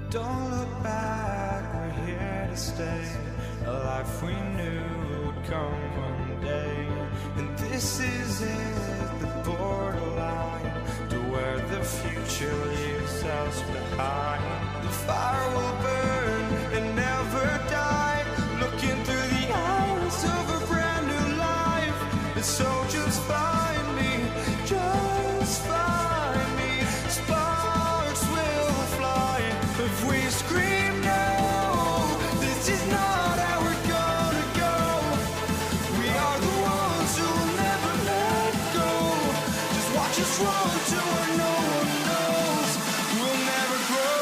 Don't look back, we're here to stay. A life we knew would come one day. And this is it, the borderline to where the future leaves us behind. The fire will burn and never die, looking through the eyes of a brand new life. And so just find me, just find me. Sparks will fly if we scream no. This is not how we're gonna go. We are the ones who will never let go. Just watch us run to where no one knows. We'll never grow.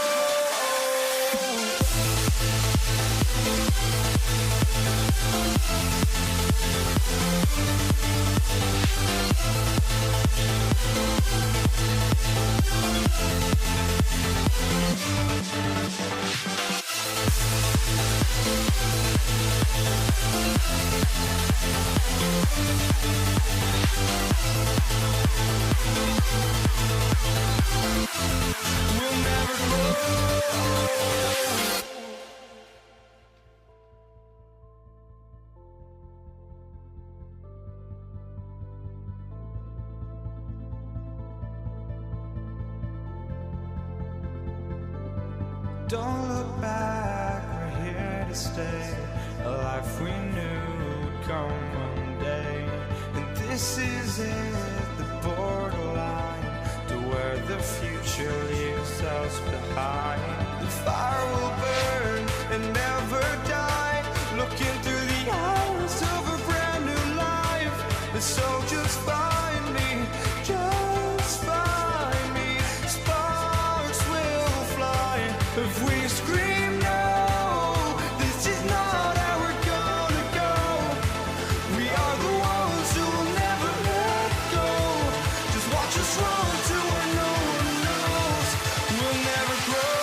We'll never grow. Don't look back, we're here to stay. A life we knew would come one day. And this is it, the borderline to where the future leaves us behind. The fire will burn and never die, looking through the eyes of a brand new life. And so just find me, just find me. Sparks will fly if we scream no. This is not how we're gonna go. We are the ones who will never let go. Just watch us run to where no one knows. We'll never grow.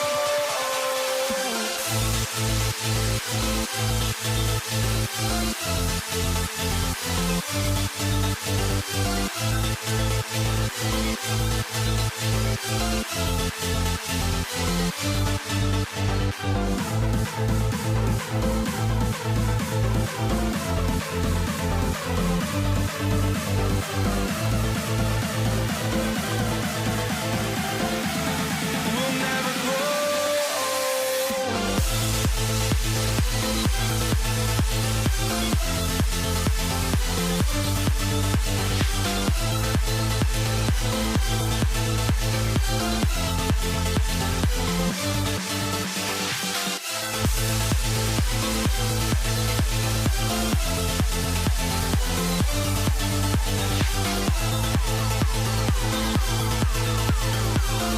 We'll never grow. will never grow.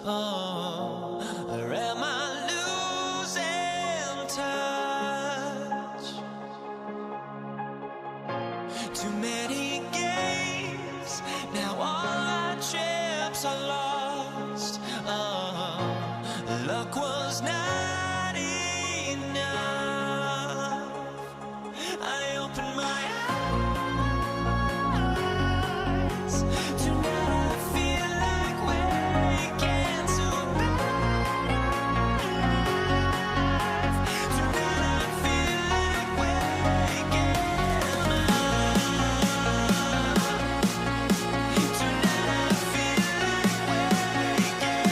Or am I losing touch? Too many games, now all our chips are lost. Luck was not enough. I opened my eyes. Tonight I feel like waking to life. Tonight I feel like waking up. Tonight I feel like waking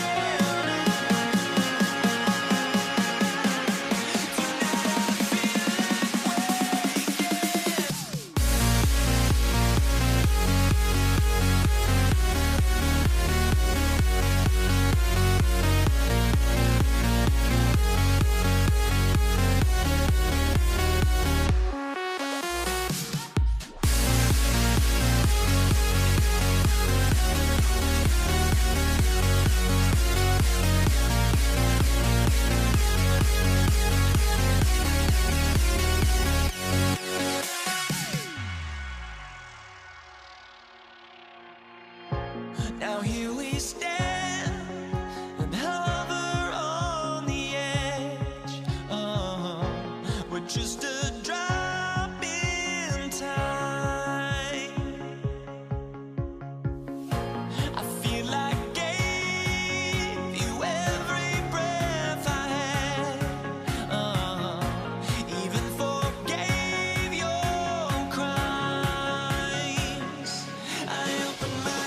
now here we stand and hover on the edge. We're just a drop in time. I feel like I gave you every breath I had. Even forgave your crimes. I opened my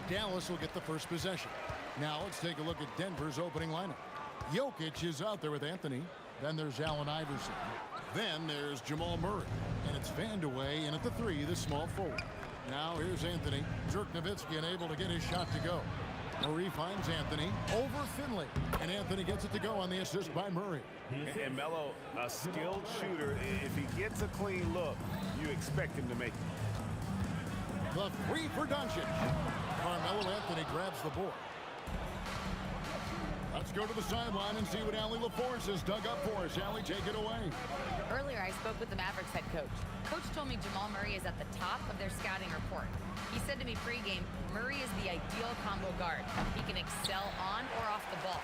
Dallas will get the first possession. Now let's take a look at Denver's opening lineup. Jokic is out there with Anthony. Then there's Allen Iverson. Then there's Jamal Murray. And it's Vandeweghe in at the 3, the small forward. Now here's Anthony. Dirk Nowitzki unable to get his shot to go. Murray finds Anthony over Finley. And Anthony gets it to go on the assist by Murray. And Melo, a skilled shooter. If he gets a clean look, you expect him to make it. The 3 for Doncic. Carmelo Anthony grabs the board. Let's go to the sideline and see what Allie LaForce has dug up for us. Allie, take it away. Earlier, I spoke with the Mavericks head coach. Coach told me Jamal Murray is at the top of their scouting report. He said to me pregame, Murray is the ideal combo guard. He can excel on or off the ball.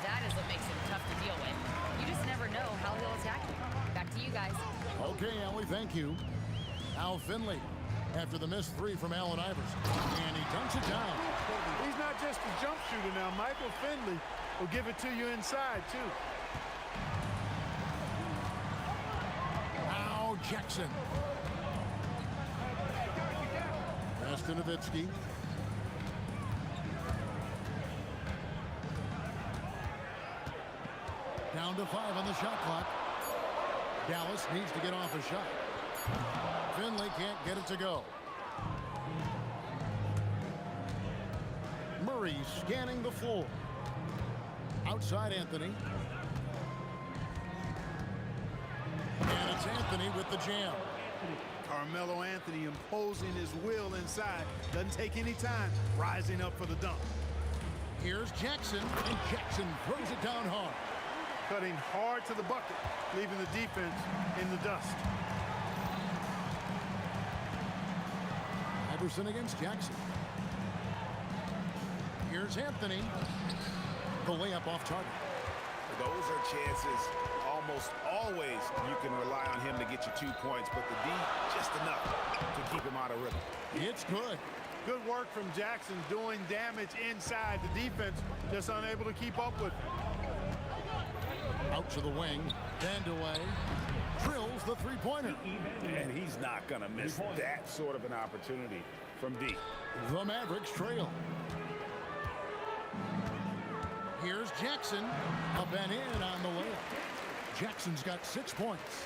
That is what makes him tough to deal with. You just never know how he'll attack you. Back to you guys. Okay, Allie, thank you. Al Finley after the missed 3 from Allen Iverson. And he dunks it down. He's not just a jump shooter now. Michael Finley will give it to you inside, too. Al Jackson. Pass to Nowitzki. Down to 5 on the shot clock. Dallas needs to get off a shot. Finley can't get it to go. Murray scanning the floor. Outside Anthony. And it's Anthony with the jam. Carmelo Anthony imposing his will inside. Doesn't take any time. Rising up for the dunk. Here's Jackson, and Jackson throws it down hard. Cutting hard to the bucket, leaving the defense in the dust. Iverson against Jackson. Here's Anthony. The layup off target. Those are chances almost always you can rely on him to get you 2 points, but the D just enough to keep him out of rhythm. It's good. Good work from Jackson doing damage inside. The defense just unable to keep up with it. Out to the wing. Vandeweghe drills the three-pointer. And he's not going to miss that sort of an opportunity from D. The Mavericks trail. Here's Jackson. Up and in on the layup. Jackson's got 6 points.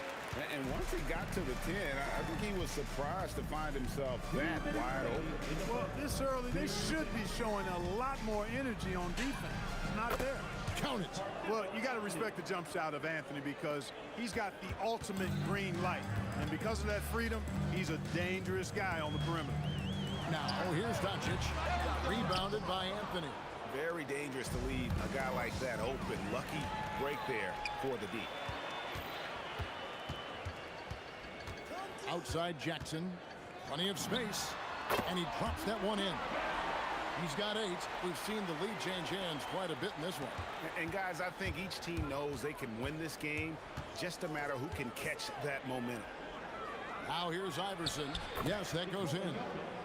And once he got to the 10, I think he was surprised to find himself that wide open. Well, this early, they should be showing a lot more energy on defense. It's not there. Count it. Well, you got to respect the jump shot of Anthony because he's got the ultimate green light. And because of that freedom, he's a dangerous guy on the perimeter. Now, here's Doncic. Rebounded by Anthony. Very dangerous to leave a guy like that open. Lucky break there for the D. Outside Jackson. Plenty of space. And he drops that one in. He's got 8. We've seen the lead change hands quite a bit in this one. And guys, I think each team knows they can win this game. Just a matter who can catch that momentum. Now here's Iverson. Yes, that goes in.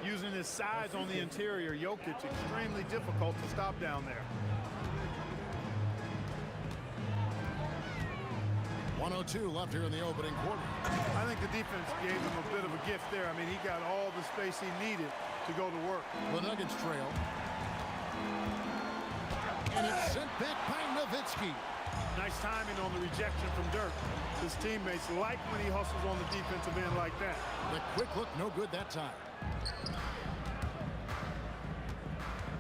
Using his size on the interior, Jokic extremely difficult to stop down there. 1:02 left here in the opening quarter. I think the defense gave him a bit of a gift there. I mean, he got all the space he needed to go to work. The Nuggets trail. And it's sent back by Nowitzki. Nice timing on the rejection from Dirk. His teammates like when he hustles on the defensive end like that. The quick look, no good that time.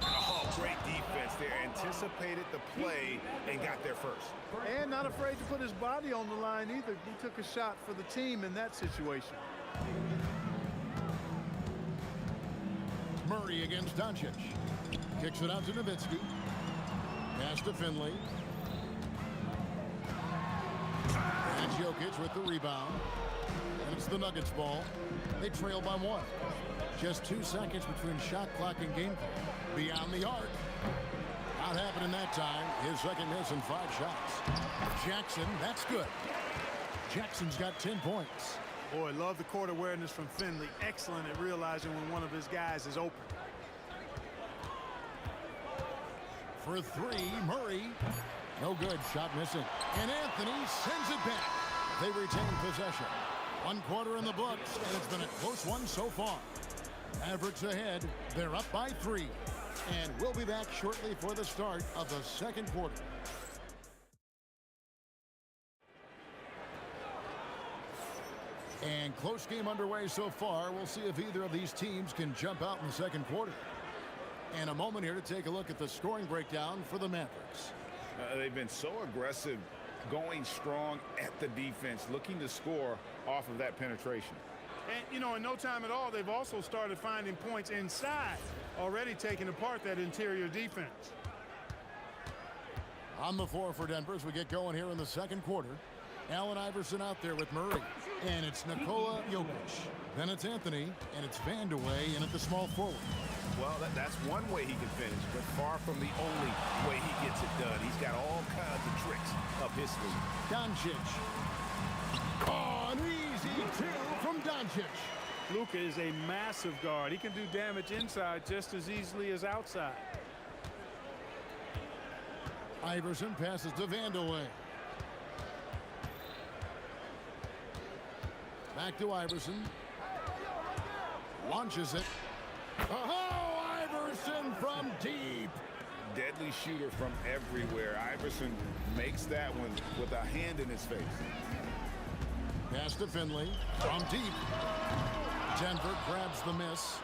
Oh, great defense there. Anticipated the play and got there first. And not afraid to put his body on the line either. He took a shot for the team in that situation. Murray against Doncic. Kicks it out to Nowitzki. Pass to Finley. That's Jokic with the rebound. And it's the Nuggets ball. They trail by 1. Just 2 seconds between shot clock and game clock. Beyond the arc. Not happening that time. His second miss in 5 shots. Jackson, that's good. Jackson's got 10 points. Boy, love the court awareness from Finley. Excellent at realizing when one of his guys is open. For 3, Murray. No good. Shot missing. And Anthony sends it back. They retain possession. 1 quarter in the books, and it's been a close one so far. Mavericks ahead. They're up by 3. And we'll be back shortly for the start of the second quarter. And close game underway so far. We'll see if either of these teams can jump out in the second quarter. And a moment here to take a look at the scoring breakdown for the Mavericks. They've been so aggressive, going strong at the defense, looking to score off of that penetration. And, you know, in no time at all, they've also started finding points inside, already taking apart that interior defense. On the floor for Denver as we get going here in the second quarter. Allen Iverson out there with Murray. And it's Nikola Jokic. Then it's Anthony, and it's Vandeweghe in at the small forward. Well, that's one way he can finish, but far from the only way he gets it done. He's got all kinds of tricks up his sleeve. Doncic. Oh, an easy 2 from Doncic. Luka is a massive guard. He can do damage inside just as easily as outside. Iverson passes to Vandeweghe. Back to Iverson. Launches it. Oh, Iverson from deep. Deadly shooter from everywhere. Iverson makes that one with a hand in his face. Pass to Finley from deep. Denver grabs the miss.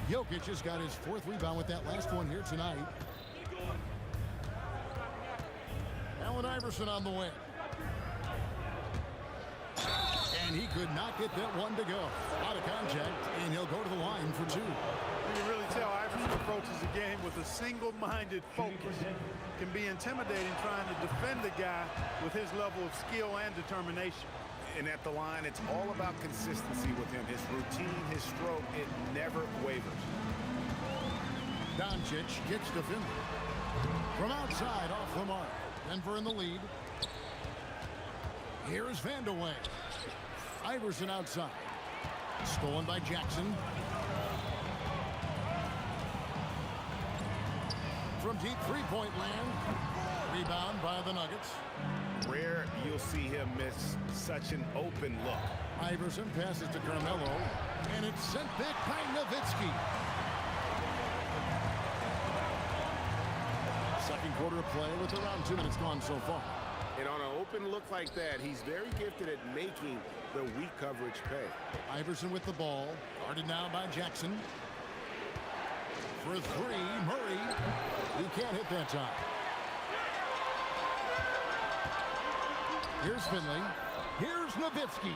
Jokic has got his 4th rebound with that last one here tonight. Allen Iverson on the wing. And he could not get that one to go. Out of contact, and he'll go to the line for 2. You can really tell Iverson approaches the game with a single-minded focus. Can be intimidating trying to defend the guy with his level of skill and determination. And at the line, it's all about consistency with him. His routine, his stroke, it never wavers. Doncic gets to Finley. From outside, off the mark. Denver in the lead. Here's Vandeweghe. Iverson outside. Stolen by Jackson. From deep three-point land. Rebound by the Nuggets. Rare you'll see him miss such an open look. Iverson passes to Carmelo. And it's sent back by Nowitzki. Second quarter of play with around 2 minutes gone so far. And on an open look like that, he's very gifted at making the weak coverage pay. Iverson with the ball. Guarded now by Jackson. For 3, Murray. He can't hit that time. Here's Finley. Here's Nowitzki.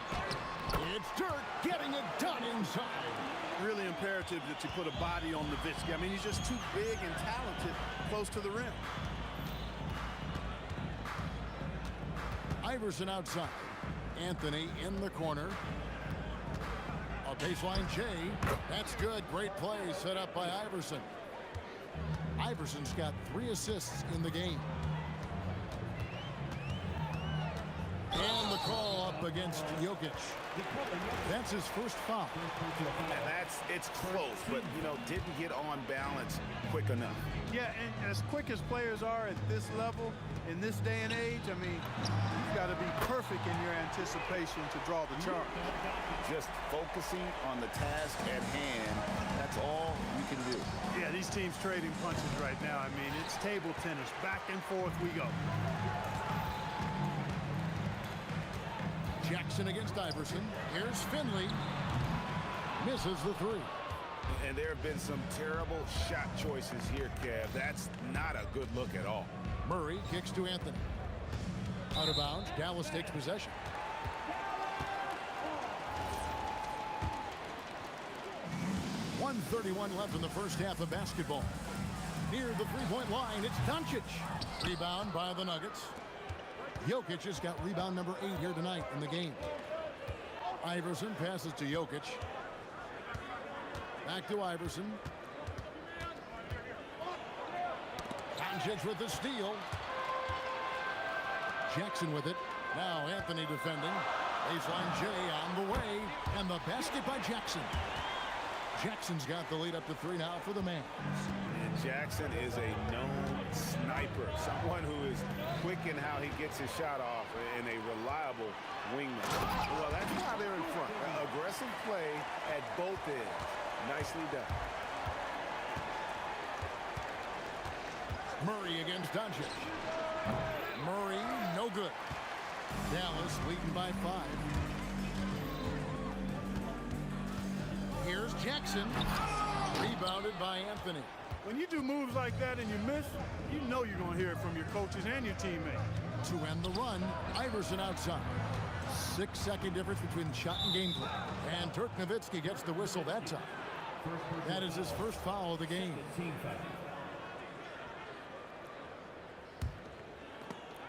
It's Dirk getting it done inside. Really imperative that you put a body on Nowitzki. I mean, he's just too big and talented close to the rim. Iverson outside. Anthony in the corner. A baseline J. That's good. Great play set up by Iverson. Iverson's got 3 assists in the game. And the call up against Jokic. That's his first foul. And it's close, but, didn't get on balance quick enough. Yeah, and as quick as players are at this level, in this day and age, I mean, you've got to be perfect in your anticipation to draw the charge. Just focusing on the task at hand, that's all you can do. Yeah, these teams trading punches right now. I mean, it's table tennis. Back and forth we go. Jackson against Iverson. Here's Finley. Misses the 3. And there have been some terrible shot choices here, Kev. That's not a good look at all. Murray kicks to Anthony. Out of bounds. Dallas takes possession. .131 left in the first half of basketball. Near the three-point line, it's Doncic. Rebound by the Nuggets. Jokic has got rebound number 8 here tonight in the game. Iverson passes to Jokic. Back to Iverson. Doncic with the steal. Jackson with it. Now Anthony defending. Baseline J on the way. And the basket by Jackson. Jackson's got the lead up to 3 now for the Mavs. And Jackson is a known sniper. Someone who is quick in how he gets his shot off and a reliable wingman. Well, that's why they're in front. Aggressive play at both ends. Nicely done. Murray against Doncic. Murray, no good. Dallas leading by 5. Here's Jackson. Rebounded by Anthony. When you do moves like that and you miss, you know you're going to hear it from your coaches and your teammates. To end the run, Iverson outside. 6-second difference between shot and game play. And Dirk Nowitzki gets the whistle that time. That is his first foul of the game.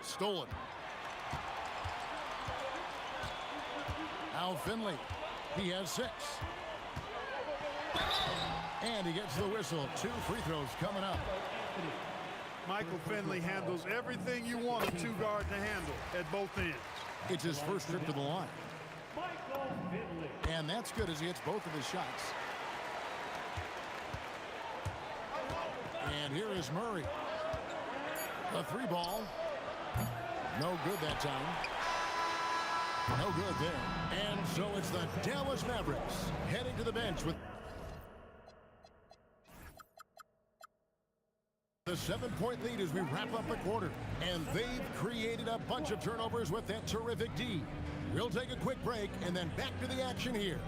Stolen. Now Finley. He has 6. And he gets the whistle. 2 free throws coming up. Michael Finley handles everything you want a 2-guard to handle at both ends. It's his first trip to the line. And that's good as he hits both of his shots. And here is Murray. The 3 ball. No good that time. No good there. And so it's the Dallas Mavericks heading to the bench with The 7-point lead as we wrap up the quarter. And they've created a bunch of turnovers with that terrific D. We'll take a quick break and then back to the action here.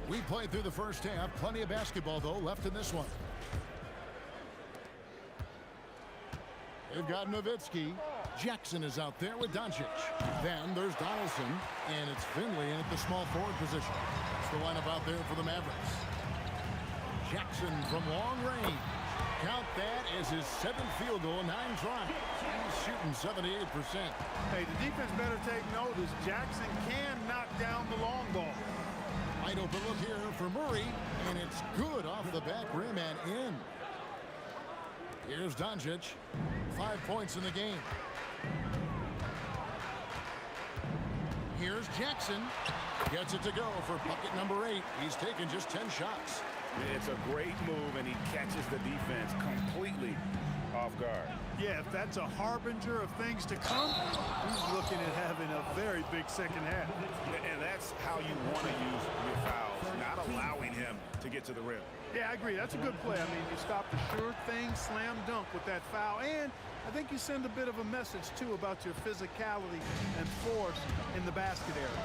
We played through the first half. Plenty of basketball, though, left in this one. They've got Nowitzki. Jackson is out there with Doncic. Then there's Donaldson, and it's Finley in at the small forward position. That's the lineup out there for the Mavericks. Jackson from long range. Count that as his 7th field goal in 9 tries. He's shooting 78%. Hey, the defense better take notice. Jackson can knock down the long ball. Wide open look here for Murray, and it's good off the back rim and in. Here's Doncic. 5 points in the game. Here's Jackson. Gets it to go for bucket number 8. He's taken just 10 shots. It's a great move, and he catches the defense completely off guard. Yeah, if that's a harbinger of things to come, he's looking at having a very big second half. And that's how you want to use your fouls, not allowing him to get to the rim. Yeah, I agree. That's a good play. I mean, you stop the sure thing, slam dunk with that foul. And I think you send a bit of a message, too, about your physicality and force in the basket area.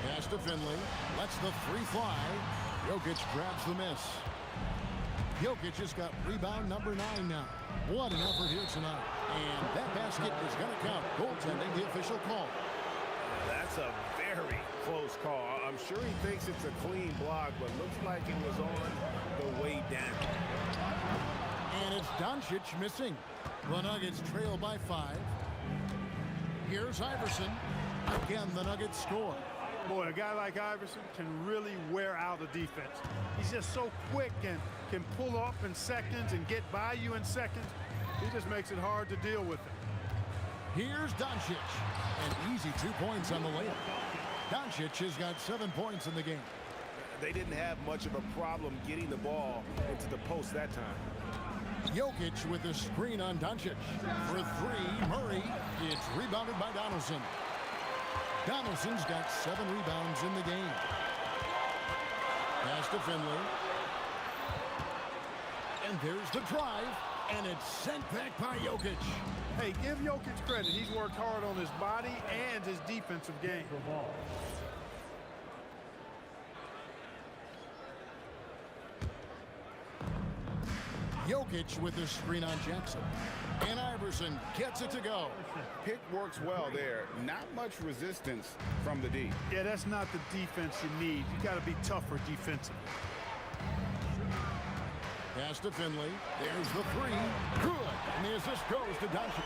Pass to Finley. Lets the three fly. Jokic grabs the miss. Jokic has got rebound number 9 now. What an effort here tonight. And that basket is going to count. Goaltending, the official call. That's a very close call. I'm sure he thinks it's a clean block, but looks like it was on the way down. And it's Doncic missing. The Nuggets trail by 5. Here's Iverson. Again, the Nuggets score. Boy, a guy like Iverson can really wear out a defense. He's just so quick and can pull up in seconds and get by you in seconds. He just makes it hard to deal with him. Here's Doncic. An easy 2 points on the layup. Doncic has got 7 points in the game. They didn't have much of a problem getting the ball into the post that time. Jokic with a screen on Doncic. For 3, Murray. It's rebounded by Donaldson. Donaldson's got 7 rebounds in the game. Pass to Finley. And there's the drive. And it's sent back by Jokic. Hey, give Jokic credit. He's worked hard on his body and his defensive game. Jokic with the screen on Jackson. And Iverson gets it to go. Pick works well there. Not much resistance from the D. Yeah, that's not the defense you need. You got to be tougher defensively. Pass to Finley. There's the 3. Good. And the assist goes to Doncic.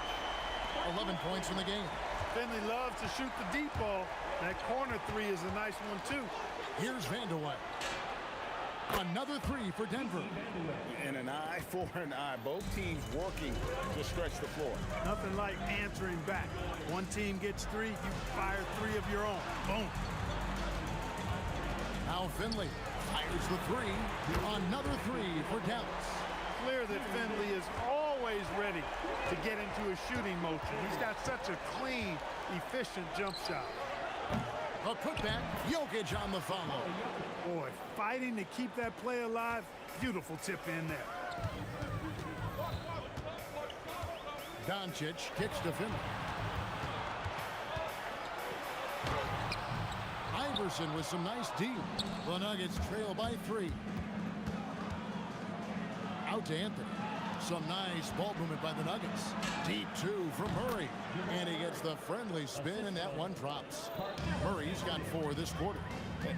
11 points in the game. Finley loves to shoot the deep ball. That corner 3 is a nice one, too. Here's Vanderway. Another 3 for Denver. And an eye for an eye. Both teams working to stretch the floor. Nothing like answering back. One team gets 3, you fire 3 of your own. Boom. Now Finley fires the 3. Another 3 for Dallas. Clear that Finley is always ready to get into a shooting motion. He's got such a clean, efficient jump shot. A putback. Jokic on the follow. Boy, fighting to keep that play alive. Beautiful tip in there. Doncic kicks to Finley. Iverson with some nice D. The Nuggets trail by 3. Out to Anthony. Some nice ball movement by the Nuggets. Deep 2 from Murray. And he gets the friendly spin, and that one drops. Murray's got 4 this quarter.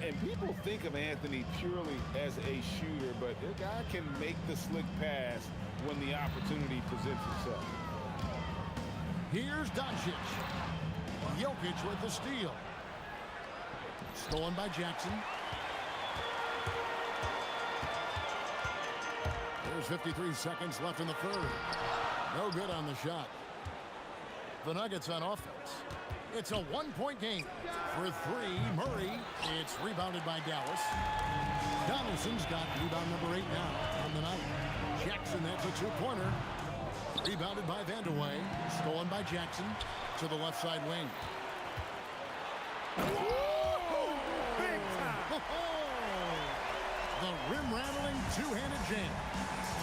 And people think of Anthony purely as a shooter, but the guy can make the slick pass when the opportunity presents itself. Here's Doncic. Jokic with the steal. Stolen by Jackson. There's 53 seconds left in the third. No good on the shot. The Nuggets on offense. It's a one-point game. For three, Murray. It's rebounded by Dallas. Donaldson's got rebound number 8 now on the night. Jackson, that's a two-pointer. Rebounded by Vandeweghe. Stolen by Jackson to the left side wing. Whoa! Big time! The rim-rattling two-handed jam.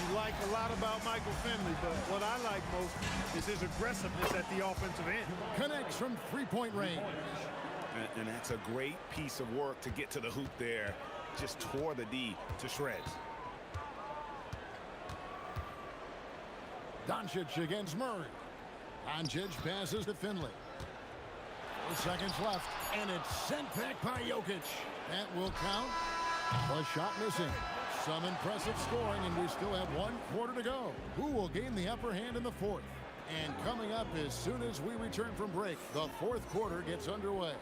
You like a lot about Michael Finley, but what I like most is his aggressiveness at the offensive end. Connects from three-point range. And that's a great piece of work to get to the hoop there. Just tore the D to shreds. Doncic against Murray. Doncic passes to Finley. 4 seconds left, and it's sent back by Jokic. That will count. The shot missing. Some impressive scoring, and we still have 1 quarter to go. Who will gain the upper hand in the fourth? And coming up as soon as we return from break, the fourth quarter gets underway.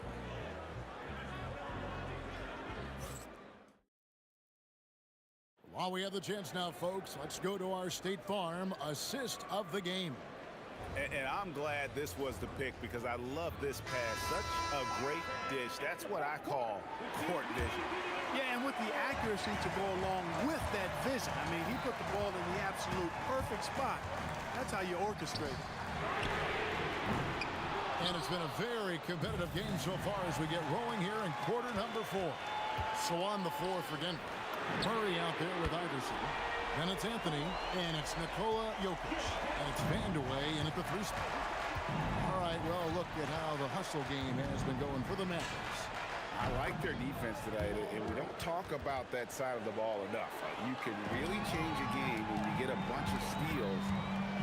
While we have the chance now, folks, let's go to our State Farm assist of the game. And I'm glad this was the pick because I love this pass. Such a great dish. That's what I call court vision. Yeah, and with the accuracy to go along with that vision. I mean, he put the ball in the absolute perfect spot. That's how you orchestrate it. And it's been a very competitive game so far as we get rolling here in quarter number 4. So on the floor for Denver. Murray out there with Iverson. Then it's Anthony, and it's Nikola Jokic. And it's Vandeweghe in at the 3 spot. All right, well, look at how the hustle game has been going for the Mavericks. I like their defense today, and we don't talk about that side of the ball enough. You can really change a game when you get a bunch of steals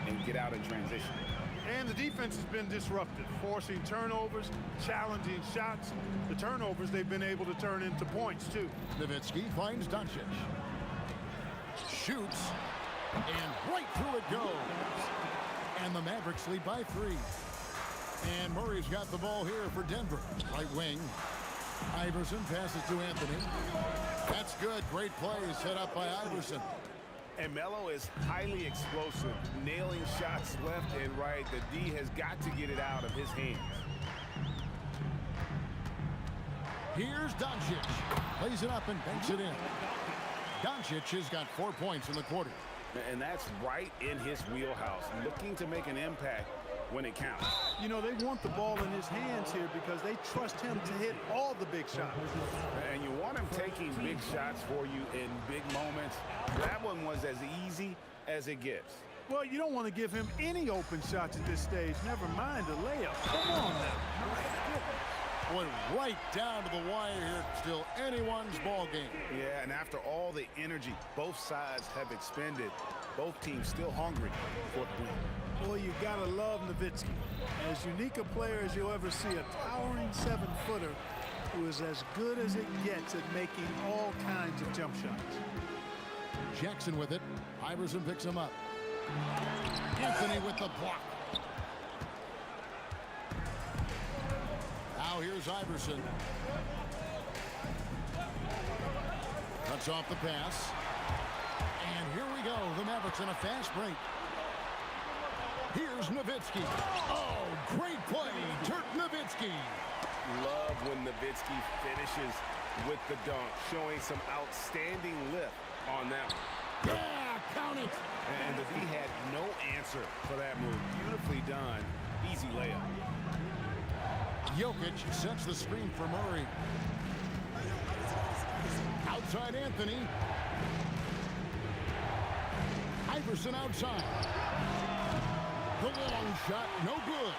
and get out in transition. And the defense has been disruptive, forcing turnovers, challenging shots. The turnovers they've been able to turn into points, too. Nowitzki finds Doncic. Shoots, and right through it goes. And the Mavericks lead by 3. And Murray's got the ball here for Denver. Right wing. Iverson passes to Anthony. That's good. Great play set up by Iverson. And Melo is highly explosive, nailing shots left and right. The D has got to get it out of his hands. Here's Doncic. Plays it up and banks it in. Doncic has got 4 points in the quarter. And that's right in his wheelhouse, looking to make an impact when it counts. You know, they want the ball in his hands here because they trust him to hit all the big shots. And you want him taking big shots for you in big moments. That one was as easy as it gets. Well, you don't want to give him any open shots at this stage, never mind a layup. Come on now. Went right down to the wire here. Still anyone's ball game. Yeah, and after all the energy both sides have expended, both teams still hungry for the win. Well, you gotta love Nowitzki. As unique a player as you'll ever see, a towering 7-footer who is as good as it gets at making all kinds of jump shots. Jackson with it. Iverson picks him up. Anthony with the block. Now here's Iverson. Cuts off the pass. And here we go. The Mavericks in a fast break. Here's Nowitzki. Oh, great play. Dirk Nowitzki. Love when Nowitzki finishes with the dunk, showing some outstanding lift on that one. Yeah, count it. And the D had no answer for that move. Beautifully done. Easy layup. Jokic sets the screen for Murray. Outside Anthony. Iverson outside. The long shot, no good.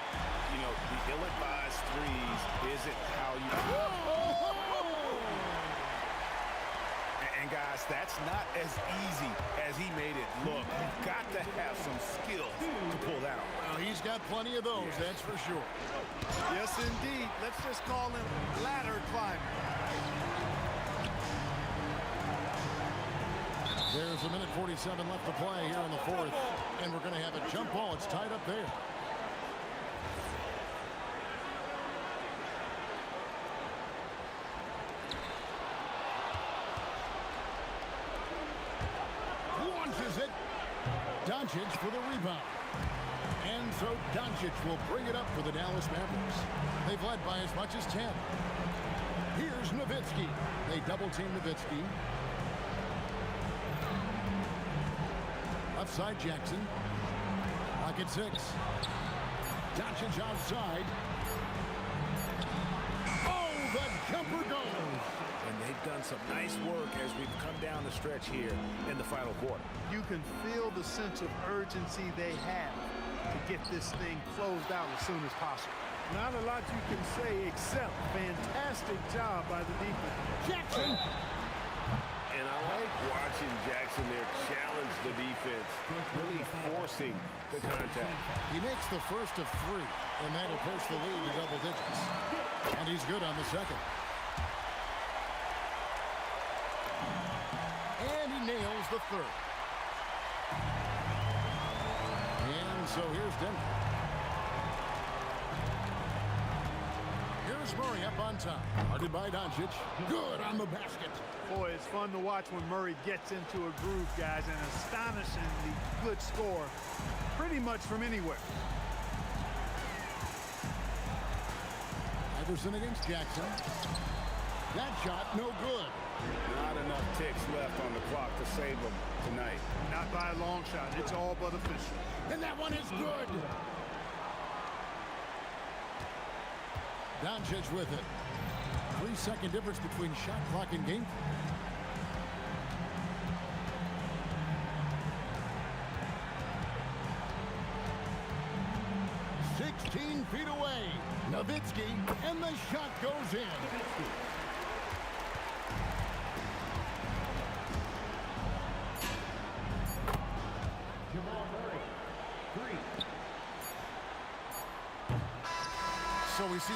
You know, the ill-advised threes isn't how you... And guys, that's not as easy as he made it look. You've got to have some skill to pull that off. Well, he's got plenty of those, that's for sure. Yes, indeed. Let's just call him ladder climber. There's a minute 47 left to play here in the fourth. And we're going to have a jump ball. It's tied up there. Launches it. Doncic for the rebound. And so Doncic will bring it up for the Dallas Mavericks. They've led by as much as 10. Here's Nowitzki. They double-team Nowitzki. Outside Jackson. Lock at 6. Doncic outside. Oh, the jumper goes. And they've done some nice work as we've come down the stretch here in the final quarter. You can feel the sense of urgency they have to get this thing closed out as soon as possible. Not a lot you can say except fantastic job by the defense. Jackson. And I like watching Jackson there challenge the defense, really forcing the contact. He makes the first of 3, and that'll push the lead to double digits. And he's good on the second. And he nails the third. And so here's Denver. Here's Murray up on top. Guarded by Doncic. Good on the basket. Boy, it's fun to watch when Murray gets into a groove, guys. An astonishingly good score, pretty much from anywhere. Iverson against Jackson. That shot, no good. Not enough ticks left on the clock to save them tonight. Not by a long shot. It's all but official. And that one is good. Doncic with it. 3-second difference between shot clock and game. Feet away. Nowitzki, and the shot goes in. Jamal Murray, 3. So we see.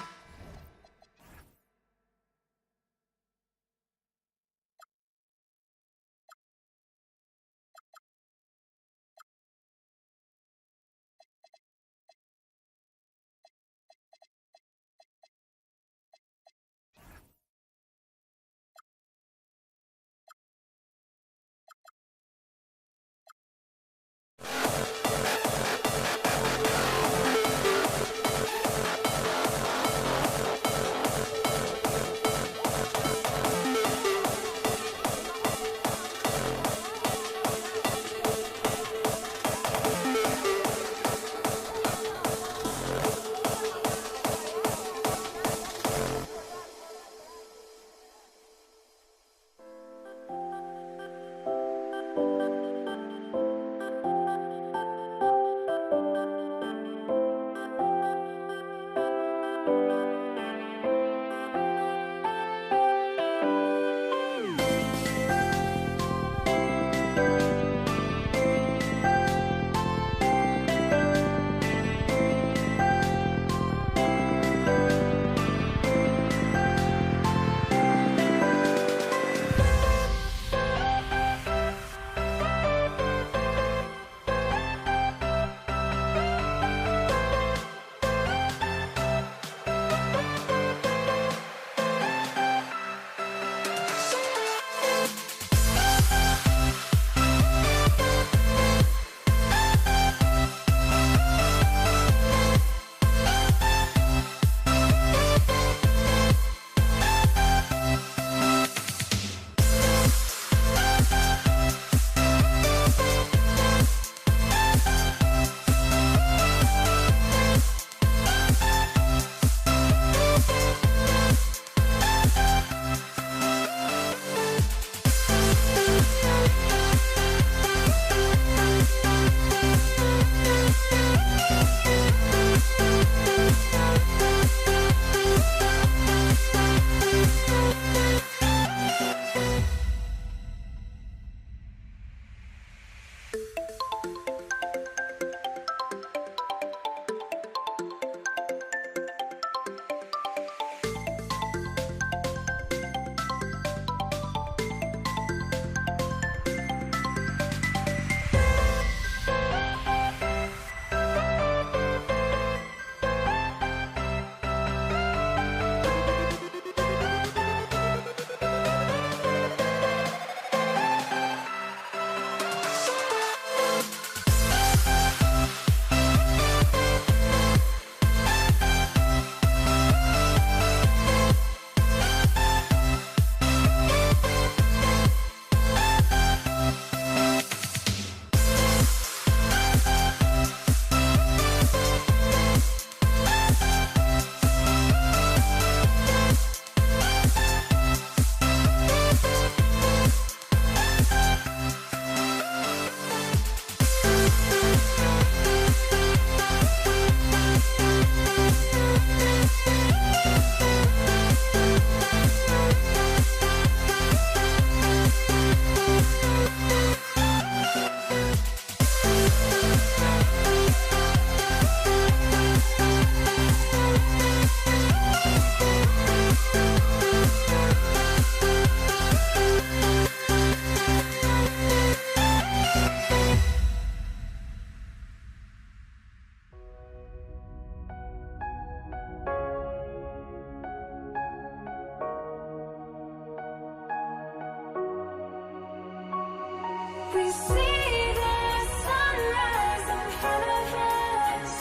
see the sunrise in front of us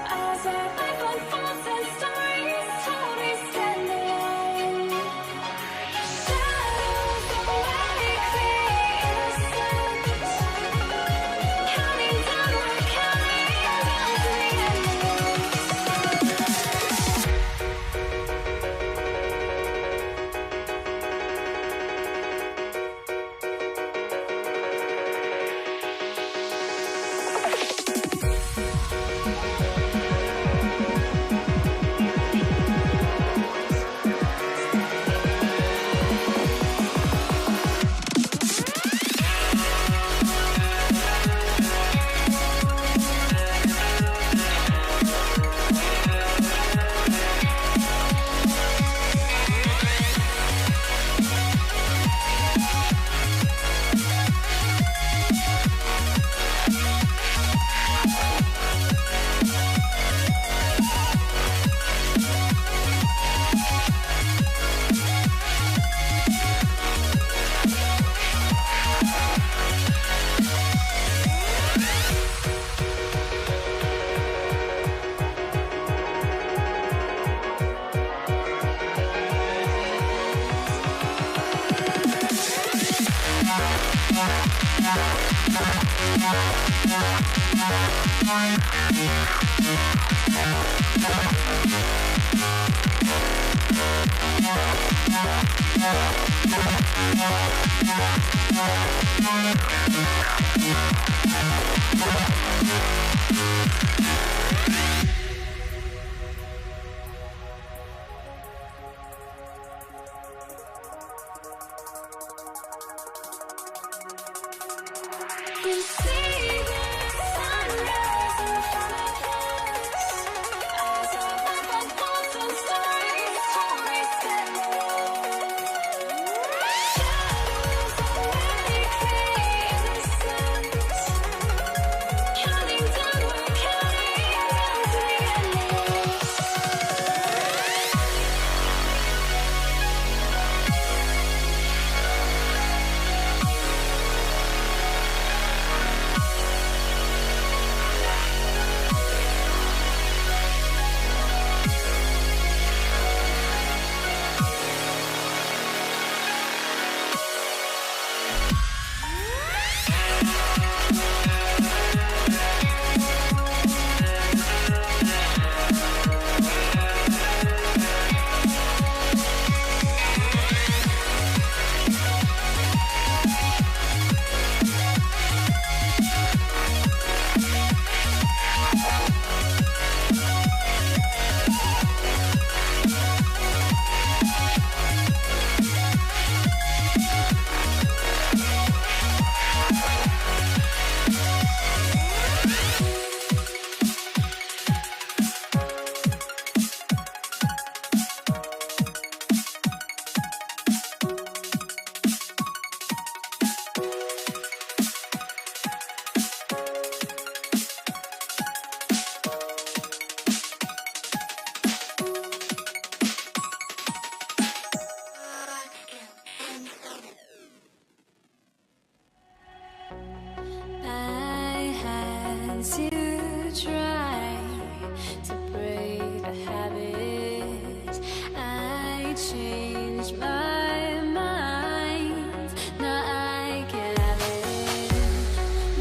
as our life unfolds and stories told we stand alone. Shadows awake the innocent, counting down, we're counting down to the end. We see the sunrise in front of us as our life unfolds and stories told we stand alone. Shadows awake the innocent, counting down, we're counting down to the endless. I had to try to break a habit. I changed my mind. Now I can have it.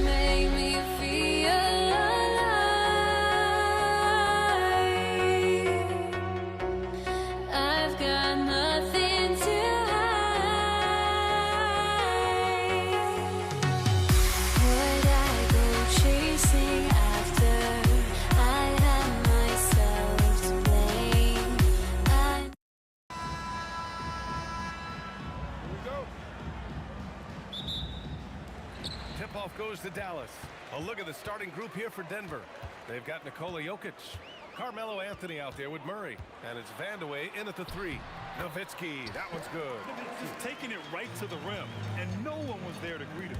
Make me feel alive. I've got nothing to hide. Would I go chasing after? I had myself to blame. Here we go. Tip-off goes to Dallas. A look at the starting group here for Denver. They've got Nikola Jokic, Carmelo Anthony out there with Murray, and it's Vandeweghe in at the 3. Nowitzki, that one's good. Just taking it right to the rim, and no one was there to greet him.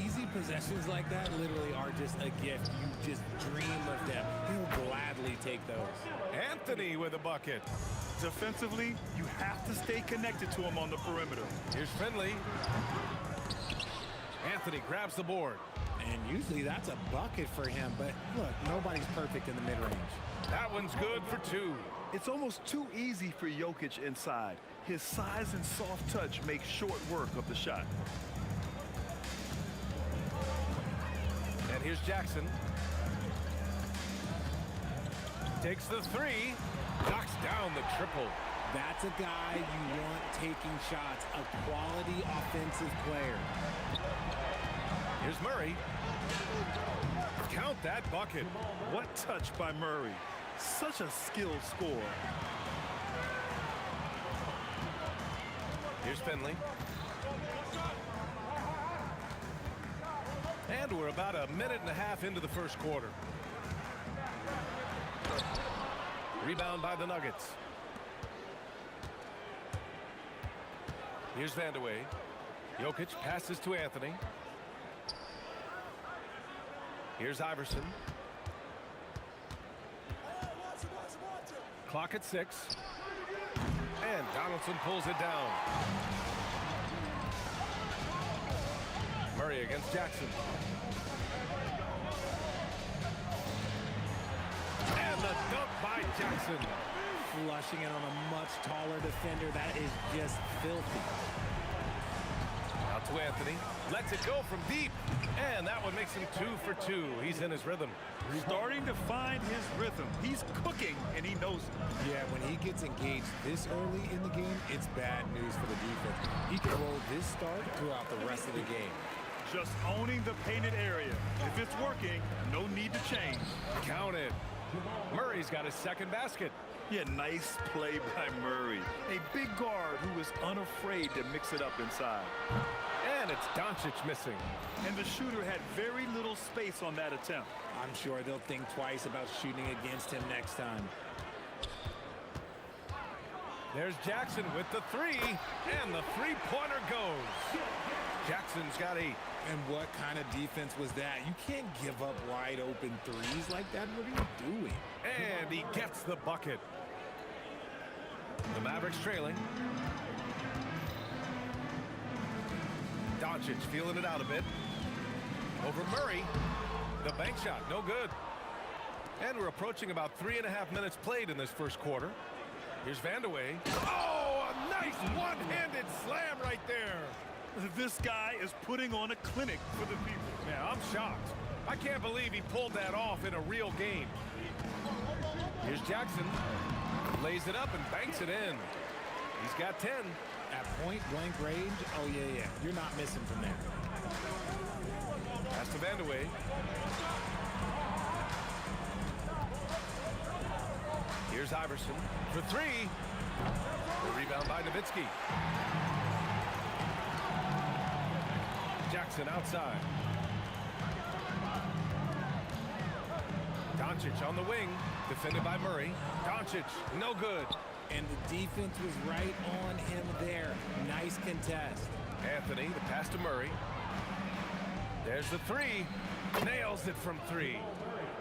Easy possessions like that literally are just a gift. You just dream of them. He'll gladly take those. Anthony with a bucket. Defensively, you have to stay connected to him on the perimeter. Here's Finley. Anthony grabs the board. And usually that's a bucket for him, but look, nobody's perfect in the mid-range. That one's good for 2. It's almost too easy for Jokic inside. His size and soft touch make short work of the shot. And here's Jackson. Takes the 3. Knocks down the triple. That's a guy you want taking shots, a quality offensive player. Here's Murray. Count that bucket. What touch by Murray. Such a skilled scorer. Here's Finley. And we're about a minute and a half into the first quarter. Rebound by the Nuggets. Here's Vandeweghe. Jokic passes to Anthony. Here's Iverson. Clock at 6. And Donaldson pulls it down. Murray against Jackson. And the dunk by Jackson. Flushing it on a much taller defender. That is just filthy. Out to Anthony. Lets it go from deep. And that one makes him 2 for 2. He's in his rhythm. Starting to find his rhythm. He's cooking, and he knows it. Yeah, when he gets engaged this early in the game, it's bad news for the defense. He can roll this start throughout the rest of the game. Just owning the painted area. If it's working, no need to change. Count it. Murray's got his second basket. Yeah, nice play by Murray. A big guard who is unafraid to mix it up inside. And it's Doncic missing. And the shooter had very little space on that attempt. I'm sure they'll think twice about shooting against him next time. There's Jackson with the 3. And the three-pointer goes. Jackson's got 8. And what kind of defense was that? You can't give up wide open threes like that. What are you doing? And he gets the bucket. The Mavericks trailing. Doncic feeling it out a bit. Over Murray. The bank shot, no good. And we're approaching about 3.5 minutes played in this first quarter. Here's Vandeweghe. Oh, a nice one-handed slam right there. This guy is putting on a clinic for the people. Yeah, I'm shocked. I can't believe he pulled that off in a real game. Here's Jackson. Lays it up and banks it in. He's got 10. At point-blank range, oh, yeah. You're not missing from there. Pass to Vandeweghe. Here's Iverson for 3. The rebound by Nowitzki. Jackson outside. Doncic on the wing. Defended by Murray. Doncic, no good. And the defense was right on him there. Nice contest. Anthony, the pass to Murray. There's the 3. Nails it from 3.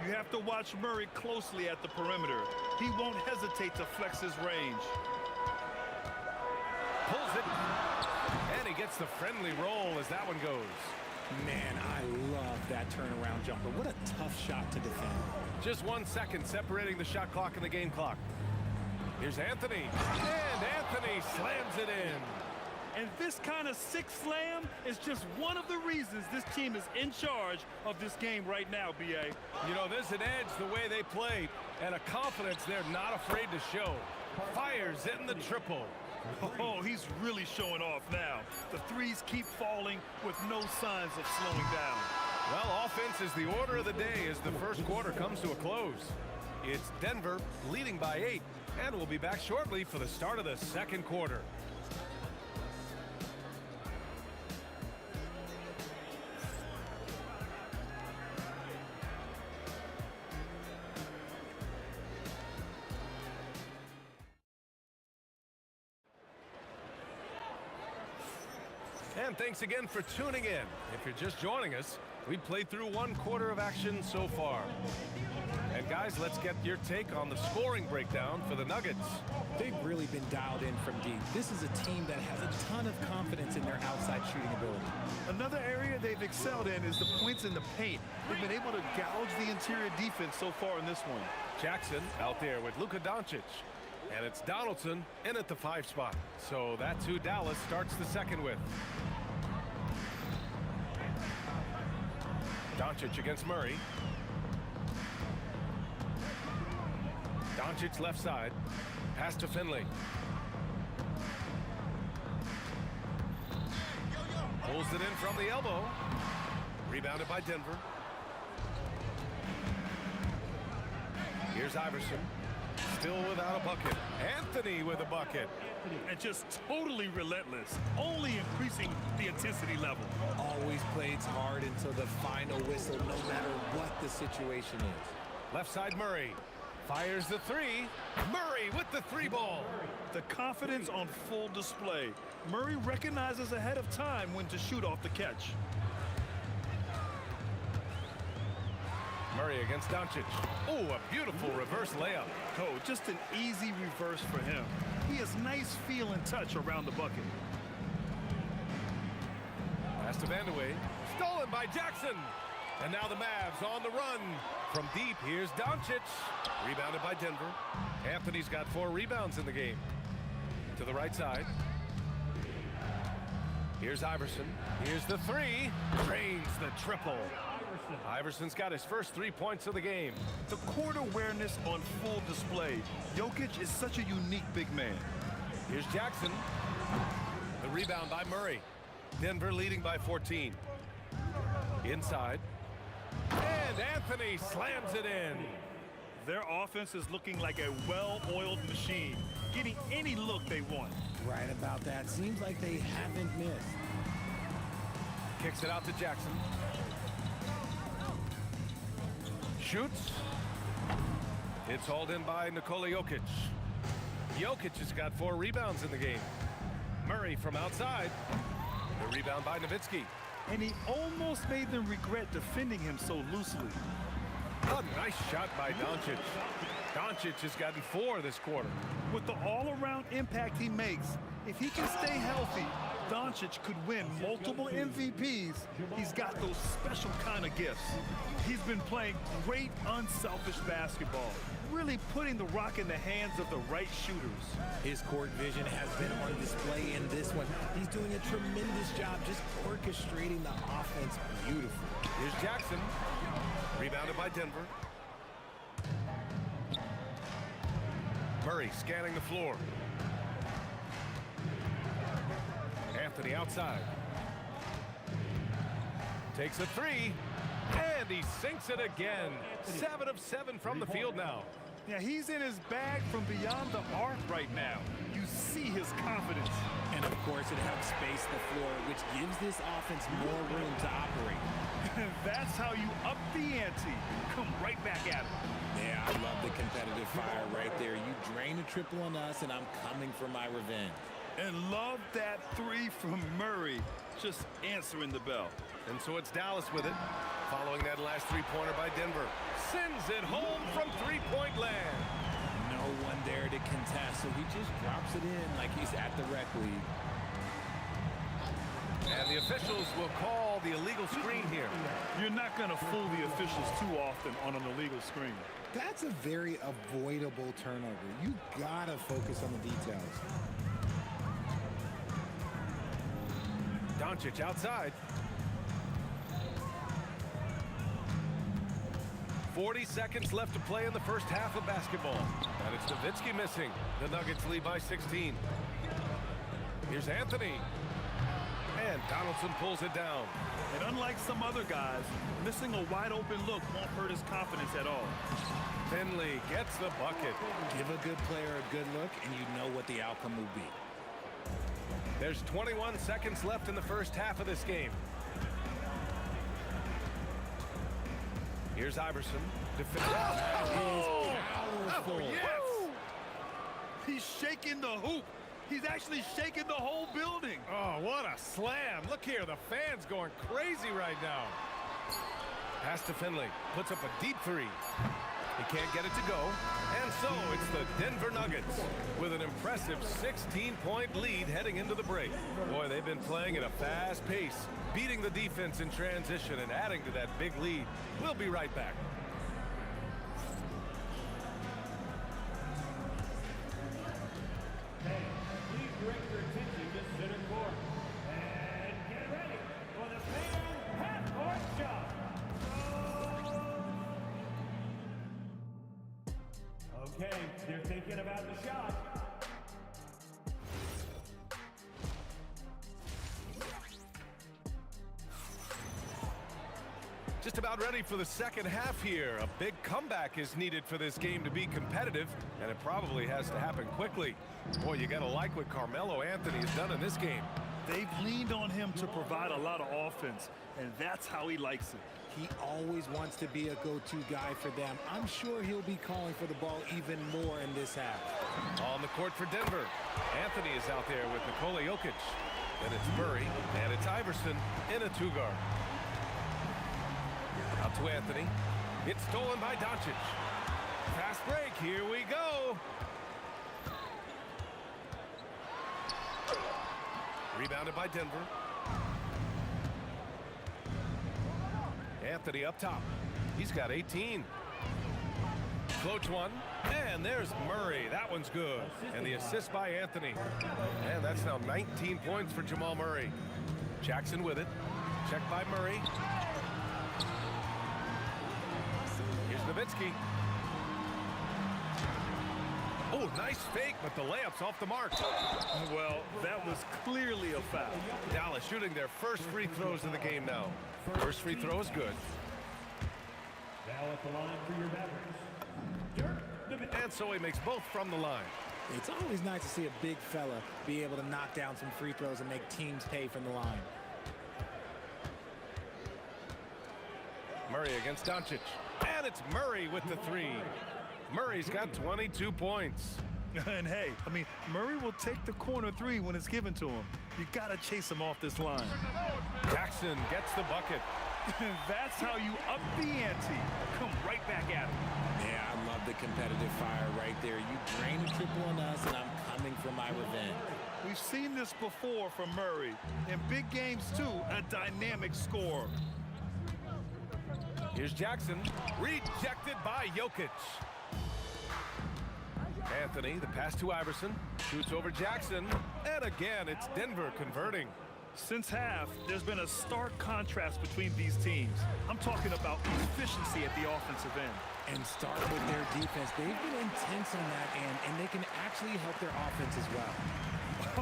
You have to watch Murray closely at the perimeter. He won't hesitate to flex his range. Pulls it. And he gets the friendly roll as that one goes. Man, I love that turnaround jumper. What a tough shot to defend. Just 1 second separating the shot clock and the game clock. Here's Anthony. And Anthony slams it in. And this kind of sick slam is just one of the reasons this team is in charge of this game right now, B.A. You know, there's an edge the way they play and a confidence they're not afraid to show. Fires in the triple. Oh, he's really showing off now. The threes keep falling with no signs of slowing down. Well, offense is the order of the day as the first quarter comes to a close. It's Denver leading by 8, and we'll be back shortly for the start of the second quarter. And thanks again for tuning in. If you're just joining us, we've played through 1 quarter of action so far. And And guys, let's get your take on the scoring breakdown for the Nuggets. They've really been dialed in from deep. This is a team that has a ton of confidence in their outside shooting ability. Another area they've excelled in is the points in the paint. They've been able to gouge the interior defense so far in this one. Jackson out there with Luka Doncic. And it's Donaldson in at the 5 spot. So that's who Dallas starts the second with. Doncic against Murray. Doncic left side. Pass to Finley. Pulls it in from the elbow. Rebounded by Denver. Here's Iverson. Still without a bucket. Anthony with a bucket. And just totally relentless, only increasing the intensity level. Always plays hard until the final whistle, no matter what the situation is. Left side Murray. Fires the 3. Murray with the 3 ball. The confidence on full display. Murray recognizes ahead of time when to shoot off the catch. Murray against Doncic. Oh, a beautiful reverse layup. Oh, just an easy reverse for him. He has nice feel and touch around the bucket. Pass to Vandeweghe. Stolen by Jackson. And now the Mavs on the run. From deep, here's Doncic. Rebounded by Denver. Anthony's got 4 rebounds in the game. To the right side. Here's Iverson. Here's the 3. Drains the triple. Iverson's got his first 3 points of the game. The court awareness on full display. Jokic is such a unique big man. Here's Jackson. The rebound by Murray. Denver leading by 14. Inside. And Anthony slams it in. Their offense is looking like a well-oiled machine, getting any look they want. Right about that. Seems like they haven't missed. Kicks it out to Jackson. Shoots. It's hauled in by Nikola Jokic. Jokic has got 4 rebounds in the game. Murray from outside. The rebound by Nowitzki. And he almost made them regret defending him so loosely. A nice shot by Doncic. Doncic has gotten 4 this quarter. With the all-around impact he makes, if he can stay healthy, Doncic could win multiple MVPs. He's got those special kind of gifts. He's been playing great, unselfish basketball, really putting the rock in the hands of the right shooters. His court vision has been on display in this one. He's doing a tremendous job just orchestrating the offense beautifully. Here's Jackson. Rebounded by Denver. Murray scanning the floor. Anthony outside. Takes a 3. And he sinks it again. 7 of 7 from the field now. Yeah, he's in his bag from beyond the arc right now. You see his confidence. And of course, it helps space the floor, which gives this offense more room to operate. That's how you up the ante. Come right back at him. Yeah, I love the competitive fire right there. You drain a triple on us, and I'm coming for my revenge. And love that 3 from Murray. Just answering the bell. And so it's Dallas with it. Following that last 3-pointer by Denver. Sends it home from 3-point land. No one there to contest, so he just drops it in like he's at the rec league. And the officials will call the illegal screen here. You're not going to fool the officials too often on an illegal screen. That's a very avoidable turnover. You gotta focus on the details. Doncic outside. 40 seconds left to play in the first half of basketball. And it's Nowitzki missing. The Nuggets lead by 16. Here's Anthony. And Donaldson pulls it down. And unlike some other guys, missing a wide open look won't hurt his confidence at all. Finley gets the bucket. Give a good player a good look, and you know what the outcome will be. There's 21 seconds left in the first half of this game. Here's Iverson. Oh, Powerful. yes! He's shaking the hoop. He's actually shaking the whole building. Oh, what a slam. Look here, the fans going crazy right now. Pass to Finley. Puts up a deep 3. He can't get it to go. And so it's the Denver Nuggets with an impressive 16-point lead heading into the break. Boy, they've been playing at a fast pace, beating the defense in transition and adding to that big lead. We'll be right back. Please direct your attention to center court. And get ready for the fan half-court shot. Okay, they're thinking about the shot. Just about ready for the second half here. A big comeback is needed for this game to be competitive, and it probably has to happen quickly. Boy, you got to like what Carmelo Anthony has done in this game. They've leaned on him to provide a lot of offense, and that's how he likes it. He always wants to be a go-to guy for them. I'm sure he'll be calling for the ball even more in this half. On the court for Denver. Anthony is out there with Nikola Jokic. Then it's Murray, and it's Iverson in a two-guard. Out to Anthony. It's stolen by Doncic. Fast break. Here we go. Rebounded by Denver. Anthony up top. He's got 18. Floats one. And there's Murray. That one's good. And the assist by Anthony. And that's now 19 points for Jamal Murray. Jackson with it. Checked by Murray. Here's Nowitzki. Oh, nice fake, but the layup's off the mark. Well, that was clearly a foul. Dallas shooting their first free throws of the game now. First free throw is good. Now at the line for your Mavericks. And so he makes both from the line. It's always nice to see a big fella be able to knock down some free throws and make teams pay from the line. Murray against Doncic. And it's Murray with the three. Murray's got 22 points. And hey, I mean, Murray will take the corner three when it's given to him. You got to chase him off this line. Jackson gets the bucket. That's how you up the ante. Come right back at him. Yeah, I love the competitive fire right there. You drain a triple on us, and I'm coming for my revenge. We've seen this before from Murray. In big games, too, a dynamic scorer. Here's Jackson. Rejected by Jokic. Anthony, the pass to Iverson. Shoots over Jackson. And again, it's Denver converting. Since half, there's been a stark contrast between these teams. I'm talking about efficiency at the offensive end. And start with their defense. They've been intense on that end, and they can actually help their offense as well.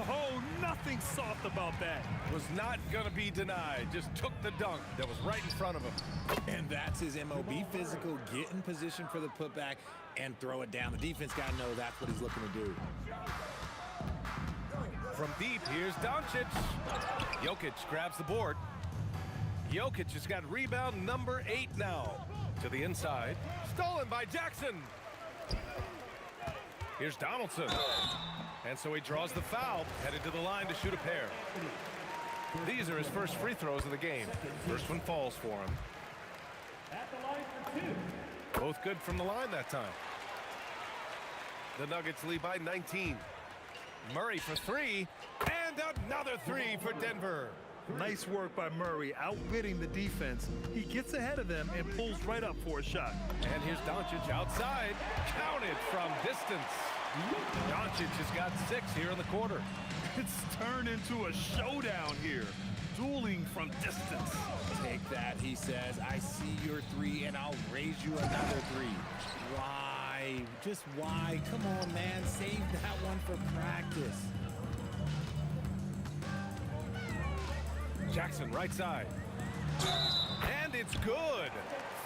Oh, nothing soft about that. Was not going to be denied. Just took the dunk that was right in front of him. And that's his MOB physical. Get in position for the putback and throw it down. The defense got to know that's what he's looking to do. From deep, here's Doncic. Jokic grabs the board. Jokic has got rebound number 8 now. To the inside. Stolen by Jackson. Here's Donaldson. And so he draws the foul, headed to the line to shoot a pair. These are his first free throws of the game. First one falls for him. At the line for 2. Both good from the line that time. The Nuggets lead by 19. Murray for 3, and another 3 for Denver. Nice work by Murray, outwitting the defense. He gets ahead of them and pulls right up for a shot. And here's Doncic outside, counted from distance. Doncic has got 6 here in the quarter. It's turned into a showdown here. Dueling from distance. Take that, he says. I see your 3, and I'll raise you another 3. Why? Just why? Come on, man. Save that one for practice. Jackson right side. And it's good.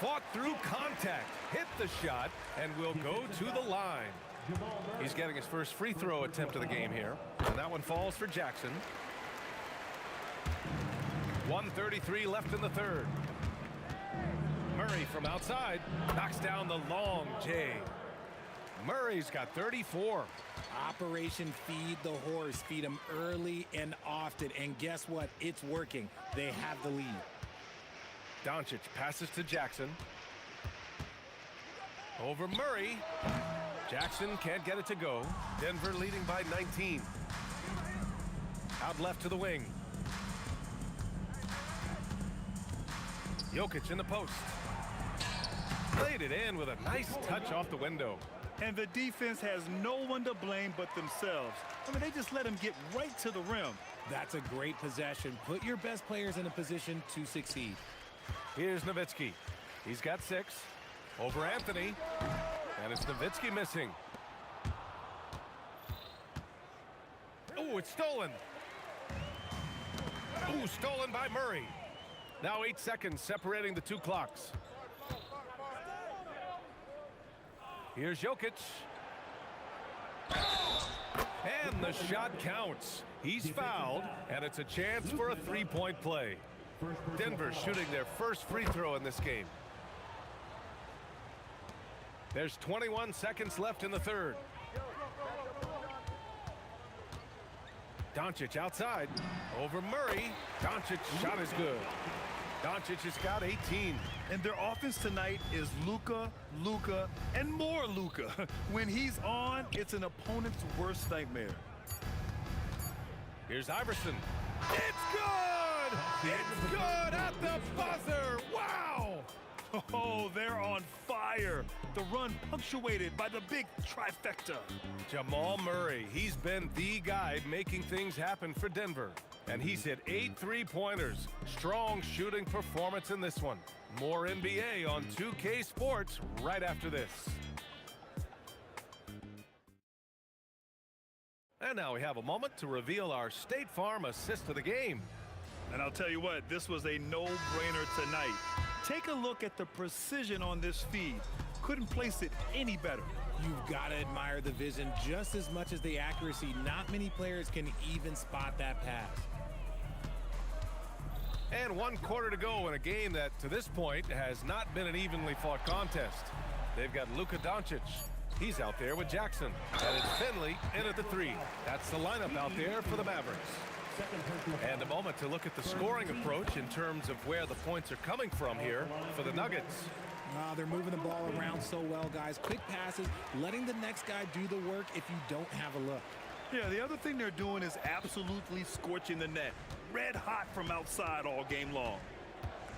Fought through contact. Hit the shot and will go to the line. He's getting his first free throw attempt of the game here. And that one falls for Jackson. 1:33 left in the third. Murray from outside knocks down the long J. Murray's got 34. Operation Feed the Horse. Feed him early and often. And guess what? It's working. They have the lead. Doncic passes to Jackson. Over Murray. Jackson can't get it to go. Denver leading by 19. Out left to the wing. Jokic in the post. Played it in with a nice touch off the window. And the defense has no one to blame but themselves. I mean, they just let him get right to the rim. That's a great possession. Put your best players in a position to succeed. Here's Nowitzki. He's got 6. Over Anthony. And it's Nowitzki missing. Oh, it's stolen. Oh, stolen by Murray. Now 8 seconds separating the 2 clocks. Here's Jokic. And the shot counts. He's fouled, and it's a chance for a 3-point play. Denver shooting their first free throw in this game. There's 21 seconds left in the third. Doncic outside. Over Murray. Doncic shot is good. Doncic has got 18. And their offense tonight is Luka, and more Luka. When he's on, it's an opponent's worst nightmare. Here's Iverson. It's good! It's good at the buzzer! Wow! Oh, they're on fire. The run punctuated by the big trifecta. Jamal Murray, he's been the guy making things happen for Denver. And he's hit 8 3-pointers. Strong shooting performance in this one. More NBA on 2K Sports right after this. And now we have a moment to reveal our State Farm assist of the game. And I'll tell you what, this was a no-brainer tonight. Take a look at the precision on this feed. Couldn't place it any better. You've got to admire the vision just as much as the accuracy. Not many players can even spot that pass. And 1 quarter to go in a game that, to this point, has not been an evenly fought contest. They've got Luka Doncic. He's out there with Jackson. And it's Finley in at the 3. That's the lineup out there for the Mavericks. And a moment to look at the scoring approach in terms of where the points are coming from here for the Nuggets. They're moving the ball around so well, guys. Quick passes, letting the next guy do the work if you don't have a look. Yeah, the other thing they're doing is absolutely scorching the net. Red hot from outside all game long.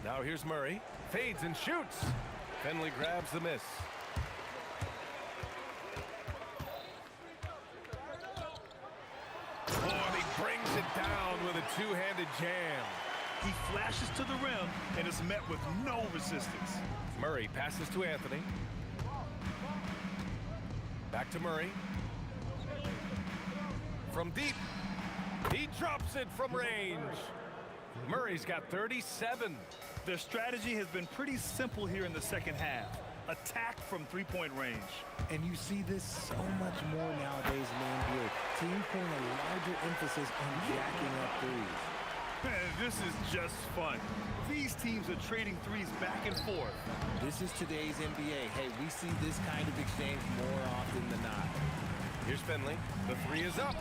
Now here's Murray. Fades and shoots. Finley grabs the miss. Oh, and he brings it down with a two-handed jam. He flashes to the rim and is met with no resistance. Murray passes to Anthony. Back to Murray. From deep. He drops it from range. Murray's got 37. Their strategy has been pretty simple here in the second half. Attack from three-point range. And you see this so much more nowadays in the NBA. Teams putting a larger emphasis on jacking up threes. Man, this is just fun. These teams are trading threes back and forth. This is today's NBA. Hey, we see this kind of exchange more often than not. Here's Finley. The 3 is up.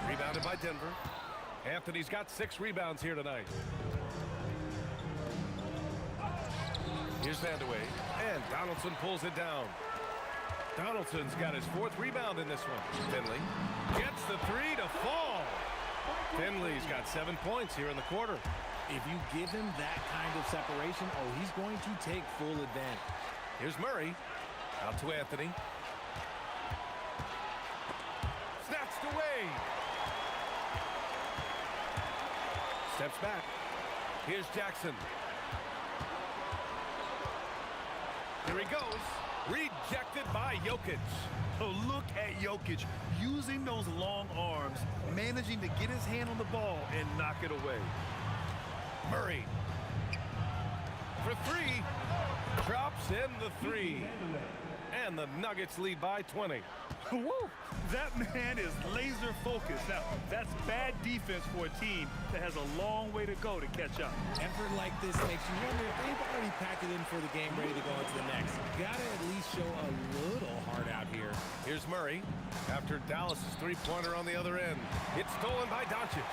Rebounded by Denver. Anthony's got 6 rebounds here tonight. Here's Vandeweghe. And Donaldson pulls it down. Donaldson's got his 4th rebound in this one. Finley gets the 3 to fall. Finley's got 7 points here in the quarter. If you give him that kind of separation, oh, he's going to take full advantage. Here's Murray. Out to Anthony. Snatched away. Steps back. Here's Jackson. Here he goes. Rejected by Jokic. Oh, look at Jokic using those long arms, managing to get his hand on the ball and knock it away. Murray. For 3. Drops in the 3. And the Nuggets lead by 20. Woo! That man is laser focused. Now, that's bad defense for a team that has a long way to go to catch up. Effort like this makes you wonder if they've already packed it in for the game, ready to go into the next. Gotta at least show a little heart out here. Here's Murray. After Dallas' 3-pointer on the other end. It's stolen by Doncic.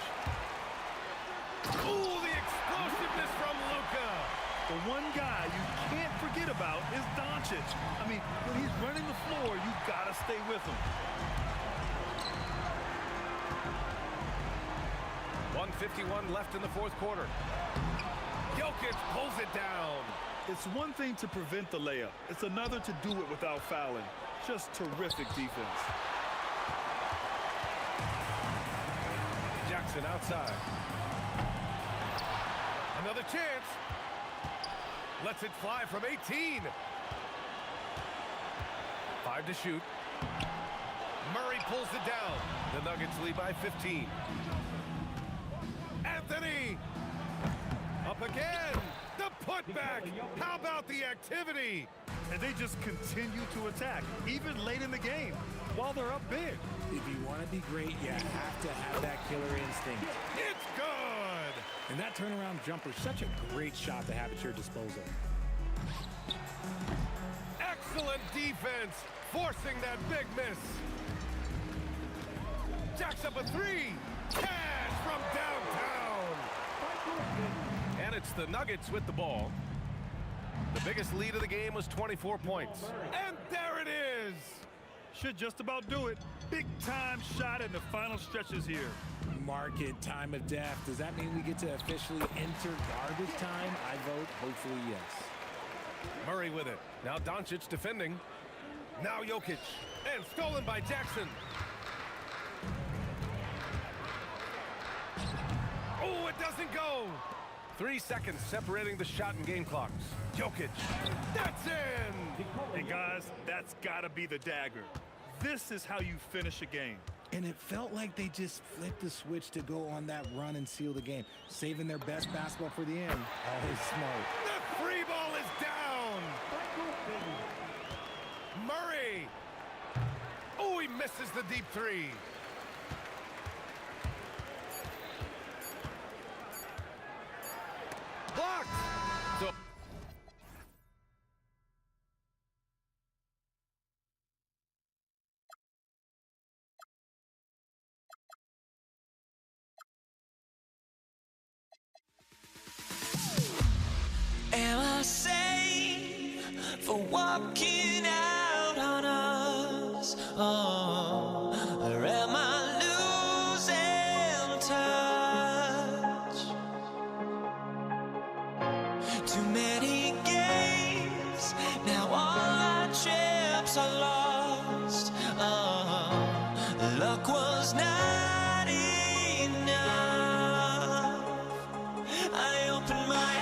Ooh, the explosiveness from Luka. The one guy you can't forget about is Doncic. I mean, when he's running the floor, you gotta stay with him. 1:51 left in the fourth quarter. Jokic pulls it down. It's one thing to prevent the layup. It's another to do it without fouling. Just terrific defense. Jackson outside. Another chance. Lets it fly from 18. 5 to shoot. Murray pulls it down. The Nuggets lead by 15. Anthony! Up again! The putback! How about the activity? And they just continue to attack, even late in the game, while they're up big. If you want to be great, you have to have that killer instinct. It's good! And that turnaround jumper, such a great shot to have at your disposal. Excellent defense, forcing that big miss. Jacks up a three. Cash from downtown. And it's the Nuggets with the ball. The biggest lead of the game was 24 points. And there it is. Should just about do it. Big time shot in the final stretches here. Market time of death. Does that mean we get to officially enter garbage time? I vote hopefully yes. Murray with it. Now Doncic defending. Now Jokic. And stolen by Jackson. Oh, it doesn't go. 3 seconds separating the shot and game clocks. Jokic. That's in. And guys, that's got to be the dagger. This is how you finish a game. And it felt like they just flipped the switch to go on that run and seal the game, saving their best basketball for the end. Always smart. The free ball is down. Murray. Oh, he misses the deep three. Blocked. So Am I sane for walking out on us? Oh, or am I losing touch? Too many games, now all our chips are lost. Oh, luck was not enough. I opened my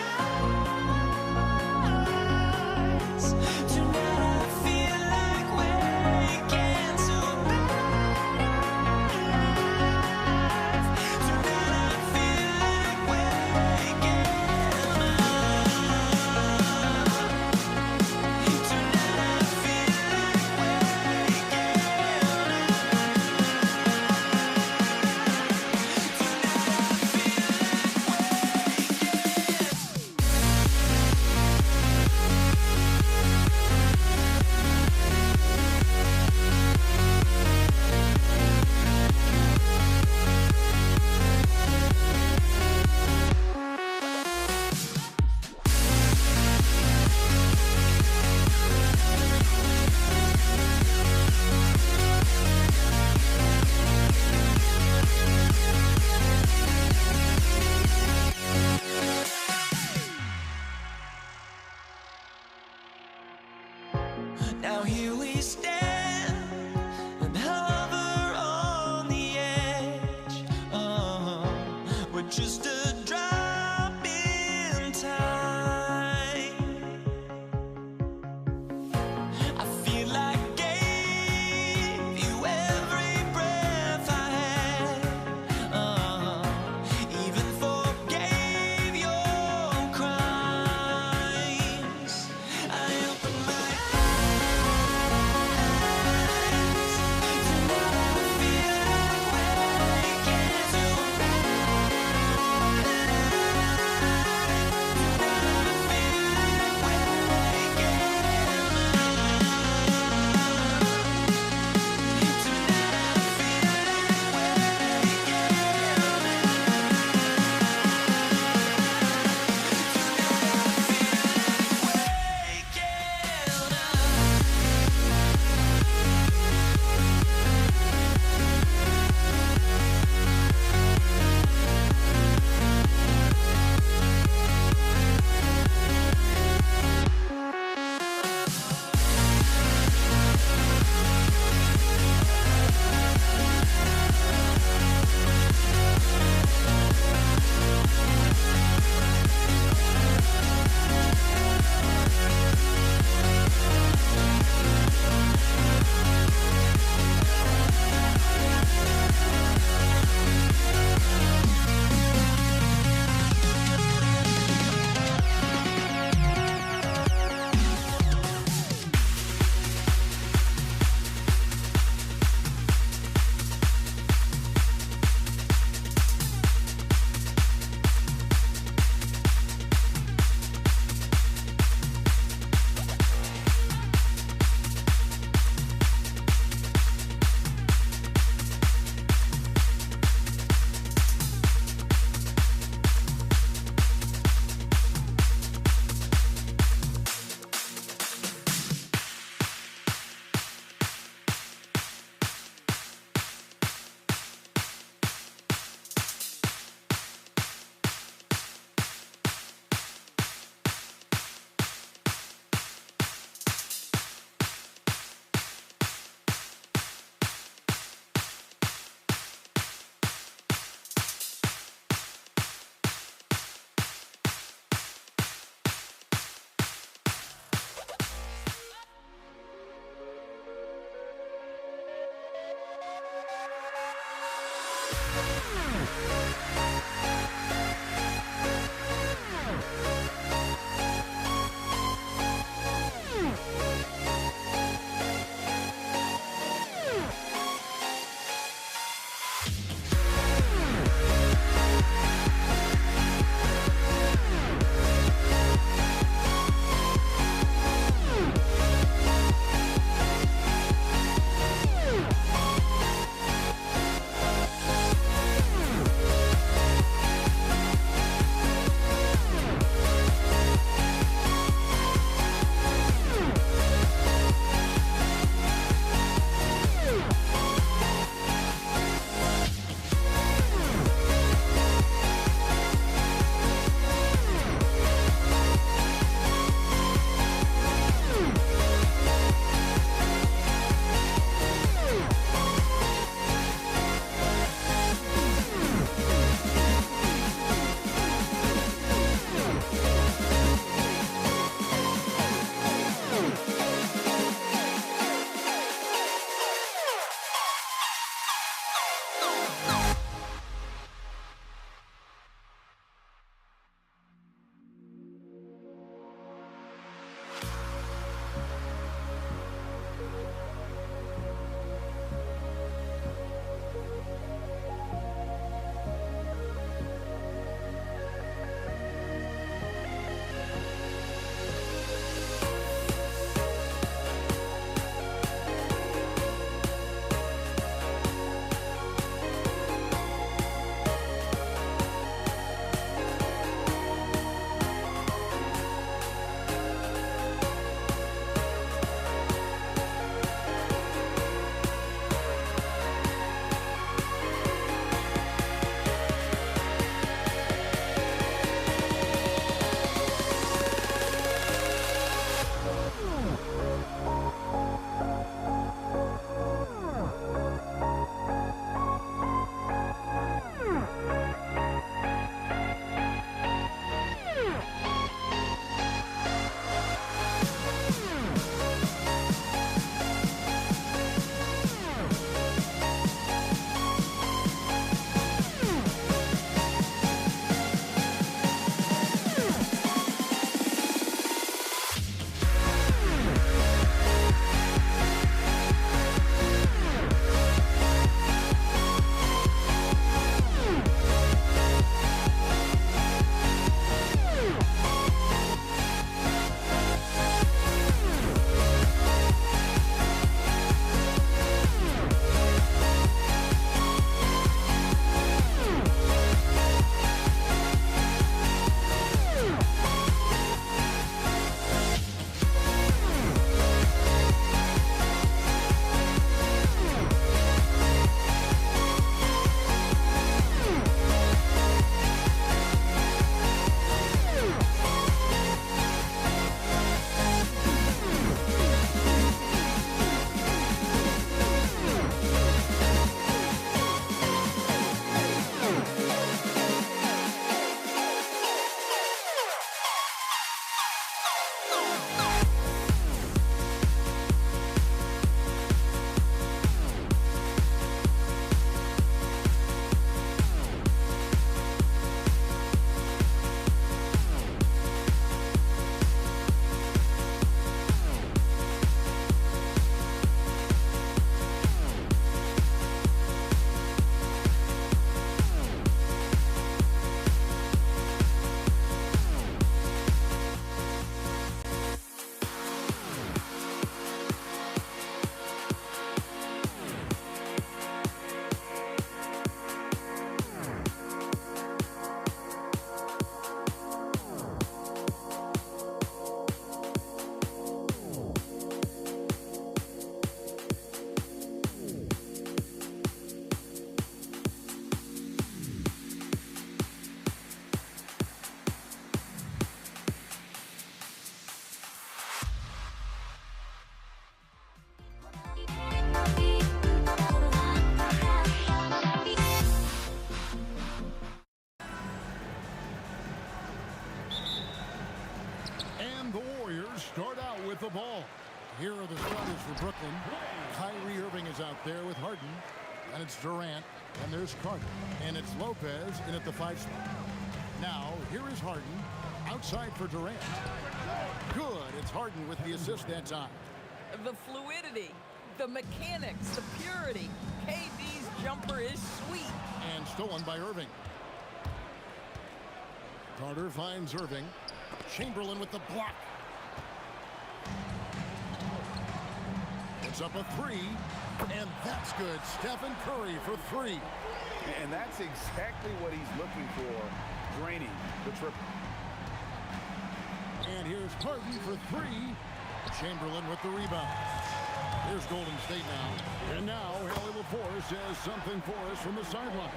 with the ball. Here are the starters for Brooklyn. Kyrie Irving is out there with Harden. And it's Durant. And there's Carter. And it's Lopez in at the 5 spot. Now, here is Harden. Outside for Durant. Good. It's Harden with the assist that time. The fluidity, the mechanics, the purity. KD's jumper is sweet. And stolen by Irving. Carter finds Irving. Chamberlain with the block. It's up a 3. And that's good. Stephen Curry for 3. And that's exactly what he's looking for, draining the triple. And here's Harden for 3. Chamberlain with the rebound. Here's Golden State now. And now Haley LaForce has something for us from the sideline.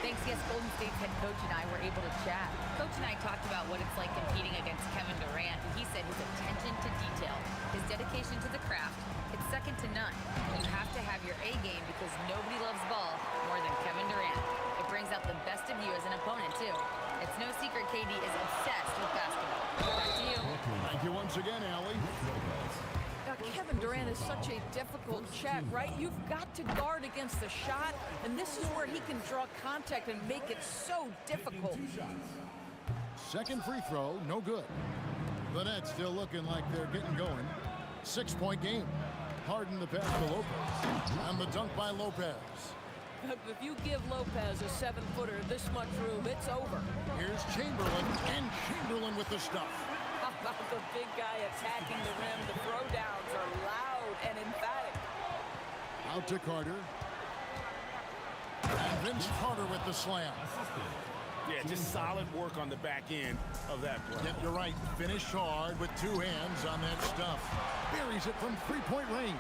Thanks, yes, Golden State's head coach and I were able to chat. Coach and I talked about what it's like competing against Kevin Durant, and he said his attention to detail, his dedication to the craft, it's second to none. You have to have your A game because nobody loves ball more than Kevin Durant. It brings out the best of you as an opponent, too. It's no secret KD is obsessed with basketball. Back to you. Thank you once again, Allie. Kevin Durant is such a difficult check, right? You've got to guard against the shot, and this is where he can draw contact and make it so difficult. Second free throw, no good. The Nets still looking like they're getting going. 6-point game. Harden the pass to Lopez. And the dunk by Lopez. If you give Lopez a 7-footer this much room, it's over. Here's Chamberlain, and Chamberlain with the stuff. How about the big guy attacking the rim? The throwdowns are loud and emphatic. Out to Carter. And Vince Carter with the slam. Yeah, just solid work on the back end of that play. Yep, you're right. Finish hard with 2 hands on that stuff. Buries it from 3-point range.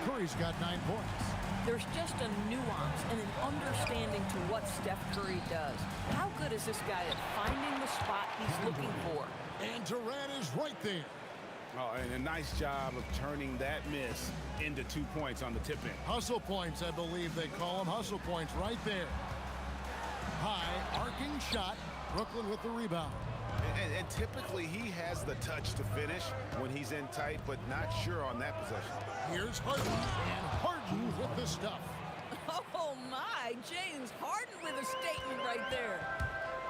Curry's got 9 points. There's just a nuance and an understanding to what Steph Curry does. How good is this guy at finding the spot he's looking for? And Durant is right there. Oh, and a nice job of turning that miss into 2 points on the tip in. Hustle points, I believe they call them. Hustle points right there. High, arcing shot. Brooklyn with the rebound. And typically he has the touch to finish when he's in tight, but not sure on that possession. Here's Harden, and Harden with the stuff. Oh my, James Harden with a statement right there.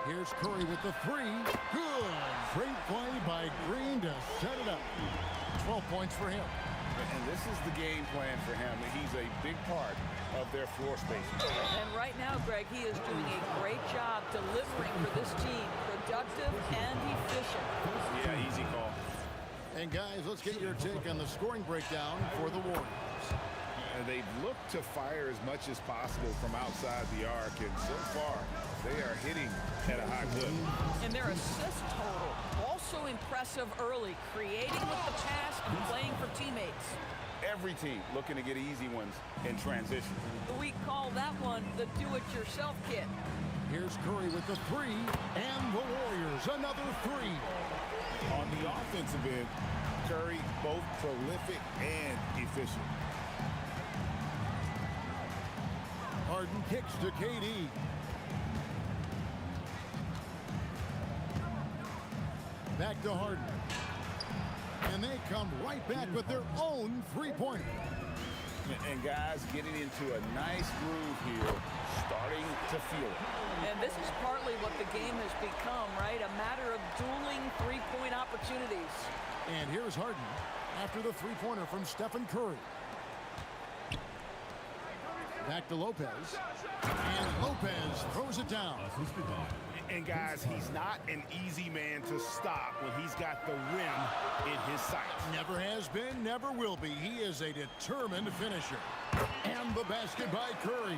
Here's Curry with the 3. Good. Great play by Green to set it up. 12 points for him. And this is the game plan for him. He's a big part of their floor space. And right now, Greg, he is doing a great job delivering for this team. Productive and efficient. Yeah, easy call. And guys, let's get your take on the scoring breakdown for the Warriors. And they've looked to fire as much as possible from outside the arc, and so far they are hitting at a high clip. And their assist total also impressive early, creating with the pass and playing for teammates. Every team looking to get easy ones in transition. We call that one the do-it-yourself kit. Here's Curry with the 3, and the Warriors another 3. On the offensive end, Curry both prolific and efficient. Harden kicks to KD. Back to Harden. And they come right back with their own 3-pointer. And guys getting into a nice groove here, starting to feel it. And this is partly what the game has become, right? A matter of dueling 3-point opportunities. And here's Harden after the 3-pointer from Stephen Curry. Back to Lopez. And Lopez throws it down. And guys, he's not an easy man to stop when he's got the rim in his sights. Never has been, never will be. He is a determined finisher. And the basket by Curry.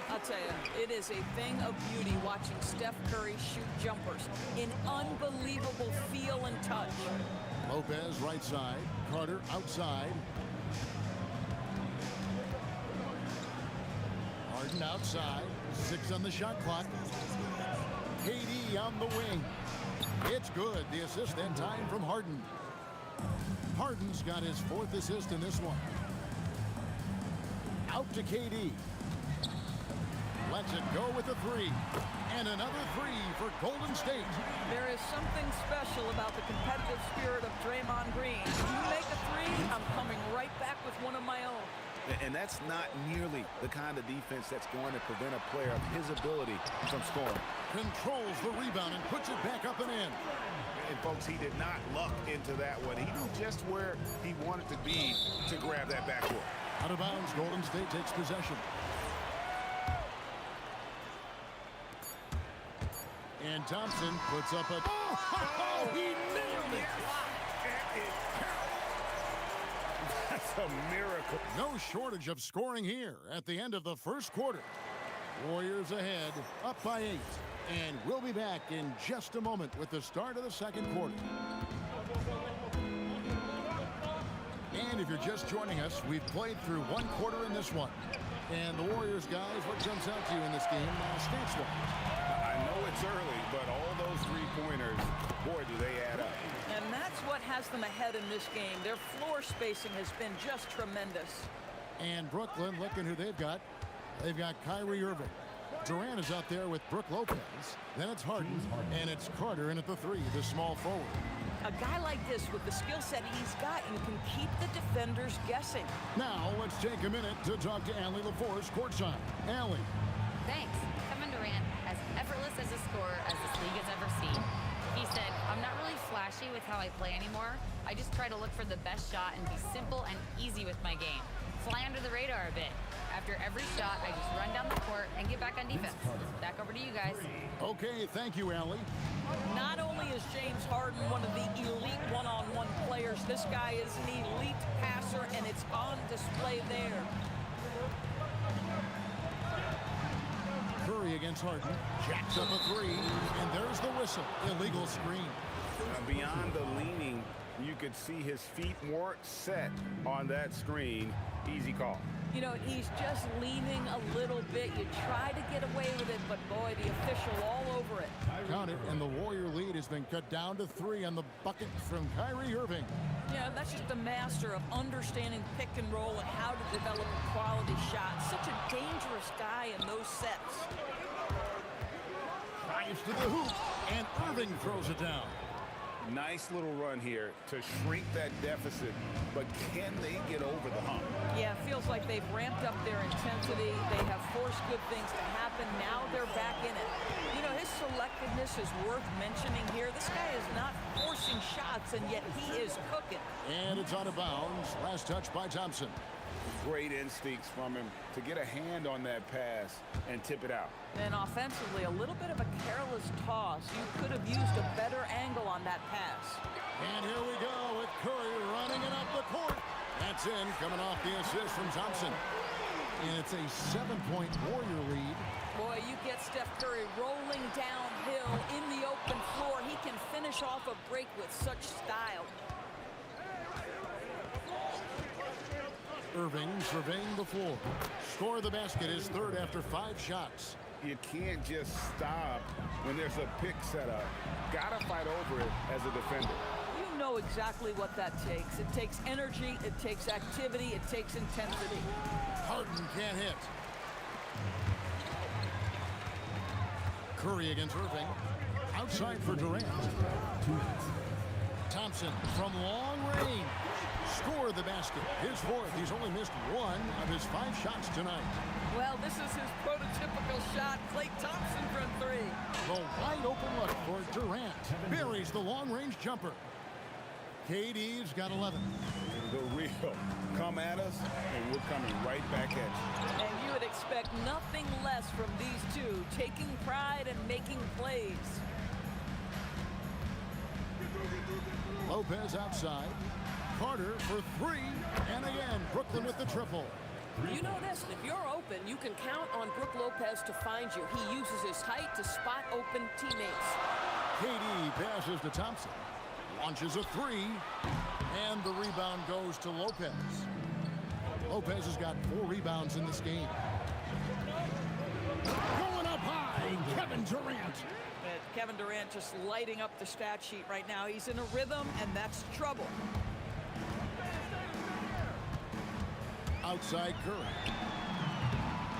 I'll tell you, it is a thing of beauty watching Steph Curry shoot jumpers. An unbelievable feel and touch. Lopez right side. Carter outside. Harden outside. 6 on the shot clock. KD on the wing. It's good. The assist that time from Harden. Harden's got his 4th assist in this one. Out to KD. Lets it go with a 3. And another 3 for Golden State. There is something special about the competitive spirit of Draymond Green. You make a 3, I'm coming right back with one of my own. And that's not nearly the kind of defense that's going to prevent a player of his ability from scoring. Controls the rebound and puts it back up and in. And, folks, he did not luck into that one. He knew just where he wanted to be to grab that backboard. Out of bounds, Golden State takes possession. And Thompson puts up a... Oh, he nailed it! That's a miracle. No shortage of scoring here at the end of the first quarter. Warriors ahead, up by 8. And we'll be back in just a moment with the start of the second quarter. And if you're just joining us, we've played through one quarter in this one. And the Warriors, guys, what jumps out to you in this game stats-wise? I know it's early, but all those three-pointers, boy, do they add up. And that's what has them ahead in this game. Their floor spacing has been just tremendous. And Brooklyn, looking who they've got. They've got Kyrie Irving. Durant is out there with Brook Lopez. Then it's Harden, and it's Carter in at the 3, the small forward. A guy like this, with the skill set he's got, you can keep the defenders guessing. Now, let's take a minute to talk to Allie LaForce courtside. Allie. Thanks. Kevin Durant, as effortless as a scorer as this league has ever seen. He said, I'm not really flashy with how I play anymore. I just try to look for the best shot and be simple and easy with my game. Fly under the radar a bit. After every shot, I just run down the court and get back on defense. Back over to you guys. Okay, thank you, Allie. Not only is James Harden one of the elite one-on-one players, this guy is an elite passer, and it's on display there. Curry against Harden. Jacks up a 3, and there's the whistle. Illegal screen. Beyond the leaning, you could see his feet weren't set on that screen. Easy call. You know, he's just leaning a little bit. You try to get away with it, but boy, the official all over it. Count it, and the Warrior lead has been cut down to 3 on the bucket from Kyrie Irving. Yeah, that's just a master of understanding pick and roll and how to develop a quality shot. Such a dangerous guy in those sets. Drives to the hoop, and Irving throws it down. Nice little run here to shrink that deficit, but can they get over the hump? Yeah, it feels like they've ramped up their intensity. They have forced good things to happen. Now they're back in it. You know, his selectiveness is worth mentioning here. This guy is not forcing shots, and yet he is cooking. And it's out of bounds. Last touch by Thompson. Great instincts from him to get a hand on that pass and tip it out. And offensively, a little bit of a careless toss. You could have used a better angle on that pass. And here we go with Curry running it up the court. That's in, coming off the assist from Thompson. And it's a 7-point Warrior lead. Boy, you get Steph Curry rolling downhill in the open floor. He can finish off a break with such style. Irving surveying the floor. Score the basket, his 3rd after 5 shots. You can't just stop when there's a pick set up. Gotta fight over it as a defender. You know exactly what that takes. It takes energy, it takes activity, it takes intensity. Harden can't hit. Curry against Irving. Outside for Durant. Thompson from long range. Score the basket. His 4th. He's only missed 1 of his 5 shots tonight. Well, this is his prototypical shot. Klay Thompson from 3. The wide open look for Durant. Buries the long range jumper. KD's got 11. The real come at us, and we're coming right back at you. And you would expect nothing less from these two, taking pride and making plays. Lopez outside. Carter for 3, and again, Brooklyn with the triple. You know this, if you're open, you can count on Brook Lopez to find you. He uses his height to spot open teammates. KD passes to Thompson. Launches a 3, and the rebound goes to Lopez. Lopez has got 4 rebounds in this game. Going up high, Kevin Durant. Kevin Durant just lighting up the stat sheet right now. He's in a rhythm, and that's trouble. Outside Curry.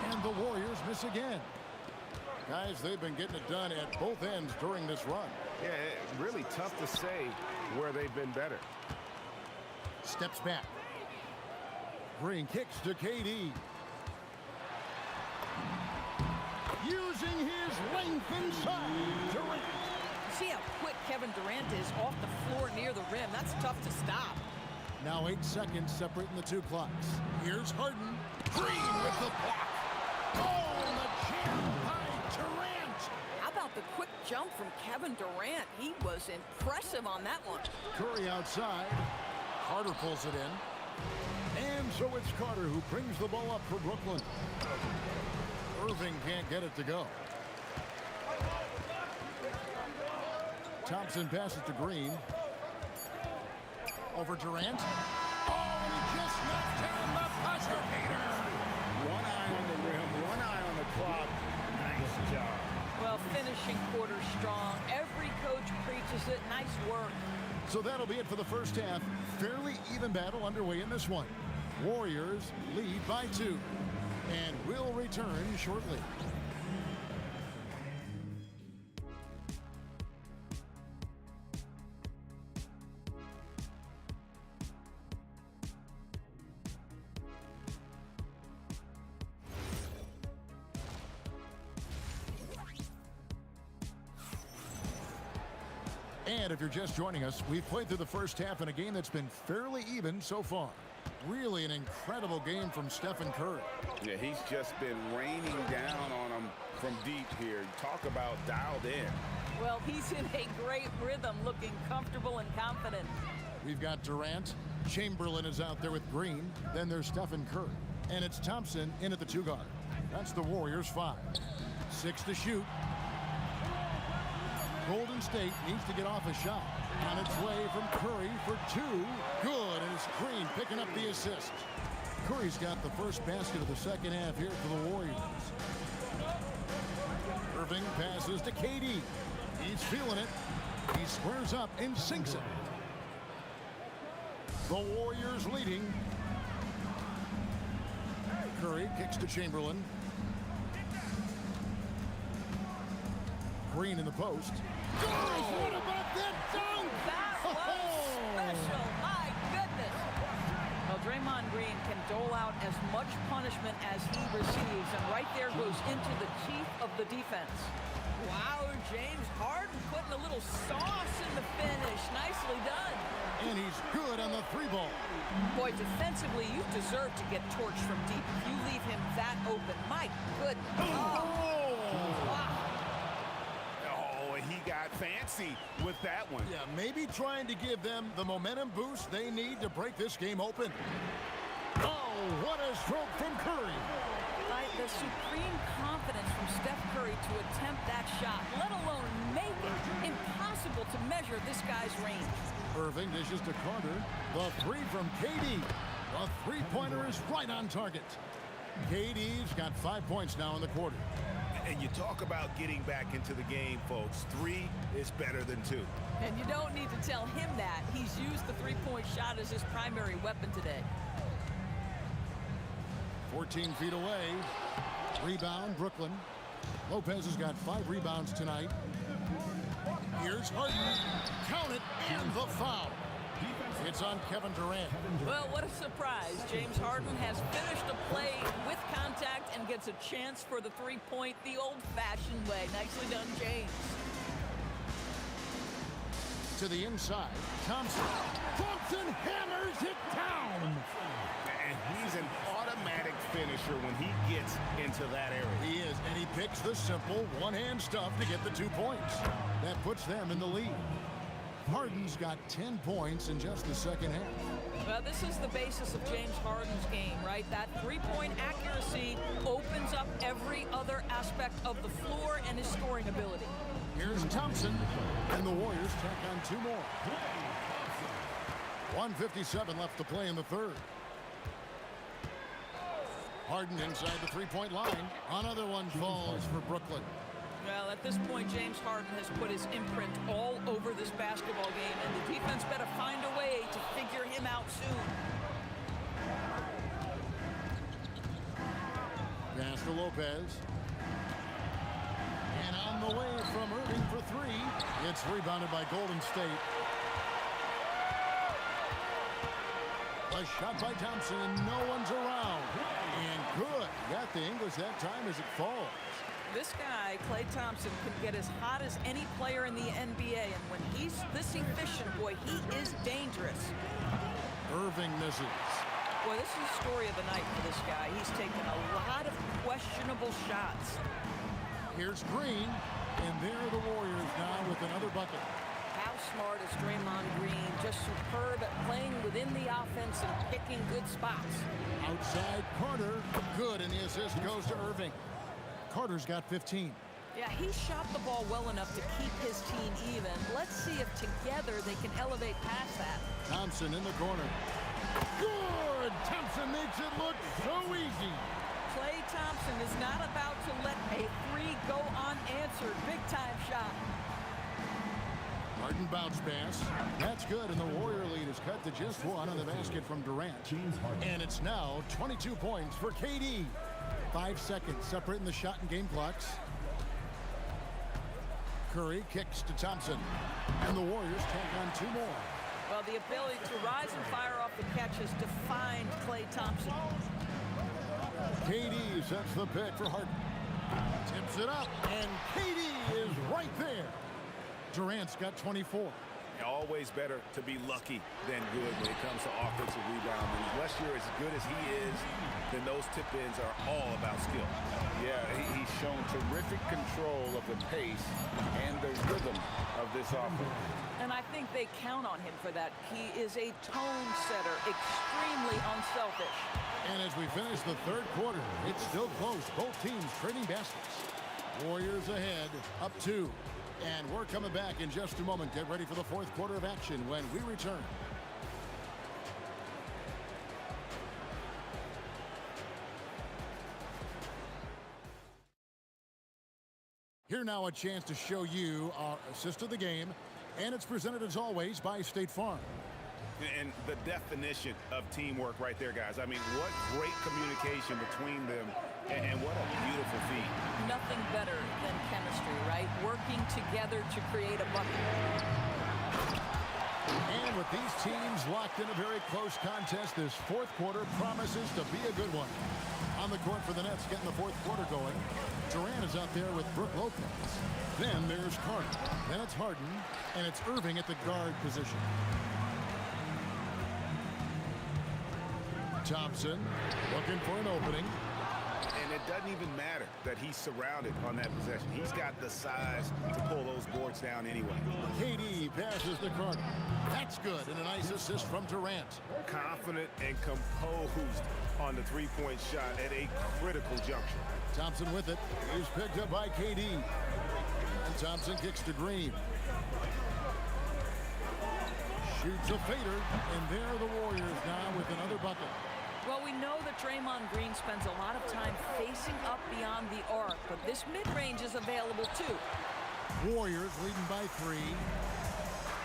And the Warriors miss again. Guys, they've been getting it done at both ends during this run. Yeah, really tough to say where they've been better. Steps back. Green kicks to KD. Using his length inside. Durant. See how quick Kevin Durant is off the floor near the rim. That's tough to stop. Now 8 seconds separating the two clocks. Here's Harden. Green with the block. Oh, and the jam by Durant. How about the quick jump from Kevin Durant? He was impressive on that one. Curry outside. Carter pulls it in. And so it's Carter who brings the ball up for Brooklyn. Irving can't get it to go. Thompson passes to Green. Over Durant. Oh, and he just knocked down the buzzer beater. One eye on the rim, one eye on the clock. Nice job. Well, finishing quarter strong. Every coach preaches it. Nice work. So that'll be it for the first half. Fairly even battle underway in this one. Warriors lead by 2. And we'll return shortly. And if you're just joining us, we've played through the first half in a game that's been fairly even so far. Really an incredible game from Stephen Curry. Yeah, he's just been raining down on them from deep here. Talk about dialed in. Well, he's in a great rhythm, looking comfortable and confident. We've got Durant. Chamberlain is out there with Green. Then there's Stephen Curry. And it's Thompson in at the 2 guard. That's the Warriors 5. 6 to shoot. Golden State needs to get off a shot. On its way from Curry for 2. Good, and it's Green picking up the assist. Curry's got the first basket of the second half here for the Warriors. Irving passes to KD. He's feeling it. He squares up and sinks it. The Warriors leading. Curry kicks to Chamberlain. Green in the post. Oh, what about that dunk? That was special. My goodness. Well, Draymond Green can dole out as much punishment as he receives, and right there goes into the chief of the defense. Wow, James Harden putting a little sauce in the finish. Nicely done. And he's good on the 3 ball. Boy, defensively, you deserve to get torched from deep. If you leave him that open, my goodness. Oh! Wow. He got fancy with that one. Yeah, maybe trying to give them the momentum boost they need to break this game open. Oh, what a stroke from Curry. Right, the supreme confidence from Steph Curry to attempt that shot, let alone make it. Impossible to measure this guy's range. Irving dishes to Carter. The 3 from KD. The 3-pointer is right on target. KD's got 5 points now in the quarter. And you talk about getting back into the game, folks. 3 is better than 2. And you don't need to tell him that. He's used the 3-point shot as his primary weapon today. 14 feet away. Rebound, Brooklyn. Lopez has got 5 rebounds tonight. Here's Harden. Count it, and the foul. It's on Kevin Durant. Well, what a surprise. James Harden has finished a play with contact and gets a chance for the 3-point the old-fashioned way. Nicely done, James. To the inside. Thompson. Thompson hammers it down. And he's an automatic finisher when he gets into that area. He is, and he picks the simple one-hand stuff to get the 2 points. That puts them in the lead. Harden's got 10 points in just the second half. Well, this is the basis of James Harden's game, right? That 3-point accuracy opens up every other aspect of the floor and his scoring ability. Here's Thompson, and the Warriors tack on 2 more. 1:57 left to play in the third. Harden inside the 3-point line. Another one falls for Brooklyn. Well, at this point, James Harden has put his imprint all over this basketball game, and the defense better find a way to figure him out soon. Pass to Lopez. And on the way from Irving for 3. It's rebounded by Golden State. A A shot by Thompson, and no one's around. And good. Got the English that time as it falls. This guy, Klay Thompson, can get as hot as any player in the NBA. And when he's this efficient, boy, he is dangerous. Irving misses. Boy, this is the story of the night for this guy. He's taken a lot of questionable shots. Here's Green, and there are the Warriors now with another bucket. How smart is Draymond Green? Just superb at playing within the offense and picking good spots. Outside Carter, good, and the assist goes to Irving. Carter's got 15. Yeah, he shot the ball well enough to keep his team even. Let's see if together they can elevate past that. Thompson in the corner. Good! Thompson makes it look so easy. Klay Thompson is not about to let a three go unanswered. Big-time shot. Harden bounce pass. That's good, and the Warrior lead is cut to just one on the basket from Durant. And it's now 22 points for KD. 5 seconds separating the shot and game clocks. Curry kicks to Thompson, and the Warriors take on 2 more. Well, the ability to rise and fire off the catch has defined Klay Thompson. KD sets the pick for Harden. Tips it up, and KD is right there. Durant's got 24. Always better to be lucky than good when it comes to offensive rebounding. Unless you're as good as he is, then those tip-ins are all about skill. Yeah, he's shown terrific control of the pace and the rhythm of this offense. And I think they count on him for that. He is a tone setter, extremely unselfish. And as we finish the third quarter, it's still close. Both teams trading baskets. Warriors ahead, up 2. And we're coming back in just a moment. Get ready for the fourth quarter of action when we return. Here now a chance to show you our assist of the game. And it's presented as always by State Farm. And the definition of teamwork right there, guys. I mean, what great communication between them, and what a beautiful feat. Nothing better than chemistry, right? Working together to create a bucket. And with these teams locked in a very close contest, this fourth quarter promises to be a good one. On the court for the Nets, getting the fourth quarter going. Durant is out there with Brook Lopez. Then there's Carter. Then it's Harden, and it's Irving at the guard position. Thompson looking for an opening. And it doesn't even matter that he's surrounded on that possession. He's got the size to pull those boards down anyway. KD passes to Carter. That's good, and a nice assist from Durant. Confident and composed on the three-point shot at a critical juncture. Thompson with it. He's picked up by KD. And Thompson kicks to Green. Shoots a fader, and there are the Warriors now with another bucket. Well, we know that Draymond Green spends a lot of time facing up beyond the arc, but this mid-range is available too. Warriors leading by 3.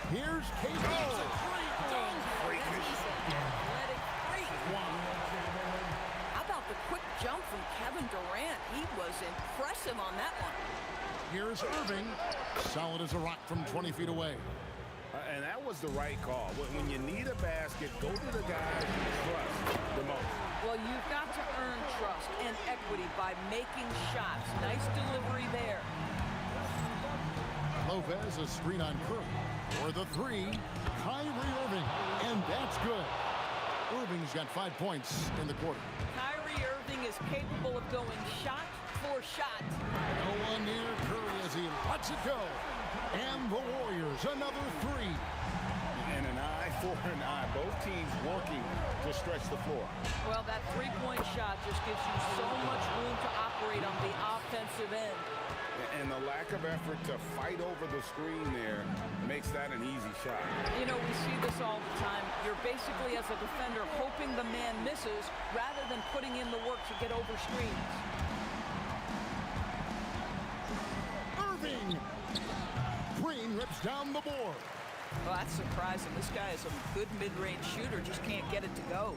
Here's KD. It's a great dunk. Athletic freak. How about the quick jump from Kevin Durant? He was impressive on that one. Here's Irving. Solid as a rock from 20 feet away. And that was the right call. When you need a basket, go to the guys you trust the most. Well, you've got to earn trust and equity by making shots. Nice delivery there. Lopez, a screen on Curry. For the 3, Kyrie Irving. And that's good. Irving's got 5 points in the quarter. Kyrie Irving is capable of going shot for shot. No one near Curry as he lets it go. And the Warriors, another 3. And an eye for an eye. Both teams working to stretch the floor. Well, that three-point shot just gives you so much room to operate on the offensive end. And the lack of effort to fight over the screen there makes that an easy shot. You know, we see this all the time. You're basically, as a defender, hoping the man misses rather than putting in the work to get over screens. Irving! Green rips down the board. Well, that's surprising. This guy is a good mid-range shooter, just can't get it to go.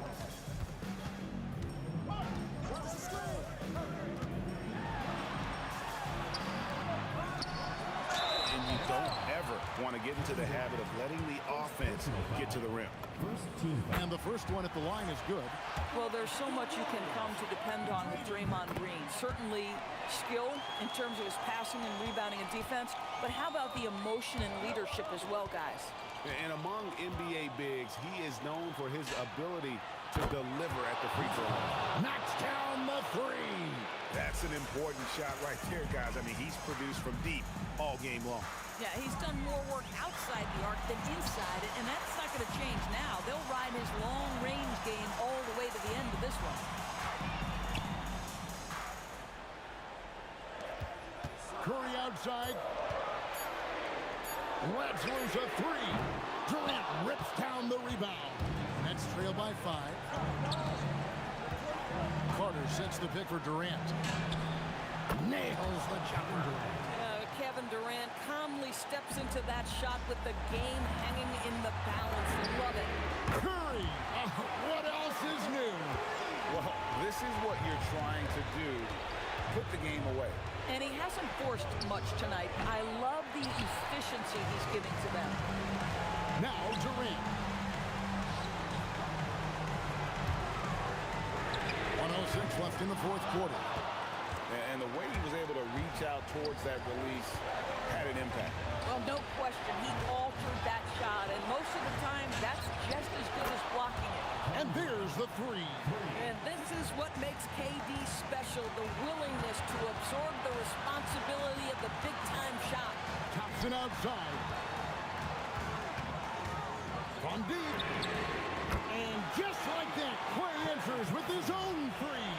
And you don't ever want to get into the habit of letting the offense get to the rim. And the first one at the line is good. Well, there's so much you can come to depend on with Draymond Green. Certainly skill in terms of his passing and rebounding and defense, but how about the emotion and leadership as well, guys? And among NBA bigs, he is known for his ability to deliver at the free throw line. Knocks down the three. That's an important shot right there, guys. I mean, he's produced from deep all game long. Yeah, he's done more work outside the arc than inside it, and that's not going to change now. They'll ride his long-range game all the way to the end of this one. Curry outside. Let's lose a three. Durant rips down the rebound. Nets trail by 5. Carter sets the pick for Durant. Nails the challenger. Kevin Durant calmly steps into that shot with the game hanging in the balance. Love it. Curry, what else is new? Well, this is what you're trying to do. Put the game away. And he hasn't forced much tonight. I love the efficiency he's giving to them. Now Durant. 1:06 left in the fourth quarter. And the way he was able to reach out towards that release had an impact. Well, no question. He altered that shot, and most of the time, that's just as good as blocking it. And there's the three. And this is what makes KD special, the willingness to absorb the responsibility of the big-time shot. Thompson outside. From deep. And just like that, Klay answers with his own three.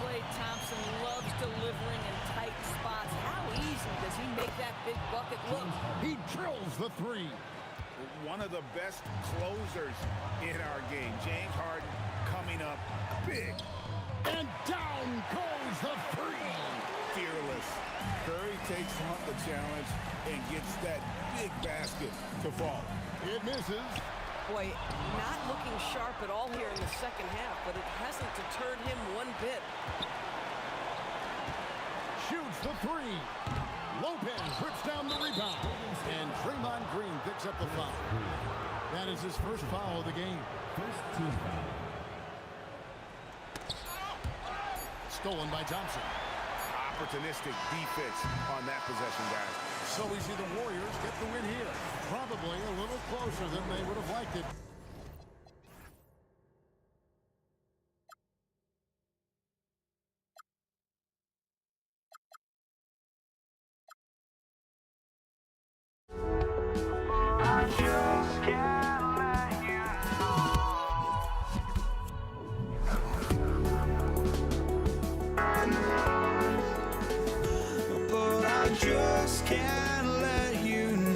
Klay Thompson loves delivering in tight spots. How easy does he make that big bucket look? He drills the three. One of the best closers in our game. James Harden coming up big. And down goes the three. Fearless. Curry takes on the challenge and gets that big basket to fall. It misses. Boy, not looking sharp at all here in the second half, but it hasn't deterred him one bit. Shoots the three. Lopez rips down the rebound. And Draymond Green picks up the foul. That is his first foul of the game. First team foul. Stolen by Thompson. Opportunistic defense on that possession, guys. So we see the Warriors get the win here. Probably a little closer than they would have liked it. I just can't let you know. But I just can't let you know.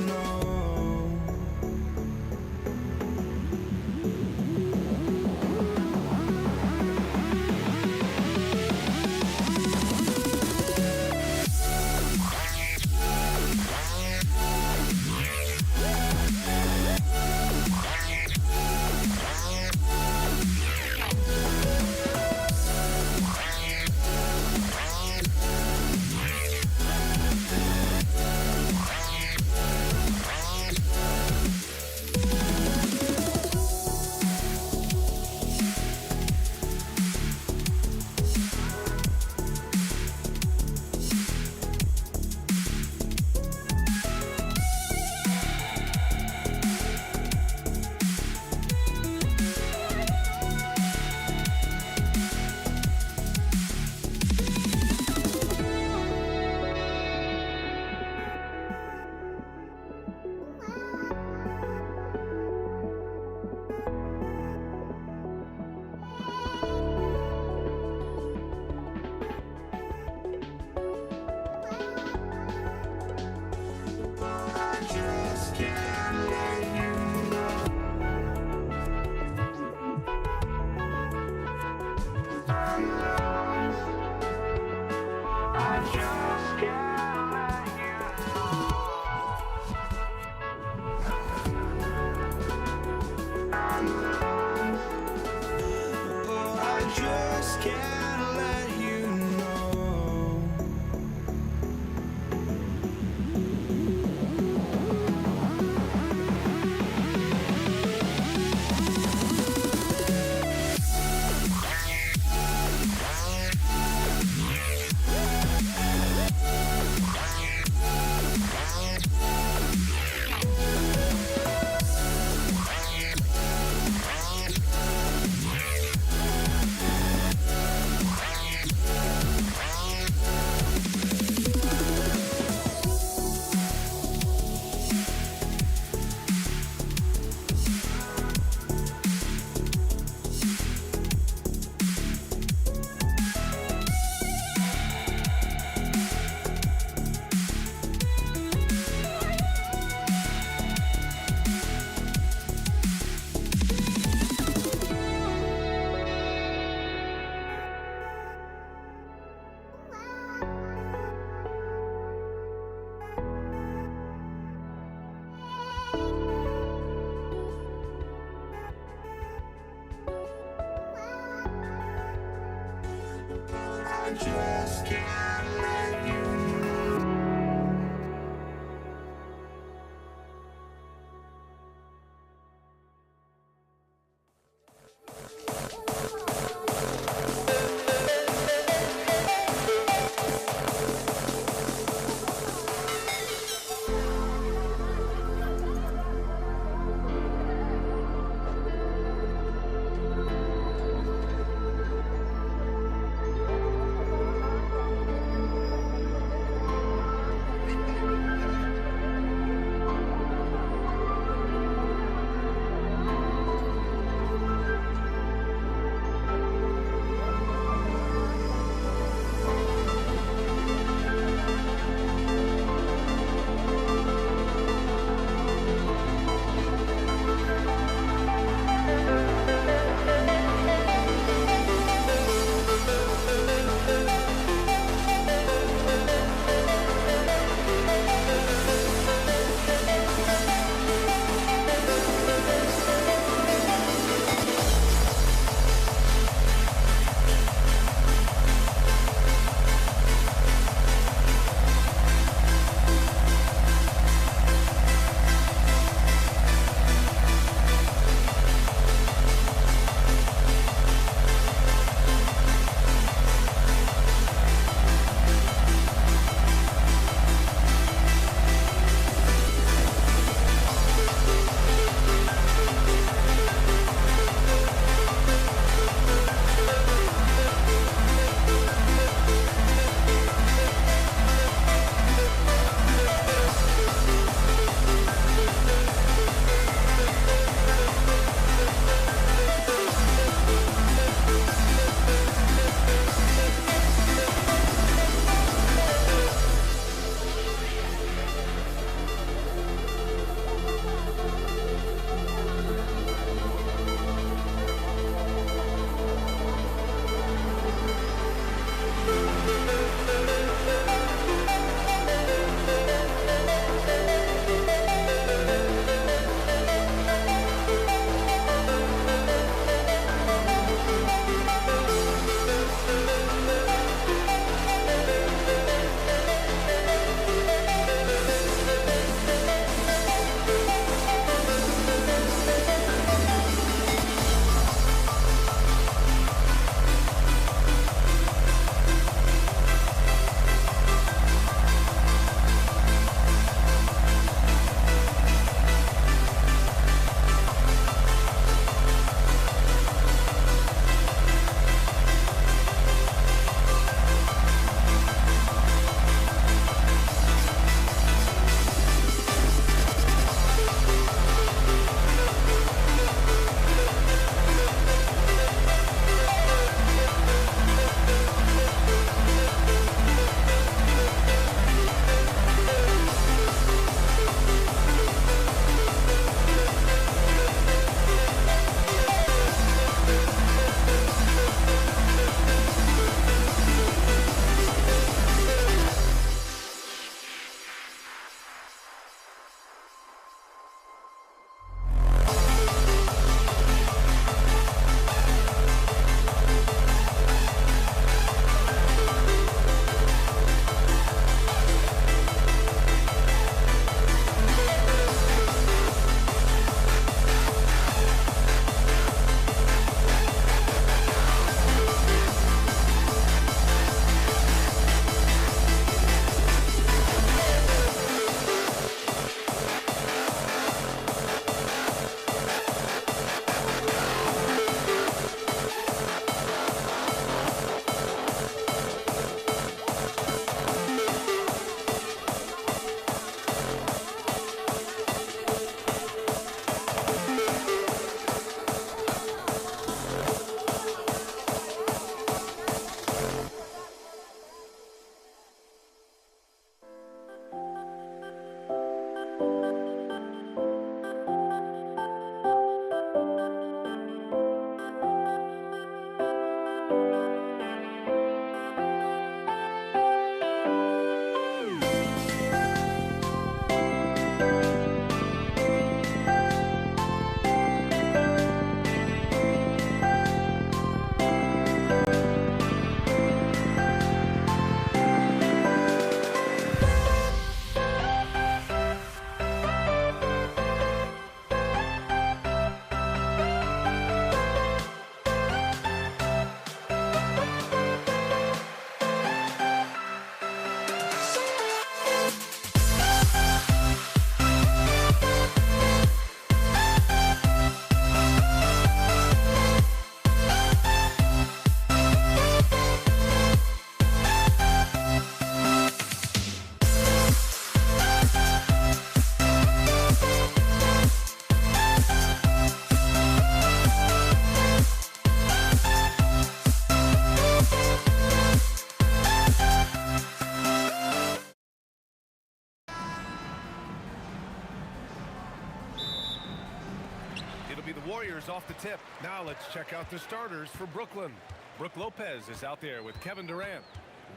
Warriors off the tip. Now let's check out the starters for Brooklyn. Brook Lopez is out there with Kevin Durant.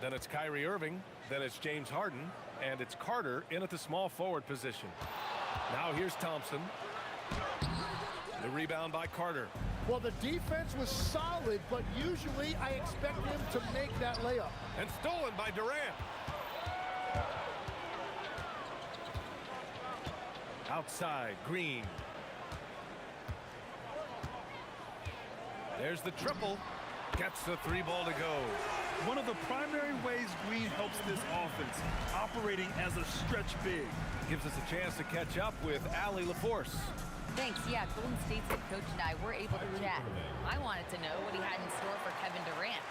Then it's Kyrie Irving. Then it's James Harden. And it's Carter in at the small forward position. Now here's Thompson. The rebound by Carter. Well, the defense was solid, but usually I expect him to make that layup. And stolen by Durant. Outside, Green. There's the triple. Gets the three ball to go. One of the primary ways Green helps this offense, operating as a stretch big. Gives us a chance to catch up with Allie LaForce. Thanks. Yeah, Golden State's head coach and I were able to chat. I wanted to know what he had in store for Kevin Durant.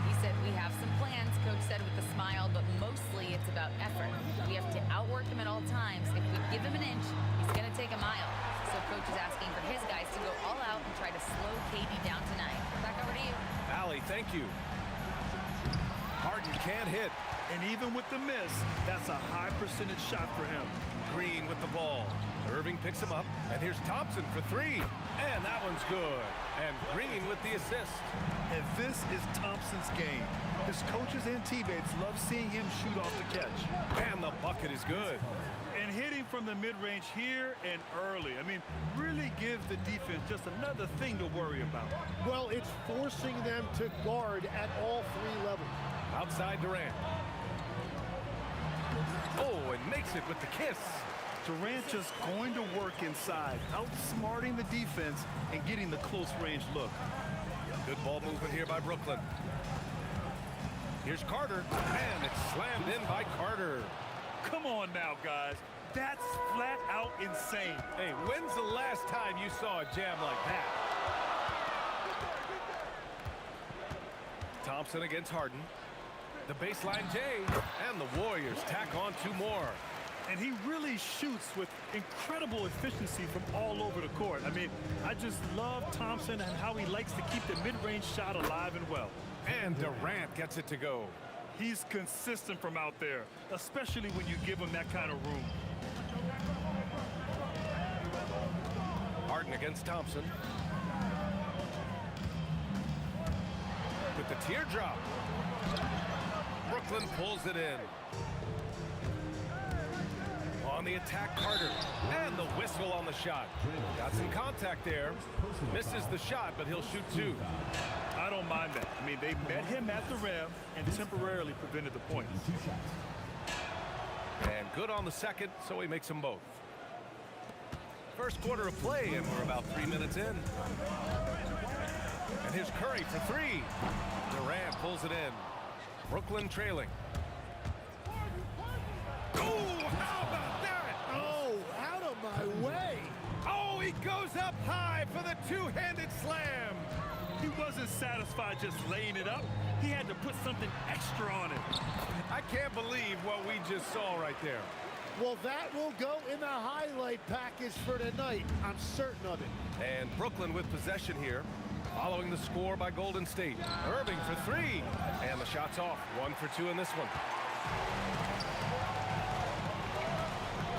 He said, we have some plans, Coach said with a smile, but mostly it's about effort. We have to outwork him at all times. If we give him an inch, he's going to take a mile. So Coach is asking for his guys to go all out and try to slow KD down tonight. Back over to you. Allie, thank you. Harden can't hit. And even with the miss, that's a high percentage shot for him. Green with the ball. Irving picks him up, and here's Thompson for three. And that one's good. And Green with the assist. And this is Thompson's game. His coaches and teammates love seeing him shoot off the catch. And the bucket is good. And hitting from the mid-range here and early. I mean, really gives the defense just another thing to worry about. Well, it's forcing them to guard at all three levels. Outside Durant. Oh, and makes it with the kiss. Durant just going to work inside, outsmarting the defense and getting the close range look. Good ball movement here by Brooklyn. Here's Carter, and it's slammed in by Carter. Come on now, guys. That's flat out insane. Hey, when's the last time you saw a jam like that? Thompson against Harden. The baseline J, and the Warriors tack on two more. And he really shoots with incredible efficiency from all over the court. I mean, I just love Thompson and how he likes to keep the mid-range shot alive and well. And Durant gets it to go. He's consistent from out there, especially when you give him that kind of room. Harden against Thompson. With the teardrop. Brooklyn pulls it in. On the attack, Carter. And the whistle on the shot. Got some contact there. Misses the shot, but he'll shoot two. I don't mind that. I mean, they met him at the rim and temporarily prevented the point. And good on the second, so he makes them both. First quarter of play, and we're about 3 minutes in. And here's Curry for three. Durant pulls it in. Brooklyn trailing. Oh, how about that? Oh, out of my way. Oh, he goes up high for the two-handed slam. He wasn't satisfied just laying it up. He had to put something extra on it. I can't believe what we just saw right there. Well, that will go in the highlight package for tonight. I'm certain of it. And Brooklyn with possession here, following the score by Golden State. Irving for three. And the shot's off. 1 for 2 in this one.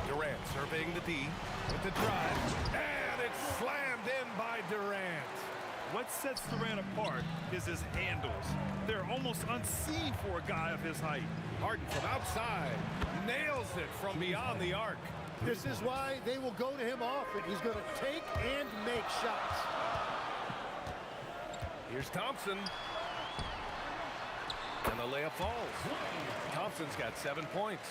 Durant surveying the D with the drive. And it's slammed in by Durant. What sets Durant apart is his handles. They're almost unseen for a guy of his height. Harden from outside. Nails it from beyond the arc. This is why they will go to him often. He's going to take and make shots. Here's Thompson. And the layup falls. Thompson's got 7 points.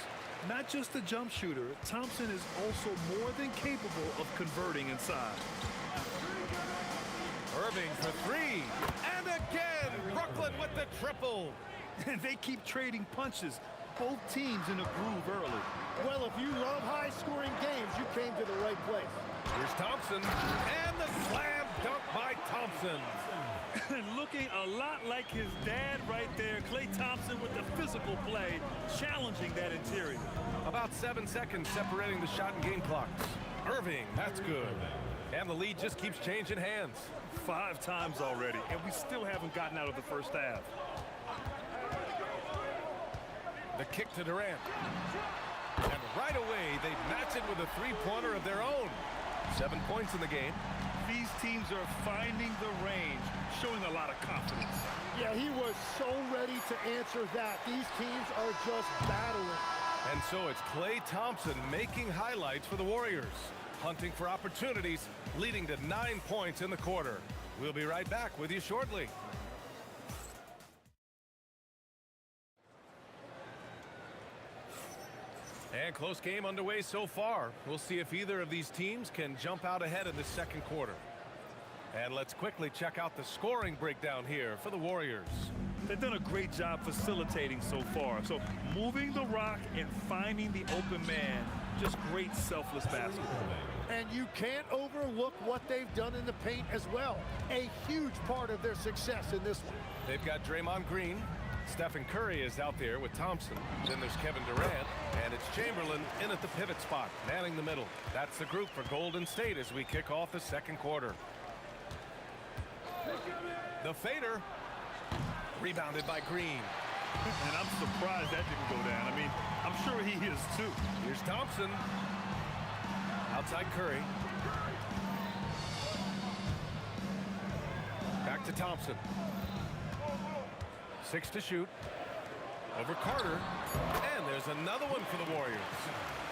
Not just a jump shooter, Thompson is also more than capable of converting inside. Irving for three. And again, Brooklyn with the triple. And they keep trading punches. Both teams in a groove early. Well, if you love high-scoring games, you came to the right place. Here's Thompson. And the slam dunk by Thompson. Looking a lot like his dad right there. Klay Thompson with the physical play, challenging that interior. About 7 seconds separating the shot and game clocks. Irving, that's good. And the lead just keeps changing hands. 5 times already, and we still haven't gotten out of the first half. The kick to Durant. And right away, they match it with a three-pointer of their own. 7 points in the game. These teams are finding the range, showing a lot of confidence. Yeah, he was so ready to answer that. These teams are just battling. And so it's Klay Thompson making highlights for the Warriors, hunting for opportunities, leading to 9 points in the quarter. We'll be right back with you shortly. And close game underway so far. We'll see if either of these teams can jump out ahead in the second quarter. And let's quickly check out the scoring breakdown here for the Warriors. They've done a great job facilitating so far. So moving the rock and finding the open man, just great selfless basketball. And you can't overlook what they've done in the paint as well. A huge part of their success in this one. They've got Draymond Green. Stephen Curry is out there with Thompson. Then there's Kevin Durant, and it's Chamberlain in at the pivot spot, manning the middle. That's the group for Golden State as we kick off the second quarter. The fader, rebounded by Green. And I'm surprised that didn't go down. I mean, I'm sure he is too. Here's Thompson. Outside Curry. Back to Thompson. 6 to shoot. Over Carter. And there's another one for the Warriors.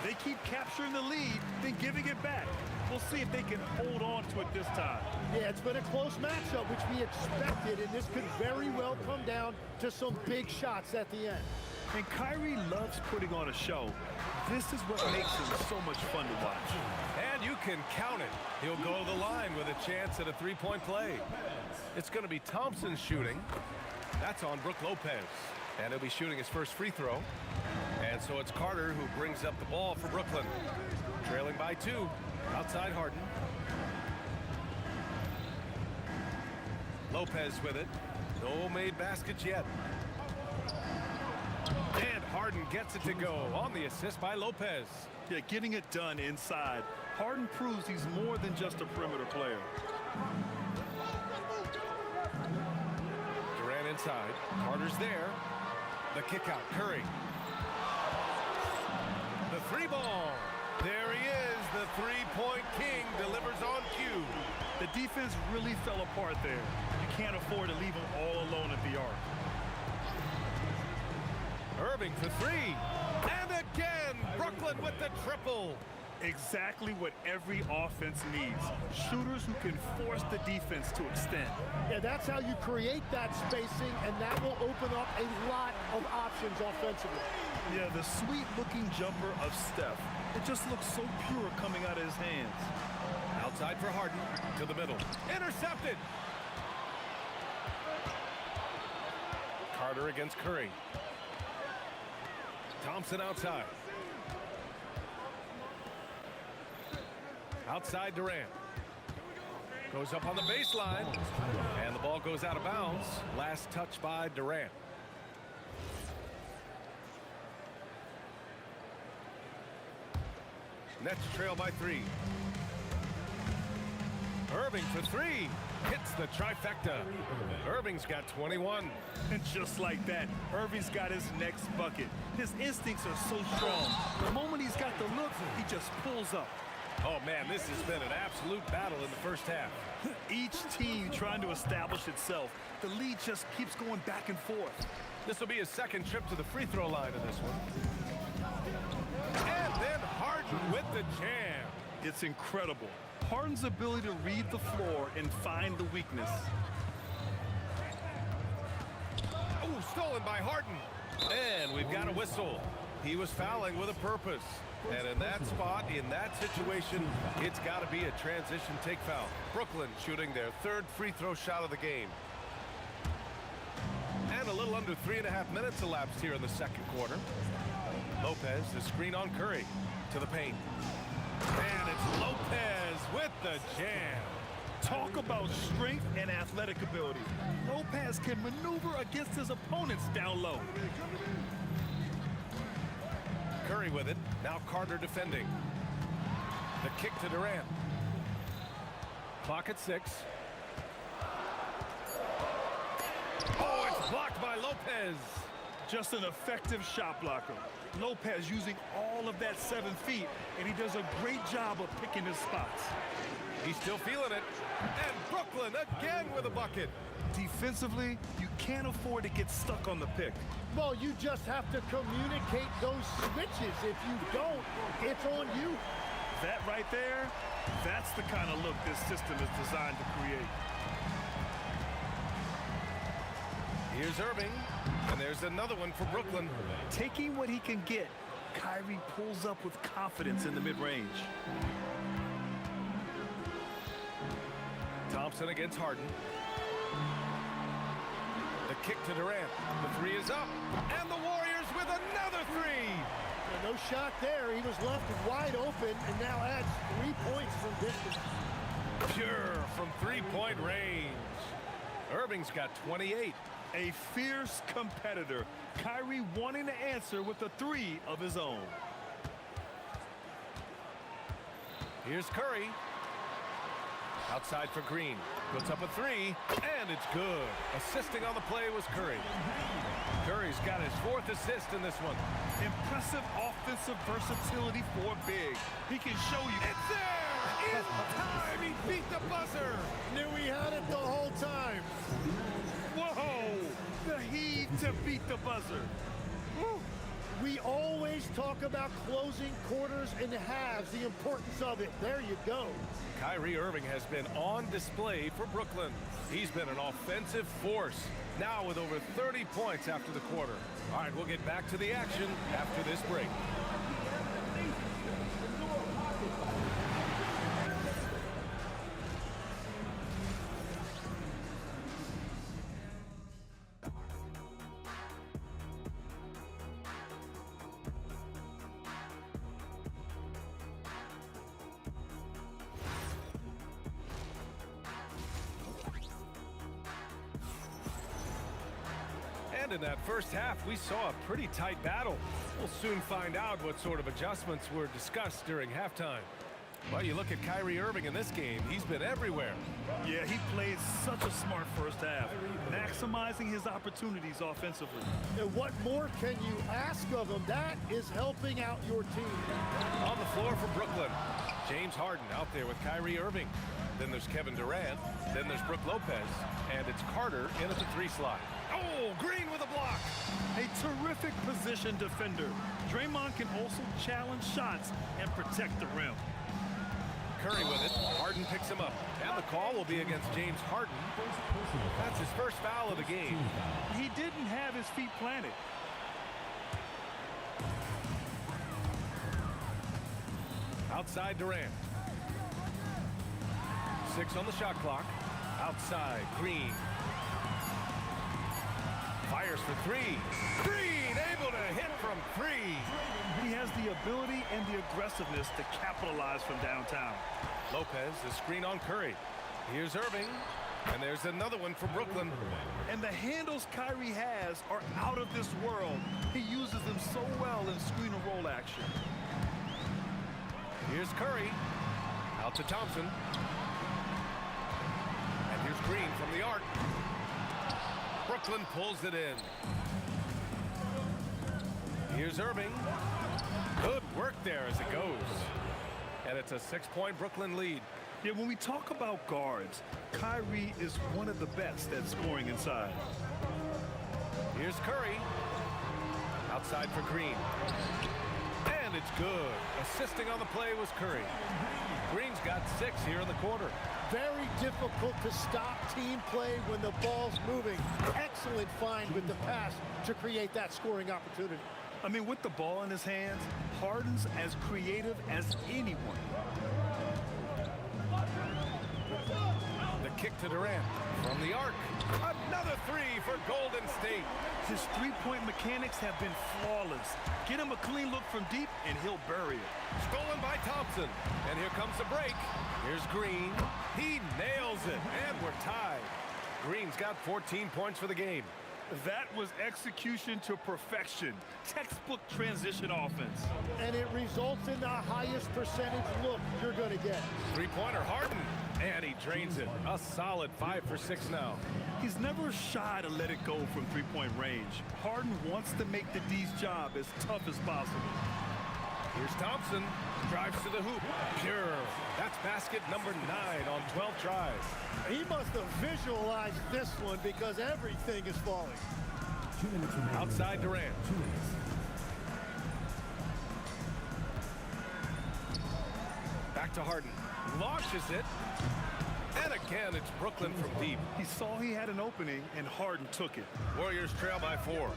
They keep capturing the lead, then giving it back. We'll see if they can hold on to it this time. Yeah, it's been a close matchup, which we expected, and this could very well come down to some big shots at the end. And Kyrie loves putting on a show. This is what makes him so much fun to watch. And you can count it. He'll go to the line with a chance at a three-point play. It's going to be Thompson shooting. That's on Brook Lopez. And he'll be shooting his first free throw. And so it's Carter who brings up the ball for Brooklyn. Trailing by 2. Outside Harden. Lopez with it. No made baskets yet. And Harden gets it to go on the assist by Lopez. Yeah, getting it done inside. Harden proves he's more than just a perimeter player. Durant inside. Carter's there. The kick out. Curry. The three ball. There he is. The three-point king delivers on cue. The defense really fell apart there. You can't afford to leave him all alone at the arc. Irving for 3. And again, Brooklyn with the triple. Exactly what every offense needs. Shooters who can force the defense to extend. Yeah, that's how you create that spacing, and that will open up a lot of options offensively. Yeah, the sweet-looking jumper of Steph. It just looks so pure coming out of his hands. Outside for Harden. To the middle. Intercepted. Carter against Curry. Thompson outside. Outside Durant. Goes up on the baseline. And the ball goes out of bounds. Last touch by Durant. Nets trail by 3. Irving for 3. Hits the trifecta. Irving's got 21. And just like that, Irving's got his next bucket. His instincts are so strong. The moment he's got the look, he just pulls up. Oh, man, this has been an absolute battle in the first half. Each team trying to establish itself. The lead just keeps going back and forth. This will be his second trip to the free throw line in this one. And then Harden with the jam. It's incredible. Harden's ability to read the floor and find the weakness. Oh, stolen by Harden. And we've got a whistle. He was fouling with a purpose. And in that spot, in that situation, it's got to be a transition take foul. Brooklyn shooting their third free throw shot of the game. And a little under 3.5 minutes elapsed here in the second quarter. Lopez, the screen on Curry. To the paint. And it's Lopez with the jam. Talk about strength and athletic ability. Lopez can maneuver against his opponents down low. Curry with it. Now Carter defending. The kick to Durant. Clock at 6. Oh, it's blocked by Lopez. Just an effective shot blocker. Lopez using all of that 7 feet, and he does a great job of picking his spots. He's still feeling it. And Brooklyn again with a bucket. Defensively, you can't afford to get stuck on the pick. Well, you just have to communicate those switches. If you don't, it's on you. That right there, that's the kind of look this system is designed to create. Here's Irving, and there's another one for Brooklyn. Taking what he can get, Kyrie pulls up with confidence in the mid-range. Thompson against Harden. The kick to Durant. The three is up, and the Warriors with another three. No shot there. He was left wide open and now adds 3 points from distance. Pure from three-point range. Irving's got 28. A fierce competitor. Kyrie wanting to answer with a three of his own. Here's Curry. Outside for Green. Puts up a three, and it's good. Assisting on the play was Curry. Curry's got his 4th assist in this one. Impressive offensive versatility for big. He can show you. It's there! In time! He beat the buzzer! Knew he had it the whole time. Whoa! The heave to beat the buzzer. Woo. We always talk about closing quarters and halves, the importance of it. There you go. Kyrie Irving has been on display for Brooklyn. He's been an offensive force, now with over 30 points after the quarter. All right, we'll get back to the action after this break. And in that first half, we saw a pretty tight battle. We'll soon find out what sort of adjustments were discussed during halftime. Well, you look at Kyrie Irving in this game, he's been everywhere. Yeah, he played such a smart first half, maximizing his opportunities offensively. And what more can you ask of him? That is helping out your team. On the floor for Brooklyn, James Harden out there with Kyrie Irving. Then there's Kevin Durant. Then there's Brook Lopez. And it's Carter in at the 3 slot. Oh, Green with a block. A terrific position defender. Draymond can also challenge shots and protect the rim. Curry with it. Harden picks him up. And the call will be against James Harden. That's his first foul of the game. He didn't have his feet planted. Outside Durant. 6 on the shot clock. Outside Green. Fires for 3. Green able to hit from 3. He has the ability and the aggressiveness to capitalize from downtown. Lopez, the screen on Curry. Here's Irving. And there's another one for Brooklyn. And the handles Kyrie has are out of this world. He uses them so well in screen and roll action. Here's Curry. Out to Thompson. And here's Green from the arc. Brooklyn pulls it in. Here's Irving. Good work there as it goes. And it's a 6-point Brooklyn lead. Yeah, when we talk about guards, Kyrie is one of the best at scoring inside. Here's Curry. Outside for Green. And it's good. Assisting on the play was Curry. Green's got 6 here in the quarter. Very difficult to stop team play when the ball's moving. Excellent find with the pass to create that scoring opportunity. I mean, with the ball in his hands, Harden's as creative as anyone. The kick to Durant from the arc. Another 3 for Golden State. His three-point mechanics have been flawless. Get him a clean look from deep, and he'll bury it. Stolen by Thompson. And here comes the break. Here's Green. He nails it, and we're tied. Green's got 14 points for the game. That was execution to perfection. Textbook transition offense. And it results in the highest percentage look you're going to get. Three-pointer, Harden. And he drains it. A solid 5 for 6 now. He's never shy to let it go from three-point range. Harden wants to make the D's job as tough as possible. Here's Thompson. Drives to the hoop. Pure. That's basket number 9 on 12 tries. He must have visualized this one because everything is falling. Outside Durant. Back to Harden. Launches it. And again, it's Brooklyn from deep. He saw he had an opening, and Harden took it. Warriors trail by 4.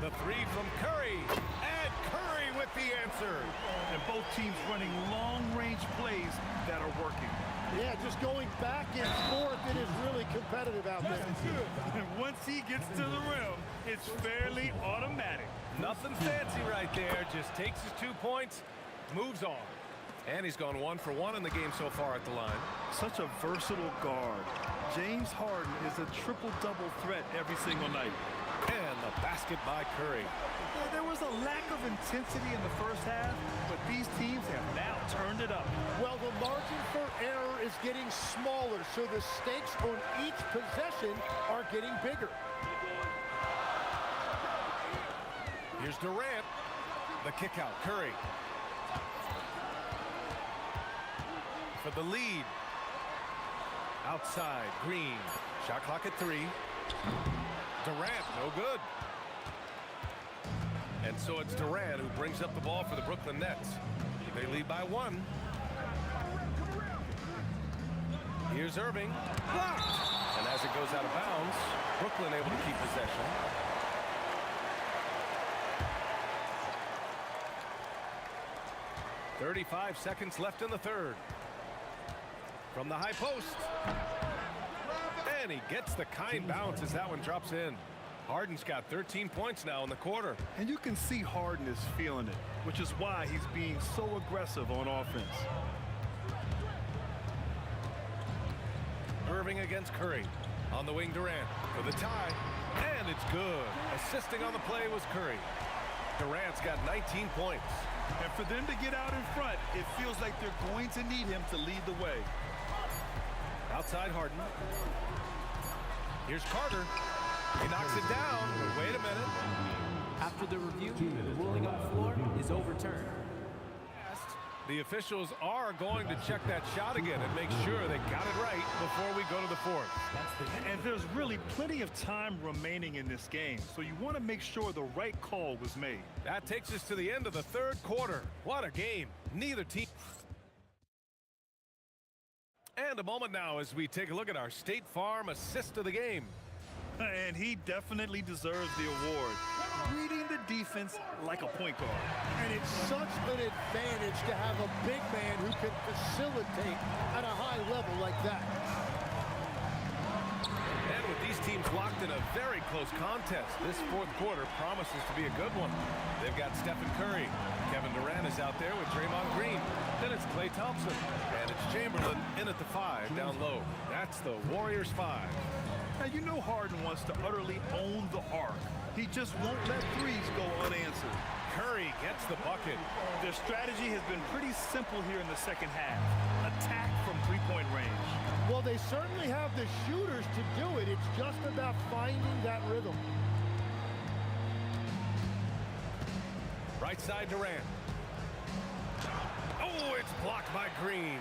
The three from Curry. And Curry with the answer. And both teams running long-range plays that are working. Yeah, just going back and forth, it is really competitive out there. And once he gets to the rim, it's fairly automatic. Nothing fancy right there. Just takes his 2 points, moves on. And he's gone 1 for 1 in the game so far at the line. Such a versatile guard. James Harden is a triple-double threat every single night. And the basket by Curry. There was a lack of intensity in the first half, but these teams have now turned it up. Well, the margin for error is getting smaller, so the stakes on each possession are getting bigger. Here's Durant. The kick out. Curry. For the lead. Outside. Green. Shot clock at 3. Durant, no good. And so it's Durant who brings up the ball for the Brooklyn Nets. They lead by 1. Here's Irving. Blocked. And as it goes out of bounds, Brooklyn able to keep possession. .35 seconds left in the third. From the high post. And he gets the kind bounce as that one drops in. Harden's got 13 points now in the quarter. And you can see Harden is feeling it, which is why he's being so aggressive on offense. Irving against Curry. On the wing, Durant for the tie. And it's good. Assisting on the play was Curry. Durant's got 19 points. And for them to get out in front, it feels like they're going to need him to lead the way. Outside Harden. Here's Carter. He knocks it down, but wait a minute. After the review, the ruling on the floor is overturned. The officials are going to check that shot again and make sure they got it right before we go to the fourth. And there's really plenty of time remaining in this game, so you want to make sure the right call was made. That takes us to the end of the third quarter. What a game. Neither team. And a moment now as we take a look at our State Farm assist of the game. And he definitely deserves the award. Reading the defense like a point guard. And it's such an advantage to have a big man who can facilitate at a high level like that. And with these teams locked in a very close contest, this fourth quarter promises to be a good one. They've got Stephen Curry. Kevin Durant is out there with Draymond Green. Then it's Klay Thompson. And it's Chamberlain in at the 5 down low. That's the Warriors 5. Now, you know Harden wants to utterly own the arc. He just won't let threes go unanswered. Curry gets the bucket. Their strategy has been pretty simple here in the second half. Attack from three-point range. Well, they certainly have the shooters to do it. It's just about finding that rhythm. Right side Durant. Oh, it's blocked by Green.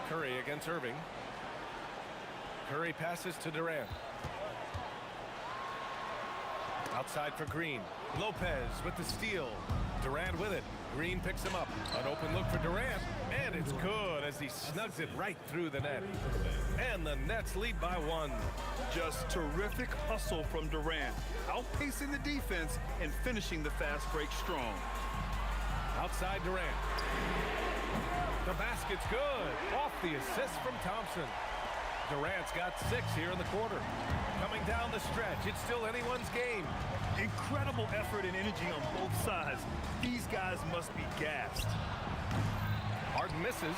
Curry against Irving. Curry passes to Durant. Outside for Green. Lopez with the steal. Durant with it. Green picks him up. An open look for Durant. And it's good as he snugs it right through the net. And the Nets lead by 1. Just terrific hustle from Durant. Outpacing the defense and finishing the fast break strong. Outside Durant. The basket's good. Off the assist from Thompson. Durant's got 6 here in the quarter. Coming down the stretch, it's still anyone's game. Incredible effort and energy on both sides. These guys must be gassed. Harden misses.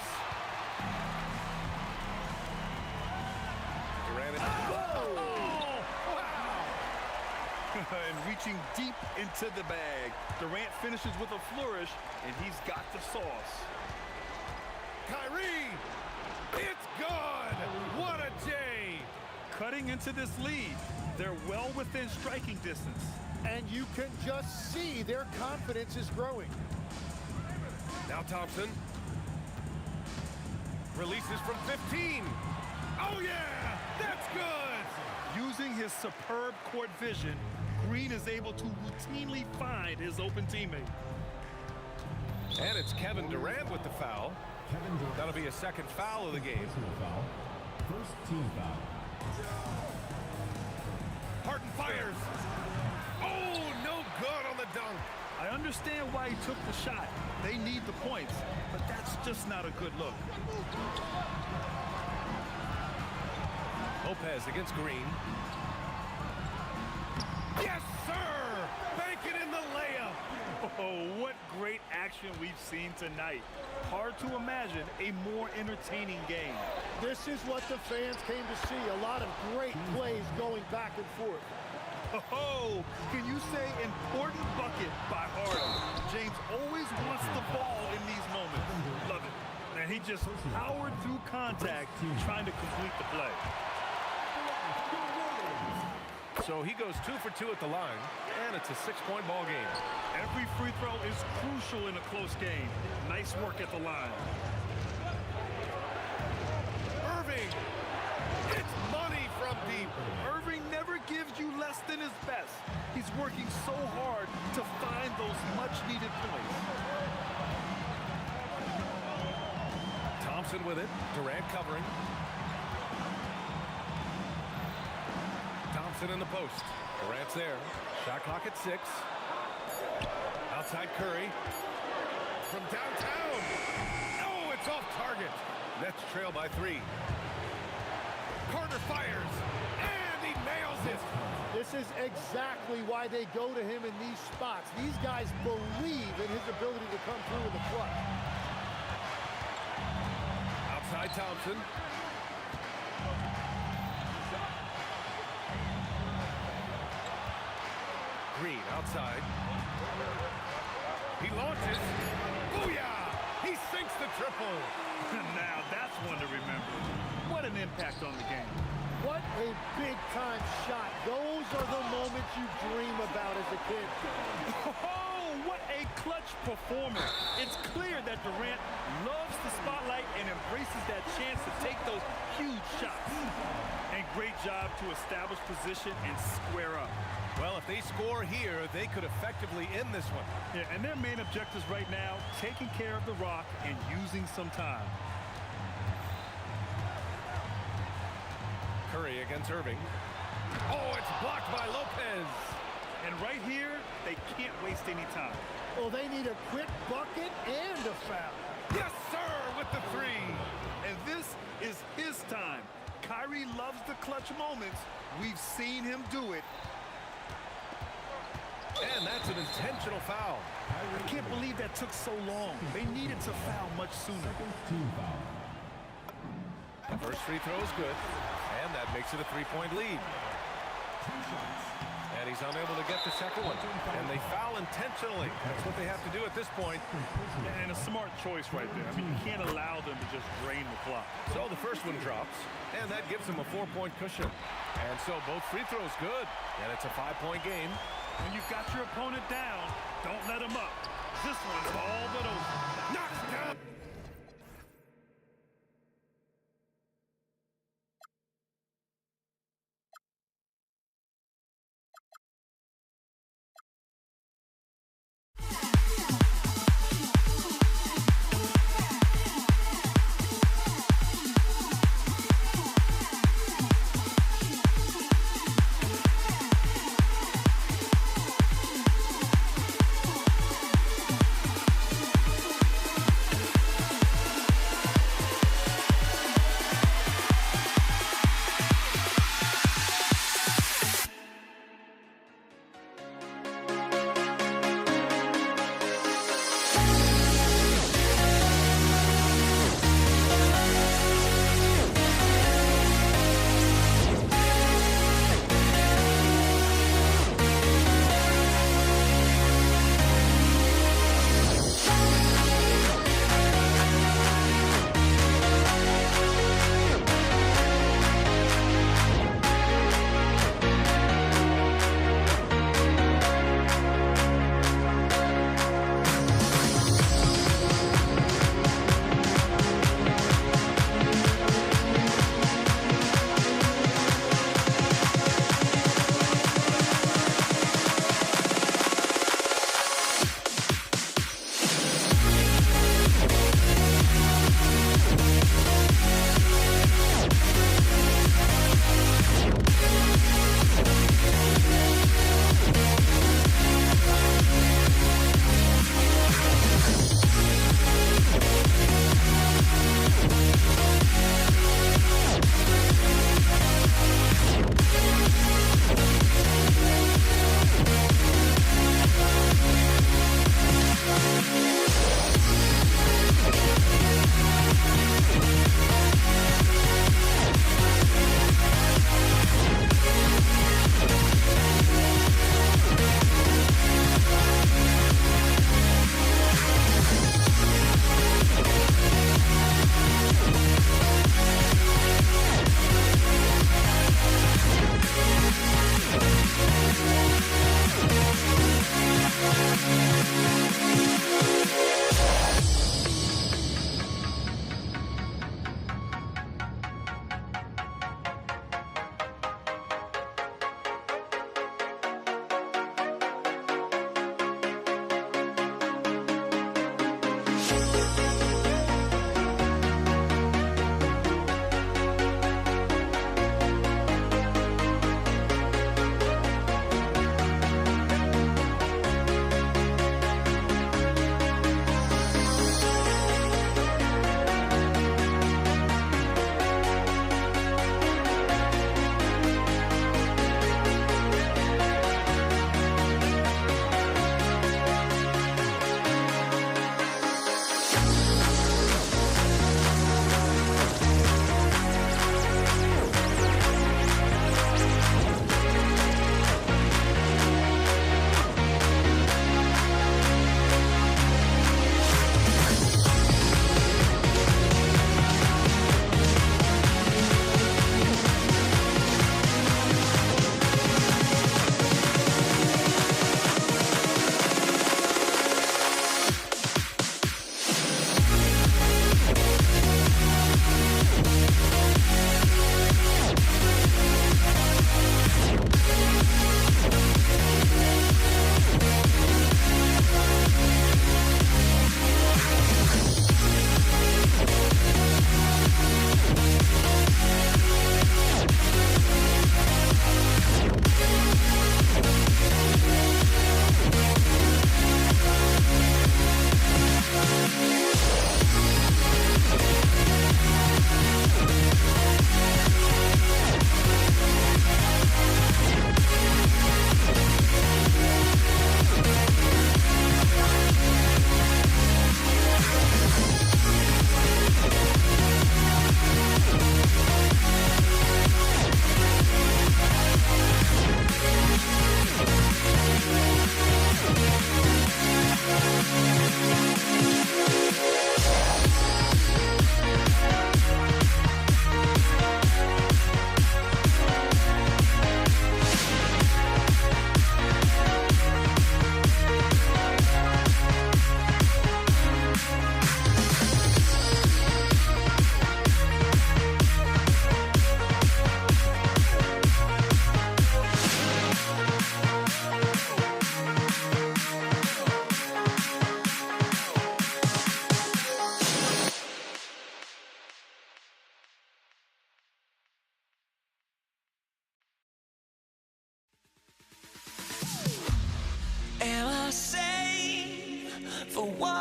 Durant. And reaching deep into the bag. Durant finishes with a flourish, and he's got the sauce. Kyrie! It's good! What a J! Cutting into this lead. They're well within striking distance. And you can just see their confidence is growing. Now Thompson. Releases from 15. Oh, yeah! That's good! Using his superb court vision, Green is able to routinely find his open teammate. And it's Kevin Durant with the foul. That'll be a second foul of the game. First team foul. Harden fires. Oh, no good on the dunk. I understand why he took the shot. They need the points, but that's just not a good look. Lopez against Green. Yes, sir! Bank it in the layup. Oh, what great action we've seen tonight. Hard to imagine a more entertaining game. This is what the fans came to see. A lot of great plays going back and forth. Oh, can you say important bucket by Harden? James always wants the ball in these moments. Love it. And he just powered through contact trying to complete the play. So he goes 2 for 2 at the line, and it's a 6-point ball game. Every free throw is crucial in a close game. Nice work at the line. Irving! It's money from deep. Irving never gives you less than his best. He's working so hard to find those much-needed points. Thompson with it. Durant covering. Thompson in the post. Durant's there. Shot clock at 6. Outside Curry. From downtown. Oh, it's off target. Nets trail by 3. Carter fires. And he nails it. This is exactly why they go to him in these spots. These guys believe in his ability to come through in the clutch. Outside Thompson. Green outside. He launches. Booyah! He sinks the triple. Now that's one to remember. What an impact on the game. What a big-time shot. Those are the moments you dream about as a kid. Oh, what a clutch performance. It's clear that Durant loves the spotlight and embraces that chance to take those huge shots. And great job to establish position and square up. Well, if they score here, they could effectively end this one. Yeah, and their main objectives right now, taking care of the rock and using some time. Curry against Irving. Oh, it's blocked by Lopez. And right here, they can't waste any time. Well, they need a quick bucket and a foul. Yes, sir, with the 3. And this is his time. Kyrie loves the clutch moments. We've seen him do it. And that's an intentional foul. I can't believe that took so long. They needed to foul much sooner. The first free throw is good, and that makes it a 3-point lead. And he's unable to get the second one. And they foul intentionally. That's what they have to do at this point. And a smart choice right there. I mean, you can't allow them to just drain the clock. So the first one drops, and that gives them a 4-point cushion. And so both free throws good, and it's a 5-point game. When you've got your opponent down, don't let him up. This one's all but over. Knocks down.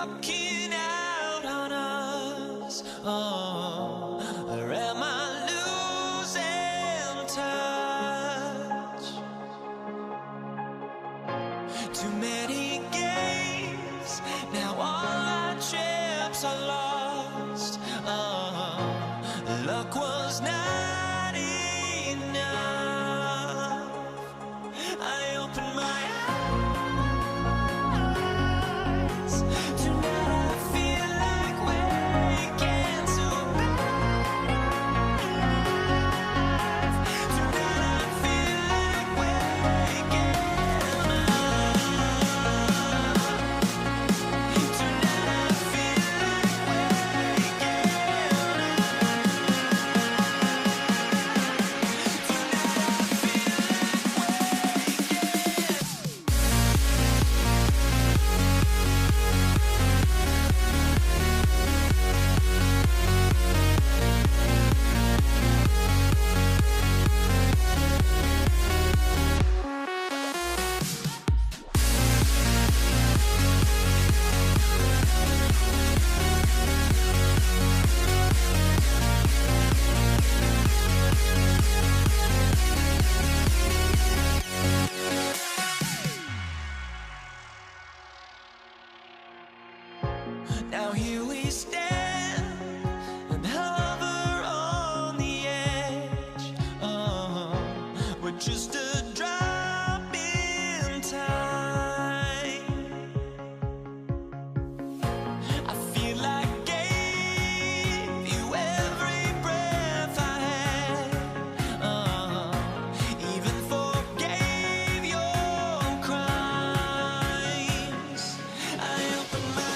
walking out on us? Oh, or am I losing touch? Too many games, now all our chips are lost. Oh, luck was not enough. I opened my eyes. Tonight I feel like waking to life. Tonight I feel like waking up. Tonight I feel like now here we stand and hover on the edge. Oh, we're just a drop in time. I feel like I gave you every breath I had. Oh, even forgave your crimes. I opened my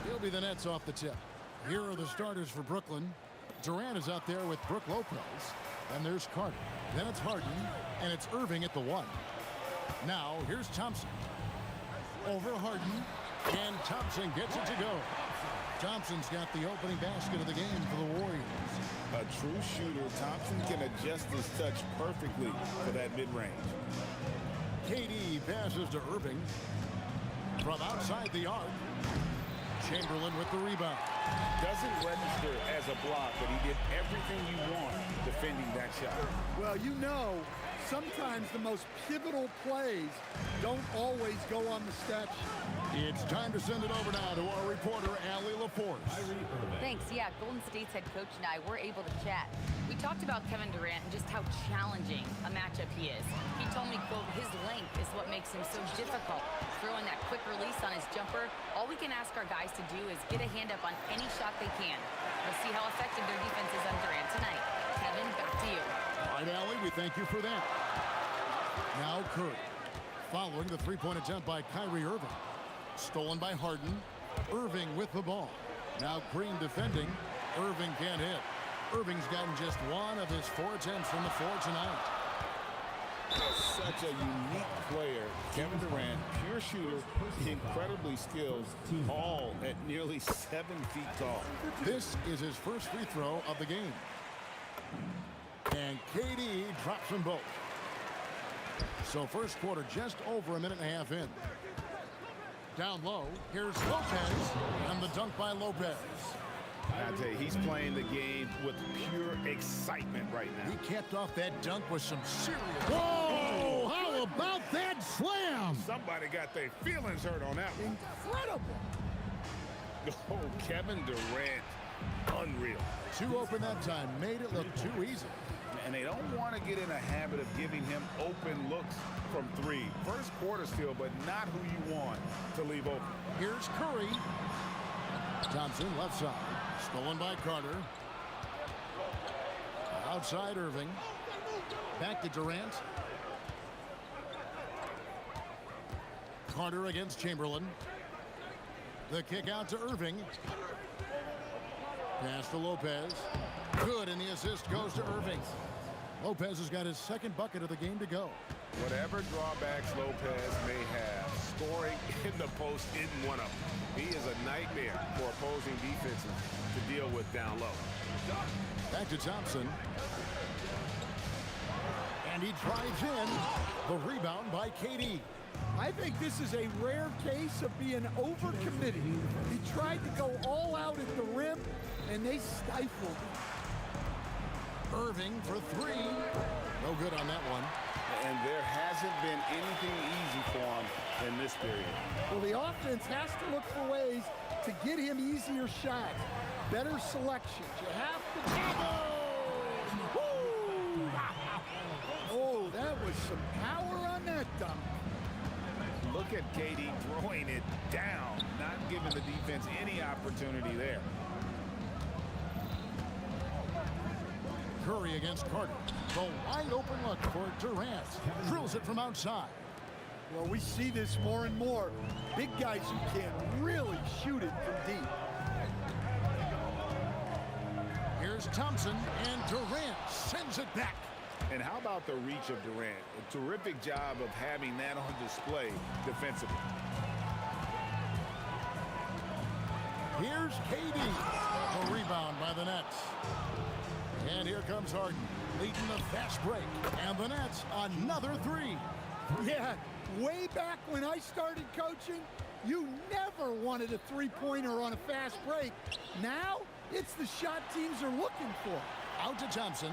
He'll be the Nets off the tip. Here are the starters for Brooklyn. Durant is out there with Brook Lopez. Then there's Carter. Then it's Harden. And it's Irving at the 1. Now, here's Thompson. Over Harden. And Thompson gets it to go. Thompson's got the opening basket of the game for the Warriors. A true shooter, Thompson can adjust his touch perfectly for that mid-range. KD passes to Irving. From outside the arc. Chamberlain with the rebound. Doesn't register as a block, but he did everything you want defending that shot. Well, you know, sometimes the most pivotal plays don't always go on the stat sheet. It's time to send it over now to our reporter, Allie LaForce. Thanks. Yeah, Golden State's head coach and I were able to chat. We talked about Kevin Durant and just how challenging a matchup he is. He told me, quote, his length is what makes him so difficult. Throwing that quick release on his jumper, all we can ask our guys to do is get a hand up on any shot they can. We'll see how effective their defense is on Durant tonight. Kevin, back to you. All right, Allie, we thank you for that. Now Curry, following the three-point attempt by Kyrie Irving. Stolen by Harden. Irving with the ball. Now Green defending. Irving can't hit. Irving's gotten just one of his 4 attempts from the floor tonight. Such a unique player. Kevin Durant, pure shooter, incredibly skilled, all at nearly 7 feet tall. This is his first free throw of the game. And KD drops them both. So first quarter just over a minute and a half in. Down low, here's Lopez, and the dunk by Lopez. I tell you, he's playing the game with pure excitement right now. He capped off that dunk with some serious... Whoa! How about that slam? Somebody got their feelings hurt on that one. Incredible. Oh, Kevin Durant, unreal. 2 open that time, made it look too easy. and they don't want to get in a habit of giving him open looks from three. First quarter still, but not who you want to leave open. Here's Curry. Thompson left side. Stolen by Carter. Outside Irving. Back to Durant. Carter against Chamberlain. The kick out to Irving. Pass to Lopez. Good, and the assist goes to Irving. Lopez has got his second bucket of the game to go. Whatever drawbacks Lopez may have, scoring in the post isn't one of them. He is a nightmare for opposing defenses to deal with down low. Back to Thompson. And he drives in. The rebound by KD. I think this is a rare case of being overcommitted. He tried to go all out at the rim, and they stifled. Irving for three. No good on that one. And there hasn't been anything easy for him in this period. Well, the offense has to look for ways to get him easier shots, better selections. You have to Woo! Oh, that was some power on that dunk. Look at KD throwing it down, not giving the defense any opportunity there. Curry against Carter. The wide open look for Durant. Drills it from outside. Well, we see this more and more. Big guys who can really shoot it from deep. Here's Thompson, and Durant sends it back. And how about the reach of Durant? A terrific job of having that on display defensively. Here's KD. A rebound by the Nets. And here comes Harden, leading the fast break. And the Nets, another three. Yeah, way back when I started coaching, you never wanted a three-pointer on a fast break. Now, it's the shot teams are looking for. Out to Thompson.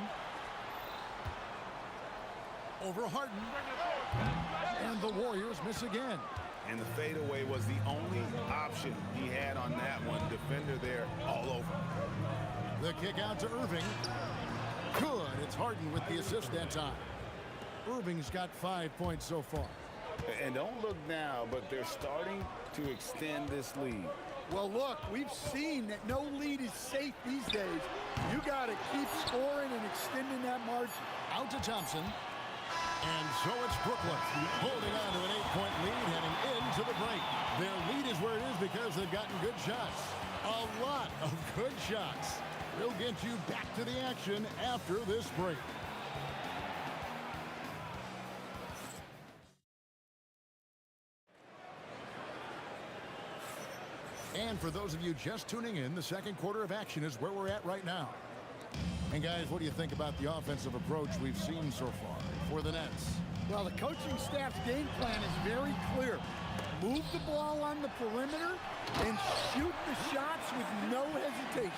Over Harden. And the Warriors miss again. And the fadeaway was the only option he had on that one. Defender there all over. The kick out to Irving. Good. It's Harden with the assist that time. Irving's got 5 points so far. And don't look now, but they're starting to extend this lead. Well, look, we've seen that no lead is safe these days. You got to keep scoring and extending that margin. Out to Thompson. And so it's Brooklyn holding on to an 8-point lead heading into the break. Their lead is where it is because they've gotten good shots. A lot of good shots. We'll get you back to the action after this break. And for those of you just tuning in, the second quarter of action is where we're at right now. And guys, what do you think about the offensive approach we've seen so far for the Nets? Well, the coaching staff's game plan is very clear. Move the ball on the perimeter and shoot the shots with no hesitation.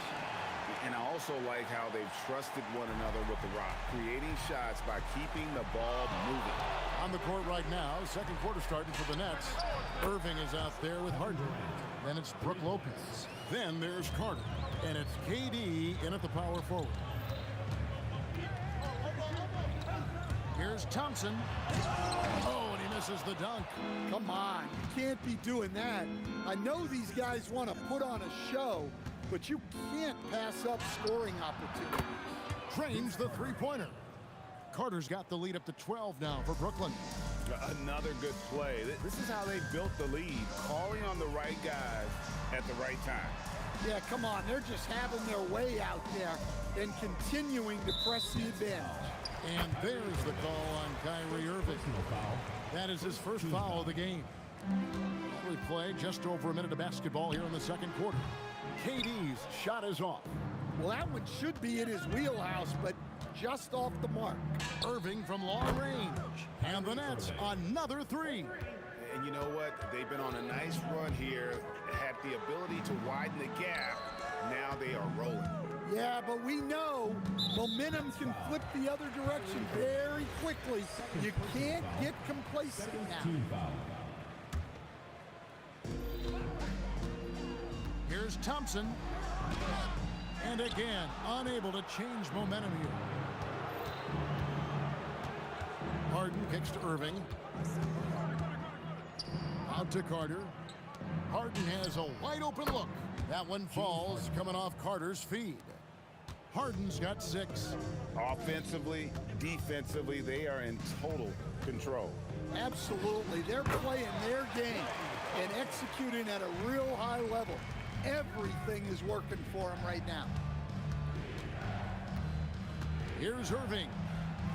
And I also like how they've trusted one another with the rock, creating shots by keeping the ball moving. On the court right now, second quarter starting for the Nets. Irving is out there with Harden. Then it's Brook Lopez. Then there's Carter. And it's KD in at the power forward. Here's Thompson. Oh, and he misses the dunk. Come on, you can't be doing that. I know these guys want to put on a show, but you can't pass up scoring opportunities. Trains the three-pointer. Carter's got the lead up to 12 now for Brooklyn. Another good play. This is how they built the lead, calling on the right guys at the right time. Yeah, come on, they're just having their way out there and continuing to press the advantage. And there's the call on Kyrie Irving. That is his first foul of the game. We play just over a minute of basketball here in the second quarter. KD's shot is off. Well, that one should be in his wheelhouse, but just off the mark. Irving from long range. And the Nets, another three. And you know what? They've been on a nice run here, had the ability to widen the gap. Now they are rolling. Yeah, but we know momentum can flip the other direction very quickly. You can't get complacent now. Here's Thompson. And again, unable to change momentum here. Harden kicks to Irving. Out to Carter. Harden has a wide open look. That one falls coming off Carter's feed. Harden's got 6. Offensively, defensively, they are in total control. Absolutely. They're playing their game and executing at a real high level. Everything is working for them right now. Here's Irving.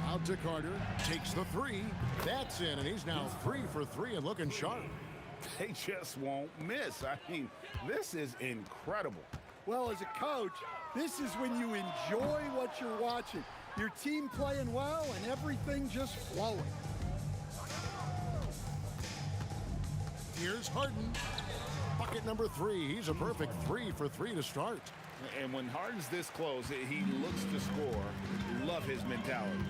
Out to Carter. Takes the 3. That's in, and he's now 3 for 3 and looking sharp. They just won't miss. I mean, this is incredible. Well, as a coach, this is when you enjoy what you're watching. Your team playing well and everything just flowing. Here's Harden. Bucket number 3. He's a perfect 3 for 3 to start. And when Harden's this close, he looks to score. Love his mentality.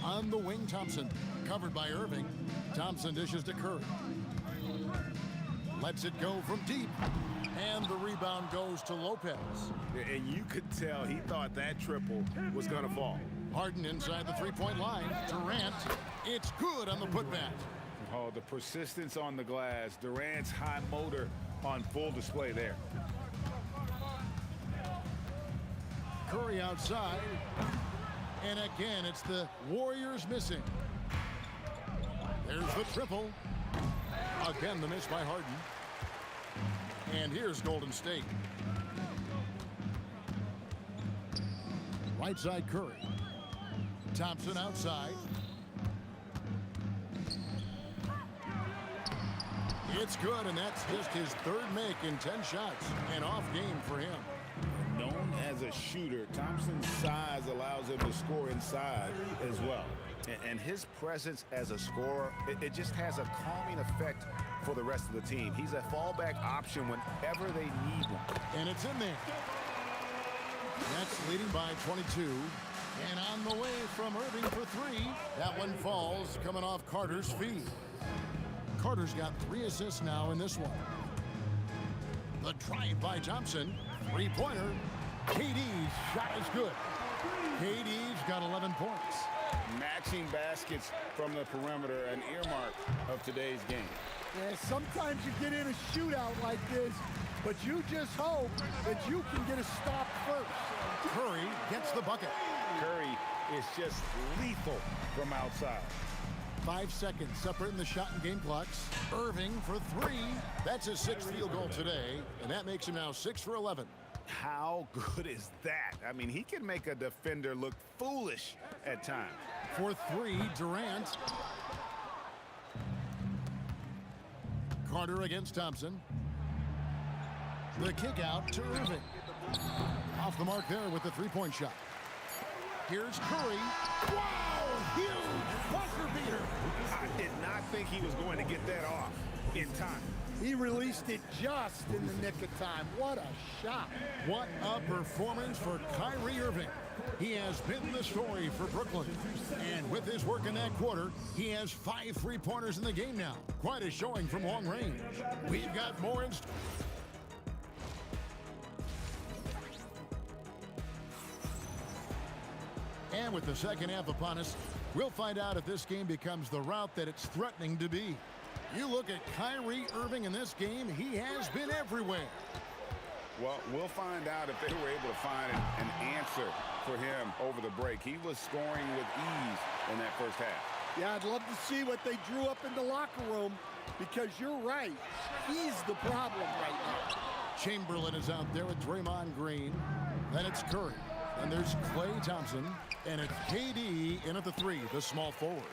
On the wing, Thompson. Covered by Irving. Thompson dishes to Curry. Lets it go from deep. And the rebound goes to Lopez. And you could tell he thought that triple was going to fall. Harden inside the three-point line. Durant. It's good on the putback. Oh, the persistence on the glass. Durant's high motor on full display there. Curry outside. And again, it's the Warriors missing. There's the triple. Again, the miss by Harden. And here's Golden State. Right side Curry. Thompson outside. It's good, and that's just his 3rd make in 10 shots. An off game for him. Known as a shooter, Thompson's size allows him to score inside as well. And his presence as a scorer, it just has a calming effect for the rest of the team. He's a fallback option whenever they need one. And it's in there. Nets leading by 22. And on the way from Irving for 3. That one falls coming off Carter's feed. Carter's got 3 assists now in this one. The drive by Thompson. 3-pointer. KD's shot is good. KD's got 11 points. Matching baskets from the perimeter, an earmark of today's game. Yeah, sometimes you get in a shootout like this, but you just hope that you can get a stop first. Curry gets the bucket. Curry is just lethal from outside. 5 seconds separating the shot and game clocks. Irving for 3. That's his 6th field goal today, and that makes him now 6 for 11. How good is that? I mean, he can make a defender look foolish at times. For 3, Durant. Carter against Thompson. The kick out to Irving. Off the mark there with the 3-point shot. Here's Curry. Wow! Huge buzzer beater. I did not think he was going to get that off in time. He released it just in the nick of time. What a shot. What a performance for Kyrie Irving. He has been the story for Brooklyn. And with his work in that quarter, he has 5 3-pointers in the game now. Quite a showing from long range. We've got more in store. And with the second half upon us, we'll find out if this game becomes the route that it's threatening to be. You look at Kyrie Irving in this game, he has been everywhere. Well, we'll find out if they were able to find an answer for him over the break. He was scoring with ease in that first half. Yeah, I'd love to see what they drew up in the locker room, because you're right. He's the problem right now. Chamberlain is out there with Draymond Green. Then it's Curry. And there's Klay Thompson. And it's KD in at the 3, the small forward.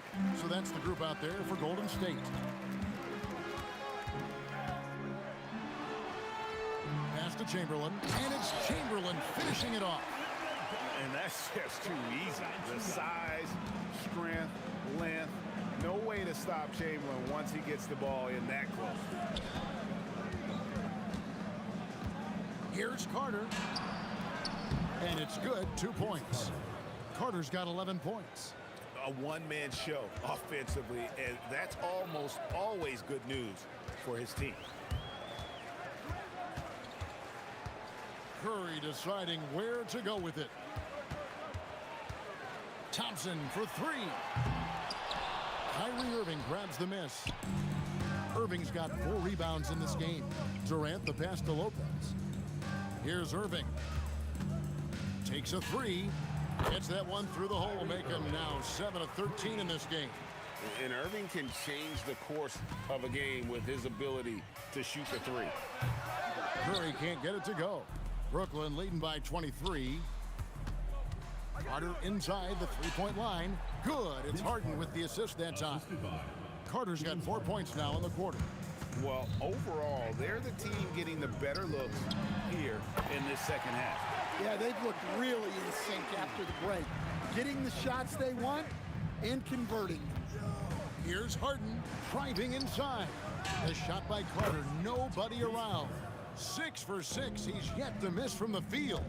So that's the group out there for Golden State. Pass to Chamberlain. And it's Chamberlain finishing it off. And that's just too easy. The size, strength, length. No way to stop Chamberlain once he gets the ball in that close. Here's Carter. And it's good, 2 points. Carter's got 11 points. A one-man show offensively, and that's almost always good news for his team. Curry deciding where to go with it. Thompson for three. Kyrie Irving grabs the miss. Irving's got 4 rebounds in this game. Durant the pass to Lopez. Here's Irving. Takes a three. Gets that one through the hole, make him now 7 of 13 in this game. And Irving can change the course of a game with his ability to shoot the three. Curry can't get it to go. Brooklyn leading by 23. Carter inside the three-point line. Good. It's Harden with the assist that time. Carter's got 4 points now in the quarter. Well, overall, they're the team getting the better looks here in this second half. Yeah, they've looked really in sync after the break. Getting the shots they want and converting. Here's Harden driving inside. A shot by Carter. Nobody around. 6 for 6. He's yet to miss from the field.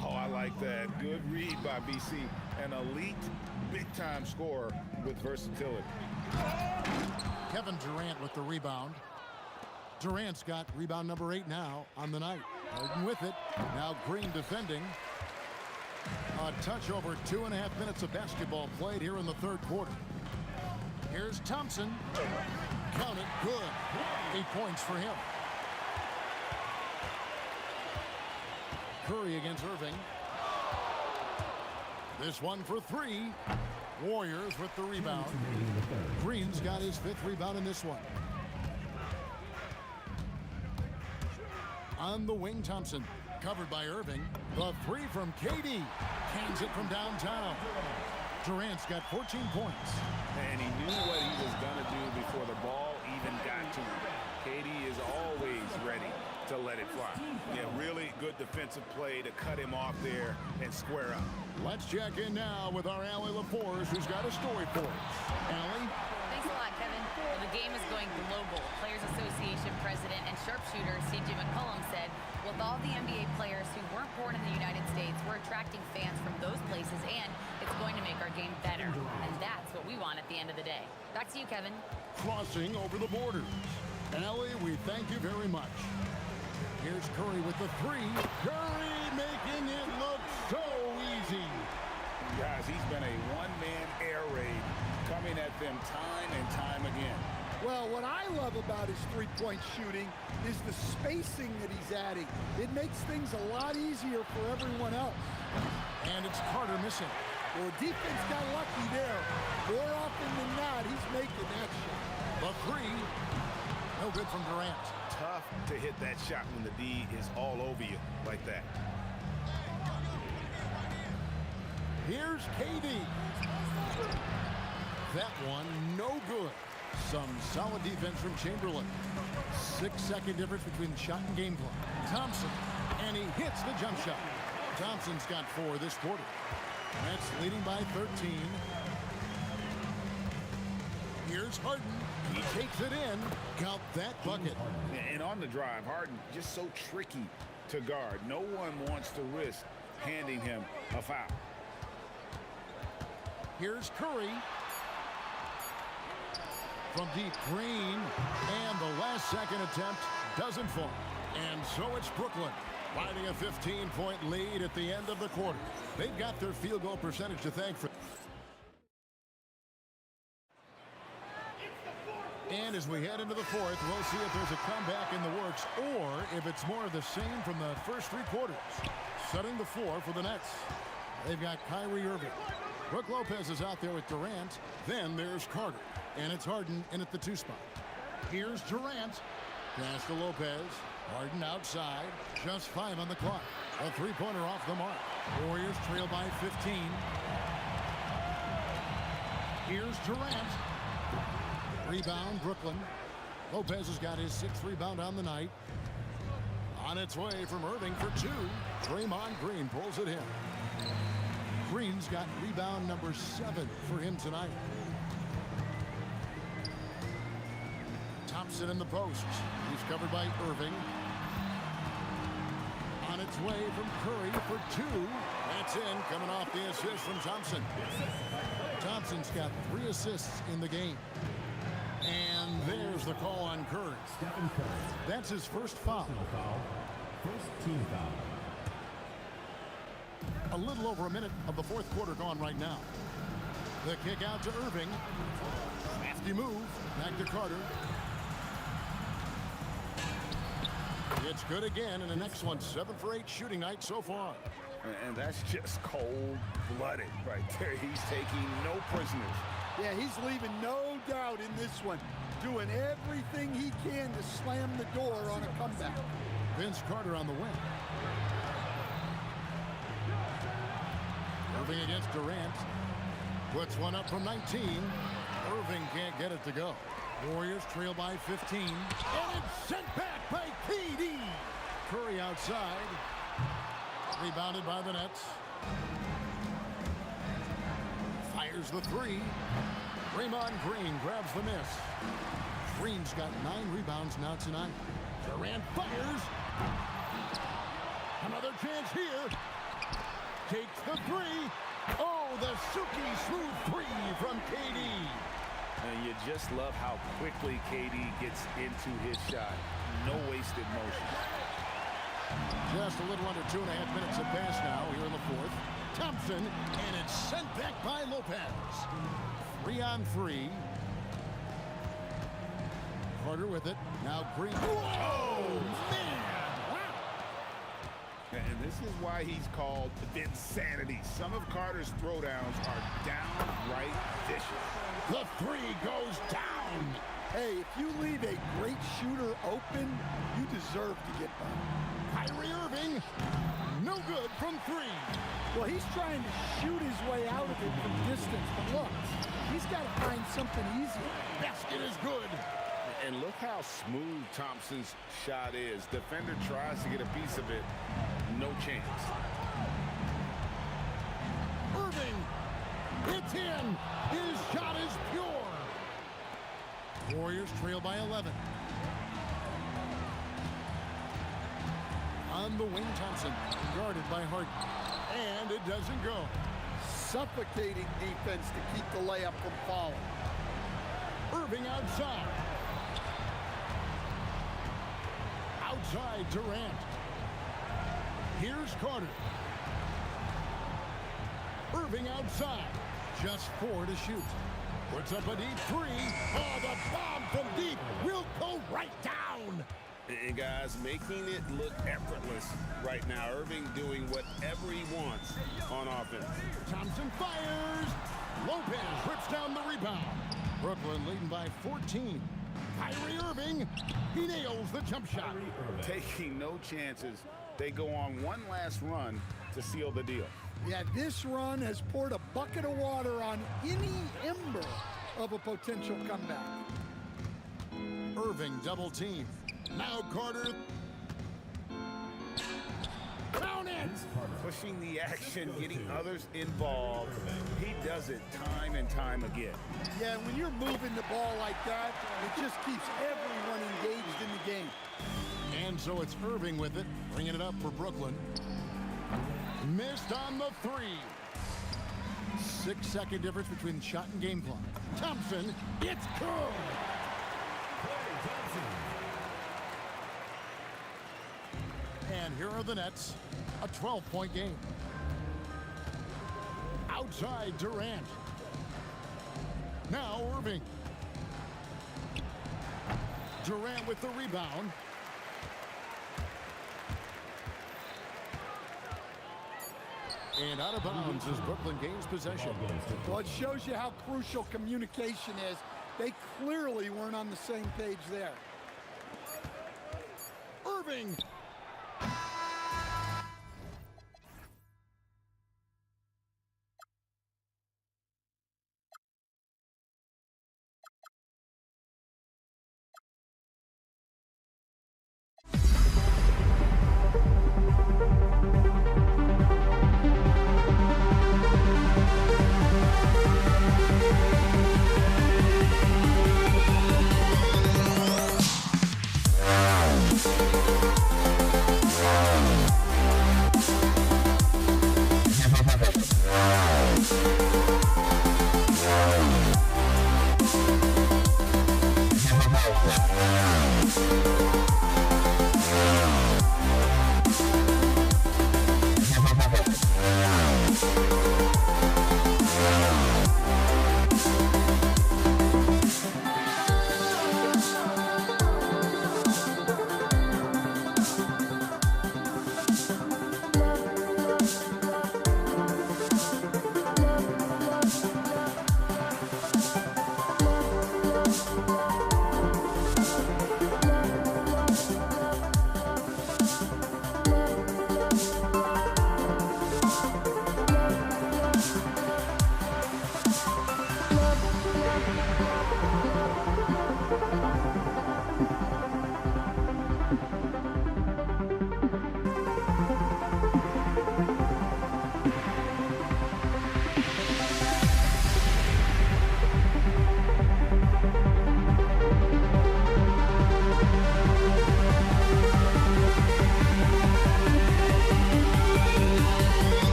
Oh, I like that. Good read by BC. An elite, big-time scorer with versatility. Kevin Durant with the rebound. Durant's got rebound number 8 now on the night. Harden with it. Now Green defending. A touch over 2.5 minutes of basketball played here in the third quarter. Here's Thompson. Count it. Good. 8 points for him. Curry against Irving. This one for 3. Warriors with the rebound. Green's got his 5th rebound in this one. On the wing, Thompson. Covered by Irving. The 3 from KD. Cans it from downtown. Durant's got 14 points. And he knew what he was going to do before the ball even got to him. KD is always ready to let it fly. Yeah, really good defensive play to cut him off there and square up. Let's check in now with our Allie LaForce, who's got a story for us. Allie? Thanks a lot, Kevin. Well, the game is going global. Players Association President and sharpshooter C.J. McCollum said, with all the NBA players who weren't born in the United States, we're attracting fans from those places, and it's going to make our game better. And that's what we want at the end of the day. Back to you, Kevin. Crossing over the borders. Allie, we thank you very much. Here's Curry with the 3. Curry making it look so easy. Guys, he's been a one-man air raid coming at them time and time again. Well, what I love about his three-point shooting is the spacing that he's adding. It makes things a lot easier for everyone else. And it's Carter missing. Well, defense got lucky there. More often than not, he's making that shot. The 3. No good from Durant. Tough to hit that shot when the D is all over you like that. Here's KD. That one, no good. Some solid defense from Chamberlain. 6-second difference between the shot and game clock. Thompson, and he hits the jump shot. Thompson's got 4 this quarter. That's leading by 13. Here's Harden. He takes it in. Count that bucket. And on the drive, Harden just so tricky to guard. No one wants to risk handing him a foul. Here's Curry. From deep, Green. And the last second attempt doesn't fall. And so it's Brooklyn, riding a 15-point lead at the end of the quarter. They've got their field goal percentage to thank for. And as we head into the fourth, we'll see if there's a comeback in the works or if it's more of the same from the first 3 quarters. Setting the floor for the Nets. They've got Kyrie Irving. Brook Lopez is out there with Durant. Then there's Carter. And it's Harden in at the 2 spot. Here's Durant. Pass to Lopez. Harden outside. Just 5 on the clock. A 3-pointer off the mark. Warriors trail by 15. Here's Durant. Rebound, Brooklyn. Lopez has got his 6th rebound on the night. On its way from Irving for 2. Draymond Green pulls it in. Green's got rebound number 7 for him tonight. Thompson in the post. He's covered by Irving. On its way from Curry for 2. That's in, coming off the assist from Thompson. Thompson's got 3 assists in the game. And there's the call on Curry. That's his first foul. First team foul. little over a minute of the fourth quarter gone right now. The kick out to Irving. Crafty move. Back to Carter. It's good again, and the next one 7 for 8 shooting night so far. And that's just cold-blooded right there. He's taking no prisoners. Yeah, he's leaving no doubt in this one. Doing everything he can to slam the door on a comeback. Vince Carter on the wing. Irving against Durant. Puts one up from 19. Irving can't get it to go. Warriors trail by 15. And it's sent back by KD. Curry outside. Rebounded by the Nets. Fires the three. Draymond Green grabs the miss. Green's got 9 rebounds now tonight. Durant fires. Another chance here. Takes the three. Oh, the silky smooth three from KD. And you just love how quickly KD gets into his shot. No wasted motion. Just a little under 2.5 minutes have passed now here in the fourth. Thompson, and it's sent back by Lopez. 3-on-3. Carter with it. Now Green. Whoa, man! And this is why he's called Vinsanity. Some of Carter's throwdowns are downright vicious. The three goes down. Hey, if you leave a great shooter open, you deserve to get by. Kyrie Irving, no good from 3. Well, he's trying to shoot his way out of it from distance, but look, he's got to find something easier. Basket is good. And look how smooth Thompson's shot is. Defender tries to get a piece of it. No chance. Irving, it's in. His shot is pure. Warriors trail by 11. On the wing, Thompson, guarded by Harden. And it doesn't go. Suffocating defense to keep the layup from falling. Irving outside. Outside Durant. Here's Carter. Irving outside. Just 4 to shoot. Puts up a deep 3. Oh, the bomb from deep will go right down. And guys, making it look effortless right now. Irving doing whatever he wants on offense. Thompson fires. Lopez rips down the rebound. Brooklyn leading by 14. Kyrie Irving, he nails the jump shot. Taking no chances. They go on one last run to seal the deal. Yeah, this run has poured a bucket of water on any ember of a potential comeback. Irving double team. Now Carter. Down it! Pushing the action, getting others involved. He does it time and time again. Yeah, when you're moving the ball like that, it just keeps everyone engaged in the game. And so it's Irving with it, bringing it up for Brooklyn. Missed on the 3. 6-second difference between shot and game clock. Thompson, it's good! And here are the Nets, a 12-point game. Outside Durant. Now Irving. Durant with the rebound. And out of bounds as Brooklyn gains possession. Well, it shows you how crucial communication is. They clearly weren't on the same page there. Irving.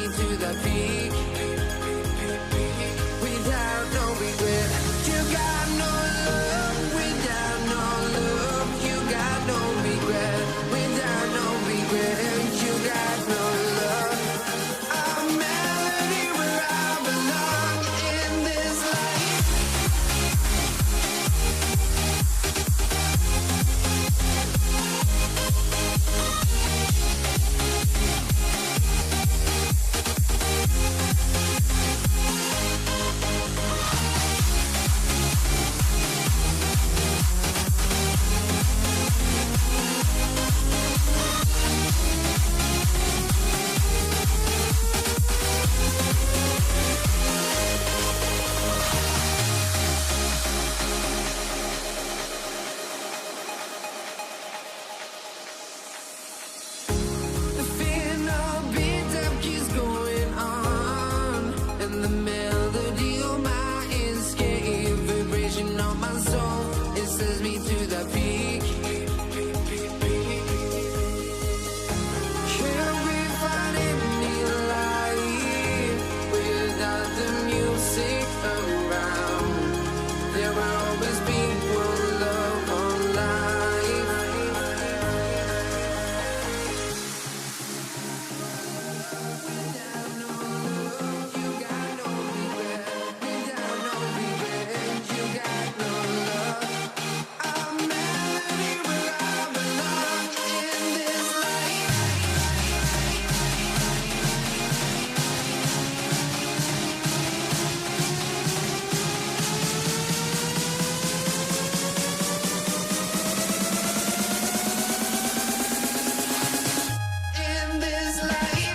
me to the peak without no regret. You got no love without no love. You got no regret without no regret. You got no love. A melody where I belong in this life. The final beat up keeps going on, and the melody on my escape, vibration on my soul, it sends me to the peak. Can't we find any light without the music around? There will always be one love on life. In this life.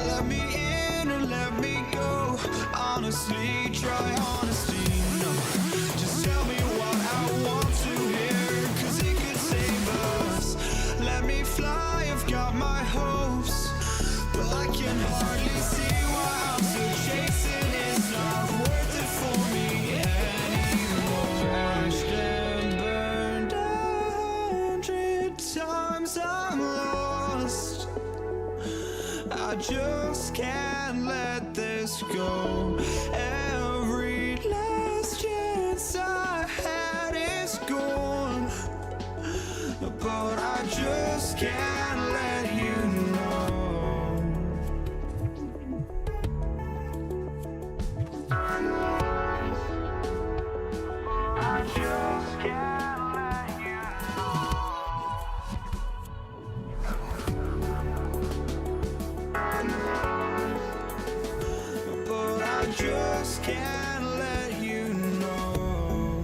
Let me in or let me go. Honestly, try honesty. No, just tell me what I want to hear, 'cause it could save us. Let me fly, I've got my hopes, but I can hardly see why I'm still chasing. It's not worth it for me anymore. Crashed and burned 100 times, I'm lost. I just can't let this go. Every last chance I had is gone, but I just can't let you know. I just can't let you but I just can't let you know.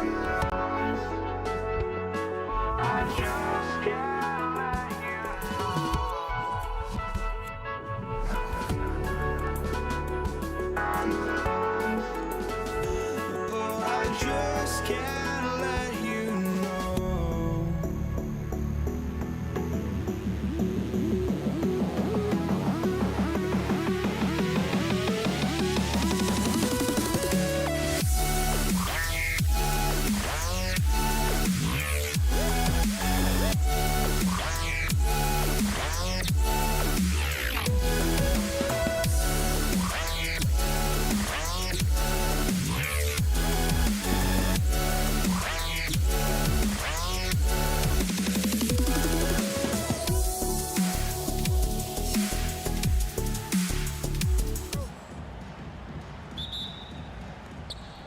I just can't let you know. Oh, I just can't let you know.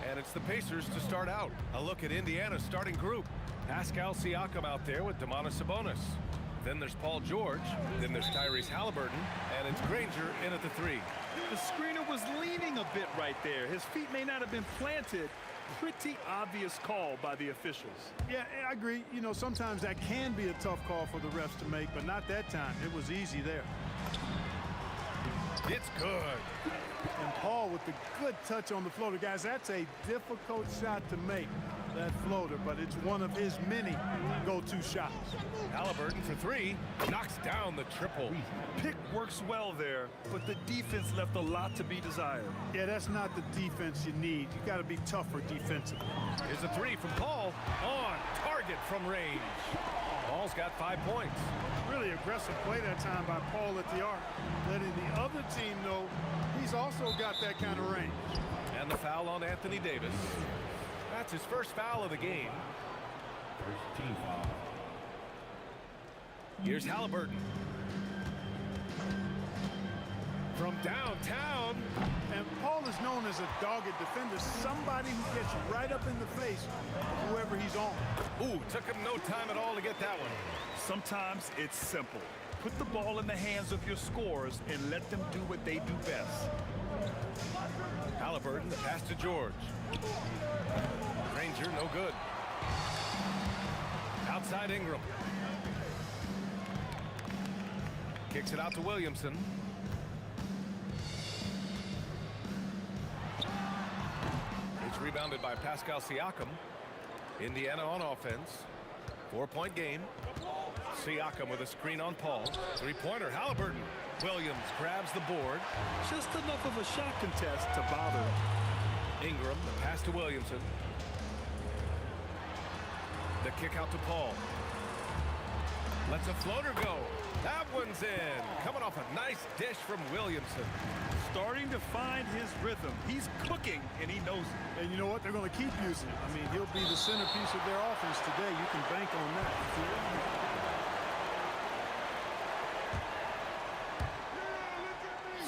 And it's the Pacers to start out. A look at Indiana's starting group. Pascal Siakam out there with Domantas Sabonis. Then there's Paul George. Then there's Tyrese Halliburton. And it's Granger in at the 3. The screener was leaning a bit right there. His feet may not have been planted. Pretty obvious call by the officials. Yeah, I agree. You know, sometimes that can be a tough call for the refs to make, but not that time. It was easy there. It's good. And Paul with the good touch on the floater. Guys, that's a difficult shot to make, that floater, but it's one of his many go-to shots. Halliburton for 3. Knocks down the triple. Pick works well there, but the defense left a lot to be desired. Yeah, that's not the defense you need. You got to be tougher defensively. Here's a 3 from Paul. On target from range. Paul's got 5 points. Really aggressive play that time by Paul at the arc, letting the other team know he's also got that kind of range. And the foul on Anthony Davis. That's his first foul of the game. First team foul. Here's Halliburton. From downtown. And Paul is known as a dogged defender, somebody who gets right up in the face of whoever he's on. Ooh, took him no time at all to get that one. Sometimes it's simple. Put the ball in the hands of your scorers and let them do what they do best. Halliburton, the pass to George. Granger, no good. Outside Ingram. Kicks it out to Williamson. It's rebounded by Pascal Siakam. Indiana on offense. 4-point game. Siakam with a screen on Paul. 3-pointer, Halliburton. Williams grabs the board. Just enough of a shot contest to bother. Ingram, the pass to Williamson. The kick out to Paul. Lets a floater go. That one's in. Coming off a nice dish from Williamson. Starting to find his rhythm. He's cooking, and he knows it. And you know what? They're going to keep using it. I mean, he'll be the centerpiece of their offense today. You can bank on that.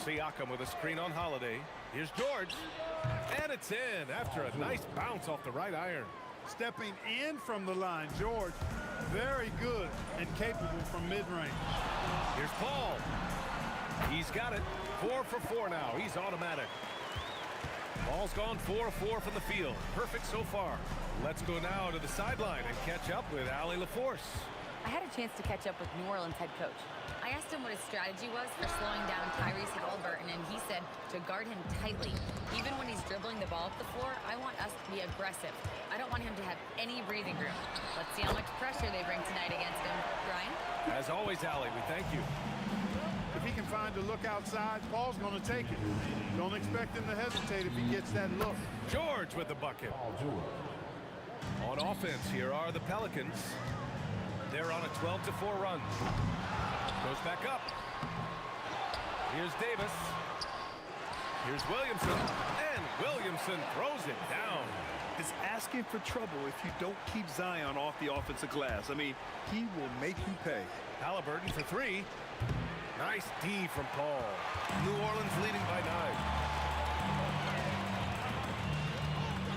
Siakam with a screen on Holiday. Here's George. And it's in after a nice bounce off the right iron. Stepping in from the line, George, very good and capable from mid-range. Here's Paul. He's got it. 4 for 4 now. He's automatic. Ball's gone 4 of 4 from the field. Perfect so far. Let's go now to the sideline and catch up with Allie LaForce. I had a chance to catch up with New Orleans head coach. I asked him what his strategy was for slowing down Tyrese Halliburton, and he said to guard him tightly. Even when he's dribbling the ball up the floor, I want us to be aggressive. I don't want him to have any breathing room. Let's see how much pressure they bring tonight against him. Brian? As always, Allie, we thank you. If he can find a look outside, Paul's going to take it. Don't expect him to hesitate if he gets that look. George with the bucket. On offense, here are the Pelicans. They're on a 12-4 run. Goes back up. Here's Davis. Here's Williamson. And Williamson throws it down. It's asking for trouble if you don't keep Zion off the offensive glass. I mean, he will make you pay. Halliburton for 3. Nice D from Paul. New Orleans leading by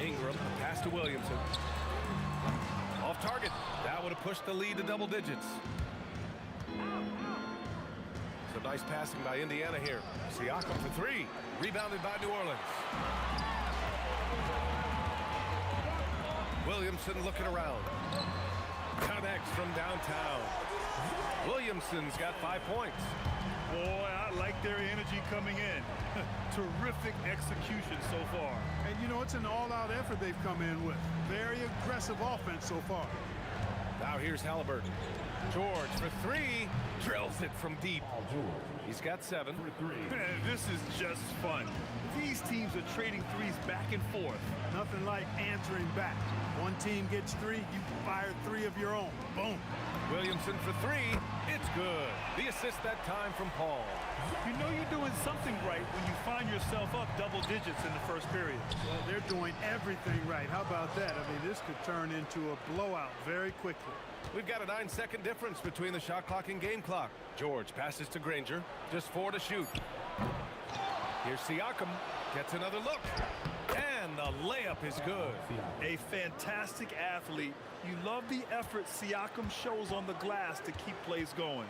9. Ingram, pass to Williamson. Off target. That would have pushed the lead to double digits. So nice passing by Indiana here. Siakam for 3. Rebounded by New Orleans. Williamson looking around. Connects from downtown. Williamson's got 5 points. Boy, I like their energy coming in. Terrific execution so far. And, you know, it's an all-out effort they've come in with. Very aggressive offense so far. Now here's Halliburton. George for three. Drills it from deep. He's got 7. Man, this is just fun. These teams are trading threes back and forth. Nothing like answering back. One team gets 3, you fire 3 of your own. Boom. Williamson for 3. It's good. The assist that time from Paul. You know you're doing something right when you find yourself up double digits in the first period. Well, they're doing everything right. How about that? I mean, this could turn into a blowout very quickly. We've got a 9-second difference between the shot clock and game clock. George passes to Granger. Just 4 to shoot. Here's Siakam. Gets another look. And the layup is good. A fantastic athlete. You love the effort Siakam shows on the glass to keep plays going.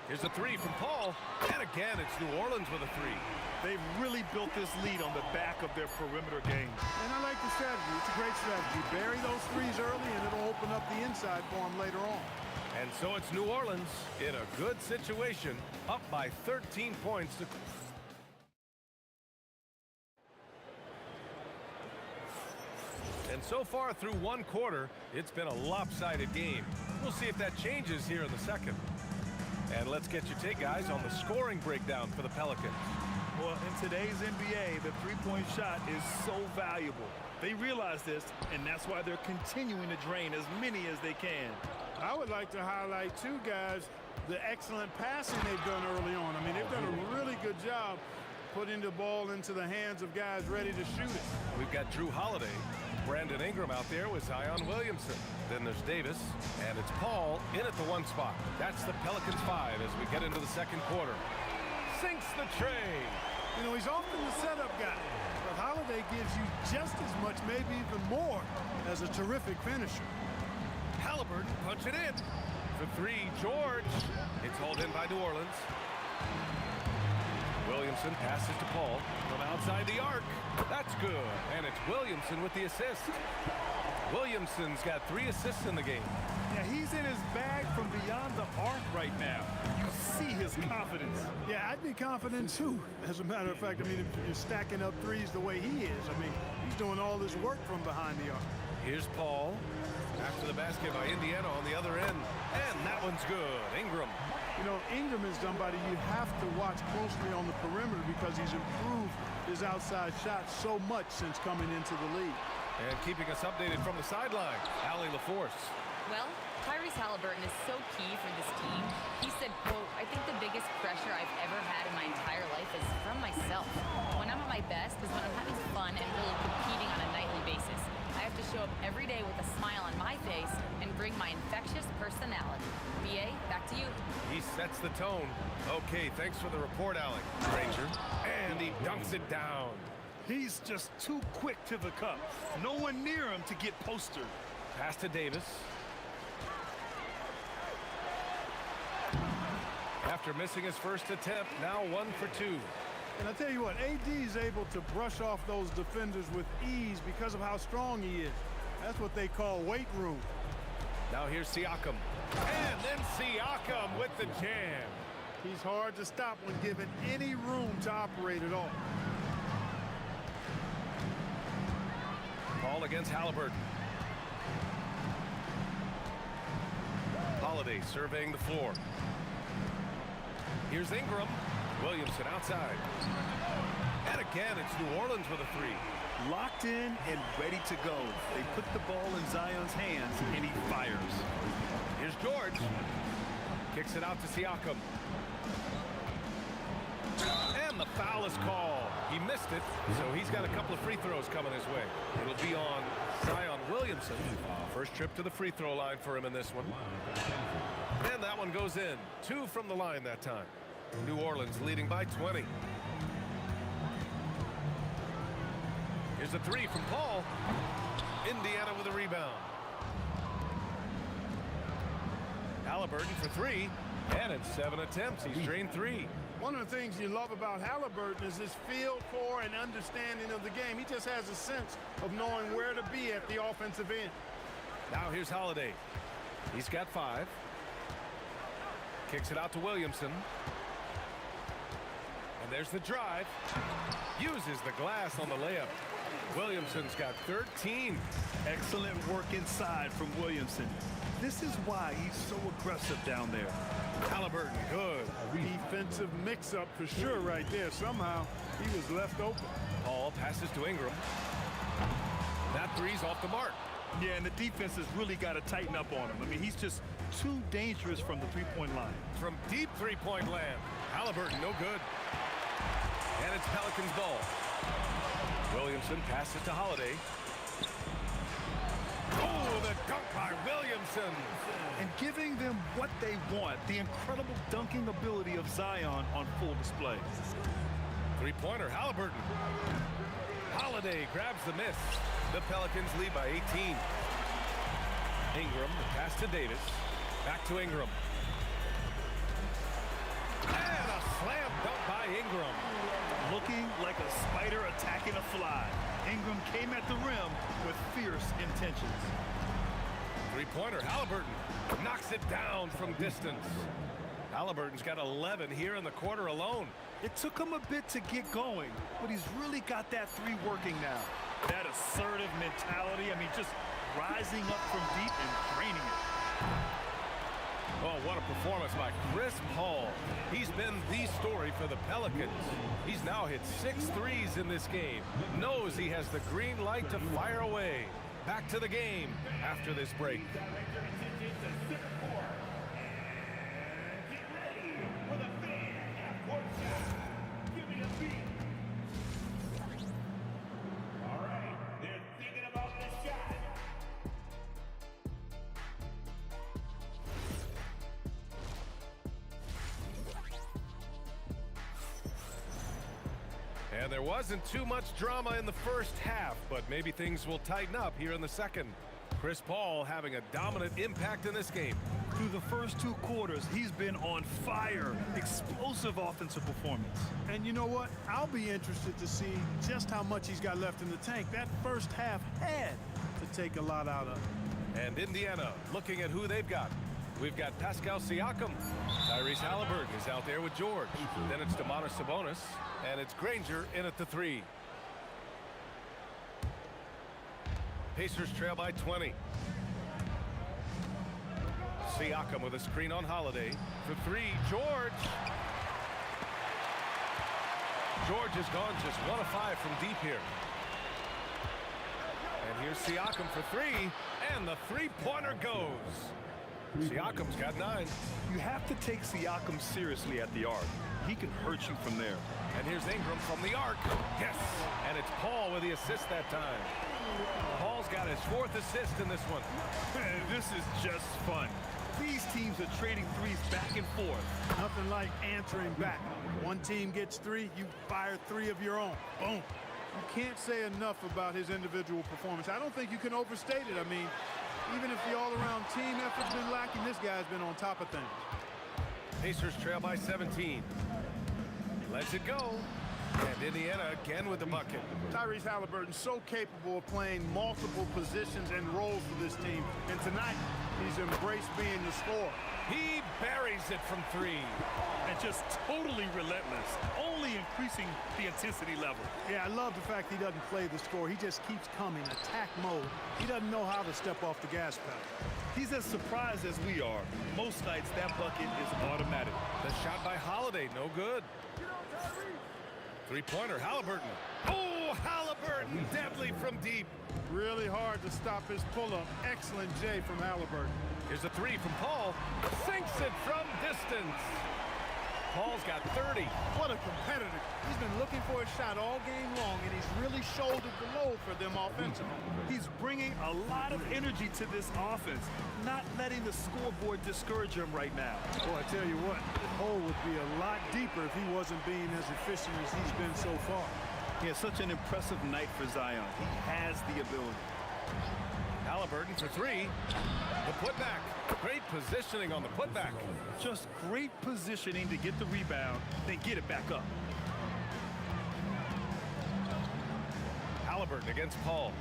Here's a 3 from Paul. And again, it's New Orleans with a 3. They've really built this lead on the back of their perimeter game. And I like the strategy. It's a great strategy. Bury those 3s early, and it'll open up the inside for them later on. And so it's New Orleans in a good situation, up by 13 points to... And so far through 1 quarter, it's been a lopsided game. We'll see if that changes here in the second. And let's get your take, guys, on the scoring breakdown for the Pelicans. Well, in today's NBA, the three-point shot is so valuable. They realize this, and that's why they're continuing to drain as many as they can. I would like to highlight, too, guys, the excellent passing they've done early on. I mean, they've done a really good job putting the ball into the hands of guys ready to shoot it. We've got Drew Holiday, Brandon Ingram out there with Zion Williamson. Then there's Davis, and it's Paul in at the 1 spot. That's the Pelicans 5 as we get into the second quarter. Sinks the tray. You know, he's often the setup guy, but Holiday gives you just as much, maybe even more, as a terrific finisher. Halliburton punch it in. For 3, George. It's hauled in by New Orleans. Williamson passes to Paul from outside the arc. That's good. And it's Williamson with the assist. Williamson's got 3 assists in the game. Yeah, he's in his bag from beyond the arc right now. You see his confidence. Yeah, I'd be confident too. As a matter of fact, I mean, if you're stacking up 3s the way he is, I mean, he's doing all this work from behind the arc. Here's Paul. After the basket by Indiana on the other end. And that one's good. Ingram. You know, Ingram is somebody you have to watch closely on the perimeter because he's improved his outside shot so much since coming into the league. And keeping us updated from the sideline, Allie LaForce. Well, Tyrese Halliburton is so key for this team. He said, quote, "I think the biggest pressure I've ever had in my entire life is from myself. When I'm at my best is when I'm having fun and really competing on a nightly basis. I have to show up every day with a smile on my face and bring my infectious personality." BA, back to you. He sets the tone. Okay, thanks for the report, Alec. Granger. And he dunks it down. He's just too quick to the cup. No one near him to get postered. Pass to Davis. After missing his first attempt, now 1 for 2. And I tell you what, AD is able to brush off those defenders with ease because of how strong he is. That's what they call weight room. Now here's Siakam. And then Siakam with the jam. He's hard to stop when given any room to operate at all. Paul against Halliburton. Holiday surveying the floor. Here's Ingram. Williamson outside. And again, it's New Orleans with a 3. Locked in and ready to go. They put the ball in Zion's hands, and he fires. Here's George. Kicks it out to Siakam. And the foul is called. He missed it, so he's got a couple of free throws coming his way. It'll be on Zion Williamson. First trip to the free throw line for him in this one. And that one goes in. 2 from the line that time. New Orleans leading by 20. Here's a 3 from Paul. Indiana with a rebound. Halliburton for 3. And in 7 attempts, he's drained 3. One of the things you love about Halliburton is his feel for and understanding of the game. He just has a sense of knowing where to be at the offensive end. Now here's Holiday. He's got 5. Kicks it out to Williamson. And there's the drive. Uses the glass on the layup. Williamson's got 13. Excellent work inside from Williamson. This is why he's so aggressive down there. Halliburton, good. Defensive mix-up for sure right there. Somehow he was left open. Paul passes to Ingram. That three's off the mark. Yeah, and the defense has really got to tighten up on him. I mean, he's just too dangerous from the three-point line. From deep three-point land. Halliburton, no good. And it's Pelicans ball. Williamson passes to Holiday. Oh, the dunk by Williamson. And giving them what they want, the incredible dunking ability of Zion on full display. Three-pointer, Halliburton. Holiday grabs the miss. The Pelicans lead by 18. Ingram, the pass to Davis. Back to Ingram. And a slam dunk by Ingram. Looking like a spider attacking a fly. Ingram came at the rim with fierce intentions. Three-pointer, Halliburton knocks it down from distance. Halliburton's got 11 here in the quarter alone. It took him a bit to get going, but he's really got that three working now. That assertive mentality, I mean, just rising up from deep and draining it. Oh, what a performance by Chris Paul. He's been the story for the Pelicans. He's now hit 6 threes in this game. Knows he has the green light to fire away. Back to the game after this break. And there wasn't too much drama in the first half, but maybe things will tighten up here in the second. Chris Paul having a dominant impact in this game. Through the first 2 quarters, he's been on fire. Explosive offensive performance. And you know what? I'll be interested to see just how much he's got left in the tank. That first half had to take a lot out of it. And Indiana looking at who they've got. We've got Pascal Siakam. Tyrese Halliburton is out there with George. Then it's Domantas Sabonis. And it's Granger in at the 3. Pacers trail by 20. Siakam with a screen on Holiday. For 3, George. George has gone just 1 of 5 from deep here. And here's Siakam for 3. And the three-pointer goes. Siakam's got 9. You have to take Siakam seriously at the arc. He can hurt you from there. And here's Ingram from the arc. Yes. And it's Paul with the assist that time. Paul's got his 4th assist in this one. This is just fun. These teams are trading threes back and forth. Nothing like answering back. One team gets 3, you fire 3 of your own. Boom. You can't say enough about his individual performance. I don't think you can overstate it. I mean, even if the all-around team effort's been lacking, this guy's been on top of things. Pacers trail by 17. Lets it go. And Indiana again with the bucket. Tyrese Halliburton so capable of playing multiple positions and roles for this team. And tonight, he's embraced being the scorer. He buries it from 3. And just totally relentless, only increasing the intensity level. Yeah, I love the fact he doesn't play the score. He just keeps coming, attack mode. He doesn't know how to step off the gas pedal. He's as surprised as we are. Most nights, that bucket is automatic. The shot by Holiday, no good. Three-pointer, Halliburton. Oh, Halliburton, deadly from deep. Really hard to stop his pull-up. Excellent J from Halliburton. Here's a 3 from Paul. Sinks it from distance. Paul's got 30. What a competitor. He's been looking for a shot all game long, and he's really shouldered the load for them offensively. He's bringing a lot of energy to this offense, not letting the scoreboard discourage him right now. Well, I tell you what, the hole would be a lot deeper if he wasn't being as efficient as he's been so far. He has such an impressive night for Zion. He has the ability. Halliburton for three. The putback. Great positioning on the putback. Just great positioning to get the rebound, then get it back up. Halliburton against Paul.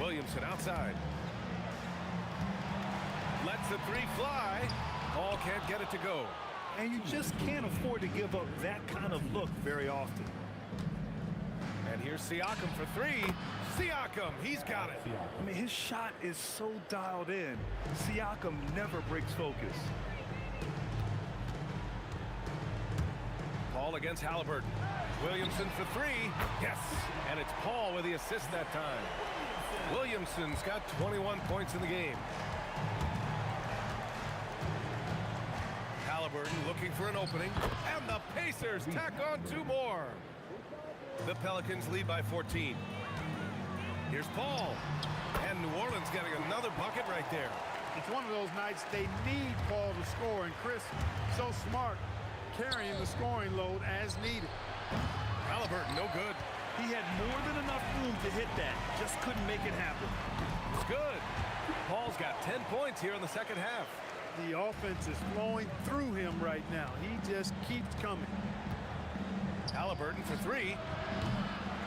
Williamson outside. Lets the three fly. Paul can't get it to go. And you just can't afford to give up that kind of look very often. And here's Siakam for three. Siakam, he's got it. I mean, his shot is so dialed in. Siakam never breaks focus. Paul against Halliburton. Williamson for three. Yes, and it's Paul with the assist that time. Williamson's got 21 points in the game. Halliburton looking for an opening, and the Pacers tack on two more. The Pelicans lead by 14. Here's Paul, and New Orleans getting another bucket right there. It's one of those nights they need Paul to score, and Chris, so smart, carrying the scoring load as needed. Halliburton, no good. He had more than enough room to hit that, just couldn't make it happen. It's good. Paul's got 10 points here in the second half. The offense is flowing through him right now. He just keeps coming. Halliburton for three.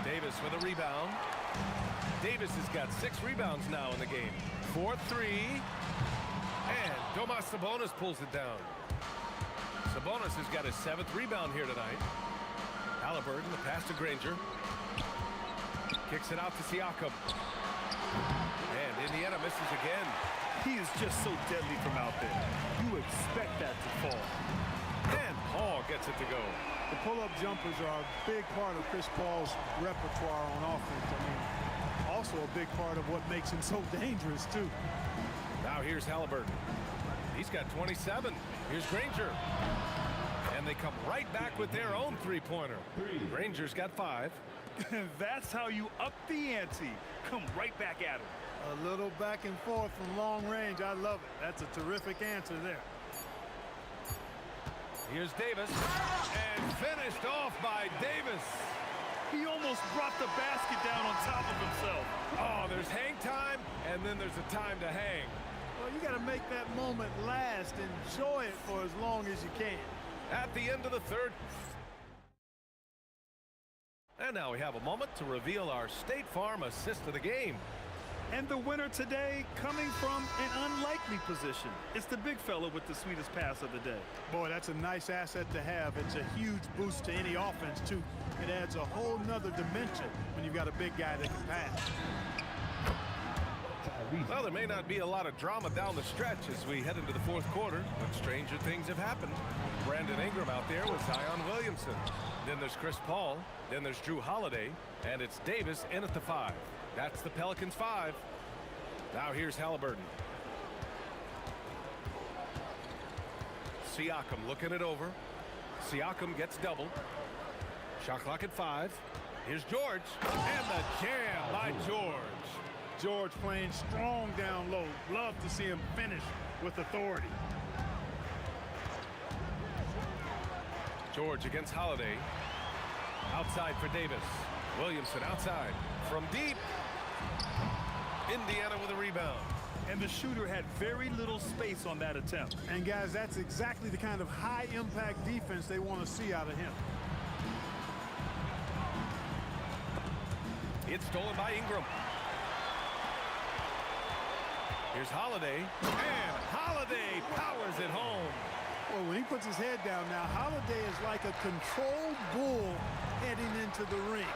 Davis with a rebound. Davis has got 6 rebounds now in the game. 4-3. And Domas Sabonis pulls it down. Sabonis has got his 7th rebound here tonight. Halliburton, the pass to Granger. Kicks it out to Siakam. And Indiana misses again. He is just so deadly from out there. You expect that to fall. And Paul gets it to go. The pull-up jumpers are a big part of Chris Paul's repertoire on offense. I mean, also a big part of what makes him so dangerous, too. Now here's Halliburton. He's got 27. Here's Granger. And they come right back with their own three-pointer. Granger's got 5. That's how you up the ante. Come right back at him. A little back and forth from long range. I love it. That's a terrific answer there. Here's Davis. And finished off by Davis. He almost brought the basket down on top of himself. Oh, there's hang time, and then there's a time to hang. Well, you got to make that moment last. Enjoy it for as long as you can. At the end of the third. And now we have a moment to reveal our State Farm assist of the game. And the winner today coming from an unlikely position. It's the big fella with the sweetest pass of the day. Boy, that's a nice asset to have. It's a huge boost to any offense, too. It adds a whole nother dimension when you've got a big guy that can pass. Well, there may not be a lot of drama down the stretch as we head into the fourth quarter, but stranger things have happened. Brandon Ingram out there with Zion Williamson. Then there's Chris Paul. Then there's Drew Holiday. And it's Davis in at the 5. That's the Pelicans 5. Now here's Halliburton. Siakam looking it over. Siakam gets doubled. Shot clock at 5. Here's George. And the jam by George. George playing strong down low. Love to see him finish with authority. George against Holiday. Outside for Davis. Williamson outside. From deep. Indiana with a rebound. And the shooter had very little space on that attempt. And guys, that's exactly the kind of high-impact defense they want to see out of him. It's stolen by Ingram. Here's Holiday. And Holiday powers it home. Well, when he puts his head down now, Holiday is like a controlled bull heading into the ring.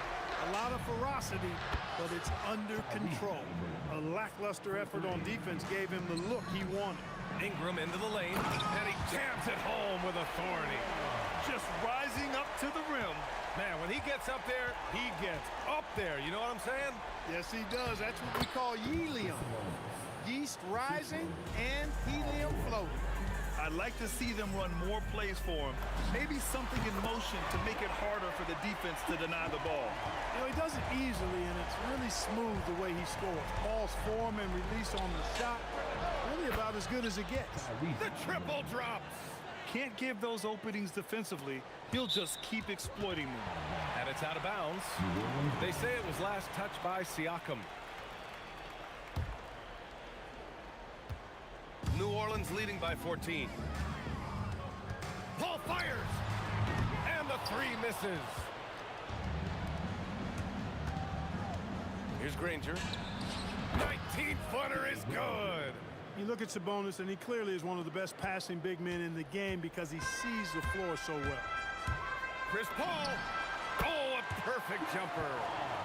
A lot of ferocity, but it's under control. A lackluster effort on defense gave him the look he wanted. Ingram into the lane, and he jams it home with authority. Just rising up to the rim. Man, when he gets up there, he gets up there. You know what I'm saying? Yes, he does. That's what we call helium. Yeast rising and helium floating. I'd like to see them run more plays for him. Maybe something in motion to make it harder for the defense to deny the ball. You know, he does it easily, and it's really smooth the way he scores. Ball's form and release on the shot, really about as good as it gets. The triple drops. Can't give those openings defensively, He'll just keep exploiting them. And it's out of bounds. They say it was last touched by Siakam. New Orleans leading by 14. Paul fires! And the three misses. Here's Granger. 19-footer is good. You look at Sabonis, and he clearly is one of the best passing big men in the game because he sees the floor so well. Chris Paul. Oh, a perfect jumper.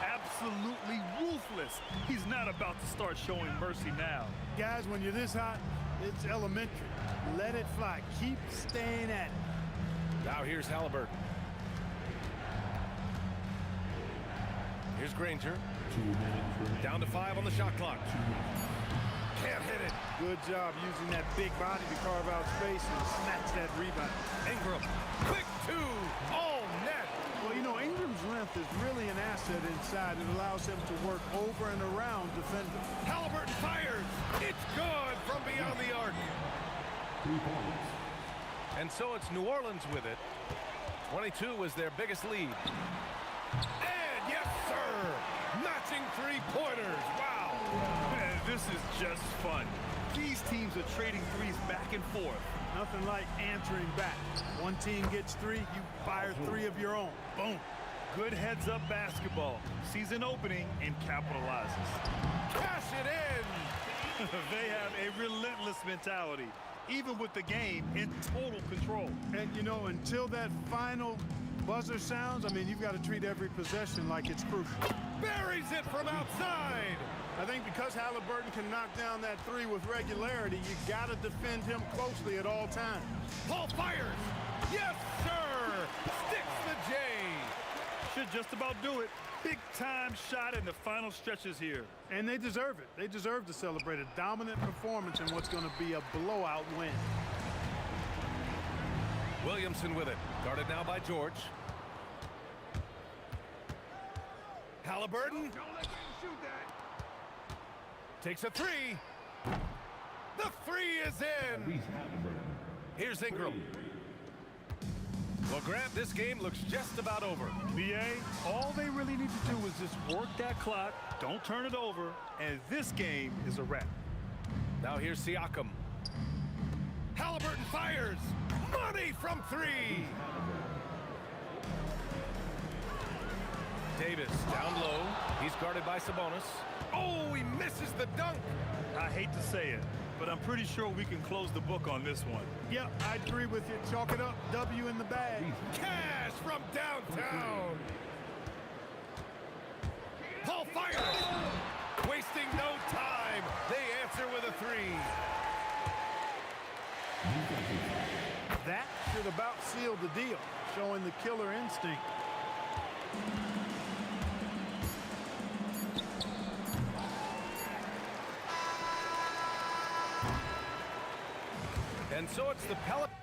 Absolutely ruthless. He's not about to start showing mercy now. Guys, when you're this hot, it's elementary. Let it fly. Keep staying at it. Now here's Halliburton. Here's Granger. Down to 5 on the shot clock. Can't hit it. Good job using that big body to carve out space and snatch that rebound. Ingram. Quick 2. All net. Well, you know, Ingram's length is really an asset inside. It allows him to work over and around defenders. Halliburton fires. It's good from beyond the arc. 3 points. And so it's New Orleans with it. 22 was their biggest lead. And yes, sir. Matching three-pointers. Wow. Man, this is just fun. These teams are trading threes back and forth. Nothing like answering back. One team gets 3, you fire 3 of your own. Boom. Good heads-up basketball. Season opening and capitalizes. Cash it in. They have a relentless mentality, even with the game in total control. And, you know, until that final buzzer sounds, I mean, you've got to treat every possession like it's crucial. Buries it from outside. I think because Halliburton can knock down that 3 with regularity, you got to defend him closely at all times. Paul fires. Yes, sir. Sticks the J. Should just about do it. Big-time shot in the final stretches here. And they deserve it. They deserve to celebrate a dominant performance in what's going to be a blowout win. Williamson with it. Guarded now by George. Halliburton. Don't let him shoot that. Takes a 3. The 3 is in. Here's Ingram. Well, Grant, this game looks just about over. BA, all they really need to do is just work that clock, don't turn it over, and this game is a wrap. Now here's Siakam. Halliburton fires. Money from 3. Davis down low. He's guarded by Sabonis. Oh, he misses the dunk. I hate to say it, but I'm pretty sure we can close the book on this one. Yep, I agree with you. Chalk it up. W in the bag. Cash from downtown. Paul fires. Wasting no time. They answer with a 3. That should about seal the deal, showing the killer instinct. And so it's the Pelicans.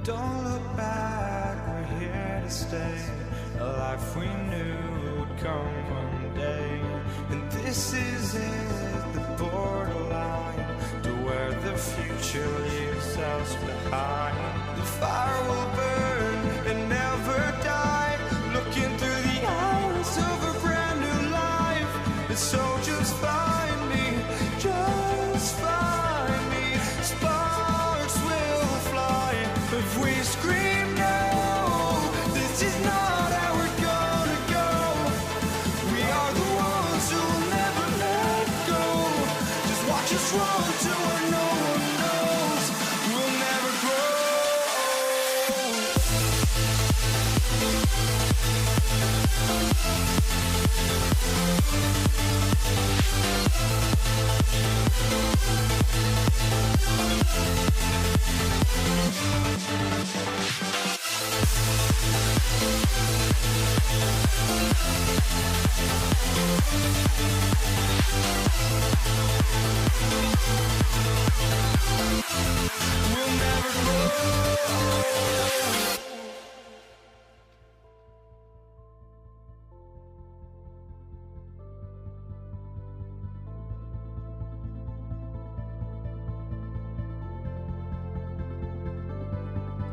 Don't look back, we're here to stay. A life we knew would come one day. And this is it, the borderline to where the future leaves us behind. The fire will burn and never die. Looking through the eyes of a brand new life. And so just find me, just find me. Sparks will fly if we scream no. This is not how we're gonna go. We are the ones who'll never let go. Just watch us run to where no one knows. We'll never grow. We'll never grow.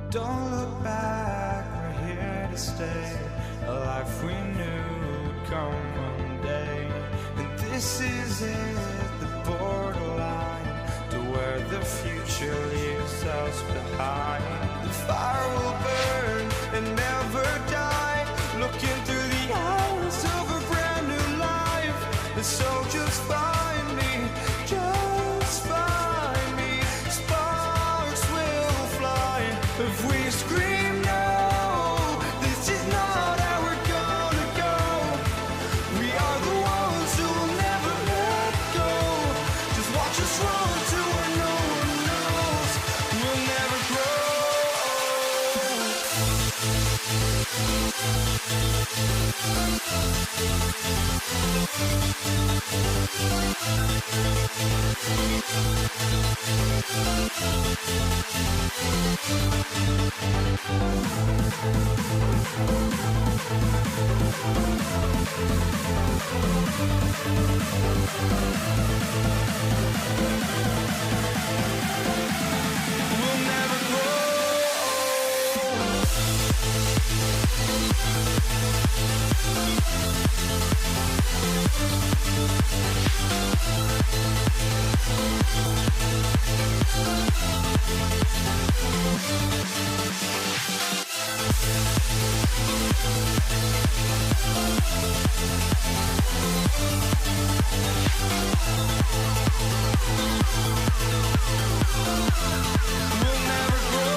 Don't look back, we're here to stay. A life we knew would come one day. And this is it, the borderline to where the future leaves us behind. The fire will burn and never die. Looking through the eyes of a brand new life. And so just find me, just find me. Sparks will fly if we scream no. This is not how we're gonna go. We are the ones who'll never let go. Just watch us run to where no one knows. We'll never grow. We'll never grow. We'll never grow.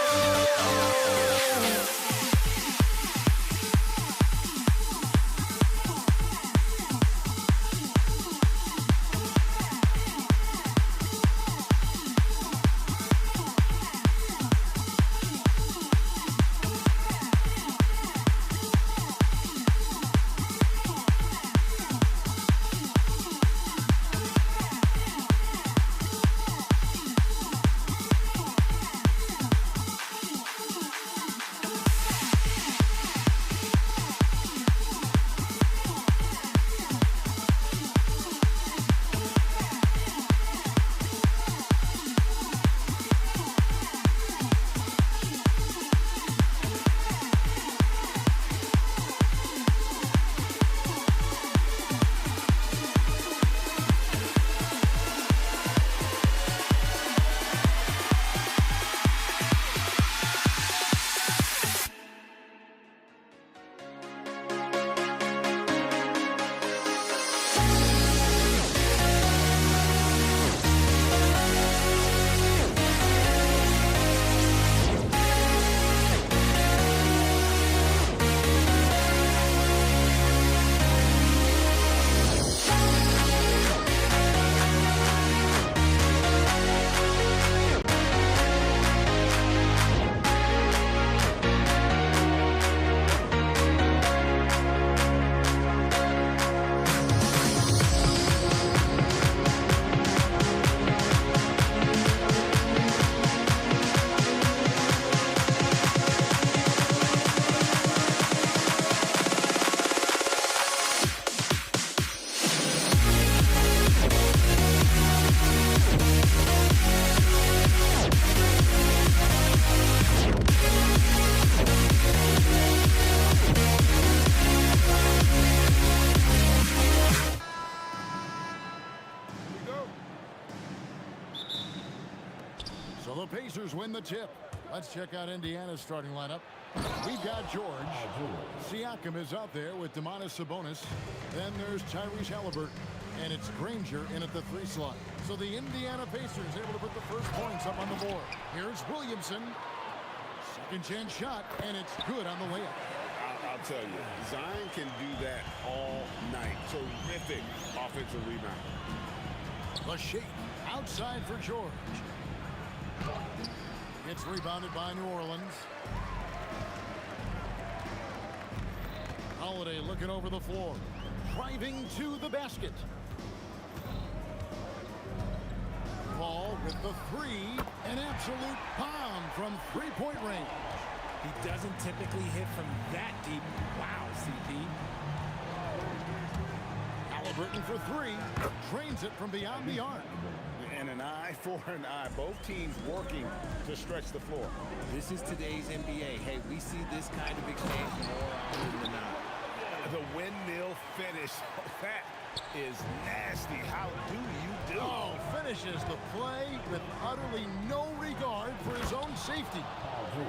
The Pacers win the tip. Let's check out Indiana's starting lineup. We've got George. Siakam is out there with Domantas Sabonis. Then there's Tyrese Halliburton. And it's Granger in at the 3 slot. So the Indiana Pacers able to put the first points up on the board. Here's Williamson. Second chance shot, and it's good on the layup. I'll tell you, Zion can do that all night. Terrific offensive rebound. The shake outside for George. Gets rebounded by New Orleans. Holiday looking over the floor. Driving to the basket. Paul with the 3. An absolute bomb from three-point range. He doesn't typically hit from that deep. Wow, CP. Halliburton for 3. Drains it from beyond the arc. And an eye for an eye. Both teams working to stretch the floor. This is today's NBA. Hey, we see this kind of exchange more often than not. The windmill finish. That is nasty. How do you do? Oh, finishes the play with utterly no regard for his own safety.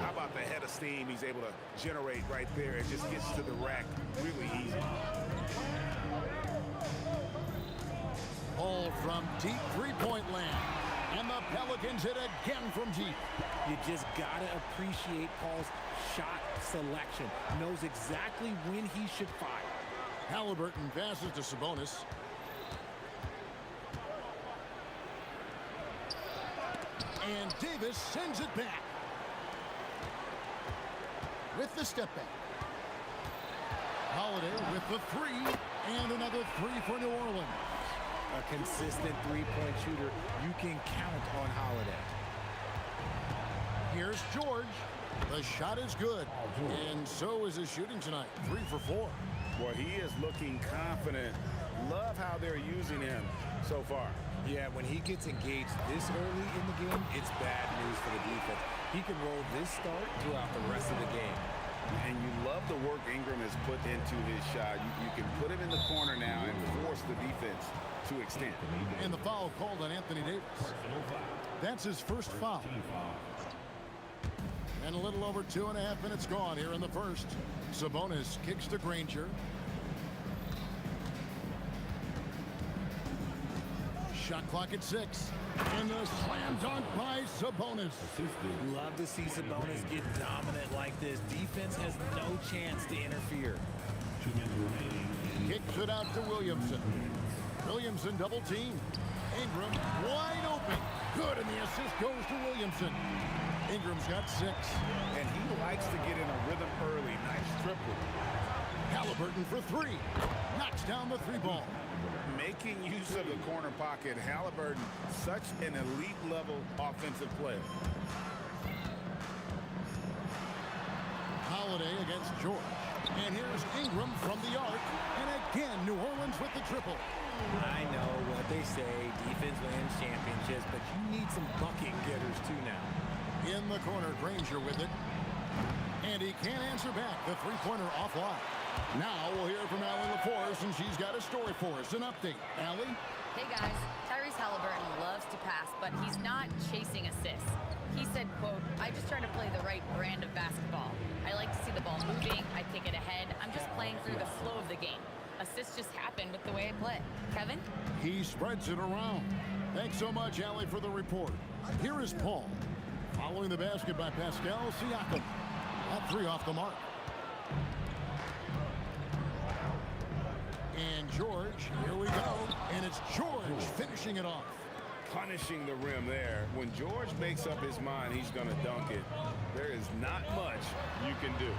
How about the head of steam he's able to generate right there? It just gets to the rack really easy. Ball from deep three-point land. And the Pelicans hit again from deep. You just got to appreciate Paul's shot selection. Knows exactly when he should fire. Halliburton passes to Sabonis. And Davis sends it back. With the step back. Holiday with the 3. And another 3 for New Orleans. A consistent three-point shooter. You can count on Holiday. Here's George. The shot is good. And so is his shooting tonight. 3 for 4. Well, he is looking confident. Love how they're using him so far. Yeah, when he gets engaged this early in the game, it's bad news for the defense. He can roll this start throughout the rest of the game. And you love the work Ingram has put into his shot. You can put him in the corner now and force the defense to extend. And the foul called on Anthony Davis. That's his first foul. And a little over 2.5 minutes gone here in the first. Sabonis kicks to Granger. Shot clock at 6. And a slam dunk by Sabonis. Love to see Sabonis get dominant like this. Defense has no chance to interfere. Kicks it out to Williamson. Williamson double team. Ingram wide open. Good, and the assist goes to Williamson. Ingram's got 6. And he likes to get in a rhythm early. Nice triple. Halliburton for 3. Knocks down the 3 ball. Making use of the corner pocket. Halliburton, such an elite level offensive player. Holiday against George. And here's Ingram from the arc. And again, New Orleans with the triple. I know what they say, defense wins championships, but you need some bucket getters too now. In the corner, Granger with it. And he can't answer back. The three-pointer offline. Now we'll hear from Allie LaForce, and she's got a story for us. An update. Allie? Hey, guys. Tyrese Halliburton loves to pass, but he's not chasing assists. He said, quote, I just try to play the right brand of basketball. I like to see the ball moving. I kick it ahead. I'm just playing through the flow of the game. Assists just happen with the way I play. Kevin? He spreads it around. Thanks so much, Allie, for the report. Here is Paul. Following the basket by Pascal Siakam. That 3 off the mark. And George, here we go. And it's George finishing it off. Punishing the rim there. When George makes up his mind he's going to dunk it, there is not much you can do.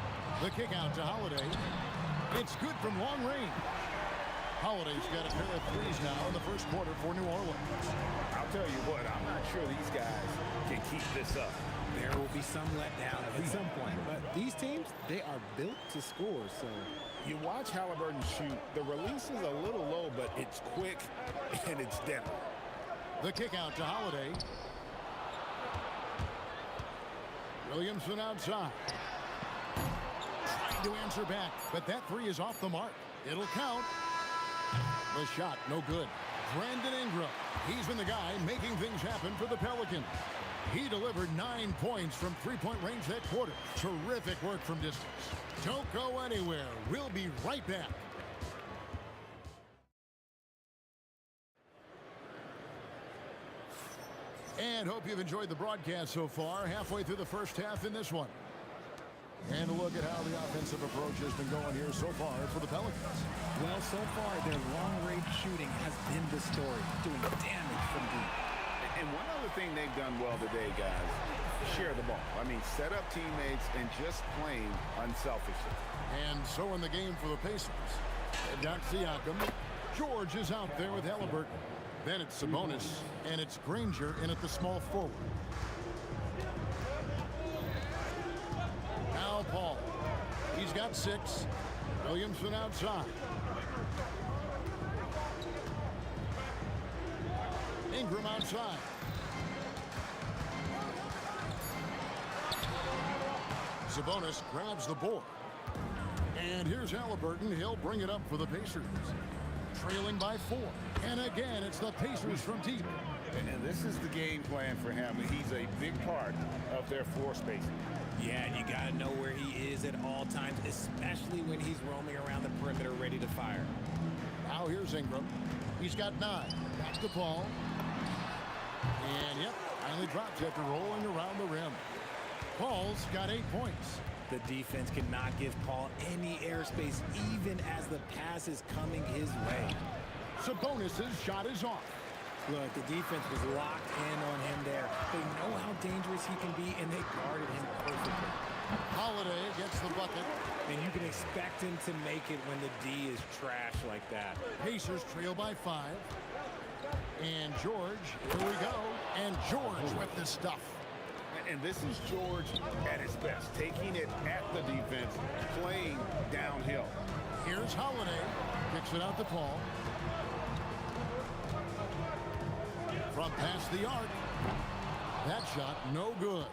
The kick out to Holiday. It's good from long range. Holiday's got a pair of 3s now in the first quarter for New Orleans. I'll tell you what, I'm not sure these guys can keep this up. There will be some letdown at some point. But these teams, they are built to score, so... You watch Halliburton shoot. The release is a little low, but it's quick and it's deadly. The kick out to Holiday. Williamson outside. Trying to answer back, but that 3 is off the mark. It'll count. The shot, no good. Brandon Ingram. He's been the guy making things happen for the Pelicans. He delivered 9 points from three-point range that quarter. Terrific work from distance. Don't go anywhere. We'll be right back. And hope you've enjoyed the broadcast so far. Halfway through the first half in this one. And a look at how the offensive approach has been going here so far for the Pelicans. Well, so far, their long-range shooting has been the story, doing damage from deep. And one other thing they've done well today, guys, share the ball. I mean, set up teammates and just playing unselfishly. And so in the game for the Pacers, they've got Siakam. George is out there with Halliburton. Then it's Sabonis, and it's Granger in at the small forward. Now Paul. He's got 6. Williamson outside. Ingram outside. Sabonis grabs the board. And here's Halliburton. He'll bring it up for the Pacers. Trailing by 4. And again, it's the Pacers from deep. And this is the game plan for him. He's a big part of their floor spacing. Yeah, and you got to know where he is at all times, especially when he's roaming around the perimeter ready to fire. Now here's Ingram. He's got 9. Back to Paul. And, yep, finally drops after rolling around the rim. Paul's got 8 points. The defense cannot give Paul any airspace, even as the pass is coming his way. Sabonis' shot is off. Look, the defense was locked in on him there. They know how dangerous he can be, and they guarded him perfectly. Holiday gets the bucket. And you can expect him to make it when the D is trash like that. Pacers trail by 5. And George, here we go. And George with the stuff. And this is George at his best, taking it at the defense, playing downhill. Here's Holiday. Kicks it out to Paul. From past the arc. That shot, no good.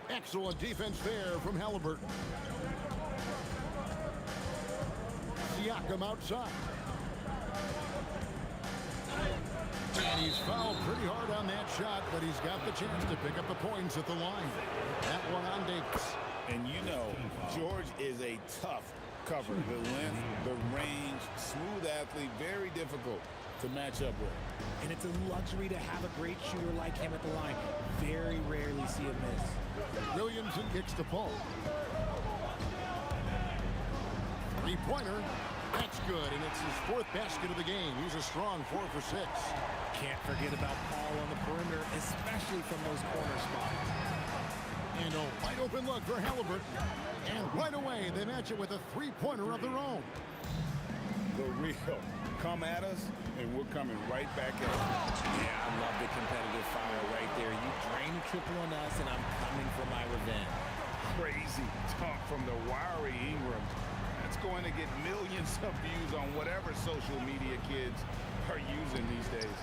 Excellent defense there from Halliburton. Siakam outside. And he's fouled pretty hard on that shot, but he's got the chance to pick up the points at the line. That one on Davis. And you know, George is a tough cover. The length, the range, smooth athlete, very difficult to match up with. And it's a luxury to have a great shooter like him at the line. Very rarely see him miss. Williamson kicks to Paul. 3-pointer. That's good, and it's his 4th basket of the game. He's a strong 4 for 6. Can't forget about Paul on the perimeter, especially from those corner spots. And a wide open look for Halliburton. And right away, they match it with a 3-pointer of their own. The real. Come at us, and we're coming right back at you. Yeah, I love the competitive fire right there. You drain a triple on us, and I'm coming for my revenge. Crazy talk from the wiry Ingram. That's going to get millions of views on whatever social media kids are using these days.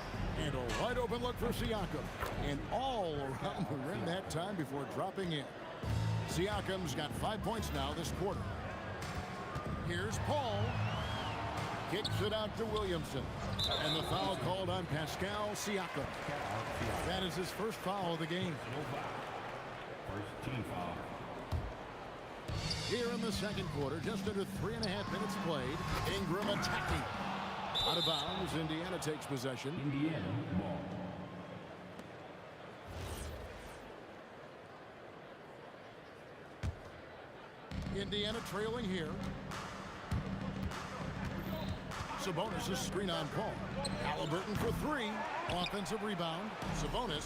And a wide open look for Siakam. And all around the rim that time before dropping in. Siakam's got 5 points now this quarter. Here's Paul. Kicks it out to Williamson. And the foul called on Pascal Siakam. That is his first foul of the game. First team foul. Here in the second quarter, just under 3.5 minutes played. Ingram attacking. Out of bounds, Indiana takes possession. Indiana ball. Indiana trailing here. Sabonis' screen on Paul. Halliburton for 3. Offensive rebound. Sabonis.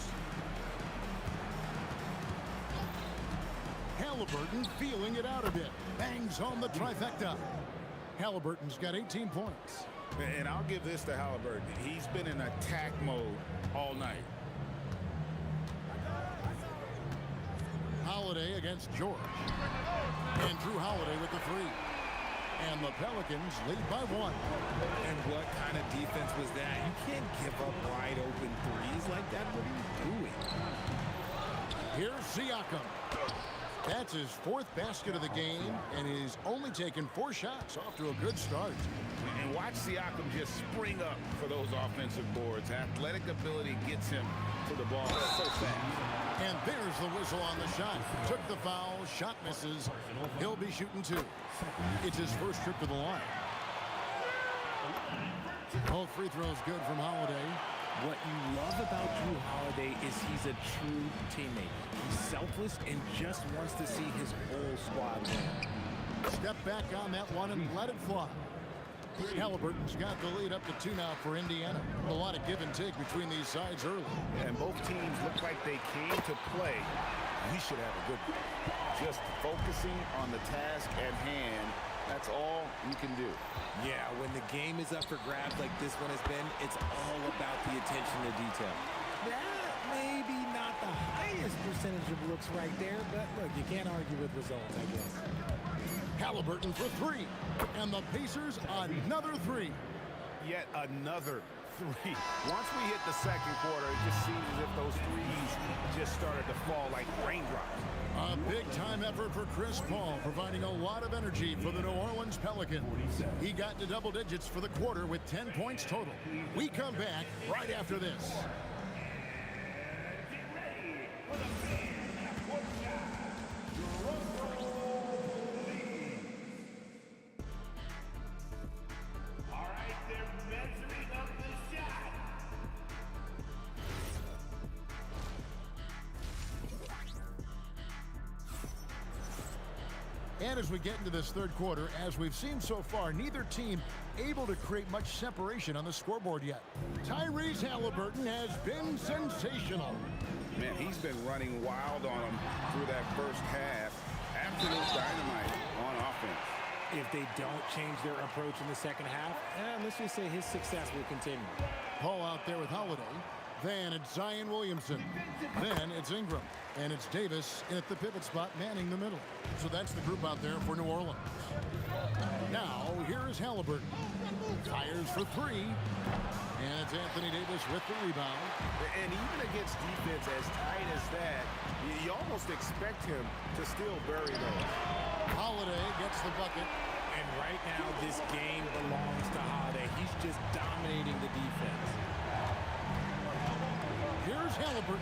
Halliburton feeling it out a bit. Bangs on the trifecta. Halliburton's got 18 points. And I'll give this to Halliburton. He's been in attack mode all night. Holiday against George. And Drew Holiday with the 3. And the Pelicans lead by 1. And what kind of defense was that? You can't give up wide open threes like that. What are you doing? Here's Siakam. That's his 4th basket of the game, and he's only taken 4 shots off to a good start. And Watch Siakam just spring up for those offensive boards. Athletic ability gets him to the ball so fast. And there's the whistle on the shot. Took the foul, shot misses. He'll be shooting 2. It's his first trip to the line. Both free throws good from Holiday. What you love about Drew Holiday is he's a true teammate. He's selfless and just wants to see his whole squad win. Step back on that one and let it fly. Halliburton's got the lead up to 2 now for Indiana. A lot of give and take between these sides early. And both teams look like they came to play. We should have a good one. Just focusing on the task at hand. That's all you can do. Yeah, when the game is up for grabs like this one has been, it's all about the attention to detail. That maybe not the highest percentage of looks right there, but look, you can't argue with results, I guess. Halliburton for 3. And the Pacers another 3. Yet another 3. Once we hit the second quarter, it just seems as if those threes just started to fall like raindrops. A big-time effort for Chris Paul, providing a lot of energy for the New Orleans Pelicans. He got to double digits for the quarter with 10 points total. We come back right after this. And as we get into this third quarter, as we've seen so far, neither team able to create much separation on the scoreboard yet. Tyrese Halliburton has been sensational. Man, he's been running wild on them through that first half. Absolute dynamite on offense. If they don't change their approach in the second half, let's just say his success will continue. Paul out there with Holiday. Then it's Zion Williamson. Then it's Ingram. And it's Davis in at the pivot spot, manning the middle. So that's the group out there for New Orleans. Now, here is Halliburton. Fires for 3. And it's Anthony Davis with the rebound. And even against defense as tight as that, you almost expect him to still bury those. Holiday gets the bucket. And right now, this game belongs to Holiday. He's just dominating the defense. Here's Halliburton,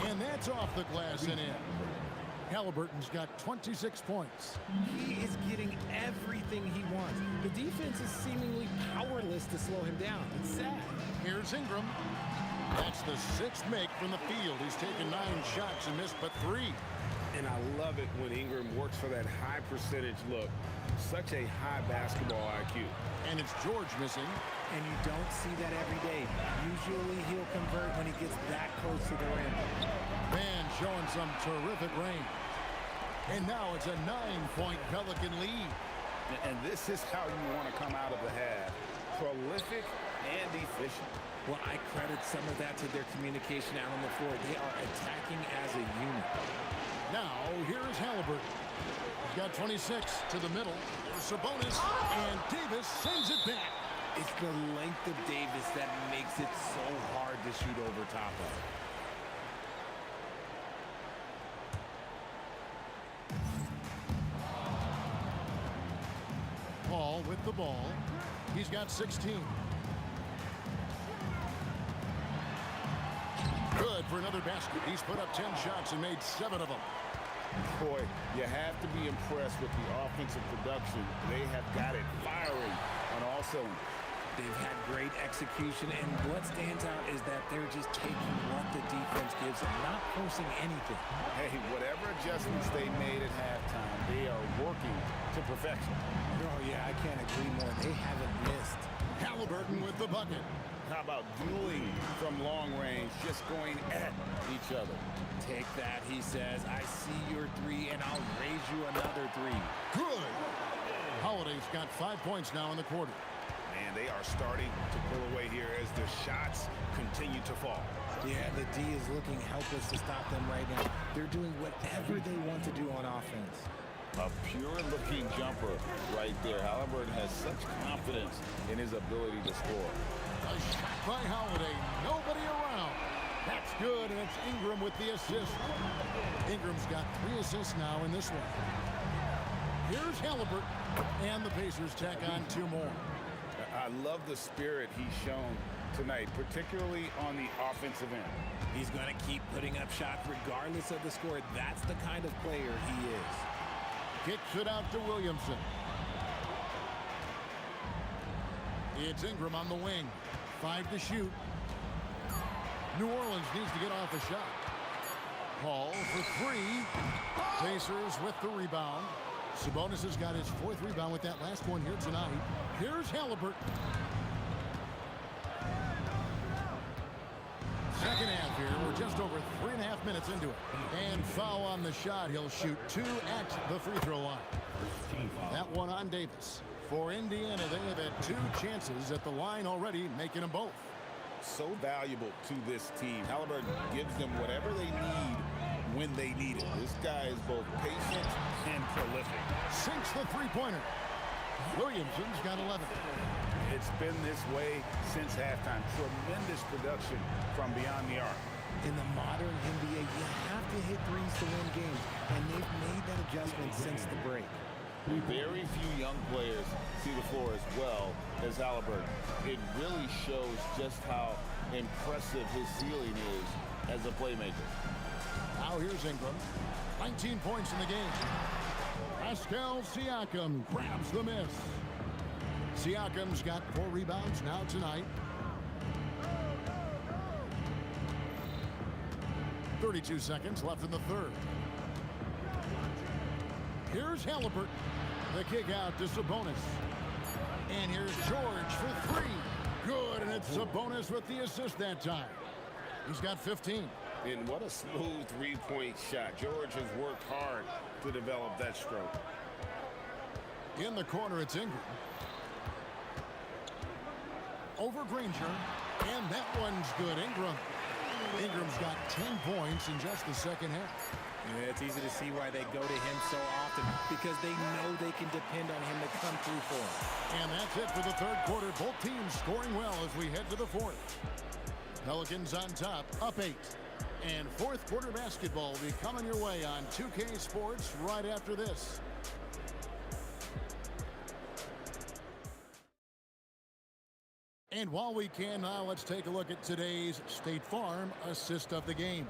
and that's off the glass and in. Halliburton's got 26 points. He is getting everything he wants. The defense is seemingly powerless to slow him down. It's sad. Here's Ingram. That's the 6th make from the field. He's taken 9 shots and missed but 3. And I love it when Ingram works for that high percentage look. Such a high basketball IQ. And it's George missing. And you don't see that every day. Usually he'll convert when he gets that close to the rim. Man showing some terrific range. And now it's a 9-point Pelican lead. And this is how you want to come out of the half. Prolific and efficient. Well, I credit some of that to their communication out on the floor. They are attacking as a unit. Now, here is Halliburton. He's got 26 to the middle. Sabonis, and Davis sends it back. It's the length of Davis that makes it so hard to shoot over top of. Paul with the ball. He's got 16. Good for another basket. He's put up 10 shots and made 7 of them. Boy, you have to be impressed with the offensive production. They have got it firing on all cylinders. They've had great execution, and what stands out is that they're just taking what the defense gives and not forcing anything. Hey, whatever adjustments they made at halftime, they are working to perfection. Oh, yeah, I can't agree more. They haven't missed. Halliburton with the bucket. How about dueling from long range, just going at each other? Take that, he says. I see your 3, and I'll raise you another 3. Good. Holiday's got 5 points now in the quarter. Man, they are starting to pull away here as the shots continue to fall. Yeah, the D is looking helpless to stop them right now. They're doing whatever they want to do on offense. A pure-looking jumper right there. Halliburton has such confidence in his ability to score. A shot by Holiday. Nobody around. That's good, and it's Ingram with the assist. Ingram's got 3 assists now in this one. Here's Halliburton, and the Pacers tack on 2 more. I love the spirit he's shown tonight, particularly on the offensive end. He's going to keep putting up shots regardless of the score. That's the kind of player he is. Kicks it out to Williamson. It's Ingram on the wing. 5 to shoot. New Orleans needs to get off a shot. Paul for 3. Pacers with the rebound. Sabonis has got his 4th rebound with that last one here tonight. Here's Halliburton. Second half here. We're just over 3.5 minutes into it. And foul on the shot. He'll shoot 2 at the free throw line. That one on Davis. For Indiana, they have had 2 chances at the line already, making them both. So valuable to this team. Halliburton gives them whatever they need when they need it. This guy is both patient and prolific. Sinks the three-pointer. Williamson's got 11. It's been this way since halftime. Tremendous production from beyond the arc. In the modern NBA, you have to hit threes to win games, and they've made that adjustment since the break. Very few young players see the floor as well as Halliburton. It really shows just how impressive his ceiling is as a playmaker. Now here's Ingram. 19 points in the game. Pascal Siakam grabs the miss. Siakam's got 4 rebounds now tonight. 32 seconds left in the third. Here's Halliburton. The kick out to Sabonis. And here's George for 3. Good, and it's Sabonis with the assist that time. He's got 15. And what a smooth three-point shot. George has worked hard to develop that stroke. In the corner, it's Ingram. Over Granger. And that one's good. Ingram's got 10 points in just the second half. Yeah, it's easy to see why they go to him so often, because they know they can depend on him to come through for them. And that's it for the third quarter. Both teams scoring well as we head to the fourth. Pelicans on top, up 8. And fourth quarter basketball will be coming your way on 2K Sports right after this. And while we can now, let's take a look at today's State Farm assist of the game.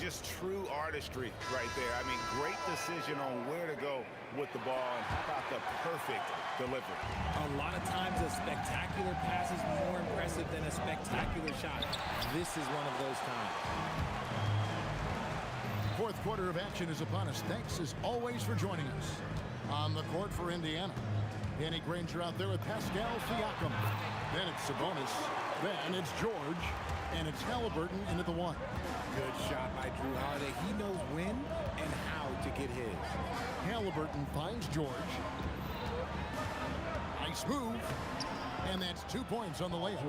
Just true artistry right there. I mean, great decision on where to go with the ball, and how about the perfect delivery. A lot of times a spectacular pass is more impressive than a spectacular shot. This is one of those times. Fourth quarter of action is upon us. Thanks as always for joining us. On the court for Indiana, Danny Granger out there with Pascal Siakam. Then it's Sabonis. Then it's George. And it's Halliburton into the 1. Good shot by Drew Holiday. He knows when and how to get his. Halliburton finds George. Nice move. And that's 2 points on the layup.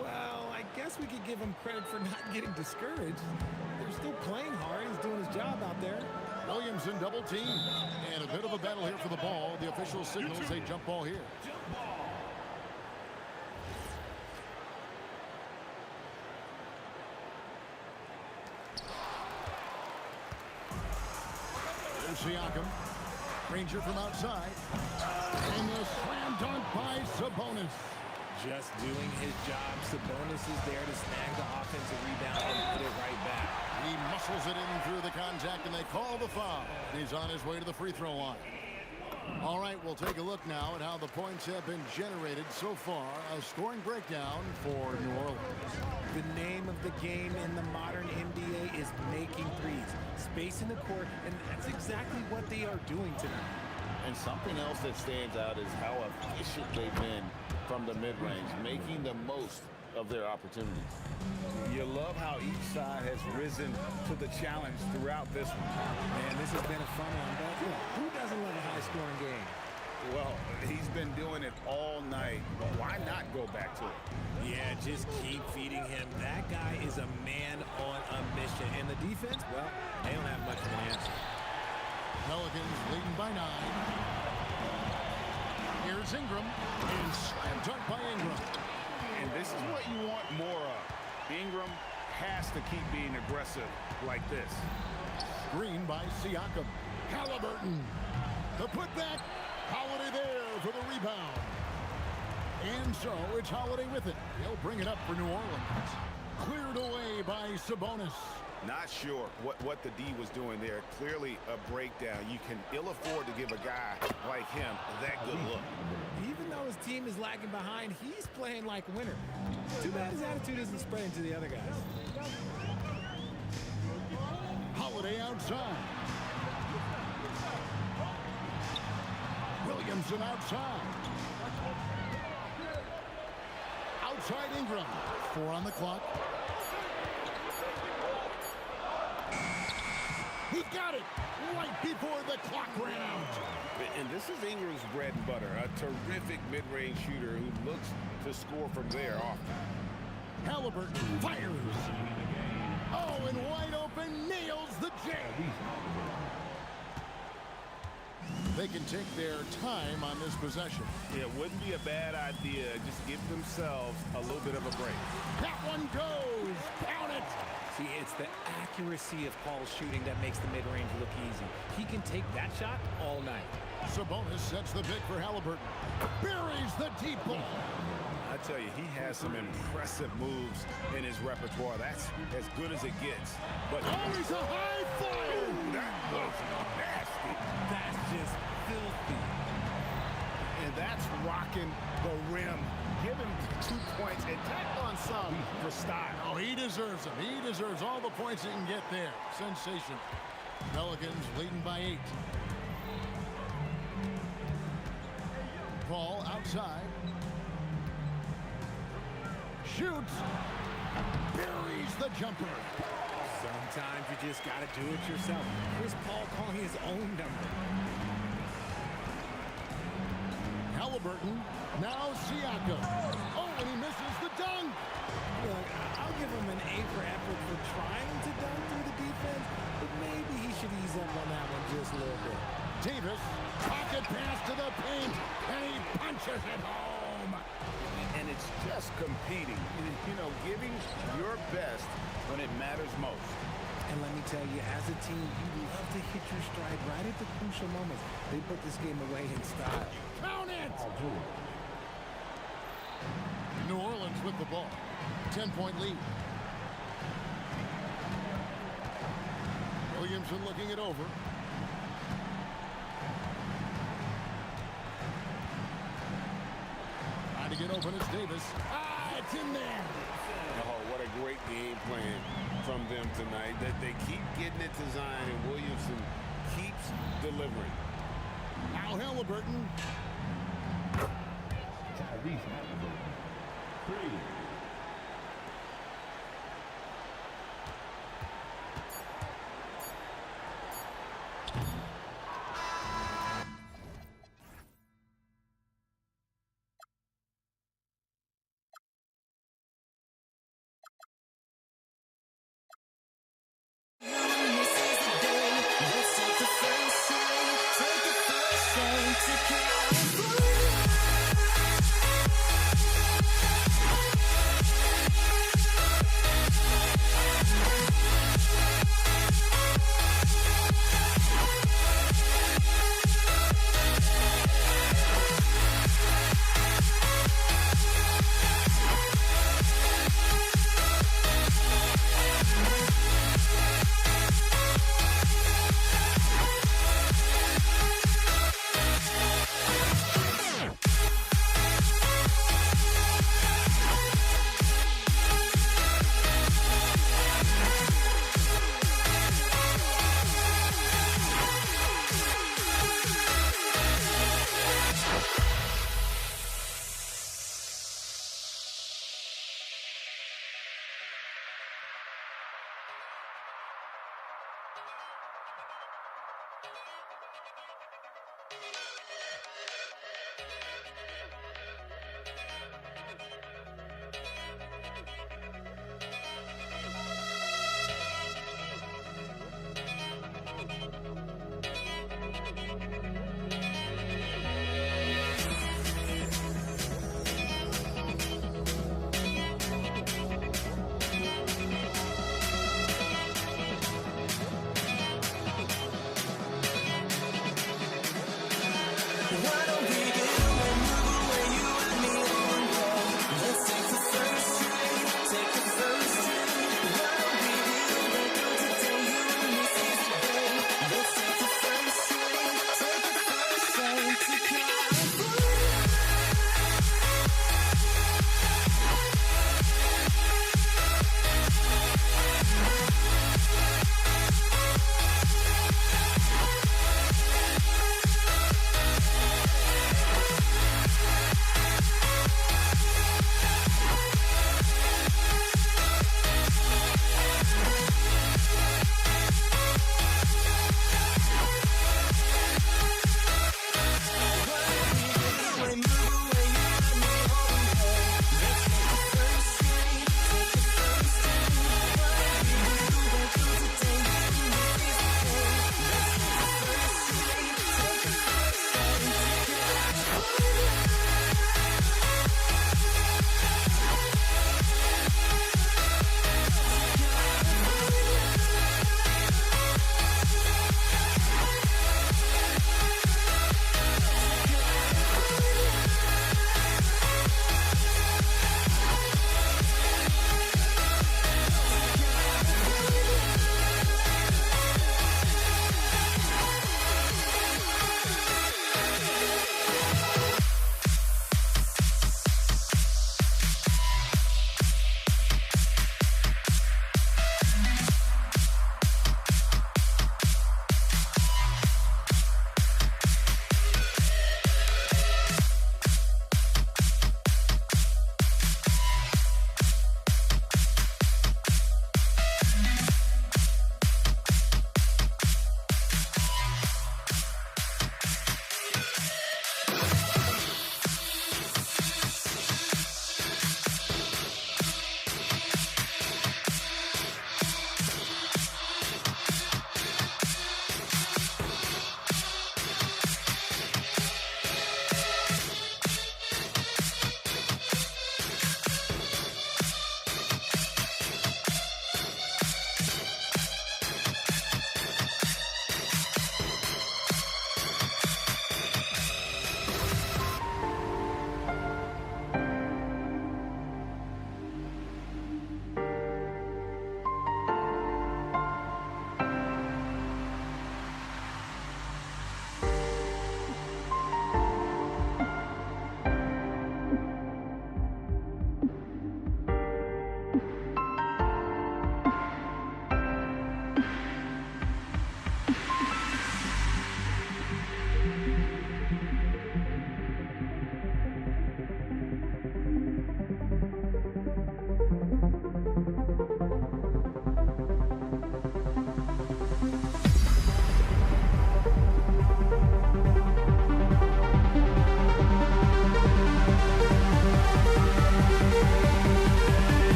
Well, I guess we could give him credit for not getting discouraged. They're still playing hard. He's doing his job out there. Williamson double team. And a bit of a battle here for the ball. The official signals a jump ball here. Siakam. Granger from outside. And the slam dunk by Sabonis. Just doing his job. Sabonis is there to snag the offensive rebound and put it right back. He muscles it in through the contact, and they call the foul. He's on his way to the free throw line. All right, we'll take a look now at how the points have been generated so far. A scoring breakdown for New Orleans. The name of the game in the modern NBA is making threes. Space in the court, and that's exactly what they are doing tonight. And something else that stands out is how efficient they've been from the mid-range, making the most of their opportunities. You love how each side has risen to the challenge throughout this one. Man, this has been a fun one, but who doesn't love a high-scoring game? Well, he's been doing it all night. Why not go back to it? Yeah, just keep feeding him. That guy is a man on a mission. And the defense, well, they don't have much of an answer. Pelicans leading by 9. Here's Ingram. And slam dunk by Ingram. And this is what you want more of. Ingram has to keep being aggressive like this. Screen by Siakam. Halliburton. The putback. Holiday there for the rebound. And so it's Holiday with it. He'll bring it up for New Orleans. Cleared away by Sabonis. Not sure what the D was doing there. Clearly a breakdown. You can ill afford to give a guy like him that good look. Even though his team is lagging behind, he's playing like a winner. Too bad his attitude isn't spreading to the other guys. Holiday outside. Williamson outside. Outside Ingram. 4 on the clock. He got it right before the clock ran out. And this is Ingram's bread and butter. A terrific mid-range shooter who looks to score from there often. Halliburton fires. Oh, and wide open, nails the J. They can take their time on this possession. It wouldn't be a bad idea. Just give themselves a little bit of a break. That one goes. Count it. See, it's the accuracy of Paul's shooting that makes the mid-range look easy. He can take that shot all night. Sabonis sets the pick for Halliburton. Buries the deep ball. I tell you, he has some impressive moves in his repertoire. That's as good as it gets. But he's a high fire. That was nasty. That's just filthy. And that's rocking the rim. Give him 2 points and tack on some for style. Oh, he deserves them. He deserves all the points he can get there. Sensation. Pelicans leading by 8. Paul outside. Shoots. Buries the jumper. Sometimes you just got to do it yourself. Chris Paul calling his own number. Halliburton. Now Siakam. Oh, and he misses the dunk. Look, I'll give him an A for effort for trying to dunk through the defense, but maybe he should ease up on that one just a little bit. Davis, pocket pass to the paint, and he punches it home. And it's just competing, you know, giving your best when it matters most. And let me tell you, as a team, you love to hit your stride right at the crucial moments. They put this game away in style. Count it! New Orleans with the ball. 10-point lead. Williamson looking it over. Trying to get open, it's Davis. It's in there. Oh, what a great game plan from them tonight. That they keep getting it to Zion, and Williamson keeps delivering. Now Halliburton. Tyrese Halliburton. 3.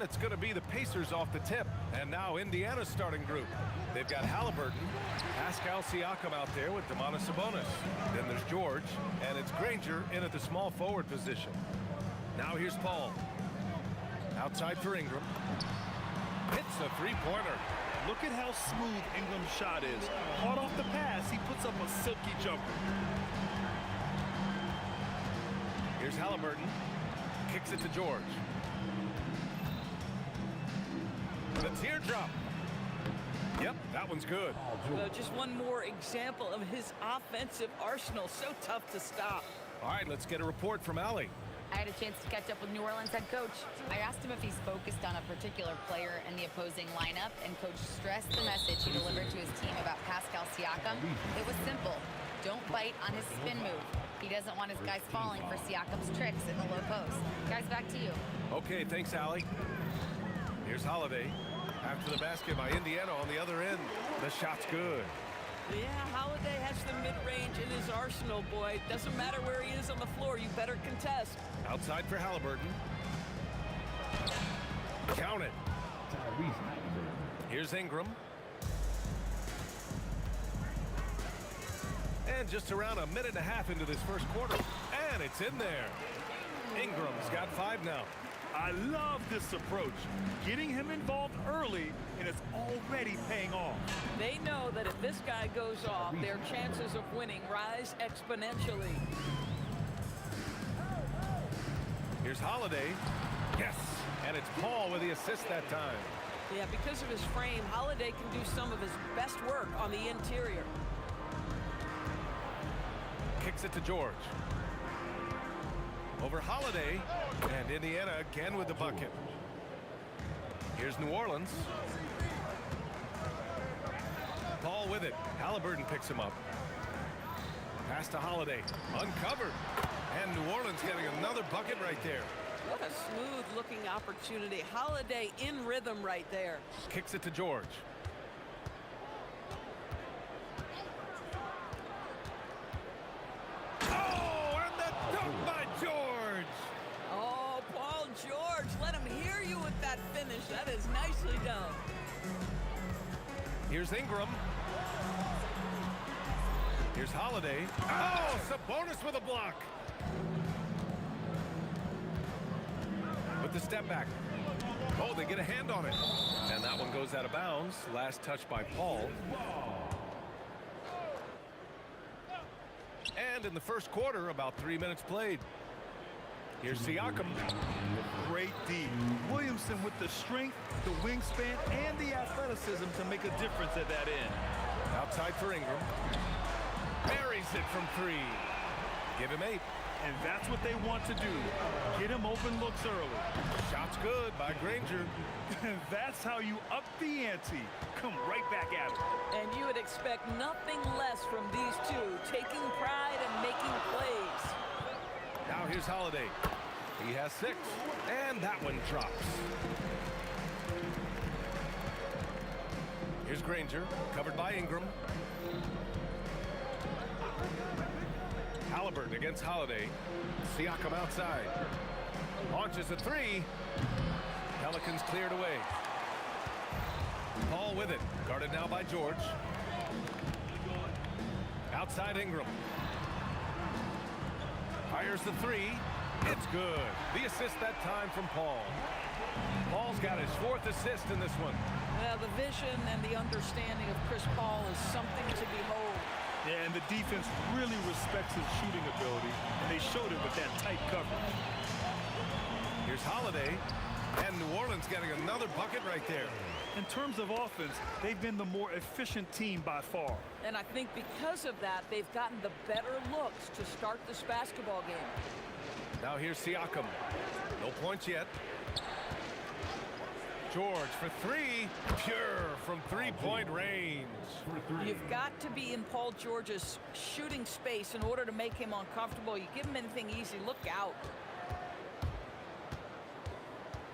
then it's going to be the Pacers off the tip. And now Indiana's starting group. They've got Halliburton, Pascal Siakam out there with Domantas Sabonis. Then there's George, and it's Granger in at the small forward position. Now here's Paul. Outside for Ingram. Hits a three-pointer. Look at how smooth Ingram's shot is. Hard off the pass, he puts up a silky jumper. Here's Halliburton. Kicks it to George. The teardrop. Yep, that one's good. Just one more example of his offensive arsenal. So tough to stop. All right, let's get a report from Allie. I had a chance to catch up with New Orleans head coach. I asked him if he's focused on a particular player in the opposing lineup, and coach stressed the message he delivered to his team about Pascal Siakam. It was simple. Don't bite on his spin move. He doesn't want his guys falling for Siakam's tricks in the low post. Guys, back to you. Okay, thanks, Allie. Here's Holiday. After the basket by Indiana on the other end. The shot's good. Yeah, Holiday has the mid-range in his arsenal, boy. Doesn't matter where he is on the floor. You better contest. Outside for Halliburton. Count it. Here's Ingram. And just around a minute and a half into this first quarter. And it's in there. Ingram's got 5 now. I love this approach. Getting him involved early, and it's already paying off. They know that if this guy goes off, their chances of winning rise exponentially. Here's Holiday. Yes. And it's Paul with the assist that time. Yeah, because of his frame, Holiday can do some of his best work on the interior. Kicks it to George. Over Holiday, and Indiana again with the bucket. Here's New Orleans. Paul with it. Halliburton picks him up. Pass to Holiday. Uncovered. And New Orleans getting another bucket right there. What a smooth-looking opportunity. Holiday in rhythm right there. Kicks it to George. Finish. That is nicely done. Here's Ingram. Here's Holiday. Oh, Sabonis with a block. With the step back. Oh, they get a hand on it. And that one goes out of bounds. Last touch by Paul. And in the first quarter, about 3 minutes played. Here's Siakam. Great D. Williamson with the strength, the wingspan, and the athleticism to make a difference at that end. Outside for Ingram. Buries it from 3. Give him 8. And that's what they want to do. Get him open looks early. Shot's good by Granger. And that's how you up the ante. Come right back at it. And you would expect nothing less from these two, taking pride and making plays. Now here's Holiday. He has 6. And that one drops. Here's Granger, covered by Ingram. Halliburton against Holiday. Siakam outside. Launches a 3. Pelicans cleared away. Paul with it. Guarded now by George. Outside Ingram. Fires the 3. It's good. The assist that time from Paul. Paul's got his 4th assist in this one. Well, the vision and the understanding of Chris Paul is something to behold. Yeah, and the defense really respects his shooting ability, and they showed it with that tight coverage. Here's Holiday, and New Orleans getting another bucket right there. In terms of offense, they've been the more efficient team by far. And I think because of that, they've gotten the better looks to start this basketball game. Now here's Siakam. No points yet. George for 3. Pure from 3-point range. You've got to be in Paul George's shooting space in order to make him uncomfortable. You give him anything easy, look out.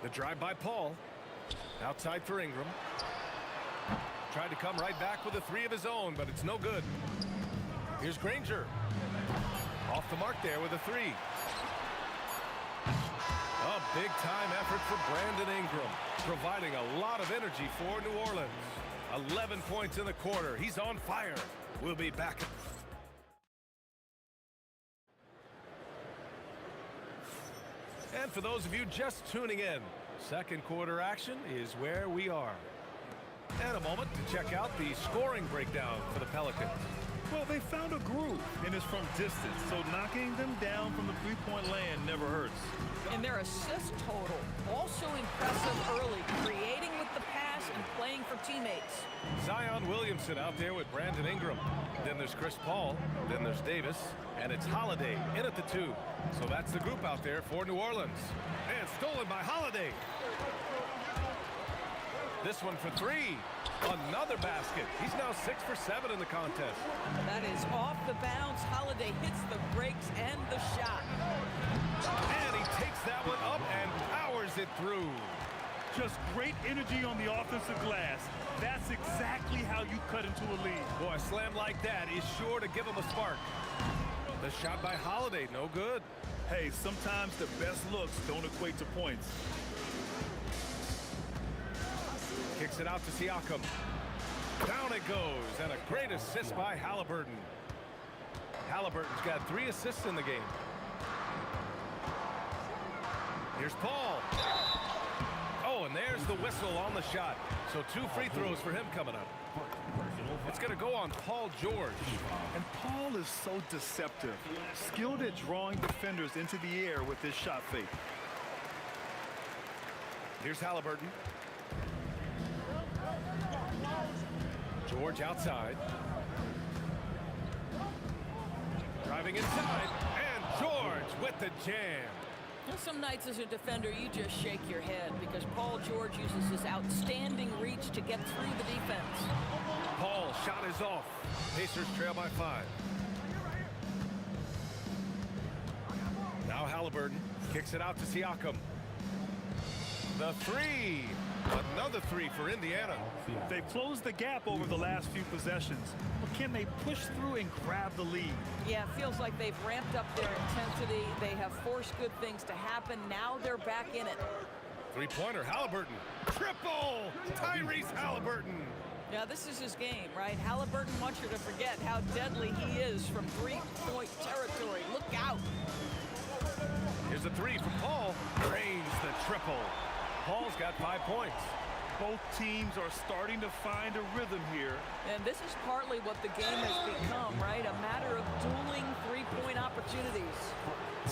The drive by Paul. Outside for Ingram. Tried to come right back with a 3 of his own, but it's no good. Here's Granger. Off the mark there with a 3. A Big-time effort for Brandon Ingram, providing a lot of energy for New Orleans. 11 points in the quarter. He's on fire. We'll be back. And for those of you just tuning in, second quarter action is where we are. And a moment to check out the scoring breakdown for the Pelicans. Well, they found a groove, and it's from distance, so knocking them down from the three-point land never hurts. And their assist total, also impressive early, creating with the pass and playing for teammates. Zion Williamson out there with Brandon Ingram. Then there's Chris Paul. Then there's Davis. And it's Holiday in at the 2. So that's the group out there for New Orleans. And stolen by Holiday. This one for 3. Another basket. He's now 6 for 7 in the contest. That is off the bounce. Holiday hits the brakes and the shot. And he takes that one up and powers it through. Just great energy on the offensive glass. That's exactly how you cut into a lead. Boy, a slam like that is sure to give him a spark. The shot by Holiday, no good. Hey, sometimes the best looks don't equate to points. Kicks it out to Siakam. Down it goes, and a great assist by Halliburton. Halliburton's got 3 assists in the game. Here's Paul. Oh, and there's the whistle on the shot. So 2 free throws for him coming up. It's going to go on Paul George. And Paul is so deceptive. Skilled at drawing defenders into the air with his shot fake. Here's Halliburton. George outside. Driving inside. And George with the jam. Well, some nights as a defender, you just shake your head because Paul George uses his outstanding reach to get through the defense. Paul shot is off. Pacers trail by 5. Now Halliburton kicks it out to Siakam. The 3. Another 3 for Indiana. They've closed the gap over the last few possessions, but can they push through and grab the lead? Yeah, it feels like they've ramped up their intensity. They have forced good things to happen. Now they're back in it. 3-pointer, Halliburton. Triple! Tyrese Halliburton. Yeah, this is his game, right? Halliburton wants you to forget how deadly he is from 3-point territory. Look out. Here's a 3 from Paul. Drains the triple. Paul's got 5 points. Both teams are starting to find a rhythm here. And this is partly what the game has become, right? A matter of dueling 3-point opportunities.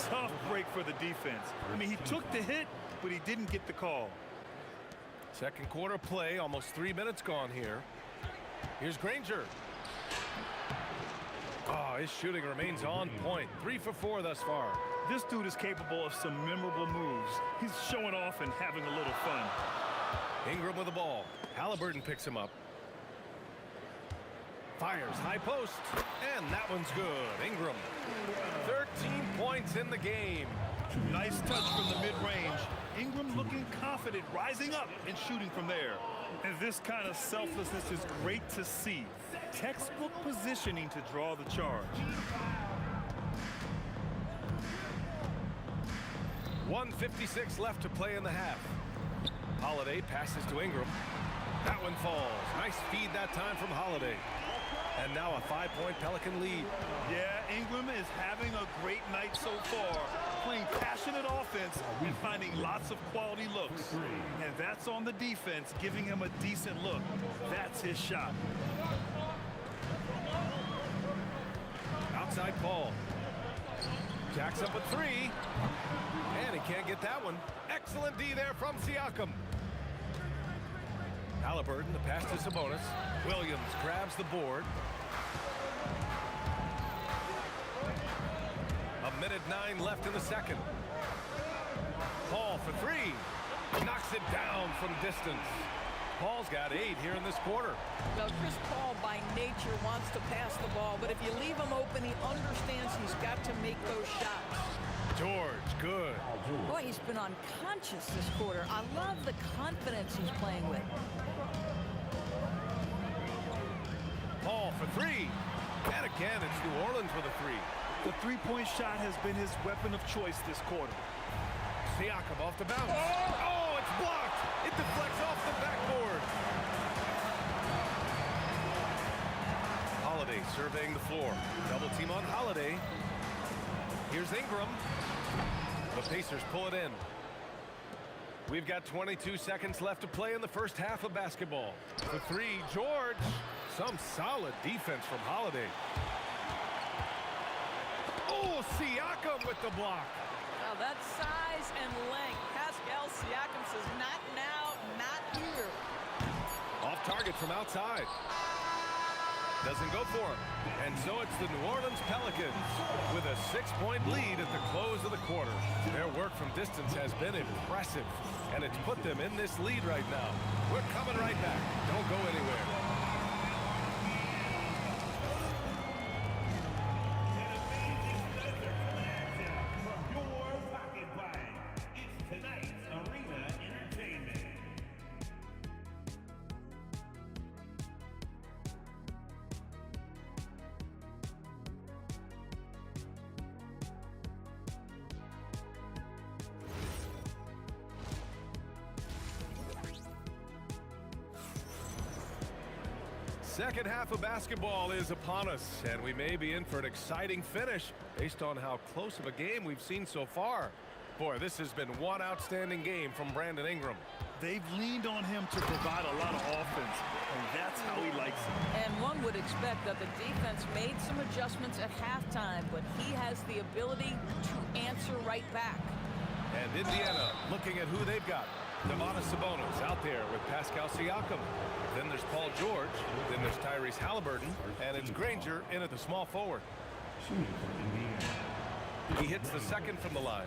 Tough break for the defense. I mean, he took the hit, but he didn't get the call. Second quarter play, almost 3 minutes gone here. Here's Granger. Oh, his shooting remains on point. 3 for 4 thus far. This dude is capable of some memorable moves. He's showing off and having a little fun. Ingram with the ball. Halliburton picks him up. Fires high post. And that one's good. Ingram. 13 points in the game. Nice touch from the mid-range. Ingram looking confident, rising up and shooting from there. And this kind of selflessness is great to see. Textbook positioning to draw the charge. 1:56 left to play in the half. Holiday passes to Ingram. That one falls. Nice feed that time from Holiday. And now a 5-point Pelican lead. Yeah, Ingram is having a great night so far. Playing passionate offense and finding lots of quality looks. And that's on the defense, giving him a decent look. That's his shot. Outside Paul. Jacks up a 3. And he can't get that one. Excellent D there from Siakam. Halliburton, the pass to Sabonis. Williams grabs the board. 1:09 left in the second. Paul for 3. Knocks it down from distance. Paul's got 8 here in this quarter. Well, Chris Paul by nature wants to pass the ball, but if you leave him open, he understands he's got to make those shots. George, good. Boy, he's been unconscious this quarter. I love the confidence he's playing with. Paul for 3. And again, it's New Orleans with a 3. The three-point shot has been his weapon of choice this quarter. Siakam off the bounce. Oh, it's blocked. It deflects off the backboard. Holiday surveying the floor. Double team on Holiday. Here's Ingram. The Pacers pull it in. We've got 22 seconds left to play in the first half of basketball. For three, George. Some solid defense from Holiday. Oh, Siakam with the block. Now that size and length. Pascal Siakam says, not now, not here. Off target from outside. Doesn't go for him. And so it's the New Orleans Pelicans with a 6-point lead at the close of the quarter. Their work from distance has been impressive, and it's put them in this lead right now. We're coming right back. Don't go anywhere. Second half of basketball is upon us, and we may be in for an exciting finish based on how close of a game we've seen so far. Boy, this has been one outstanding game from Brandon Ingram. They've leaned on him to provide a lot of offense, and that's how he likes it. And one would expect that the defense made some adjustments at halftime, but he has the ability to answer right back. And Indiana looking at who they've got. Domantas Sabonis out there with Pascal Siakam. Then there's Paul George. Then there's Tyrese Halliburton. And it's Granger in at the small forward. He hits the second from the line.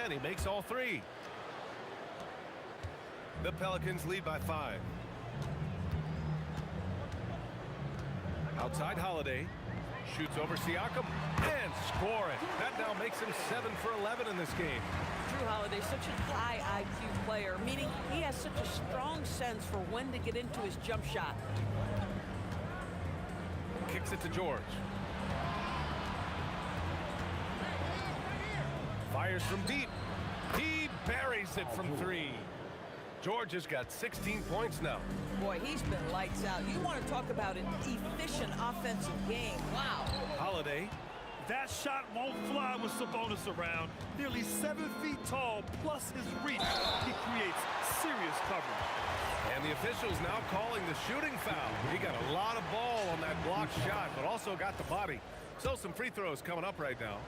And he makes all three. The Pelicans lead by 5. Outside Holiday. Shoots over Siakam and score it. That now makes him 7 for 11 in this game. Drew Holiday, such a high IQ player, meaning he has such a strong sense for when to get into his jump shot. Kicks it to George. Fires from deep. He buries it from 3. George has got 16 points now. Boy, he's been lights out. You want to talk about an efficient offensive game. Wow. Holiday. That shot won't fly with Sabonis around. Nearly 7 feet tall, plus his reach. He creates serious coverage. And the officials now calling the shooting foul. He got a lot of ball on that blocked shot, but also got the body. So some free throws coming up right now.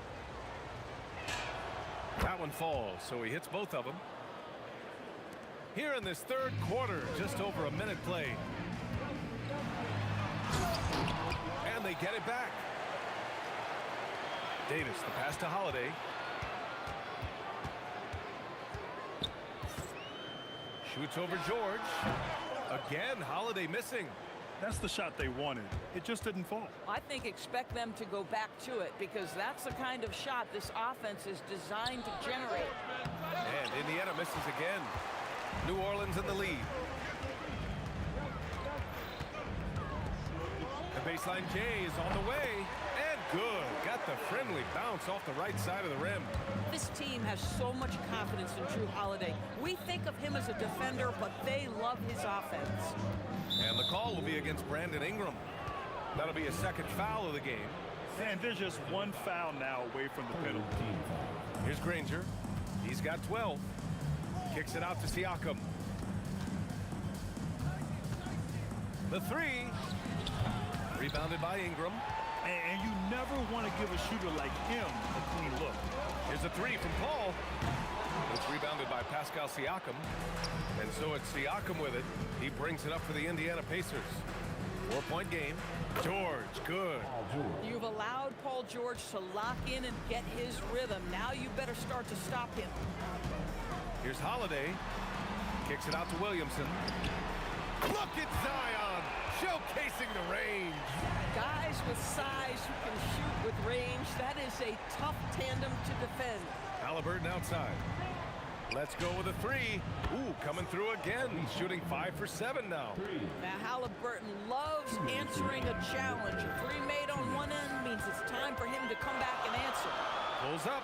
That one falls, so he hits both of them. Here in this third quarter, just over a minute played. And they get it back. Davis, the pass to Holiday. Shoots over George. Again, Holiday missing. That's the shot they wanted. It just didn't fall. I think expect them to go back to it because that's the kind of shot this offense is designed to generate. And Indiana misses again. New Orleans in the lead. The baseline J is on the way. And good. Got the friendly bounce off the right side of the rim. This team has so much confidence in Drew Holiday. We think of him as a defender, but they love his offense. And the call will be against Brandon Ingram. That'll be a second foul of the game. And there's just one foul now away from the penalty. Here's Granger. He's got 12. Kicks it out to Siakam. The 3. Rebounded by Ingram. And you never want to give a shooter like him a clean look. Here's a 3 from Paul. It's rebounded by Pascal Siakam. And so it's Siakam with it. He brings it up for the Indiana Pacers. 4-point game. George, good. You've allowed Paul George to lock in and get his rhythm. Now you better start to stop him. Here's Holiday. Kicks it out to Williamson. Look at Zion showcasing the range. Guys with size who can shoot with range, that is a tough tandem to defend. Halliburton outside. Let's go with a 3. Ooh, coming through again. He's shooting 5 for 7 now. Now Halliburton loves answering a challenge. A 3 made on one end means it's time for him to come back and answer goes up.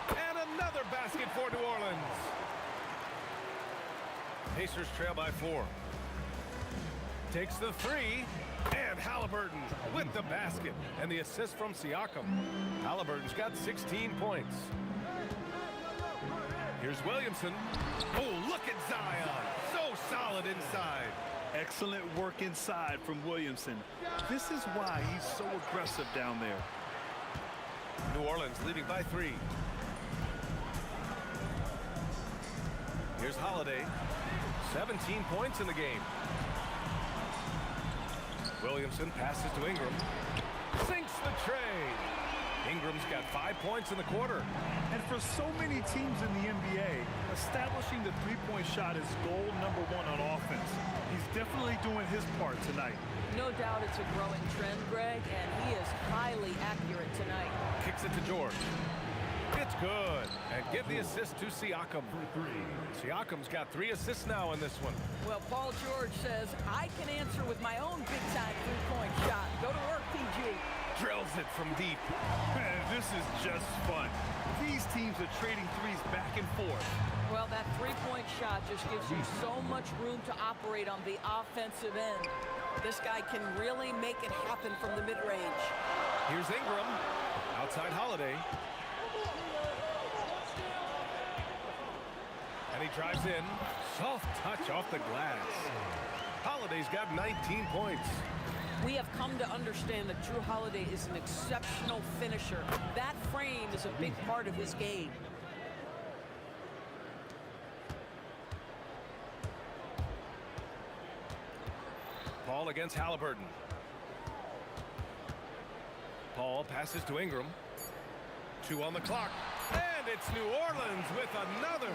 And another basket for New Orleans. Pacers trail by 4. Takes the 3. And Halliburton with the basket. And the assist from Siakam. Halliburton's got 16 points. Here's Williamson. Oh, look at Zion. So solid inside. Excellent work inside from Williamson. This is why he's so aggressive down there. New Orleans leading by 3. Here's Holiday. 17 points in the game. Williamson passes to Ingram. Sinks the tray. Ingram's got 5 points in the quarter. And for so many teams in the NBA, establishing the three-point shot is goal number 1 on offense. He's definitely doing his part tonight. No doubt it's a growing trend, Greg, and he is highly accurate tonight. Kicks it to George. It's good. And give the assist to Siakam. Siakam's got 3 assists now in this one. Well, Paul George says, I can answer with my own big-time three-point shot. Go to work, PG. Drills it from deep. Man, this is just fun. These teams are trading threes back and forth. Well, that three-point shot just gives you so much room to operate on the offensive end. This guy can really make it happen from the mid-range. Here's Ingram. Outside Holiday. And he drives in. Soft touch off the glass. Holiday's got 19 points. We have come to understand that Drew Holiday is an exceptional finisher. That frame is a big part of his game. Paul against Halliburton. Paul passes to Ingram. 2 on the clock. And it's New Orleans with another.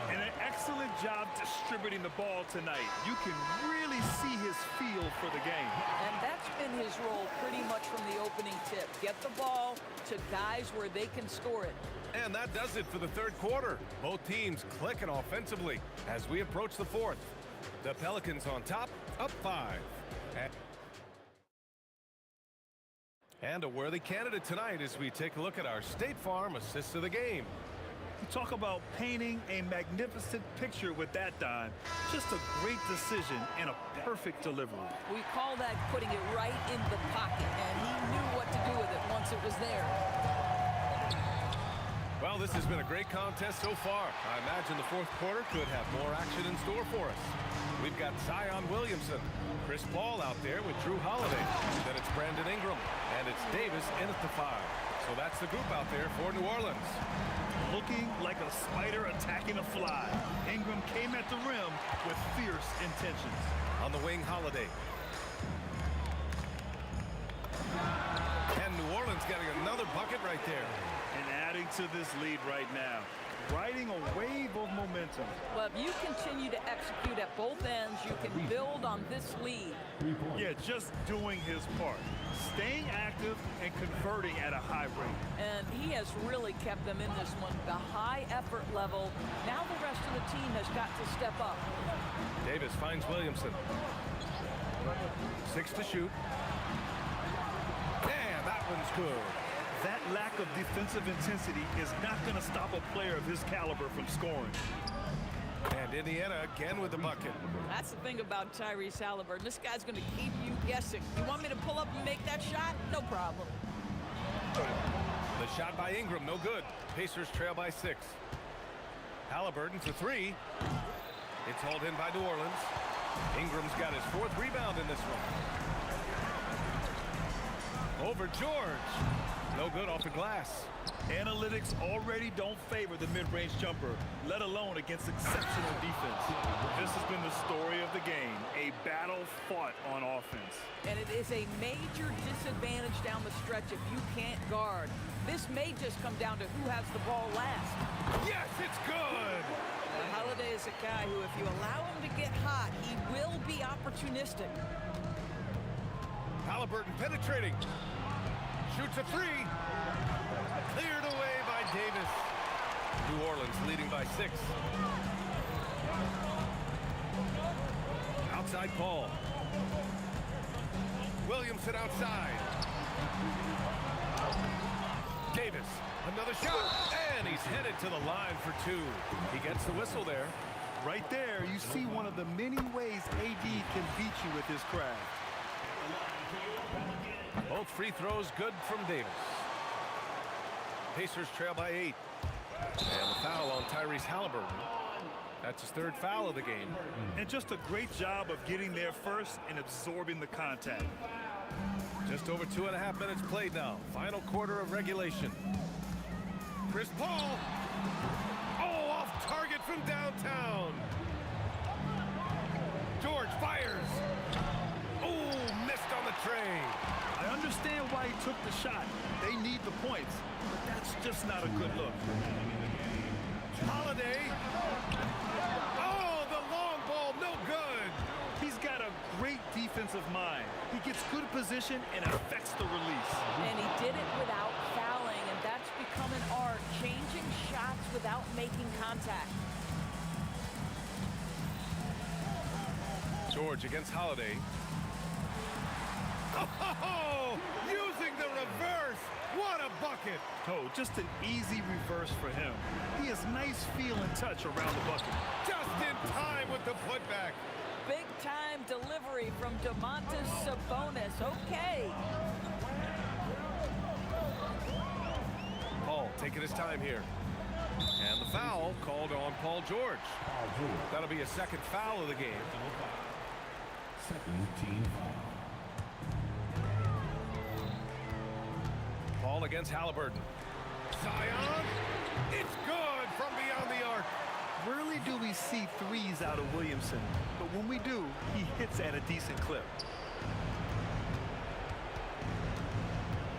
And an excellent job distributing the ball tonight. You can really see his feel for the game. And that's been his role pretty much from the opening tip. Get the ball to guys where they can score it. And that does it for the third quarter. Both teams clicking offensively as we approach the fourth. The Pelicans on top, up 5. And a worthy candidate tonight as we take a look at our State Farm assists of the game. You talk about painting a magnificent picture with that dime. Just a great decision and a perfect delivery. We call that putting it right in the pocket, and he knew what to do with it once it was there. Well, this has been a great contest so far. I imagine the fourth quarter could have more action in store for us. We've got Zion Williamson, Chris Paul out there with Drew Holiday. Then it's Brandon Ingram, and it's Davis in at the 5. So that's the group out there for New Orleans. Looking like a spider attacking a fly. Ingram came at the rim with fierce intentions. On the wing, Holiday. And New Orleans getting another bucket right there. And adding to this lead right now. Riding a wave of momentum. Well, if you continue to execute at both ends, you can build on this lead. Yeah, just doing his part. Staying active and converting at a high rate. And he has really kept them in this one. The high effort level. Now the rest of the team has got to step up. Davis finds Williamson. 6 to shoot. And that one's good. That lack of defensive intensity is not going to stop a player of his caliber from scoring. And Indiana again with the bucket. That's the thing about Tyrese Halliburton. This guy's going to keep you guessing. You want me to pull up and make that shot? No problem. The shot by Ingram, no good. Pacers trail by 6. Halliburton for 3. It's hauled in by New Orleans. Ingram's got his 4th rebound in this one. Over George. No good off the glass. Analytics already don't favor the mid-range jumper, let alone against exceptional defense. This has been the story of the game, a battle fought on offense. And it is a major disadvantage down the stretch if you can't guard. This may just come down to who has the ball last. Yes, it's good! Holiday is a guy who, if you allow him to get hot, he will be opportunistic. Halliburton penetrating. Shoots a 3. Cleared away by Davis. New Orleans leading by 6. Outside Paul. Williamson outside. Davis Another shot, and he's headed to the line for two. He gets the whistle there. Right there, you see one of the many ways AD can beat you with his craft. Both free throws good from Davis. Pacers trail by 8. And the foul on Tyrese Halliburton. That's his third foul of the game. And just a great job of getting there first and absorbing the contact. Just over 2.5 minutes played now. Final quarter of regulation. Chris Paul. Oh, off target from downtown. George fires. Oh, missed on the tray. I understand why he took the shot. They need the points, but that's just not a good look. Holiday. Oh, the long ball, no good. He's got a great defensive mind. He gets good position and affects the release. And he did it without fouling, and that's become an art, changing shots without making contact. George against Holiday. Oh, using the reverse. What a bucket. Oh, just an easy reverse for him. He has nice feel and touch around the bucket. Just in time with the putback. Big time delivery from Domantas Sabonis. Okay. Paul taking his time here. And the foul called on Paul George. That'll be a second foul of the game. Second team foul. Paul against Halliburton. Zion. It's good from beyond the arc. Rarely do we see threes out of Williamson, but when we do, he hits at a decent clip.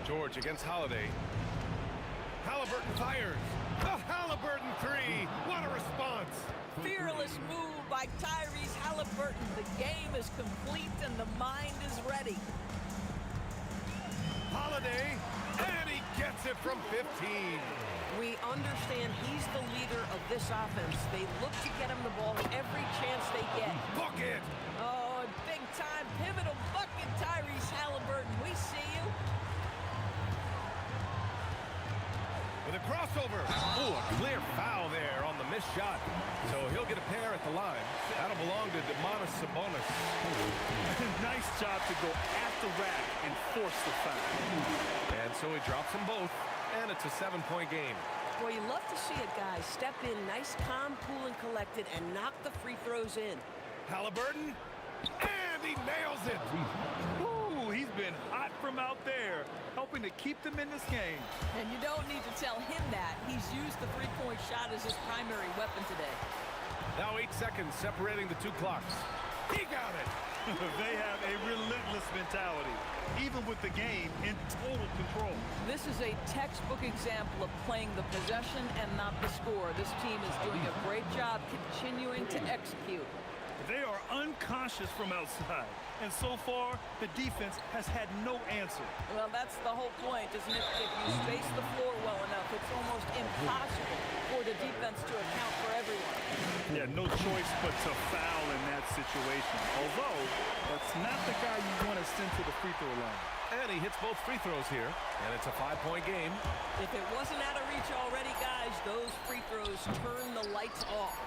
George against Holiday. Halliburton fires. A Halliburton three. What a response. Fearless move by Tyrese Halliburton. The game is complete and the mind is ready. Holiday, and he gets it from 15. We understand he's the leader of this offense. They look to get him the ball every chance they get. Bucket! Oh, big time pivotal bucket, Tyrese Halliburton. We see you. With a crossover. Oh, a clear foul there on the missed shot. So he'll get a pair at the line. That'll belong to Domantas Sabonis. Nice job to go at the rack and force the foul. And so he drops them both, and it's a 7-point game. Well, you love to see a guy step in nice, calm, cool, and collected and knock the free throws in. Halliburton, and he nails it. Ooh, he's been hot from out there, helping to keep them in this game. And you don't need to tell him that. He's used the three-point shot as his primary weapon today. Now 8 seconds separating the two clocks. He got it. They have a relentless mentality, even with the game in total control. This is a textbook example of playing the possession and not the score. This team is doing a great job continuing to execute. They are unconscious from outside, and so far, the defense has had no answer. Well, that's the whole point, isn't it? If you space the floor well enough, it's almost impossible for the defense to account for everyone. Yeah, no choice but to foul in that situation. Although, that's not the guy you want to send to the free throw line. And he hits both free throws here, and it's a 5-point game. If it wasn't out of reach already, guys, those free throws turn the lights off.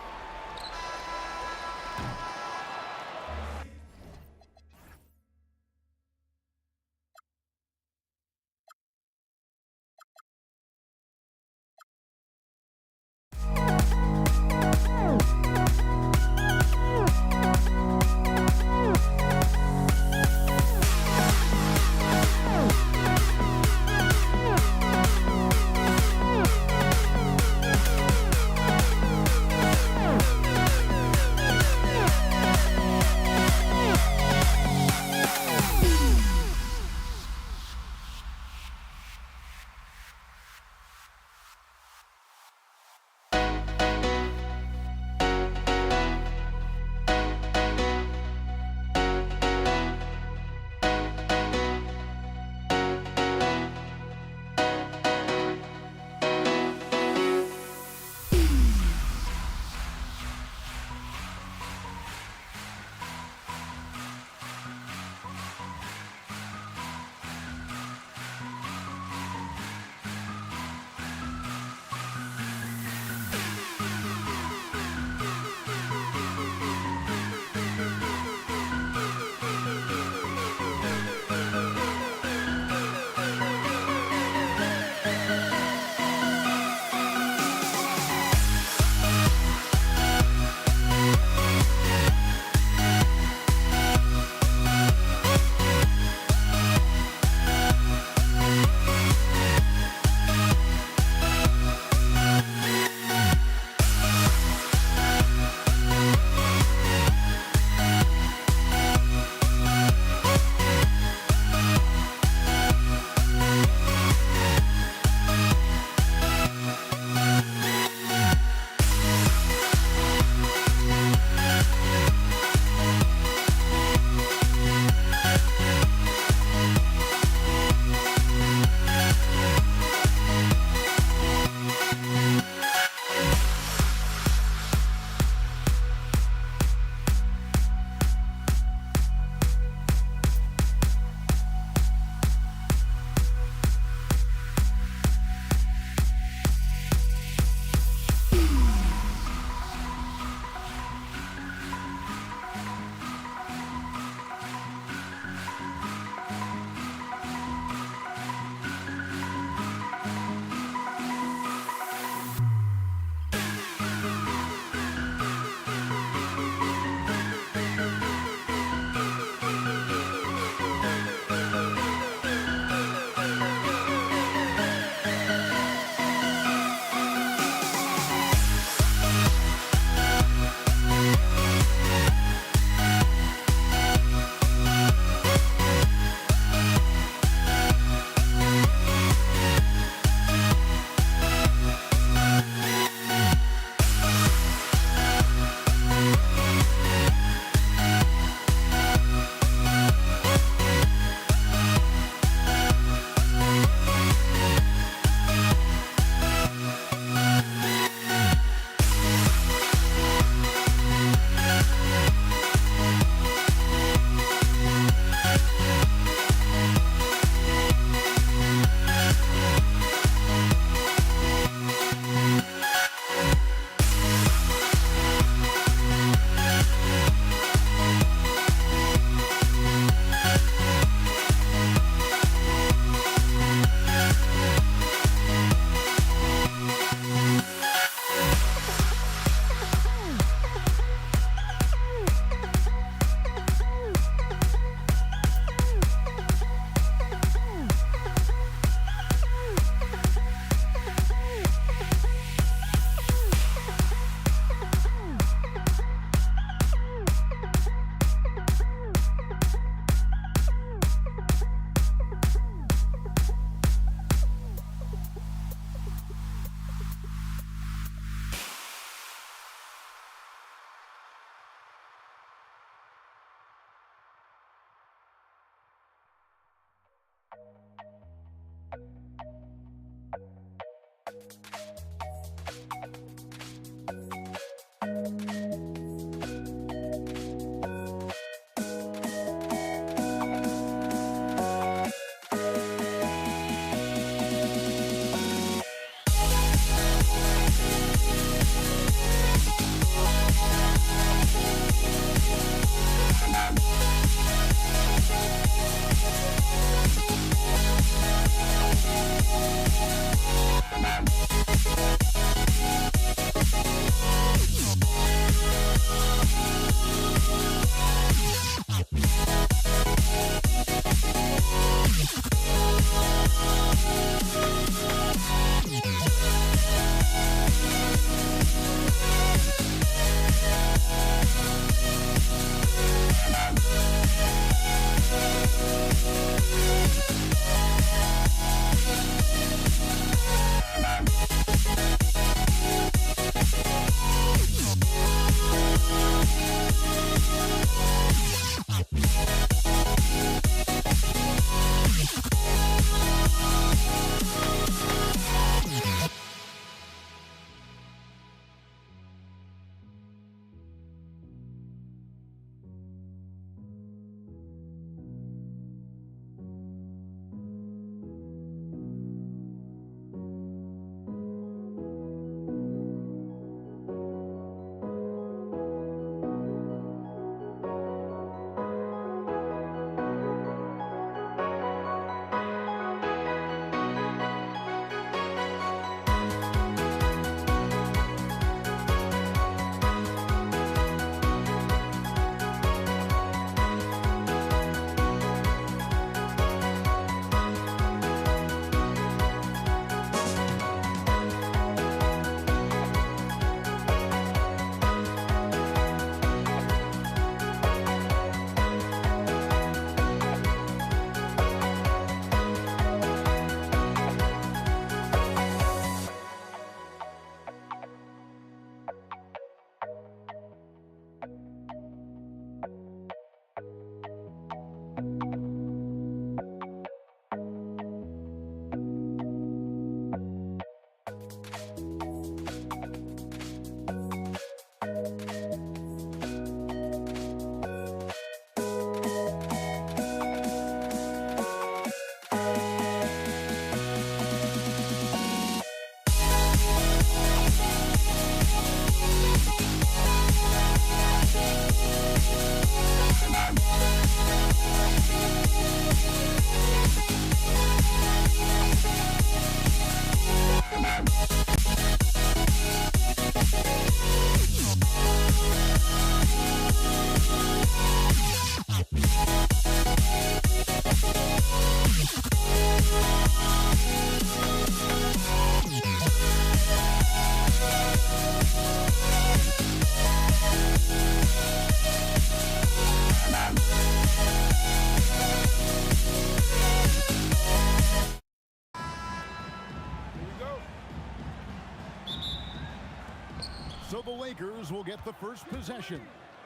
So the Lakers will get the first possession.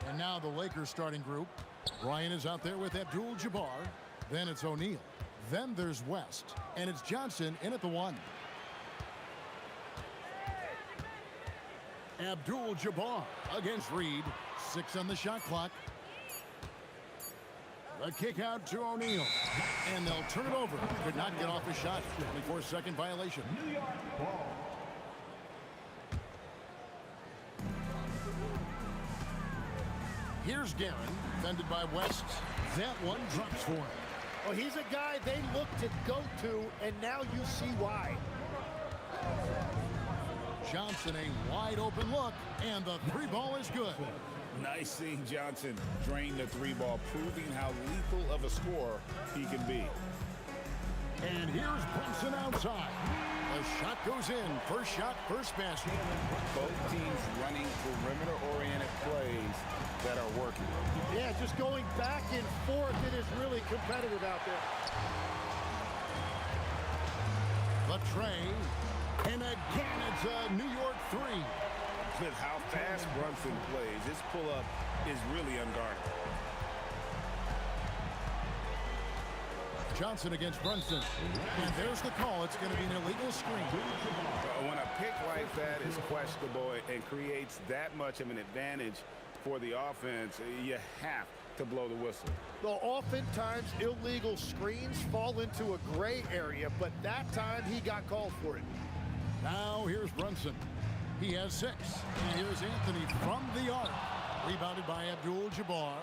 And now the Lakers starting group. Bryant is out there with Abdul-Jabbar. Then it's O'Neal. Then there's West. And it's Johnson in at the 1. Abdul-Jabbar against Reed. 6 on the shot clock. The kick out to O'Neal. And they'll turn it over. Could not get off the shot. 24-second violation. New York ball. Here's Guerin, defended by West. That one drops for him. Well, he's a guy they look to go to, and now you see why. Johnson, a wide open look, and the 3 ball is good. Nice seeing Johnson drain the 3 ball, proving how lethal of a scorer he can be. And here's Brunson outside. The shot goes in. First shot, first basket. Both teams running perimeter-oriented plays that are working. Yeah, just going back and forth. It is really competitive out there. The tray. And again, it's a New York 3. With how fast Brunson plays, his pull-up is really unguarded. Johnson against Brunson. And there's the call. It's going to be an illegal screen. When a pick like that is questionable and creates that much of an advantage for the offense, you have to blow the whistle. Well, oftentimes illegal screens fall into a gray area, but that time he got called for it. Now here's Brunson. He has 6. And here's Anthony from the arc. Rebounded by Abdul-Jabbar.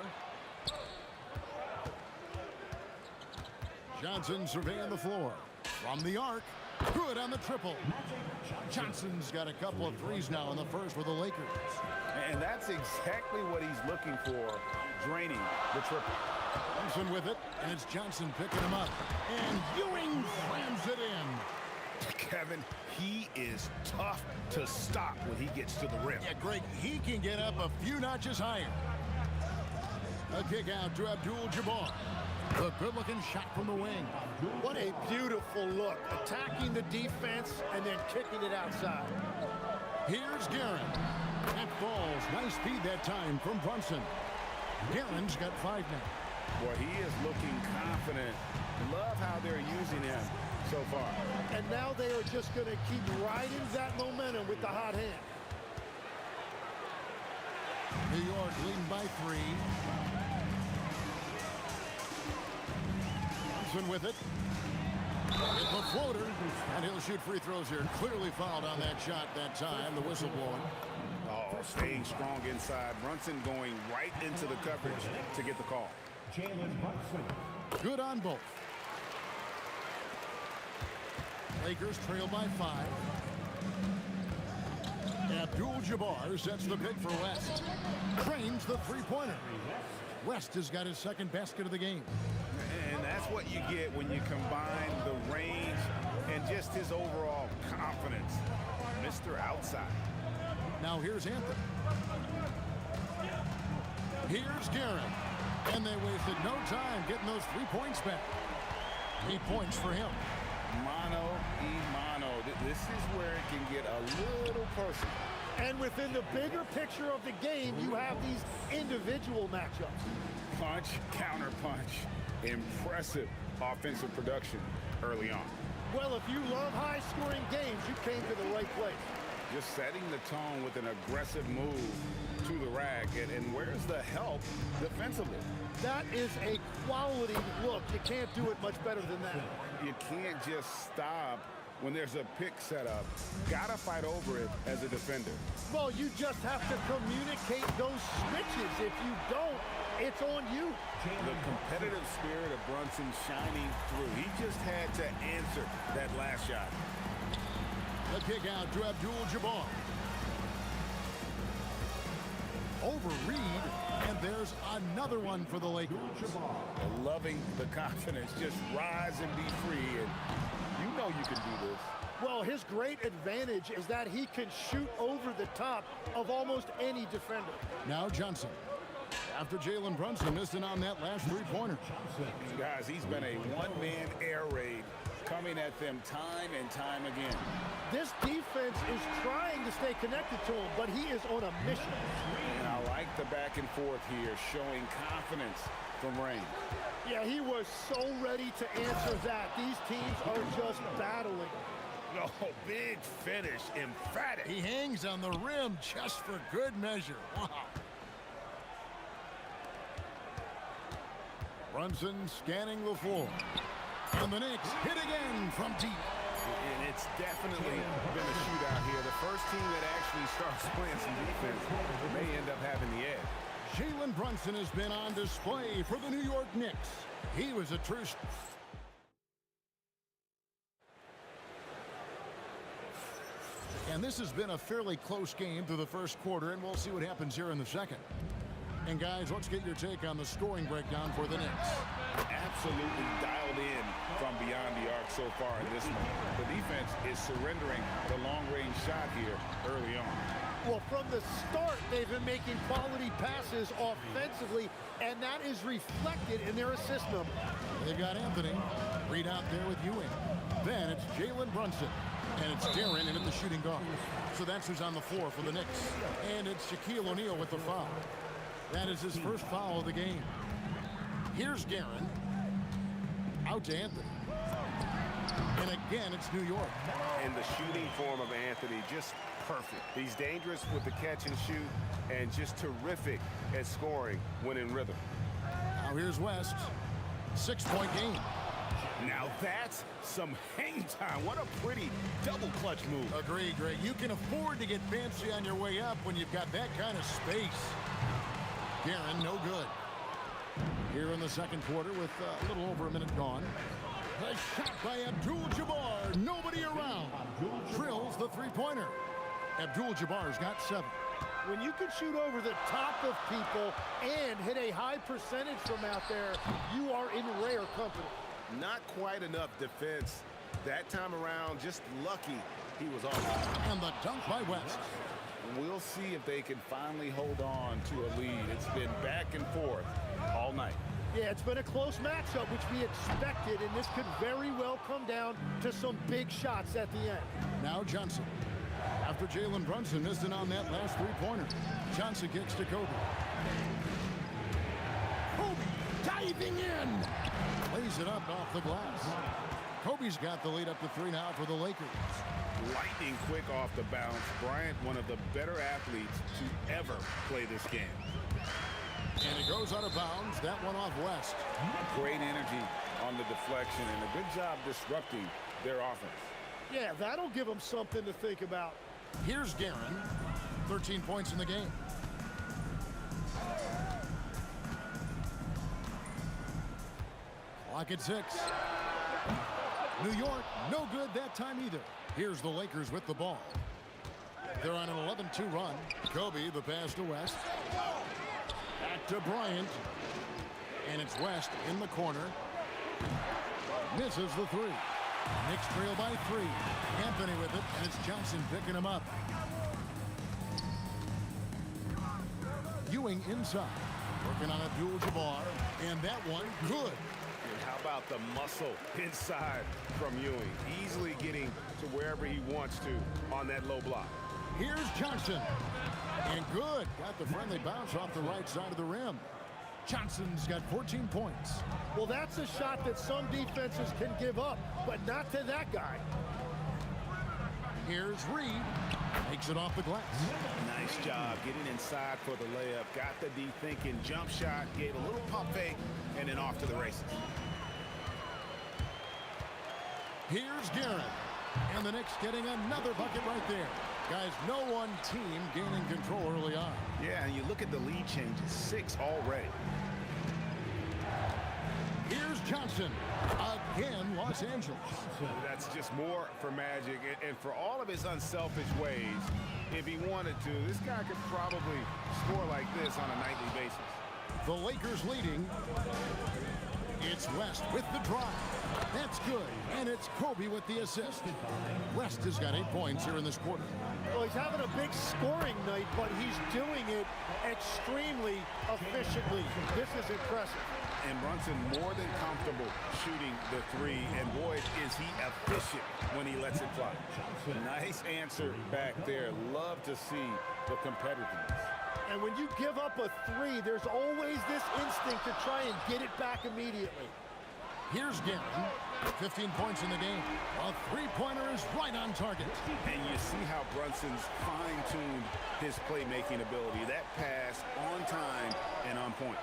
Johnson surveying the floor. From the arc. Good on the triple. Johnson's got a couple of threes now in the first for the Lakers. And that's exactly what he's looking for, draining the triple. Brunson with it, and it's Johnson picking him up. And Ewing slams it in. Kevin, he is tough to stop when he gets to the rim. Yeah, Greg, he can get up a few notches higher. A kick out to Abdul-Jabbar. A good-looking shot from the wing. What a beautiful look. Attacking the defense and then kicking it outside. Here's Guerin. That falls. Nice speed that time from Brunson. Guerin's got 5 now. Boy, he is looking confident. Love how they're using him so far. And now they are just going to keep riding that momentum with the hot hand. New York leading by 3. Brunson with it. It's a floater, and he'll shoot free throws here. Clearly fouled on that shot that time. The whistle blowing. Oh, staying strong inside. Brunson going right into the coverage to get the call. Jalen Brunson. Good on both. Lakers trail by 5. Abdul-Jabbar sets the pick for West. Cranes the 3-pointer. West has got his 2nd basket of the game. And that's what you get when you combine the range and just his overall confidence. Mr. Outside. Now here's Anthony. Here's Guerin. And they wasted no time getting those 3 points back. 8 points for him. Mano y mano. This is where it can get a little personal. And within the bigger picture of the game, you have these individual matchups. Punch, counter punch. Impressive offensive production early on. Well, if you love high-scoring games, you came to the right place. Just setting the tone with an aggressive move to the rack. And where's the help defensively? That is a quality look. You can't do it much better than that. You can't just stop when there's a pick set up. Gotta fight over it as a defender. Well, you just have to communicate those switches. If you don't, it's on you. The competitive spirit of Brunson shining through. He just had to answer that last shot. The kick out to Abdul-Jabbar. Over Reed, and there's another one for the Lakers. Loving the confidence. Just rise and be free, and you know you can do this. Well, his great advantage is that he can shoot over the top of almost any defender. Now Johnson. After Jalen Brunson missing on that last 3-pointer. Guys, he's been a one-man air raid coming at them time and time again. This defense is trying to stay connected to him, but he is on a mission. And I like the back and forth here, showing confidence from Rain. Yeah, he was so ready to answer that. These teams are just battling. No, big finish, emphatic. He hangs on the rim just for good measure. Wow. Brunson scanning the floor. And the Knicks hit again from deep. And it's definitely been a shootout here. The first team that actually starts playing some defense may end up having the edge. Jalen Brunson has been on display for the New York Knicks. He was a true... And this has been a fairly close game through the first quarter, and we'll see what happens here in the second. And guys, let's get your take on the scoring breakdown for the Knicks. Absolutely dialed in from beyond the arc so far in this one. The defense is surrendering the long-range shot here early on. Well, from the start, they've been making quality passes offensively, and that is reflected in their assist number. They've got Anthony. Reed out there with Ewing. Then it's Jalen Brunson. And it's Darren in at the shooting guard. So that's who's on the floor for the Knicks. And it's Shaquille O'Neal with the foul. That is his first foul of the game. Here's Guerin. Out to Anthony. And again, it's New York. And the shooting form of Anthony, just perfect. He's dangerous with the catch and shoot, and just terrific at scoring when in rhythm. Now here's West. 6-point game. Now that's some hang time. What a pretty double clutch move. Agreed, Greg. You can afford to get fancy on your way up when you've got that kind of space. Guerin, no good. Here in the second quarter with a little over a minute gone. A shot by Abdul-Jabbar. Nobody around. Drills the three-pointer. Abdul-Jabbar's got 7. When you can shoot over the top of people and hit a high percentage from out there, you are in rare company. Not quite enough defense that time around. Just lucky he was off. And the dunk by West. We'll see if they can finally hold on to a lead. It's been back and forth all night. Yeah, it's been a close matchup, which we expected, and this could very well come down to some big shots at the end. Now Johnson. After Jalen Brunson missed it on that last three-pointer. Johnson kicks to Kobe. Kobe diving in. Lays it up off the glass. Kobe's got the lead up to 3 now for the Lakers. Lightning quick off the bounce. Bryant, one of the better athletes to ever play this game. And it goes out of bounds. That one off West. Great energy on the deflection and a good job disrupting their offense. Yeah, that'll give them something to think about. Here's Guerin. 13 points in the game. Clock at 6. New York, no good that time either. Here's the Lakers with the ball. They're on an 11-2 run. Kobe, the pass to West. Back to Bryant. And it's West in the corner. Misses the 3. Knicks trail by 3. Anthony with it, and it's Johnson picking him up. Ewing inside. Working on Abdul-Jabbar. And that one, good. And how about the muscle inside from Ewing? Easily getting to wherever he wants to on that low block. Here's Johnson. And good. Got the friendly bounce off the right side of the rim. Johnson's got 14 points. Well, that's a shot that some defenses can give up, but not to that guy. Here's Reed. Takes it off the glass. Nice job getting inside for the layup. Got the D thinking jump shot, gave a little pump fake, and then off to the races. Here's Guerin. And the Knicks getting another bucket right there. Guys, no one team gaining control early on. Yeah, and you look at the lead changes. 6 already. Here's Johnson. Again, Los Angeles. That's just more for Magic. And for all of his unselfish ways, if he wanted to, this guy could probably score like this on a nightly basis. The Lakers leading. It's West with the drive. That's good. And it's Kobe with the assist. West has got 8 points here in this quarter. Well, he's having a big scoring night, but he's doing it extremely efficiently. This is impressive. And Brunson more than comfortable shooting the three. And boy, is he efficient when he lets it fly. Nice answer back there. Love to see the competitiveness. And when you give up a three, there's always this instinct to try and get it back immediately. Here's Garen. 15 points in the game. A three-pointer is right on target. And you see how Brunson's fine-tuned his playmaking ability. That pass on time and on point.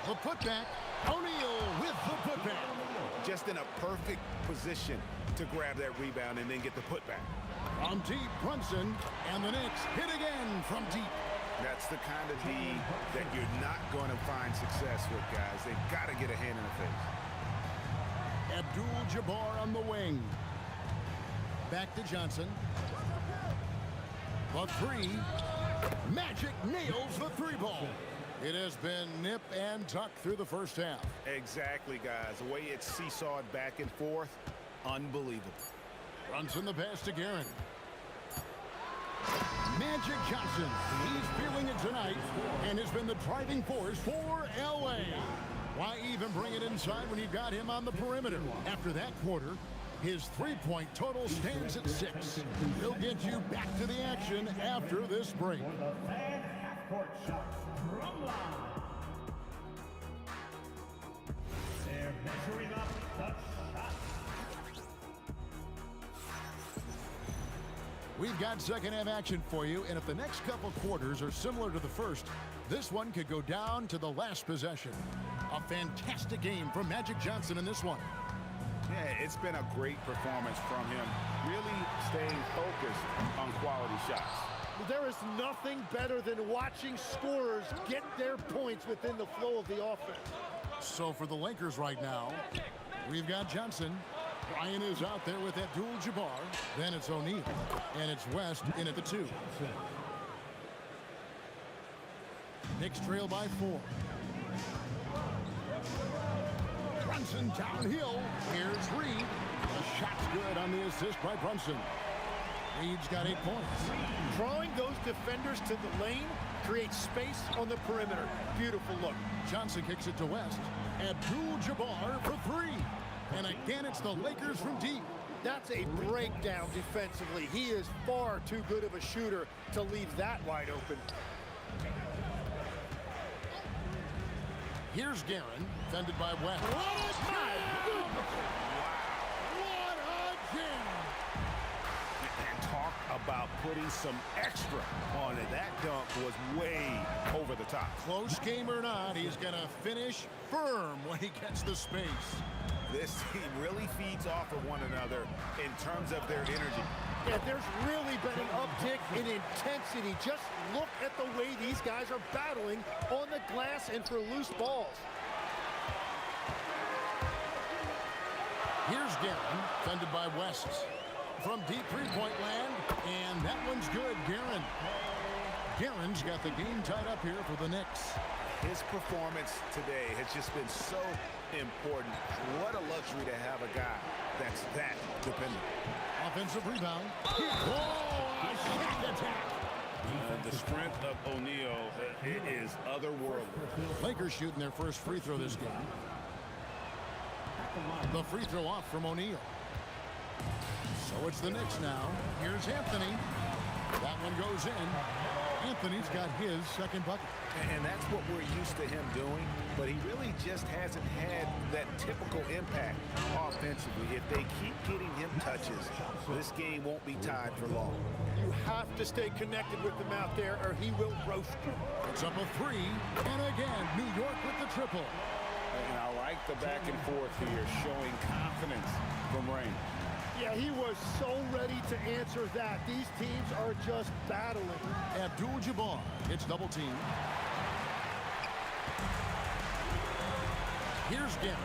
The putback. O'Neal with the putback. Just in a perfect position to grab that rebound and then get the putback. From deep, Brunson, and the Knicks hit again from deep. That's the kind of D that you're not going to find success with, guys. They've got to get a hand in the face. Abdul-Jabbar on the wing. Back to Johnson. The three. Magic nails the three ball. It has been nip and tuck through the first half. Exactly, guys. The way it's seesawed back and forth, unbelievable. Brunson the pass to Garen. Magic Johnson, he's feeling it tonight and has been the driving force for LA. Why even bring it inside when you've got him on the perimeter? After that quarter, his three-point total stands at 6. We'll get you back to the action after this break. Fan half-court shots from line. They're measuring up the shot. We've got second half action for you, and if the next couple quarters are similar to the first, this one could go down to the last possession. A fantastic game from Magic Johnson in this one. Yeah, it's been a great performance from him. Really staying focused on quality shots. There is nothing better than watching scorers get their points within the flow of the offense. So for the Lakers right now, we've got Johnson. Ryan is out there with Abdul-Jabbar. Then it's O'Neal. And it's West in at the 2. Knicks trail by 4. Brunson downhill. Here's Reed. The shot's good on the assist by Brunson. Reed's got 8 points. Drawing those defenders to the lane creates space on the perimeter. Beautiful look. Johnson kicks it to West. Abdul-Jabbar for 3. And again, it's the Lakers from deep. That's a breakdown defensively. He is far too good of a shooter to leave that wide open. Here's Garen, defended by West. What a jam! What a jam! And talk about putting some extra on it. That dunk was way over the top. Close game or not, he's going to finish firm when he gets the space. This team really feeds off of one another in terms of their energy. Yeah, there's really been an uptick in intensity. Just look at the way these guys are battling on the glass and for loose balls. Here's Garen, defended by West. From deep three-point land, and that one's good, Garen. Garen's got the game tied up here for the Knicks. His performance today has just been so important. What a luxury to have a guy that's that dependent. Offensive rebound. Oh, a shot attack. The strength of O'Neal, it is otherworldly. Lakers shooting their first free throw this game. The free throw off from O'Neal. So it's the Knicks now. Here's Anthony. That one goes in. Anthony's got his second bucket. And that's what we're used to him doing, but he really just hasn't had that typical impact offensively. If they keep getting him touches, this game won't be tied for long. You have to stay connected with him out there or he will roast you. It's up a 3, and again, New York with the triple. And I like the back and forth here, showing confidence from Rain. Yeah, he was so ready to answer that. These teams are just battling. Abdul-Jabbar, it's double team. Here's Garen,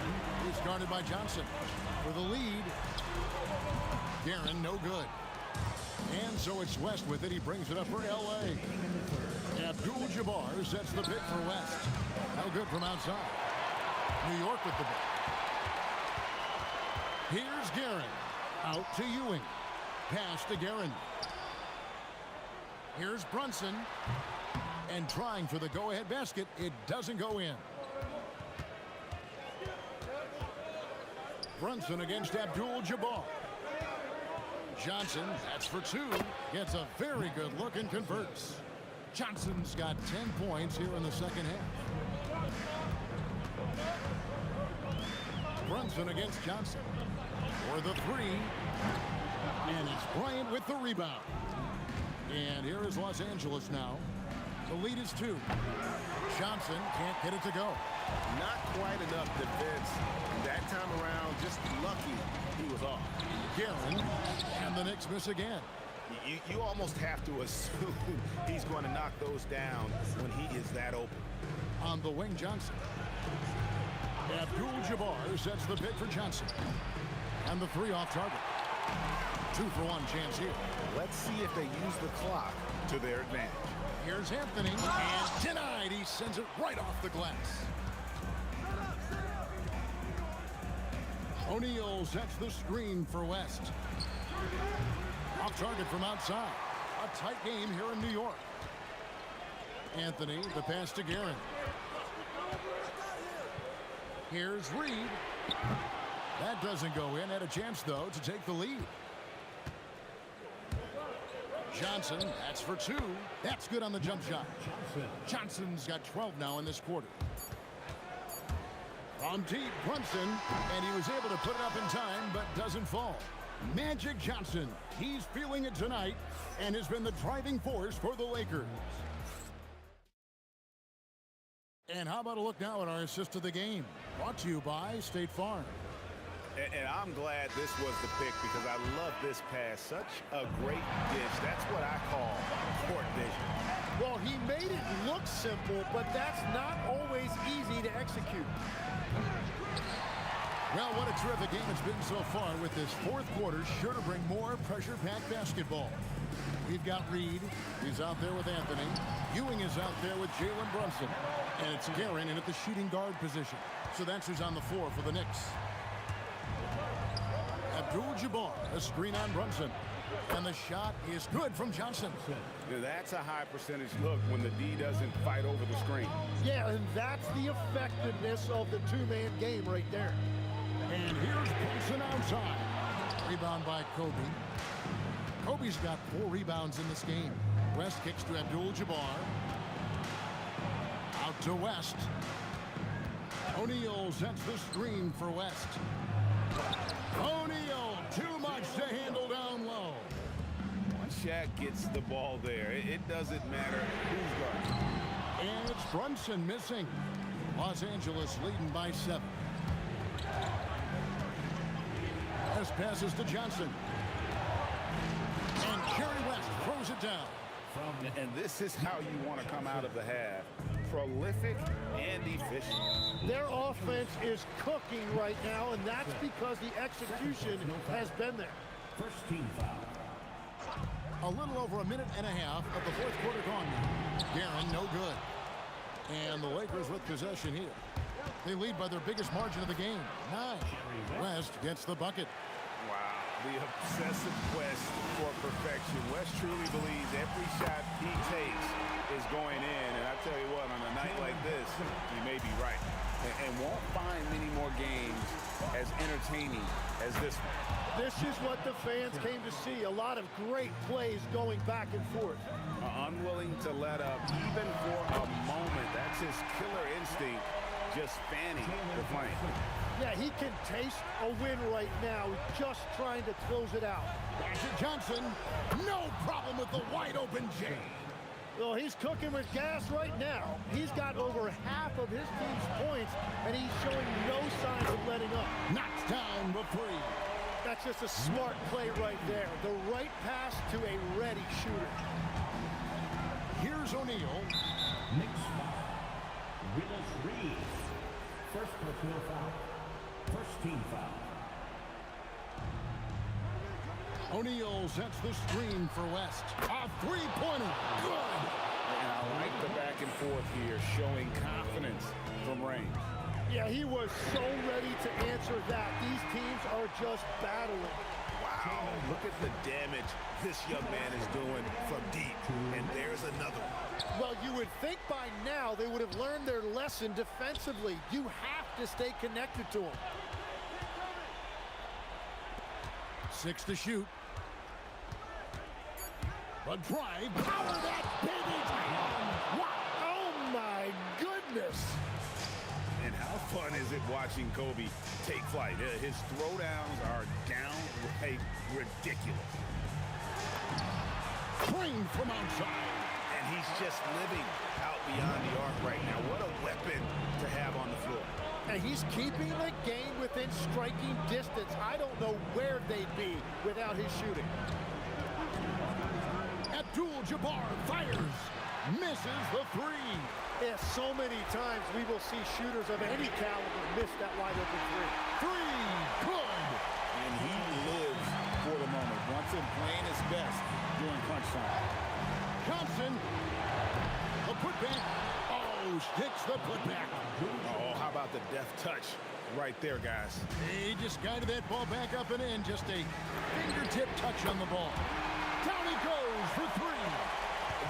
who's guarded by Johnson. For the lead, Garen no good. And so it's West with it. He brings it up for L.A. Abdul-Jabbar sets the pick for West. No good from outside. New York with the ball. Here's Garen. Out to Ewing. Pass to Garen. Here's Brunson. And trying for the go-ahead basket. It doesn't go in. Brunson against Abdul-Jabbar. Johnson, that's for two, gets a very good look and converts. Johnson's got 10 points here in the second half. Brunson against Johnson for the three, and it's Bryant with the rebound. And here is Los Angeles now. The lead is 2. Johnson can't get it to go. Not quite enough defense. That time around, just lucky he was off. Guerin, and the Knicks miss again. You almost have to assume he's going to knock those down when he is that open. On the wing, Johnson. Abdul-Jabbar sets the pick for Johnson. And the three off target. 2-for-1 chance here. Let's see if they use the clock to their advantage. Here's Anthony, and denied. He sends it right off the glass. O'Neal sets the screen for West. Off target from outside. A tight game here in New York. Anthony, the pass to Guerin. Here's Reed. That doesn't go in. Had a chance, though, to take the lead. Johnson, that's for 2. That's good on the jump shot. Johnson's got 12 now in this quarter. From deep, Brunson, and he was able to put it up in time, but doesn't fall. Magic Johnson, he's feeling it tonight and has been the driving force for the Lakers. And how about a look now at our assist of the game? Brought to you by State Farm. And I'm glad this was the pick because I love this pass. Such a great dish. That's what I call court vision. Well, he made it look simple, but that's not always easy to execute. Well, what a terrific game it's been so far, with this fourth quarter sure to bring more pressure-packed basketball. We've got Reed. He's out there with Anthony. Ewing is out there with Jalen Brunson. And it's Guerin in at the shooting guard position. So that's who's on the floor for the Knicks. Abdul-Jabbar, a screen on Brunson. And the shot is good from Johnson. That's a high percentage look when the D doesn't fight over the screen. Yeah, and that's the effectiveness of the two-man game right there. And here's Brunson outside. Rebound by Kobe. Kobe's got 4 rebounds in this game. West kicks to Abdul-Jabbar. Out to West. O'Neal sets the screen for West. O'Neal, too much to handle down low. Once Shaq gets the ball there, it doesn't matter who's guarding. And it's Brunson missing. Los Angeles leading by 7. As passes to Johnson. And Jerry West throws it down. And this is how you want to come out of the half. Prolific and efficient. Their offense is cooking right now, and that's because the execution has been there. First team foul. A little over a minute and a half of the fourth quarter gone now. Guerin, no good. And the Lakers with possession here. They lead by their biggest margin of the game, 9. West gets the bucket. Wow, the obsessive quest for perfection. West truly believes every shot he takes is going in. And I tell you what, on a night like this, he may be right. And won't find many more games as entertaining as this one. This is what the fans came to see. A lot of great plays going back and forth. Unwilling to let up even for a moment. That's his killer instinct, just fanning the flame. Yeah, he can taste a win right now, just trying to close it out. Magic Johnson, no problem with the wide open J. Well, he's cooking with gas right now. He's got over half of his team's points, and he's showing no signs of letting up. Knocks down the 3. That's just a smart play right there. The right pass to a ready shooter. Here's O'Neal. Knicks foul. Willis Reed. First personal foul. First team foul. O'Neal sets the screen for West. A 3-pointer. Good. And I like the back and forth here, showing confidence from range. Yeah, he was so ready to answer that. These teams are just battling. Wow, look at the damage this young man is doing from deep. And there's another one. Well, you would think by now they would have learned their lesson defensively. You have to stay connected to him. 6 to shoot. A drive. Power that baby down. Wow. Oh, my goodness. And how fun is it watching Kobe take flight? His throwdowns are downright ridiculous. Trained from outside. And he's just living out beyond the arc right now. What a weapon to have on the floor. And he's keeping the game within striking distance. I don't know where they'd be without his shooting. Abdul-Jabbar fires. Misses the three. Yeah, so many times we will see shooters of any caliber miss that wide open three. Three. Good. And he lives for the moment. Wants him playing his best during crunch time. Thompson. A putback. Oh, sticks the putback. Oh, how about the deft touch right there, guys? He just guided that ball back up and in. Just a fingertip touch on the ball. Down he goes for three.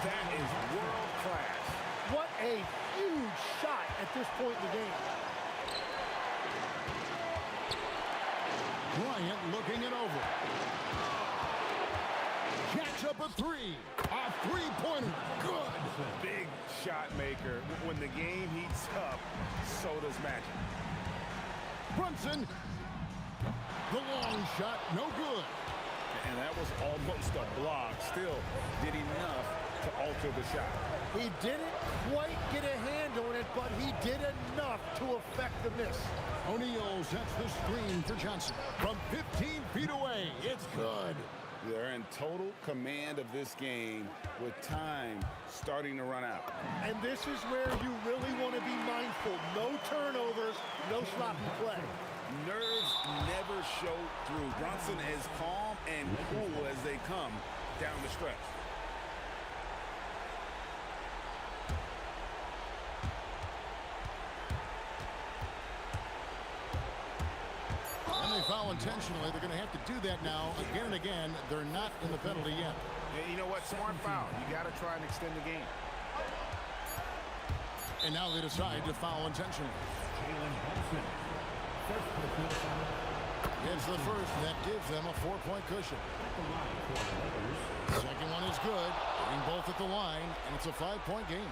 That is world class. What a huge shot at this point in the game. Bryant looking it over. Jacks up a three. A three-pointer. Good. Big shot maker. When the game heats up, so does magic. Brunson. The long shot, no good. And that was almost a block. Still did enough to alter the shot. He didn't quite get a hand on it, but he did enough to affect the miss. O'Neal sets the screen for Johnson. From 15 feet away, it's good. They're in total command of this game with time starting to run out. And this is where you really want to be mindful. No turnovers, no sloppy play. Nerves never show through. Brunson is calm and cool as they come down the stretch. And they foul intentionally. They're going to have to do that now again and again. They're not in the penalty yet. And you know what? Smart foul. You got to try and extend the game. And now they decide to foul intentionally. It's the first. That gives them a 4-point cushion. Second one is good. Getting both at the line, and it's a 5-point game.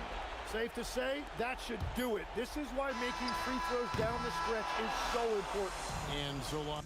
Safe to say, that should do it. This is why making free throws down the stretch is so important. And so long.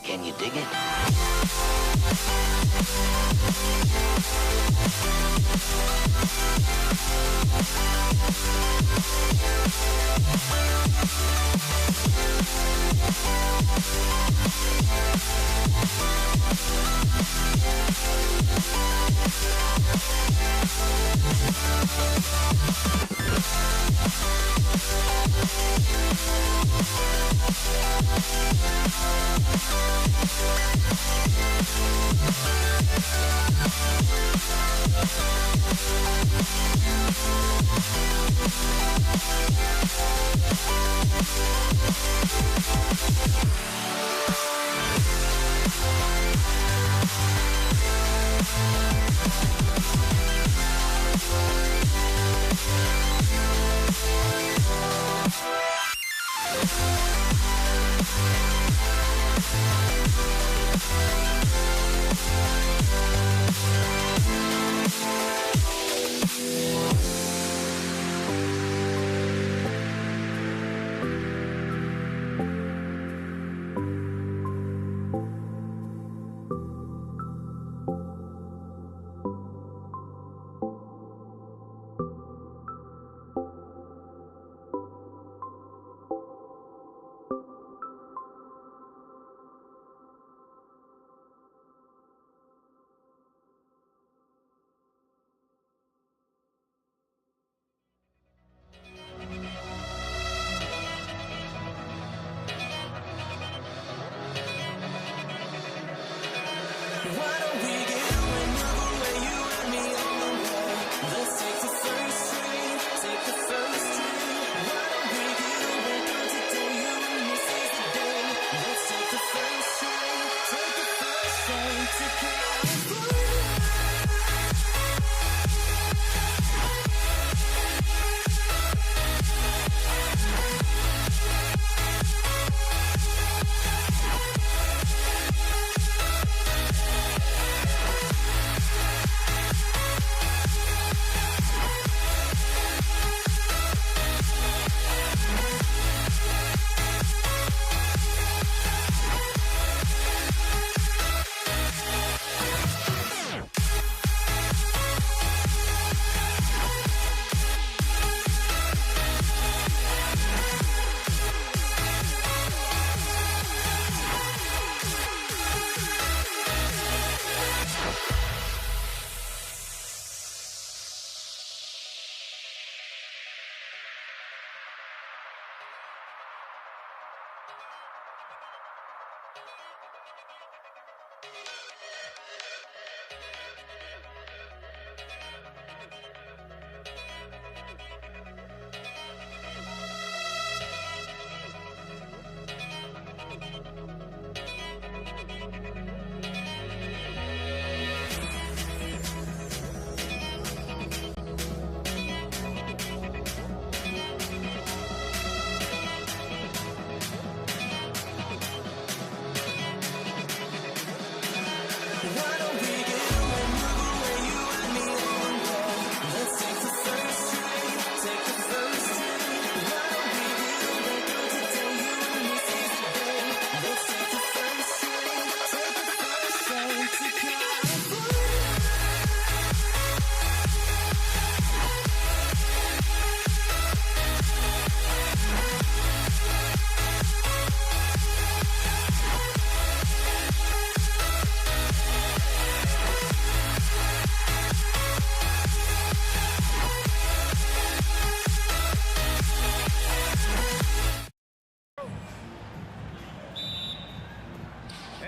Can you dig it? What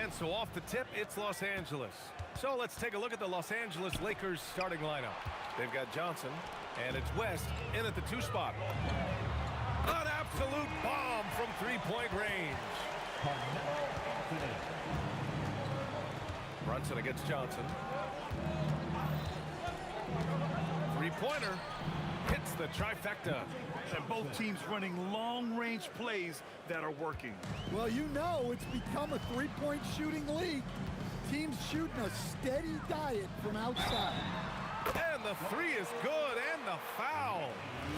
And so off the tip, it's Los Angeles. So let's take a look at the Los Angeles Lakers starting lineup. They've got Johnson, and it's West in at the 2 spot. An absolute bomb from three-point range. Brunson against Johnson. Three-pointer hits the trifecta. And both teams running long-range plays that are working. Well, you know it's become a three-point shooting league. Teams shooting a steady diet from outside. And the three is good, and the foul.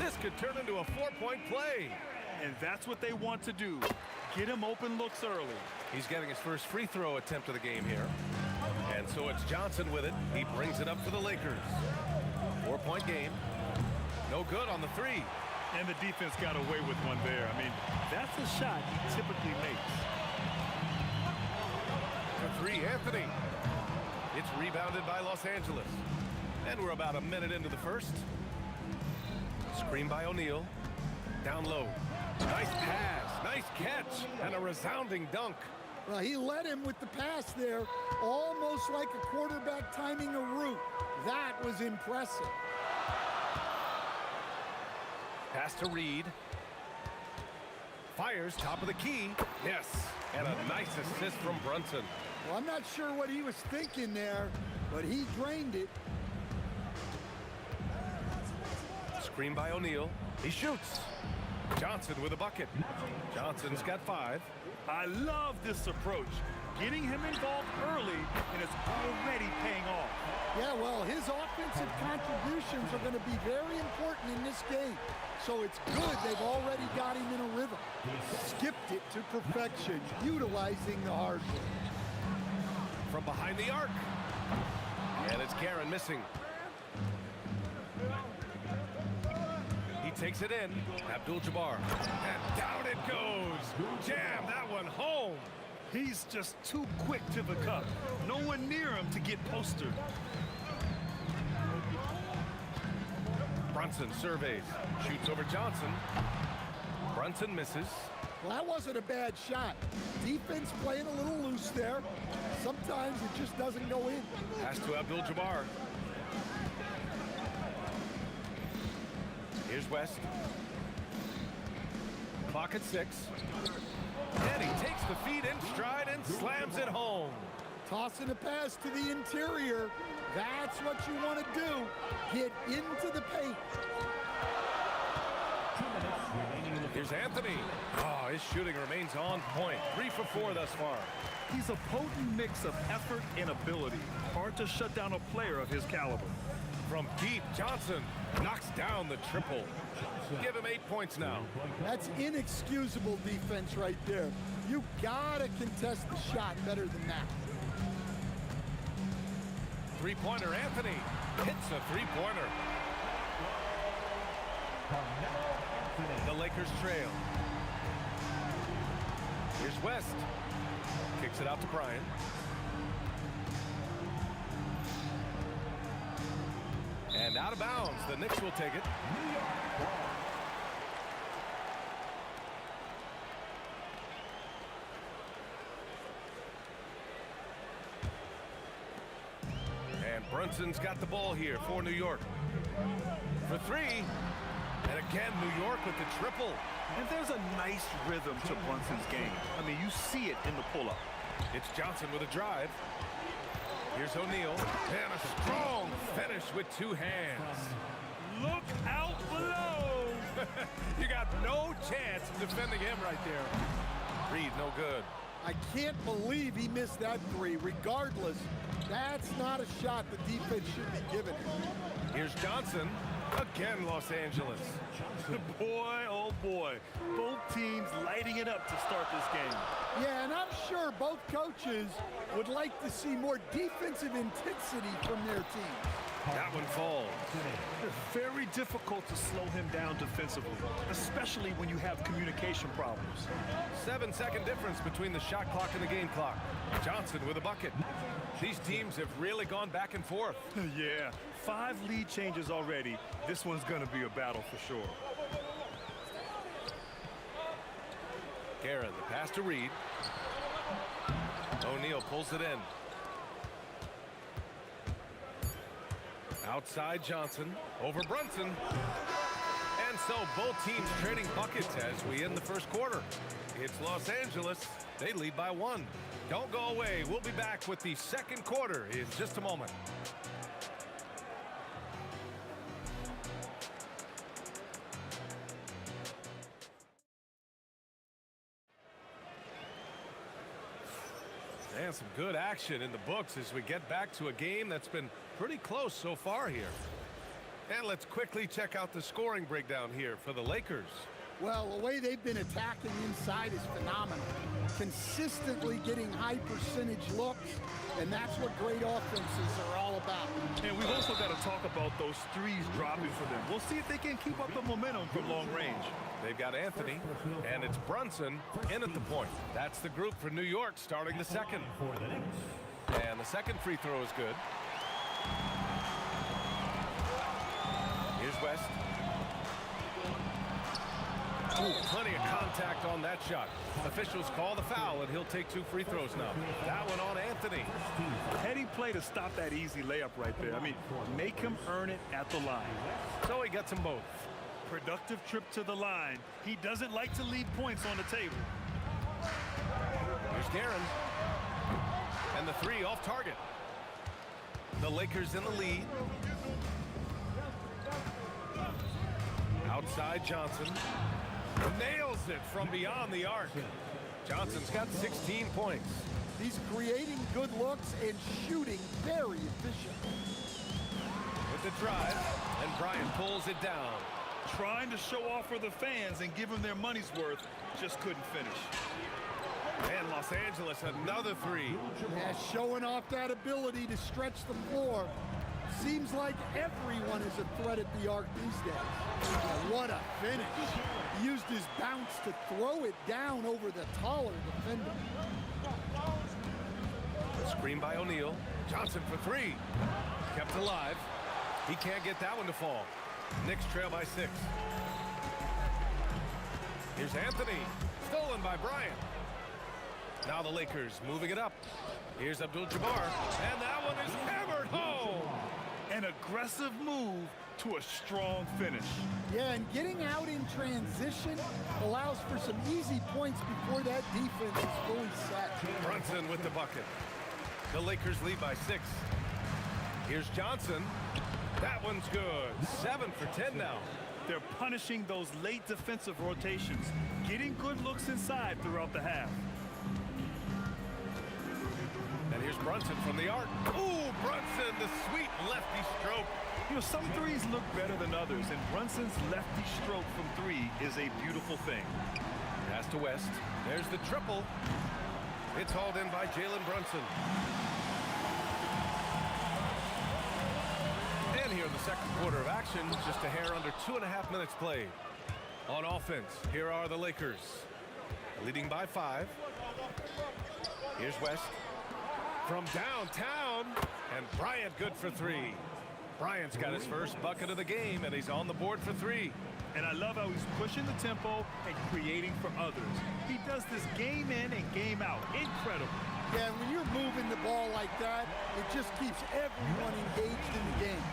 This could turn into a 4-point play. And that's what they want to do. Get him open looks early. He's getting his first free throw attempt of the game here. And so it's Johnson with it. He brings it up for the Lakers. 4-point game. No good on the three. And the defense got away with one there. I mean, that's a shot he typically makes. For three, Anthony. It's rebounded by Los Angeles. And we're about a minute into the first. Screen by O'Neal. Down low. Nice pass, nice catch, and a resounding dunk. Well, he led him with the pass there, almost like a quarterback timing a route. That was impressive. Pass to Reed. Fires top of the key. Yes, and a nice assist from Brunson. Well, I'm not sure what he was thinking there, but he drained it. Screen by O'Neal. He shoots. Johnson with a bucket. Johnson's got 5. I love this approach. Getting him involved early, and it's already paying off. Yeah, well, his offensive contributions are going to be very important in this game. So it's good they've already got him in a rhythm. Skipped it to perfection, utilizing the hard work. From behind the arc. And it's Guerin missing. He takes it in. Abdul-Jabbar. And down it goes. Jam that one home. He's just too quick to the cup. No one near him to get postered. Brunson surveys. Shoots over Johnson. Brunson misses. Well, that wasn't a bad shot. Defense playing a little loose there. Sometimes it just doesn't go in. Pass to Abdul-Jabbar. Here's West. Clock at 6. And he takes the feed in stride and slams it home. Tossing a pass to the interior. That's what you want to do. Get into the paint. Here's Anthony. Oh, his shooting remains on point. 3 for 4 thus far. He's a potent mix of effort and ability. Hard to shut down a player of his caliber. From deep, Johnson knocks down the triple. Give him 8 points now. That's inexcusable defense right there. You gotta contest the shot better than that. Three-pointer, Anthony hits a three-pointer. The Lakers trail. Here's West. Kicks it out to Bryant. And out of bounds. The Knicks will take it. And Brunson's got the ball here for New York. For 3. And again, New York with the triple. And there's a nice rhythm to Brunson's game. I mean, you see it in the pull-up. It's Johnson with a drive. Here's O'Neal. And a strong finish with 2 hands. Look out below. You got no chance of defending him right there. Reed, no good. I can't believe he missed that 3. Regardless, that's not a shot the defense should be giving him. Here's Johnson. Again, Los Angeles. Boy, oh boy. Both teams lighting it up to start this game. Yeah, and I'm sure both coaches would like to see more defensive intensity from their teams. That one falls. It's very difficult to slow him down defensively, especially when you have communication problems. 7-second difference between the shot clock and the game clock. Johnson with a bucket. These teams have really gone back and forth. Yeah, 5 lead changes already. This one's going to be a battle for sure. Guerin, the pass to Reed. O'Neal O'Neal pulls it in. Outside Johnson, over Brunson. And so both teams trading buckets as we end the first quarter. It's Los Angeles. They lead by 1. Don't go away. We'll be back with the second quarter in just a moment. And some good action in the books as we get back to a game that's been pretty close so far here. And let's quickly check out the scoring breakdown here for the Lakers. Well, the way they've been attacking inside is phenomenal. Consistently getting high percentage looks, and that's what great offenses are all about. And we've also got to talk about those threes dropping for them. We'll see if they can keep up the momentum from long range. They've got Anthony, and it's Brunson in at the point. That's the group for New York starting the second. And the second free throw is good. Here's West. Ooh, plenty of contact on that shot. Officials call the foul, and he'll take 2 free throws now. That one on Anthony. Heady play to stop that easy layup right there. I mean, make him earn it at the line. So he gets them both. Productive trip to the line. He doesn't like to leave points on the table. Here's Guerin. And the 3 off target. The Lakers in the lead. Outside Johnson. Nails it from beyond the arc. Johnson's got 16 points. He's creating good looks and shooting very efficient. With the drive, and Bryant pulls it down. Trying to show off for the fans and give them their money's worth, just couldn't finish. And Los Angeles, another 3. Yeah, showing off that ability to stretch the floor. Seems like everyone is a threat at the arc these days. Yeah, what a finish. He used his bounce to throw it down over the taller defender. Screen by O'Neal. Johnson for 3. Kept alive. He can't get that one to fall. Knicks trail by 6. Here's Anthony. Stolen by Bryant. Now the Lakers moving it up. Here's Abdul-Jabbar. And that one is hammered home. An aggressive move to a strong finish. Yeah, and getting out in transition allows for some easy points before that defense is fully set. Brunson with the bucket. The Lakers lead by 6. Here's Johnson. That one's good. 7 for 10 now. They're punishing those late defensive rotations, getting good looks inside throughout the half. And here's Brunson from the arc. Ooh, Brunson, the sweet lefty stroke. You know, some threes look better than others, and Brunson's lefty stroke from 3 is a beautiful thing. Pass to West. There's the triple. It's hauled in by Jalen Brunson. And here in the second quarter of action, just a hair under 2.5 minutes played. On offense, here are the Lakers. Leading by 5. Here's West. From downtown, and Bryant good for 3. Bryant's got his first bucket of the game, and he's on the board for 3. And I love how he's pushing the tempo and creating for others. He does this game in and game out. Incredible. Yeah, when you're moving the ball like that, it just keeps everyone engaged in the game.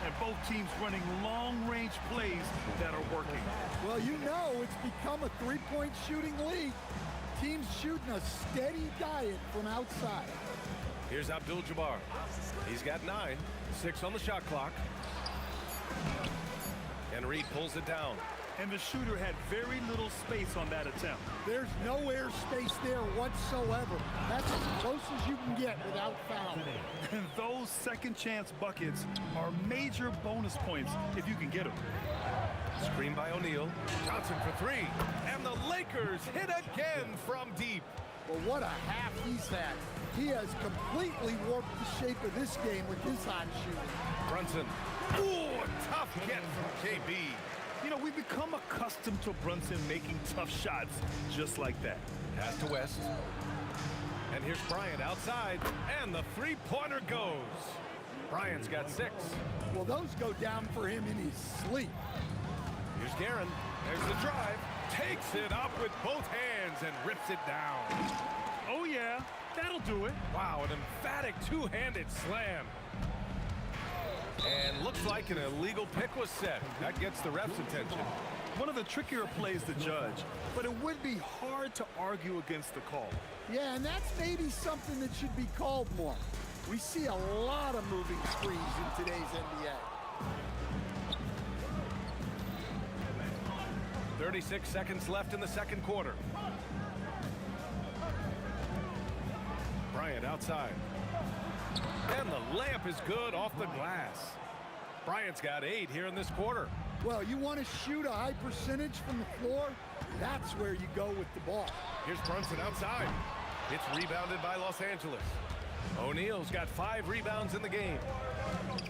And both teams running long-range plays that are working. Well, you know it's become a three-point shooting league. Teams shooting a steady diet from outside. Here's Abdul-Jabbar. He's got 9, 6 on the shot clock. And Reed pulls it down. And the shooter had very little space on that attempt. There's no air space there whatsoever. That's as close as you can get without foul. And those second chance buckets are major bonus points if you can get them. Screen by O'Neal. Johnson for 3. And the Lakers hit again from deep. Well, what a half he's had. He has completely warped the shape of this game with his hot shooting. Brunson. Ooh, a tough get from KB. You know, we've become accustomed to Brunson making tough shots just like that. Pass to West. And here's Bryant outside, and the three-pointer goes. Bryant's got 6. Well, those go down for him in his sleep. Here's Guerin. There's the drive. Takes it up with both hands and rips it down. Oh, yeah. That'll That'll do it. Wow, an emphatic two-handed slam. And looks like an illegal pick was set. That gets the ref's attention. One of the trickier plays to judge, but it would be hard to argue against the call. Yeah, and that's maybe something that should be called more. We see a lot of moving screens in today's NBA. 36 seconds left in the second quarter. Bryant outside. And the layup is good off the glass. Bryant's got 8 here in this quarter. Well, you want to shoot a high percentage from the floor? That's where you go with the ball. Here's Brunson outside. It's rebounded by Los Angeles. O'Neal's got 5 rebounds in the game.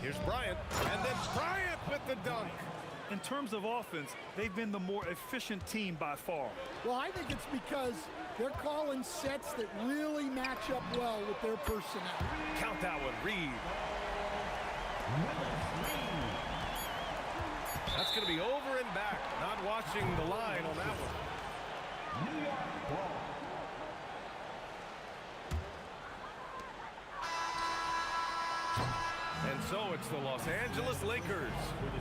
Here's Bryant, and then Bryant with the dunk. In terms of offense, they've been the more efficient team by far. Well, I think it's because they're calling sets that really match up well with their personnel. Count that one, Reed. That's going to be over and back. Not watching the line on that one. New York ball. And so it's the Los Angeles Lakers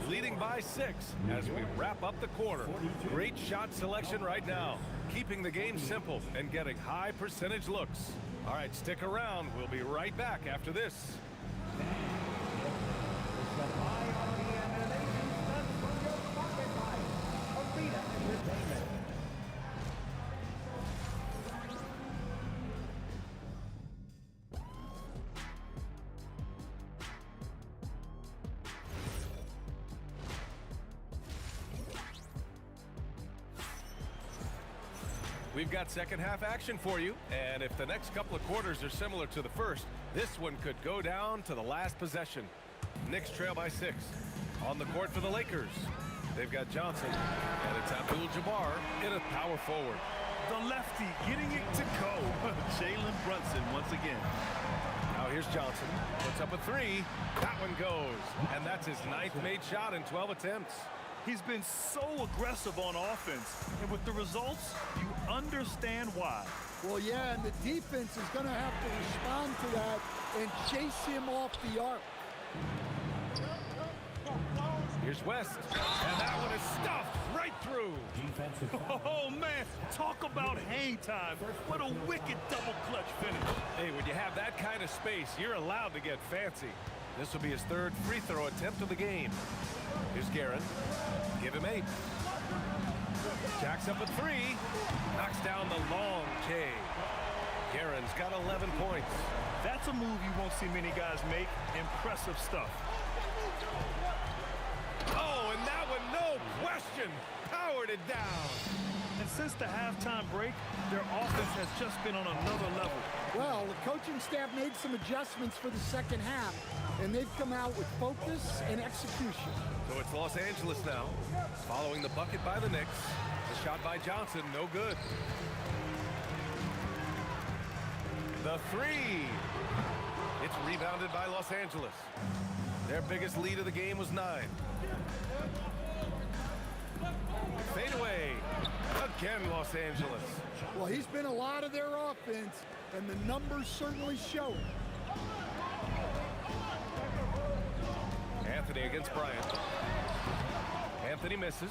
leading by 6 as we wrap up the quarter. Great shot selection right now, keeping the game simple and getting high percentage looks. All right, stick around. We'll be right back after this. We've got second half action for you, and if the next couple of quarters are similar to the first, this one could go down to the last possession. Knicks trail by 6. On the court for the Lakers, they've got Johnson, and it's Abdul-Jabbar in a power forward. The lefty getting it to go. Jalen Brunson once again. Now here's Johnson, puts up a 3. That one goes, and that's his 9th made shot in 12 attempts. He's been so aggressive on offense, and with the results, you understand why. Well, yeah, and the defense is going to have to respond to that and chase him off the arc. Here's West, and that one is stuffed right through. Oh, man, talk about hang time. What a wicked double clutch finish. Hey, when you have that kind of space, you're allowed to get fancy. This will be his 3rd free throw attempt of the game. Here's Guerin. Give him 8. Jacks up a 3. Knocks down the long K. Guerin's got 11 points. That's a move you won't see many guys make. Impressive stuff. Oh, and that one, no question, powered it down. And since the halftime break, their offense has just been on another level. Well, the coaching staff made some adjustments for the second half, and they've come out with focus and execution. So it's Los Angeles now, following the bucket by the Knicks. The shot by Johnson, no good. The 3. It's rebounded by Los Angeles. Their biggest lead of the game was 9. Fade away. Again, Los Angeles. Well, he's been a lot of their offense, and the numbers certainly show it. Anthony against Bryant. Anthony misses.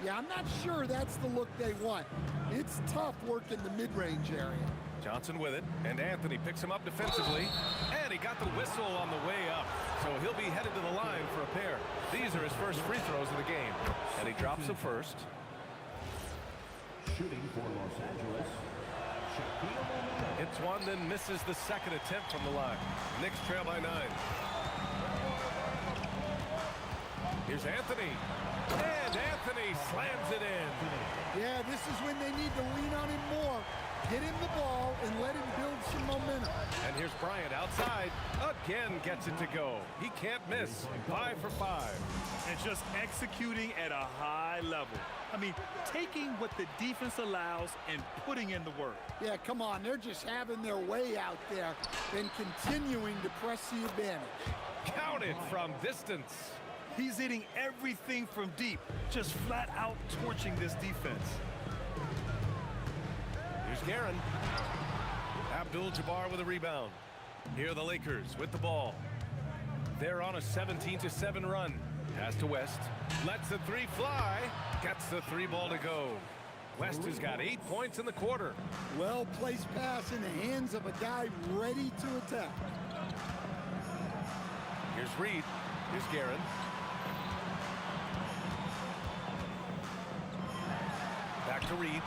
Yeah, I'm not sure that's the look they want. It's tough working the mid-range area. Johnson with it, and Anthony picks him up defensively, and he got the whistle on the way up, so he'll be headed to the line for a pair. These are his first free throws of the game, and he drops the first. Shooting for Los Angeles. Hits one, then misses the second attempt from the line. Knicks trail by 9. Here's Anthony, and Anthony slams it in. Yeah, this is when they need to lean on him more. Get him the ball and let him build some momentum. And here's Bryant outside. Again gets it to go. He can't miss. 5 for 5. And just executing at a high level. I mean, taking what the defense allows and putting in the work. Yeah, come on. They're just having their way out there and continuing to press the advantage. Counted from distance. He's hitting everything from deep, just flat out torching this defense. Here's Guerin. Abdul-Jabbar with a rebound. Here are the Lakers with the ball. They're on a 17-7 run. Pass to West. Lets the three fly. Gets the three ball to go. West has got 8 points in the quarter. Well-placed pass in the hands of a guy ready to attack. Here's Reed. Here's Guerin. Back to Reed.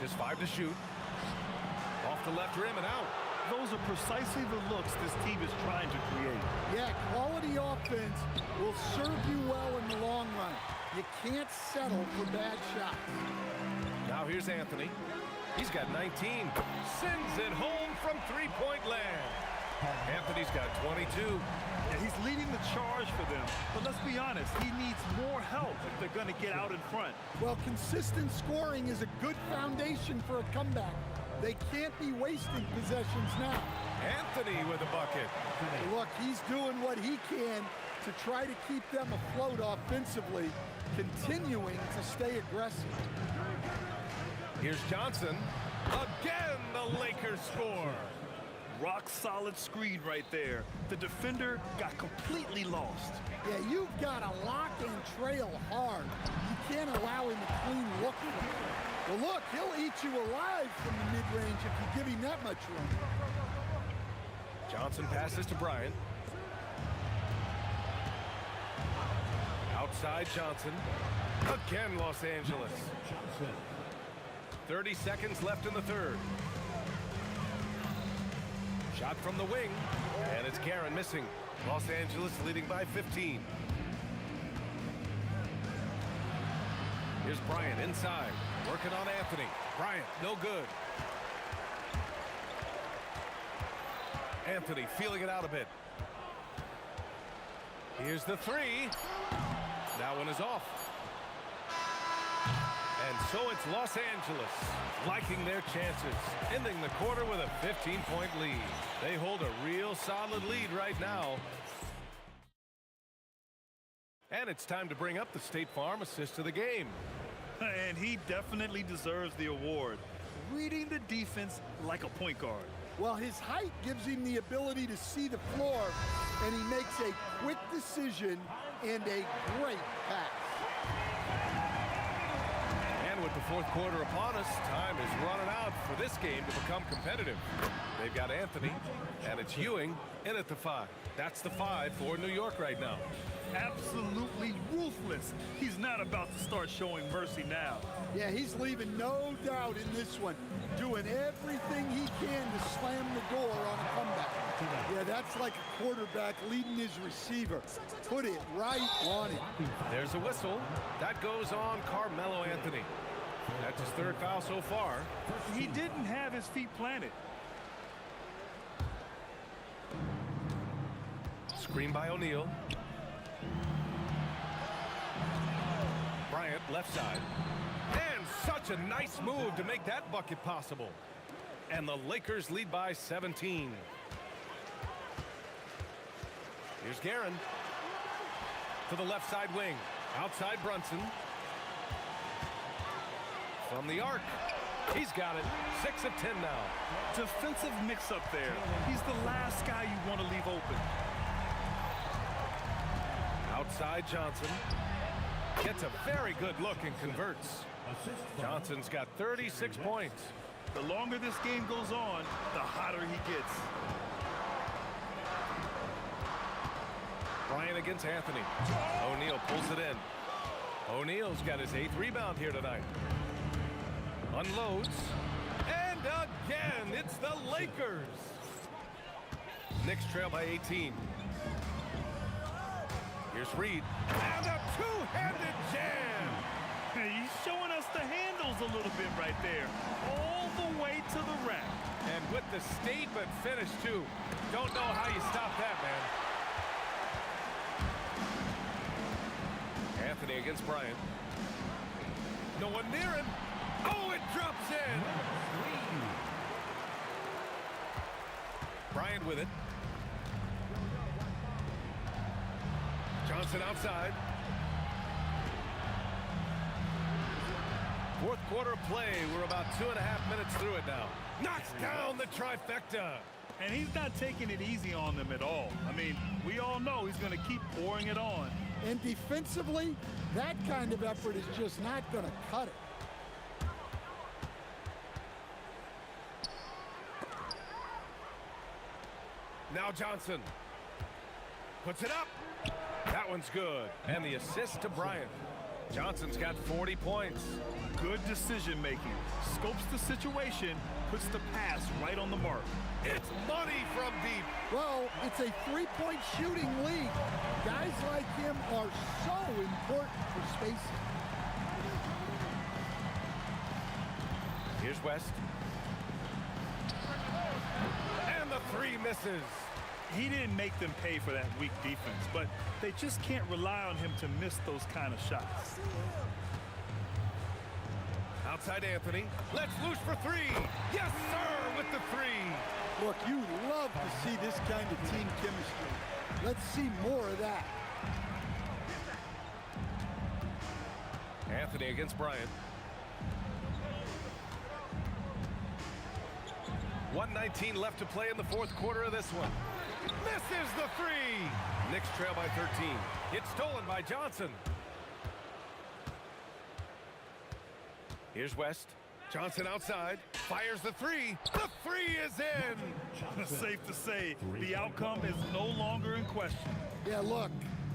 Just 5 to shoot. Off the left rim and out. Those are precisely the looks this team is trying to create. Yeah, quality offense will serve you well in the long run. You can't settle for bad shots. Now here's Anthony. He's got 19. Sends it home from three-point land. Anthony's got 22. Yeah, he's leading the charge for them. But let's be honest, he needs more help if they're going to get out in front. Well, consistent scoring is a good foundation for a comeback. They can't be wasting possessions now. Anthony with a bucket. Look, he's doing what he can to try to keep them afloat offensively, continuing to stay aggressive. Here's Johnson. Again, the Lakers score. Rock solid screen right there. The defender got completely lost. Yeah, you've got to lock and trail hard. You can't allow him a clean look at it. Well, look, he'll eat you alive from the mid-range if you give him that much room. Johnson passes to Bryant. Outside Johnson. Again, Los Angeles. 30 seconds left in the third. Shot from the wing, and it's Guerin missing. Los Angeles leading by 15. Here's Bryant inside, working on Anthony. Bryant, no good. Anthony feeling it out a bit. Here's the three. That one is off. And so it's Los Angeles liking their chances, ending the quarter with a 15-point lead. They hold a real solid lead right now. And it's time to bring up the State Farm assist of the game. And he definitely deserves the award. Reading the defense like a point guard. Well, his height gives him the ability to see the floor, and he makes a quick decision and a great pass. And with the fourth quarter upon us, time is running out for this game to become competitive. They've got Anthony, and it's Ewing in at the 5. That's the 5 for New York right now. Absolutely ruthless. He's not about to start showing mercy now. Yeah, he's leaving no doubt in this one, doing everything he can to slam the door on a comeback. Yeah, that's like a quarterback leading his receiver. Put it right on it. There's a whistle. That goes on Carmelo Anthony. That's his third foul so far. He didn't have his feet planted. Screen by O'Neal. Bryant left side. And such a nice move to make that bucket possible. And the Lakers lead by 17. Here's Guerin. To the left side wing. Outside Brunson. From the arc. He's got it. 6 of 10 now. Defensive mix-up there. He's the last guy you want to leave open. Outside Johnson. Gets a very good look and converts. Johnson's got 36 points. The longer this game goes on, the hotter he gets. Bryant against Anthony. O'Neal pulls it in. O'Neal's got his 8th rebound here tonight. Unloads. And again, it's the Lakers. Knicks trail by 18. Here's Reed. And a two-handed jam. He's showing us the handles a little bit right there. All the way to the rack. And with the statement finish, too. Don't know how you stop that, man. Anthony against Bryant. No one near him. Oh, it drops in. Bryant with it. Johnson outside. Fourth quarter play. We're about 2.5 minutes through it now. Knocks down the trifecta. And he's not taking it easy on them at all. I mean, we all know he's going to keep pouring it on. And defensively, that kind of effort is just not going to cut it. Now Johnson puts it up. That one's good. And the assist to Bryant. Johnson's got 40 points. Good decision making. Scopes the situation, puts the pass right on the mark. It's money from deep. Well, it's a three-point shooting league. Guys like him are so important for spacing. Here's West. And the three misses. He didn't make them pay for that weak defense, but they just can't rely on him to miss those kind of shots. Outside Anthony. Let's loose for three. Yes, sir, with the three. Look, you love to see this kind of team chemistry. Let's see more of that. Anthony against Bryant. 1:19 left to play in the fourth quarter of this one. Misses the three. Knicks trail by 13. It's stolen by Johnson. Here's West. Johnson outside. Fires the three. The three is in. Safe to say, the outcome is no longer in question. Yeah, look,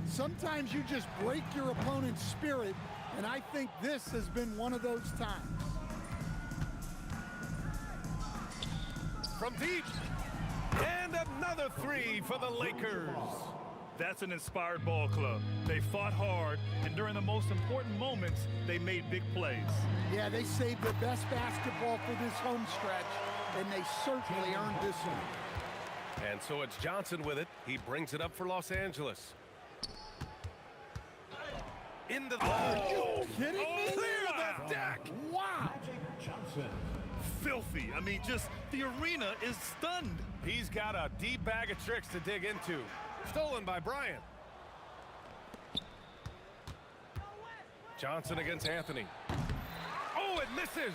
sometimes you just break your opponent's spirit, and I think this has been one of those times. From deep. And another three for the Lakers. That's an inspired ball club. They fought hard, and during the most important moments, they made big plays. Yeah, they saved their best basketball for this home stretch, and they certainly earned this one. And so it's Johnson with it. He brings it up for Los Angeles. Into the... Are you kidding me? Clear the deck! Wow! Filthy. I mean, just the arena is stunned. He's got a deep bag of tricks to dig into. Stolen by Bryant. Johnson against Anthony. Oh, it misses.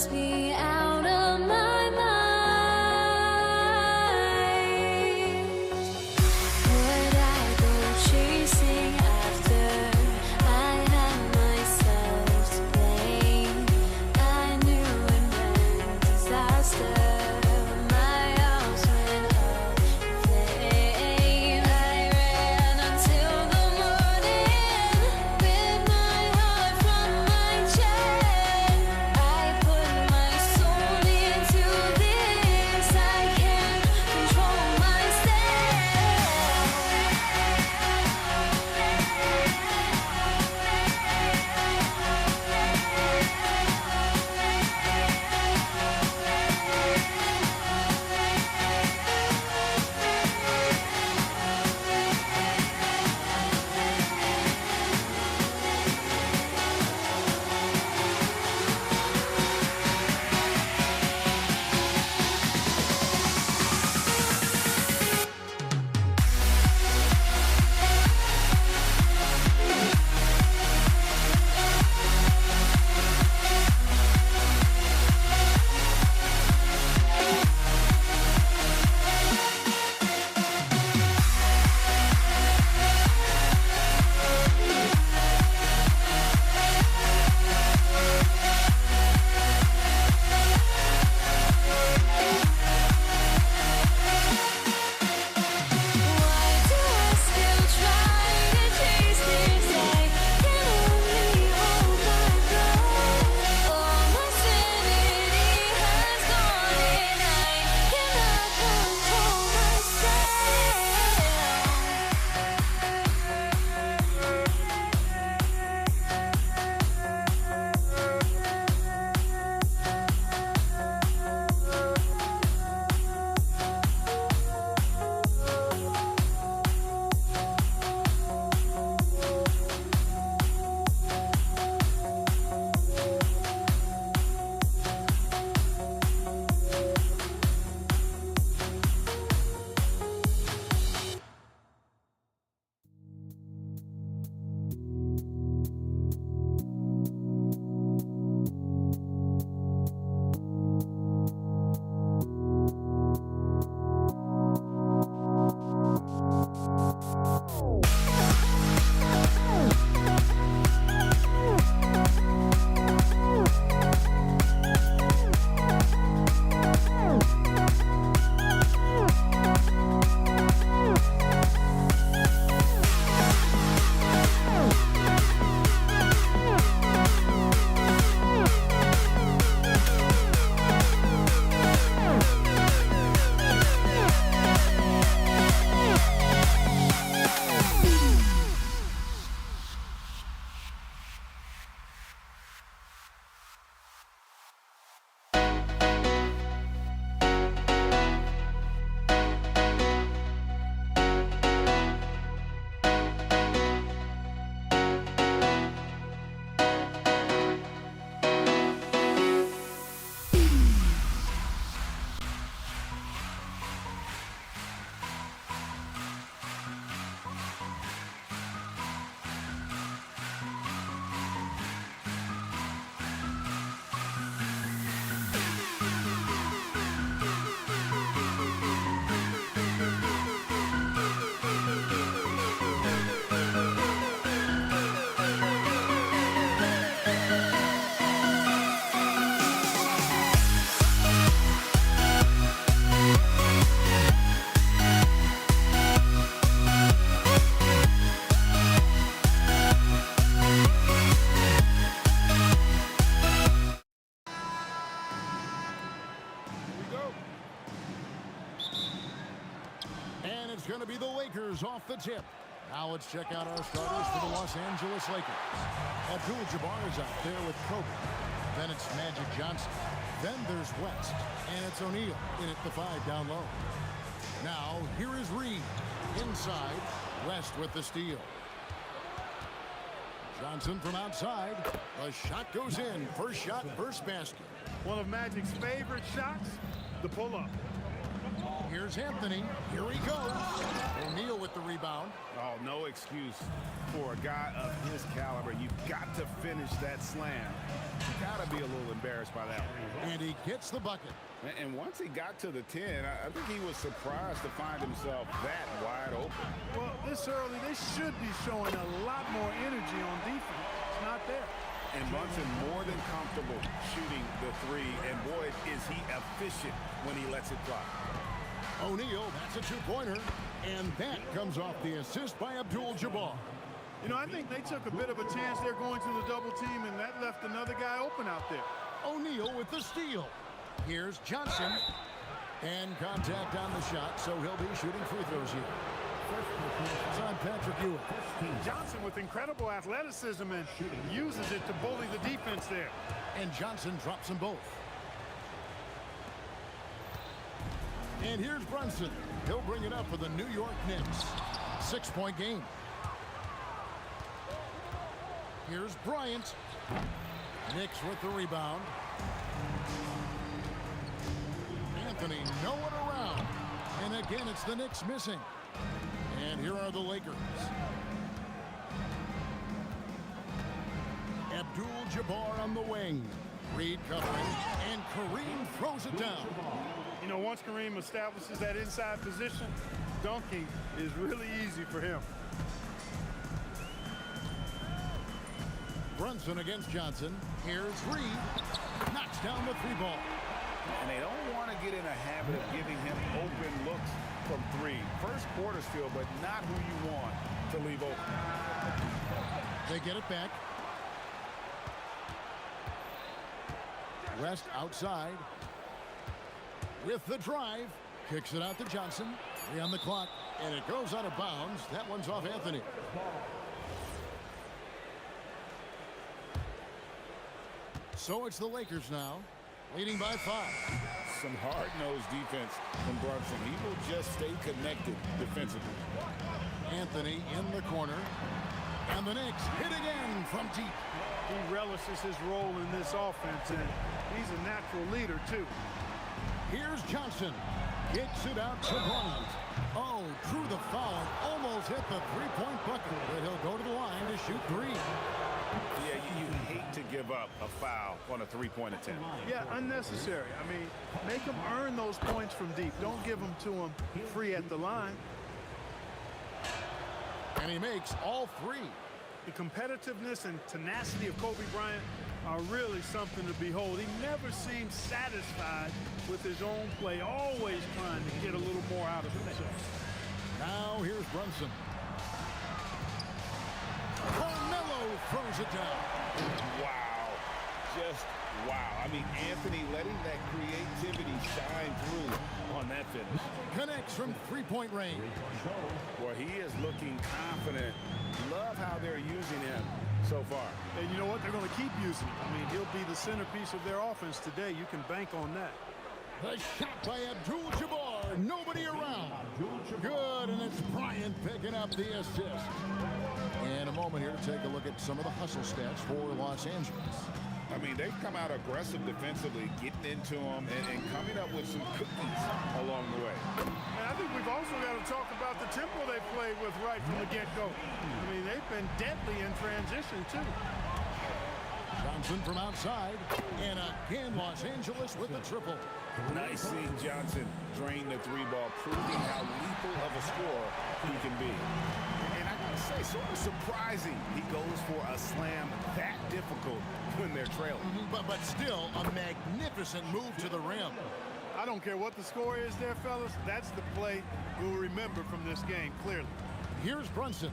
must be out of my mind. Would I go chasing after? I had myself to blame. I knew it meant disaster. My house went up in flames. I ran until the morning with my heart from my chest. I put my soul into this. I can't control going to be the Lakers off the tip. Now let's check out our starters for the Los Angeles Lakers. Abdul-Jabbar is out there with Kobe. Then it's Magic Johnson. Then there's West. And it's O'Neal in at the 5 down low. Now, here is Reed. Inside, West with the steal. Johnson from outside. The shot goes in. First shot, first basket. One of Magic's favorite shots, the pull-up. Here's Anthony. Here he goes. O'Neal with the rebound. Oh, no excuse for a guy of his caliber. You've got to finish that slam. You got to be a little embarrassed by that one. And he gets the bucket. And once he got to the 10, I think he was surprised to find himself that wide open. Well, this early, they should be showing a lot more energy on defense. It's not there. And Brunson more than comfortable shooting the 3. And boy, is he efficient when he lets it fly. O'Neal, that's a 2-pointer. And that comes off the assist by Abdul-Jabbar. You know, I think they took a bit of a chance there going to the double team, and that left another guy open out there. O'Neal with the steal. Here's Johnson. And contact on the shot, so he'll be shooting free throws here. It's on Patrick Ewing. Johnson with incredible athleticism and uses it to bully the defense there. And Johnson drops them both. And here's Brunson. He'll bring it up for the New York Knicks. 6-point game. Here's Bryant. Knicks with the rebound. Anthony nowhere around. And again, it's the Knicks missing. And here are the Lakers. Abdul-Jabbar on the wing. Reed covering. And Kareem throws it down. You know, once Kareem establishes that inside position, dunking is really easy for him. Brunson against Johnson. Here's Reed. Knocks down the 3-ball. And they don't want to get in a habit of giving him open looks from 3. First quarter still, but not who you want to leave open. They get it back. West outside. With the drive. Kicks it out to Johnson. 3 on the clock. And it goes out of bounds. That one's off Anthony. So it's the Lakers now, leading by 5. Some hard-nosed defense from Brunson. He will just stay connected defensively. Anthony in the corner. And the Knicks hit again from deep. He relishes his role in this offense, and he's a natural leader, too. Here's Johnson. Kicks it out to Bryant. Oh, drew the foul. Almost hit the 3-point bucket, but he'll go to the line to shoot 3. Yeah, you hate to give up a foul on a 3-point attempt. Yeah, unnecessary. I mean, make them earn those points from deep. Don't give them to them free at the line. And he makes all 3. The competitiveness and tenacity of Kobe Bryant are really something to behold. He never seems satisfied with his own play, always trying to get a little more out of himself. Now here's Brunson. Carmelo throws it down. Wow. Just wow. I mean, Anthony letting that creativity shine through on that finish. Connects from 3-point range. Well, he is looking confident. Love how they're using him so far. And you know what? They're going to keep using him. I mean, he'll be the centerpiece of their offense today. You can bank on that. The shot by Abdul-Jabbar. Nobody around. Good, and it's Bryant picking up the assist. In a moment here to take a look at some of the hustle stats for Los Angeles. I mean, they've come out aggressive defensively, getting into them and coming up with some cookies along the way. And I think we've also got to talk about the tempo they played with right from the get-go. I mean, they've been deadly in transition, too. Johnson from outside. And again, Los Angeles with the triple. Nice seeing Johnson drain the 3-ball, proving how lethal of a scorer he can be. And I gotta say, sort of surprising he goes for a slam that difficult when they're trailing. But still, a magnificent move to the rim. I don't care what the score is there, fellas. That's the play we'll remember from this game, clearly. Here's Brunson,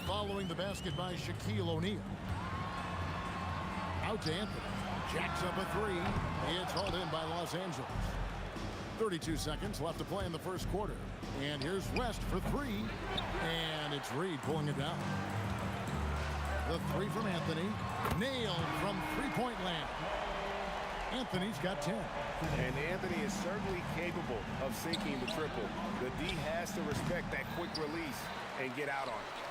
following the basket by Shaquille O'Neal. Out to Anthony. Jacks up a 3. It's hauled in by Los Angeles. 32 seconds left to play in the first quarter. And here's West for 3. And it's Reed pulling it down. The 3 from Anthony. Nailed from 3-point land. Anthony's got 10. And Anthony is certainly capable of sinking the triple. The D has to respect that quick release and get out on it.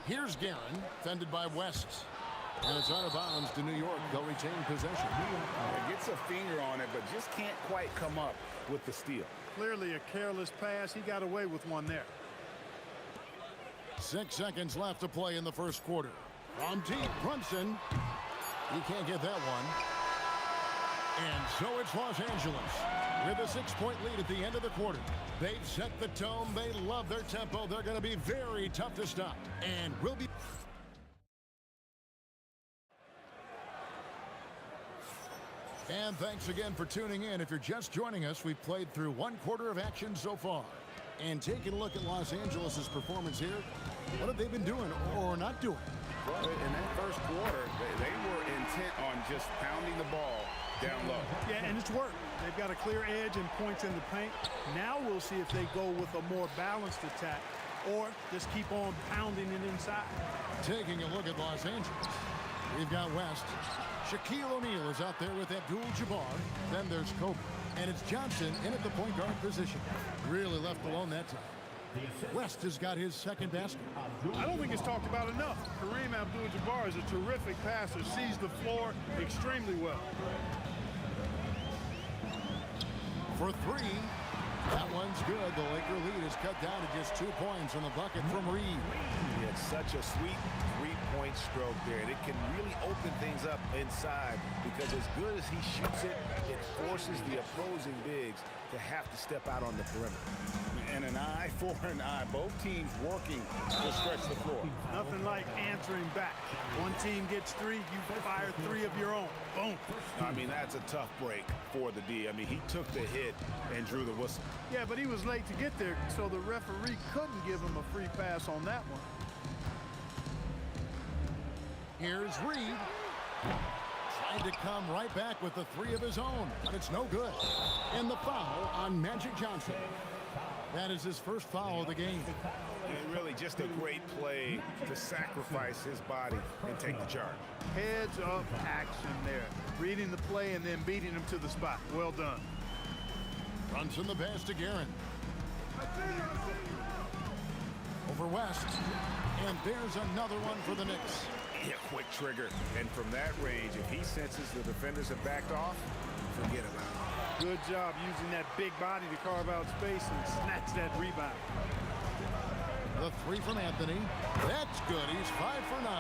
Here's Guerin, fended by West. And it's out of bounds to New York. They'll retain possession. Gets a finger on it, but just can't quite come up with the steal. Clearly a careless pass. He got away with one there. 6 seconds left to play in the first quarter. From deep, Brunson. He can't get that one. And so it's Los Angeles with a 6-point lead at the end of the quarter. They've set the tone. They love their tempo. They're going to be very tough to stop. And will be... And thanks again for tuning in. If you're just joining us, we've played through 1 quarter of action so far. And taking a look at Los Angeles' performance here, what have they been doing or not doing? Well, in that first quarter, they were intent on just pounding the ball down low. Yeah, and it's worked. They've got a clear edge and points in the paint. Now we'll see if they go with a more balanced attack or just keep on pounding it inside. Taking a look at Los Angeles, we've got West. Shaquille O'Neal is out there with Abdul-Jabbar. Then there's Kobe. And it's Johnson in at the point guard position. Really left alone that time. West has got his second basket. I don't think it's talked about enough. Kareem Abdul-Jabbar is a terrific passer, sees the floor extremely well. For 3, that one's good. The Laker lead is cut down to just 2 points on the bucket from Reed. He had such a sweet 3-point stroke there, and it can really open things up inside because as good as he shoots it, it forces the opposing bigs to have to step out on the perimeter. And an eye for an eye. Both teams working to stretch the floor. Nothing like answering back. One team gets 3, you fire 3 of your own. Boom. I mean, that's a tough break for the D. I mean, he took the hit and drew the whistle. Yeah, but he was late to get there, so the referee couldn't give him a free pass on that one. Here's Reed. Tried to come right back with the 3 of his own, but it's no good. And the foul on Magic Johnson. That is his first foul of the game. And really just a great play to sacrifice his body and take the charge. Heads up action there. Reading the play and then beating him to the spot. Well done. Brunson the pass to Guerin. Over West. And there's another one for the Knicks. Yeah, quick trigger. And from that range, if he senses the defenders have backed off, forget about it. Good job using that big body to carve out space and snatch that rebound. The 3 from Anthony. That's good. He's 5 for 9.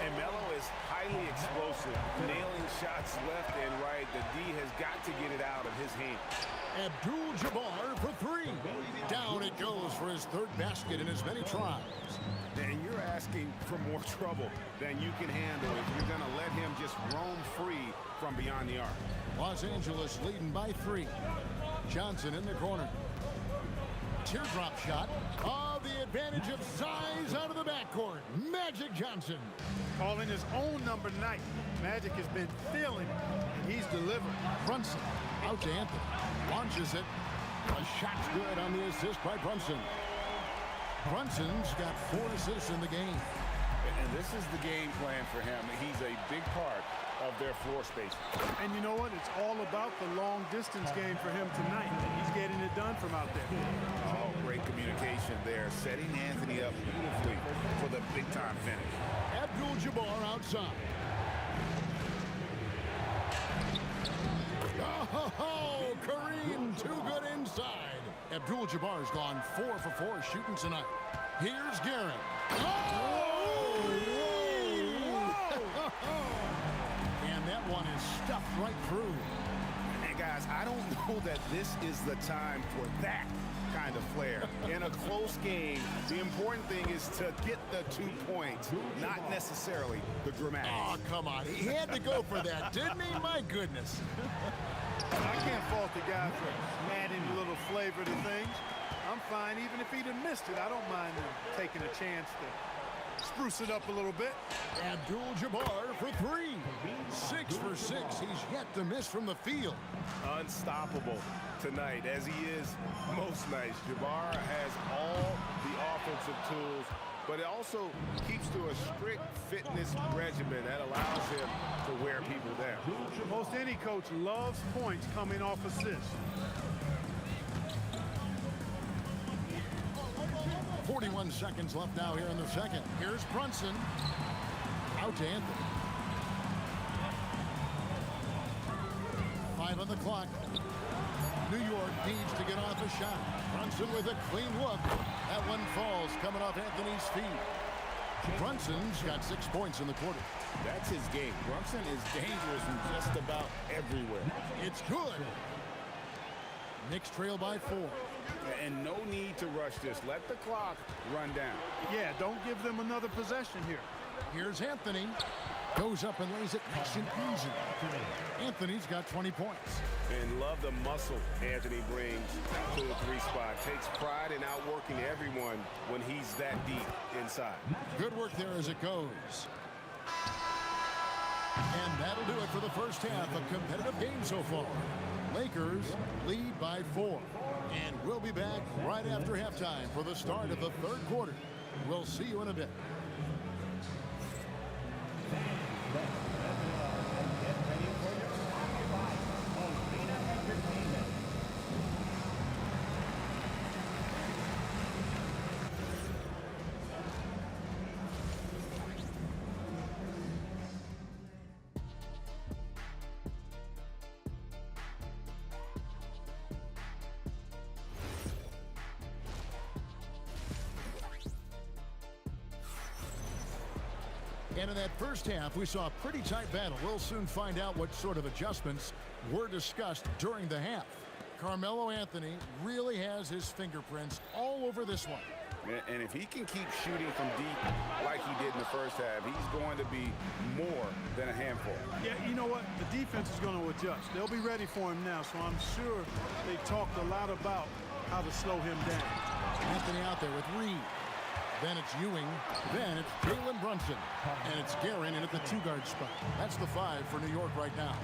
And Melo is highly explosive, nailing shots left and right. The D has got to get it out of his hand. Abdul-Jabbar for 3. Down it goes for his 3rd basket in as many tries. And you're asking for more trouble than you can handle if you're going to let him just roam free from beyond the arc. Los Angeles leading by 3. Johnson in the corner. Teardrop shot. Oh, the advantage of size out of the backcourt. Magic Johnson. Calling his own number 9. Magic has been feeling it, and he's delivered. Brunson out to Anthony. Launches it. A shot's good on the assist by Brunson. Brunson's got 4 assists in the game. And this is the game plan for him. He's a big part of their floor space. And you know what? It's all about the long distance game for him tonight. He's getting it done from out there. Oh, great communication there. Setting Anthony up beautifully for the big time finish. Abdul-Jabbar outside. Oh, Kareem, too good inside. Abdul-Jabbar's gone 4 for 4 shooting tonight. Here's Guerin. Oh! And that one is stuffed right through. And guys, I don't know that this is the time for that kind of flair. In a close game, the important thing is to get the 2 points, not necessarily the dramatics. Oh, come on. He had to go for that, didn't he? My goodness. I can't fault the guy for adding a little flavor to things. I'm fine. Even if he'd have missed it, I don't mind him taking a chance to spruce it up a little bit. Abdul-Jabbar for 3. 6 for 6. He's yet to miss from the field. Unstoppable tonight, as he is most nights. Jabbar has all the offensive tools, but it also keeps to a strict fitness regimen that allows him to wear people down. Most any coach loves points coming off assists. 41 seconds left now here in the second. Here's Brunson. Out to Anthony. 5 on the clock. New York needs to get off a shot. Brunson with a clean look. That one falls coming off Anthony's feet. Brunson's got 6 points in the quarter. That's his game. Brunson is dangerous from just about everywhere. It's good. Knicks trail by 4. And no need to rush this. Let the clock run down. Yeah, don't give them another possession here. Here's Anthony. Goes up and lays it nice and easy. Anthony's got 20 points. And love the muscle Anthony brings to the 3 spot. Takes pride in outworking everyone when he's that deep inside. Good work there as it goes. And that'll do it for the first half. A competitive game so far. Lakers lead by 4. And we'll be back right after halftime for the start of the third quarter. We'll see you in a bit. And in that first half, we saw a pretty tight battle. We'll soon find out what sort of adjustments were discussed during the half. Carmelo Anthony really has his fingerprints all over this one. And if he can keep shooting from deep like he did in the first half, he's going to be more than a handful. Yeah, you know what? The defense is going to adjust. They'll be ready for him now, so I'm sure they talked a lot about how to slow him down. Anthony out there with Reed. Then it's Ewing. Then it's Jalen Brunson. And it's Guerin in at the 2-guard spot. That's the 5 for New York right now.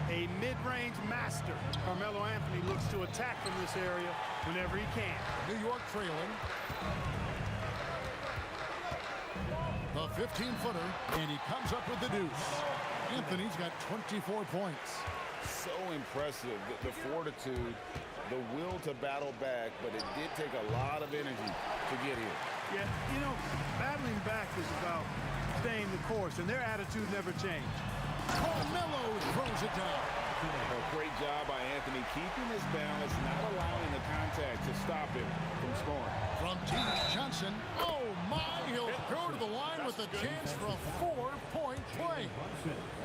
A mid-range master. Carmelo Anthony looks to attack from this area whenever he can. New York trailing. The 15-footer, and he comes up with the deuce. Anthony's got 24 points. So impressive. The fortitude, the will to battle back, but it did take a lot of energy to get here. Yeah, you know, battling back is about staying the course, and their attitude never changed. Carmelo throws it down. A great job by Anthony keeping his balance, not allowing the contact to stop him from scoring. From T. Johnson, oh my, he'll go to the line with a chance for a 4-point play.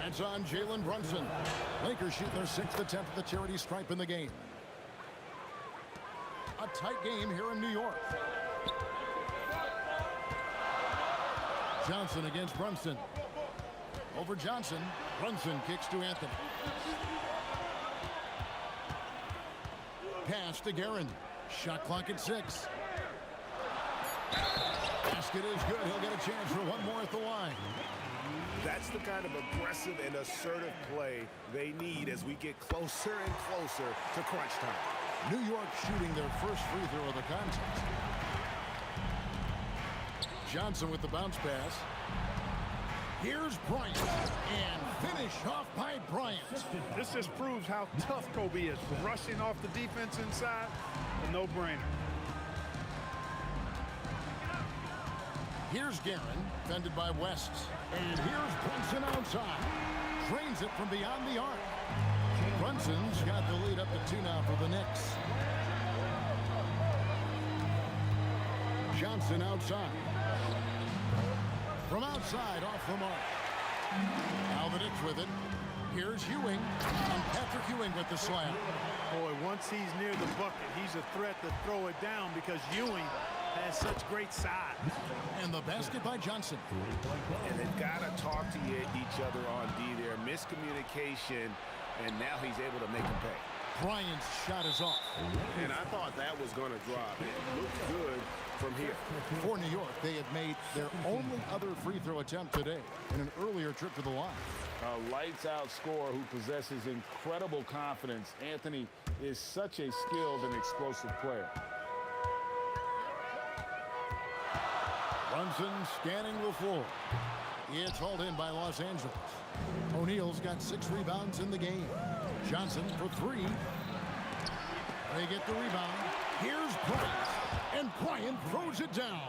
That's on Jalen Brunson. Lakers shoot their 6th attempt at the charity stripe in the game. A tight game here in New York. Johnson against Brunson. Over Johnson. Brunson kicks to Anthony. Pass to Guerin. Shot clock at 6. Basket is good. He'll get a chance for one more at the line. That's the kind of aggressive and assertive play they need as we get closer and closer to crunch time. New York shooting their first free throw of the contest. Johnson with the bounce pass. Here's Bryant, and finish off by Bryant. This just proves how tough Kobe is. Rushing off the defense inside, a no-brainer. Here's Guerin, defended by West. And here's Brunson outside. Drains it from beyond the arc. Brunson's got the lead up to 2 now for the Knicks. Johnson outside. From outside, off the mark. Now the Knicks with it. Here's Ewing. And Patrick Ewing with the slam. Boy, once he's near the bucket, he's a threat to throw it down because Ewing has such great size. And the basket by Johnson. And they've got to talk to each other on D there. Miscommunication, and now he's able to make him pay. Bryant's shot is off. And I thought that was going to drop. It looked good from here. For New York, they have made their only other free throw attempt today in an earlier trip to the line. A lights-out scorer who possesses incredible confidence. Anthony is such a skilled and explosive player. Brunson scanning the floor. It's hauled in by Los Angeles. O'Neal's got 6 rebounds in the game. Johnson for 3. They get the rebound. Here's Bryant. And Bryant throws it down.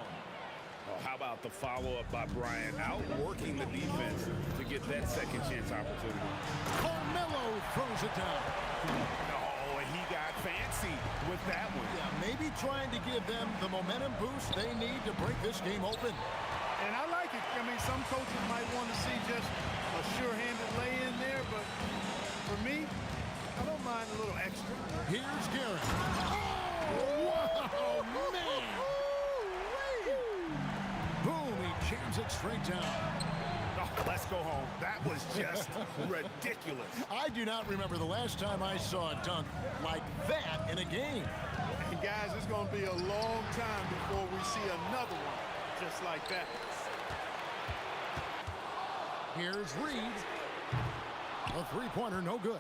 Oh, how about the follow-up by Bryant, outworking the defense to get that second chance opportunity. Carmelo throws it down. Oh, and he got fancy with that one. Yeah, maybe trying to give them the momentum boost they need to break this game open. And I like it. I mean, some coaches might want to see just a sure-handed lay-in there, but for me, I don't mind a little extra. Here's Garrett. Oh, wow, man. Boom, he jams it straight down. Oh, let's go home. That was just ridiculous. I do not remember the last time I saw a dunk like that in a game. And guys, it's going to be a long time before we see another one just like that. Here's Reed. A three-pointer, no good.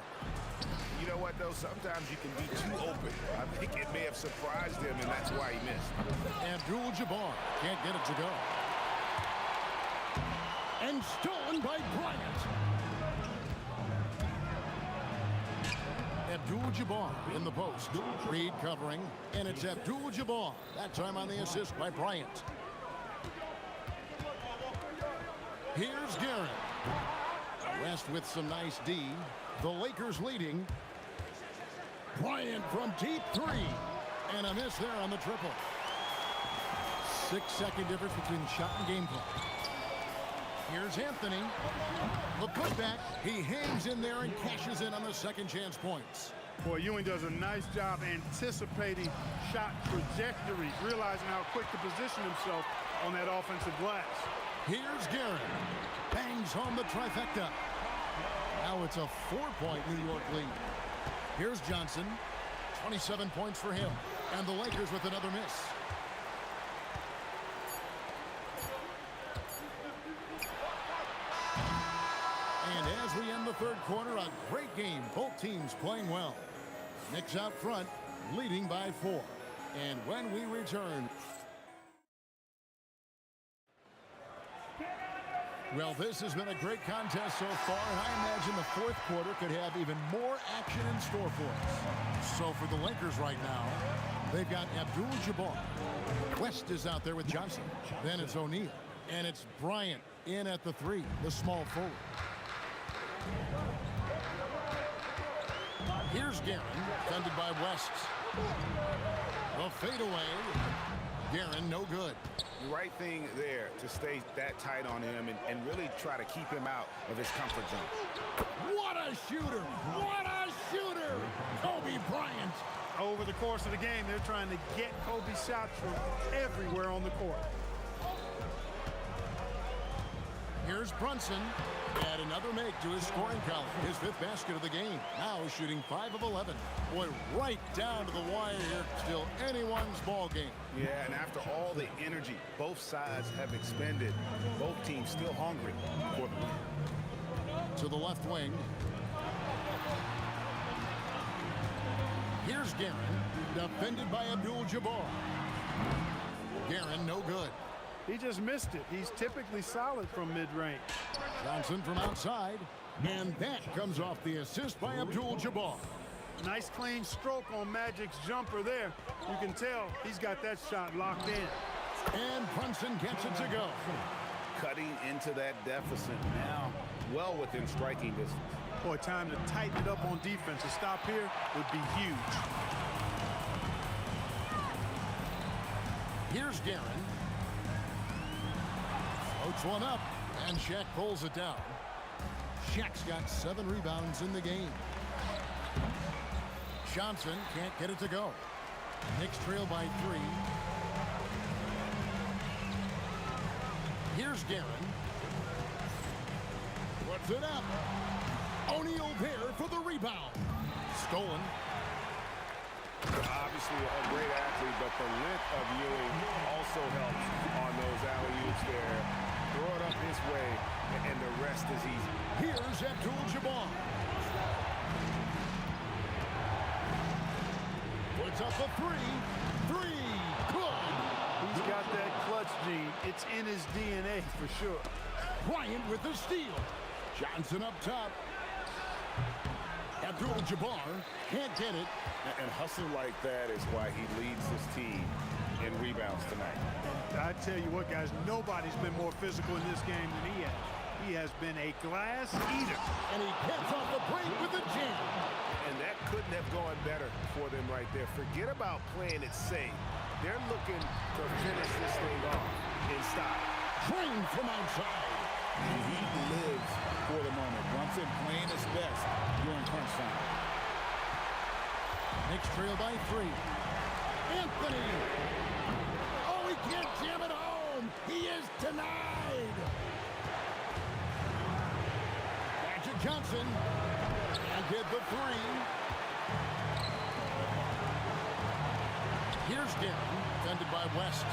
You know what, though? Sometimes you can be too open. I think it may have surprised him, and that's why he missed. Abdul-Jabbar can't get it to go. And stolen by Bryant. Abdul-Jabbar in the post. Reed covering, and it's Abdul-Jabbar. That time on the assist by Bryant. Here's Garrett. West with some nice D. The Lakers leading. Bryant from deep three. And a miss there on the triple. 6-second difference between shot and game clock. Here's Anthony. The putback. He hangs in there and cashes in on the second chance points. Boy, Ewing does a nice job anticipating shot trajectories, realizing how quick to position himself on that offensive glass. Here's Garrett. Bangs home the trifecta. Now it's a 4-point New York lead. Here's Johnson. 27 points for him. And the Lakers with another miss. And as we end the third quarter, a great game. Both teams playing well. Knicks out front, leading by 4. And when we return... Well, this has been a great contest so far, and I imagine the fourth quarter could have even more action in store for us. So for the Lakers right now, they've got Abdul-Jabbar. West is out there with Johnson. Then it's O'Neal. And it's Bryant in at the 3, the small forward. Here's Guerin, defended by West. A fadeaway. Guerin, no good. The right thing there to stay that tight on him and really try to keep him out of his comfort zone. What a shooter! What a shooter! Kobe Bryant. Over the course of the game, they're trying to get Kobe's shots from everywhere on the court. Here's Brunson. Add another make to his scoring column. His 5th basket of the game. Now shooting 5 of 11. Boy, right down to the wire here. Still anyone's ball game. Yeah, and after all the energy both sides have expended, both teams still hungry for the win. To the left wing. Here's Guerin, defended by Abdul-Jabbar. Guerin, no good. He just missed it. He's typically solid from mid-range. Johnson from outside. And that comes off the assist by Abdul-Jabbar. Nice clean stroke on Magic's jumper there. You can tell he's got that shot locked in. And Brunson gets it to go. Cutting into that deficit now, well within striking distance. Boy, time to tighten it up on defense. A stop here would be huge. Here's Guerin. Floats one up, and Shaq pulls it down. Shaq's got 7 rebounds in the game. Johnson can't get it to go. Knicks trail by 3. Here's Guerin. Puts it up. O'Neal there for the rebound. Stolen. Obviously a great athlete, but the length of Ewing also helps on those alley-oops there. Throw it up his way, and the rest is easy. Here's Abdul-Jabbar. Puts up a 3. 3. Good. He's got that clutch gene. It's in his DNA for sure. Bryant with the steal. Johnson up top. Abdul-Jabbar can't get it. And hustle like that is why he leads his team in rebounds tonight. I tell you what, guys, nobody's been more physical in this game than he has. He has been a glass eater. And he gets off the break with a jam. forget about playing it safe. They're looking to finish this thing off in style. Trained from outside. He lives for the moment. Wants it playing its best during crunch time. Knicks trail by 3. Anthony. Oh, he can't jam it home. He is denied. Magic Johnson. And get the 3. Here's Gary, defended by West.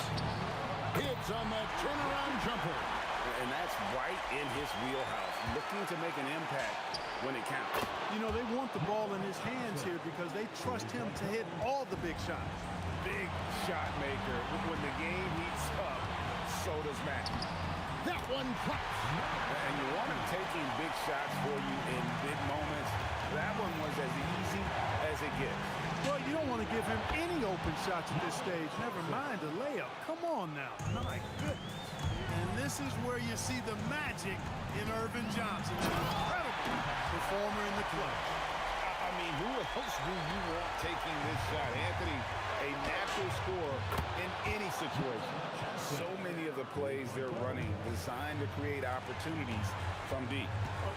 Hits on that turnaround jumper. And that's right in his wheelhouse, looking to make an impact when it counts. You know, they want the ball in his hands here because they trust him to hit all the big shots. Big shot maker. When the game heats up, so does Matt. That one pops. And you want him taking big shots for you in big moments. That one was as easy as it gets. Well, you don't want to give him any open shots at this stage. Never mind a layup. Come on now. My goodness. And this is where you see the magic in Irvin Johnson. An incredible performer in the clutch. I mean, who else do you want taking this shot? Anthony, a natural scorer in any situation. So many of the plays they're running designed to create opportunities from deep.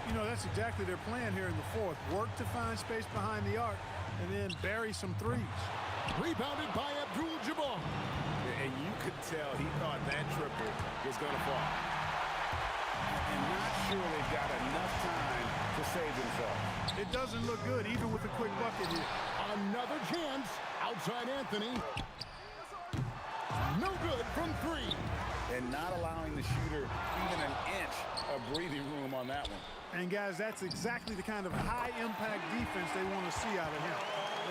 You know, that's exactly their plan here in the fourth. Work to find space behind the arc and then bury some threes. Rebounded by Abdul-Jabbar. And you could tell he thought that triple was going to fall. And not sure they've got enough time to save themselves. It doesn't look good, even with a quick bucket here. Another chance. Outside Anthony. No good from 3. And not allowing the shooter even an inch of breathing room on that one. And guys, that's exactly the kind of high-impact defense they want to see out of him.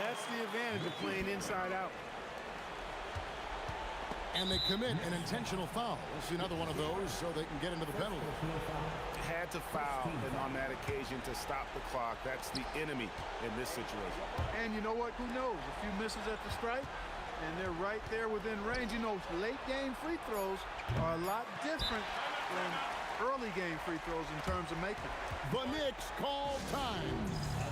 That's the advantage of playing inside out. And they commit an intentional foul. We'll see another one of those so they can get into the penalty. Had to foul, and on that occasion to stop the clock. That's the enemy in this situation. And you know what? Who knows? A few misses at the stripe, and they're right there within range. You know, late-game free throws are a lot different than early-game free throws in terms of making. The Knicks call time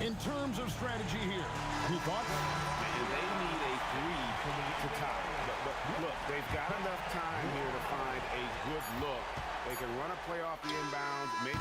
in terms of strategy here. Any thoughts? And they need a 3 to tie. But look, they've got enough time here to find a good look. They can run a play off the inbounds, make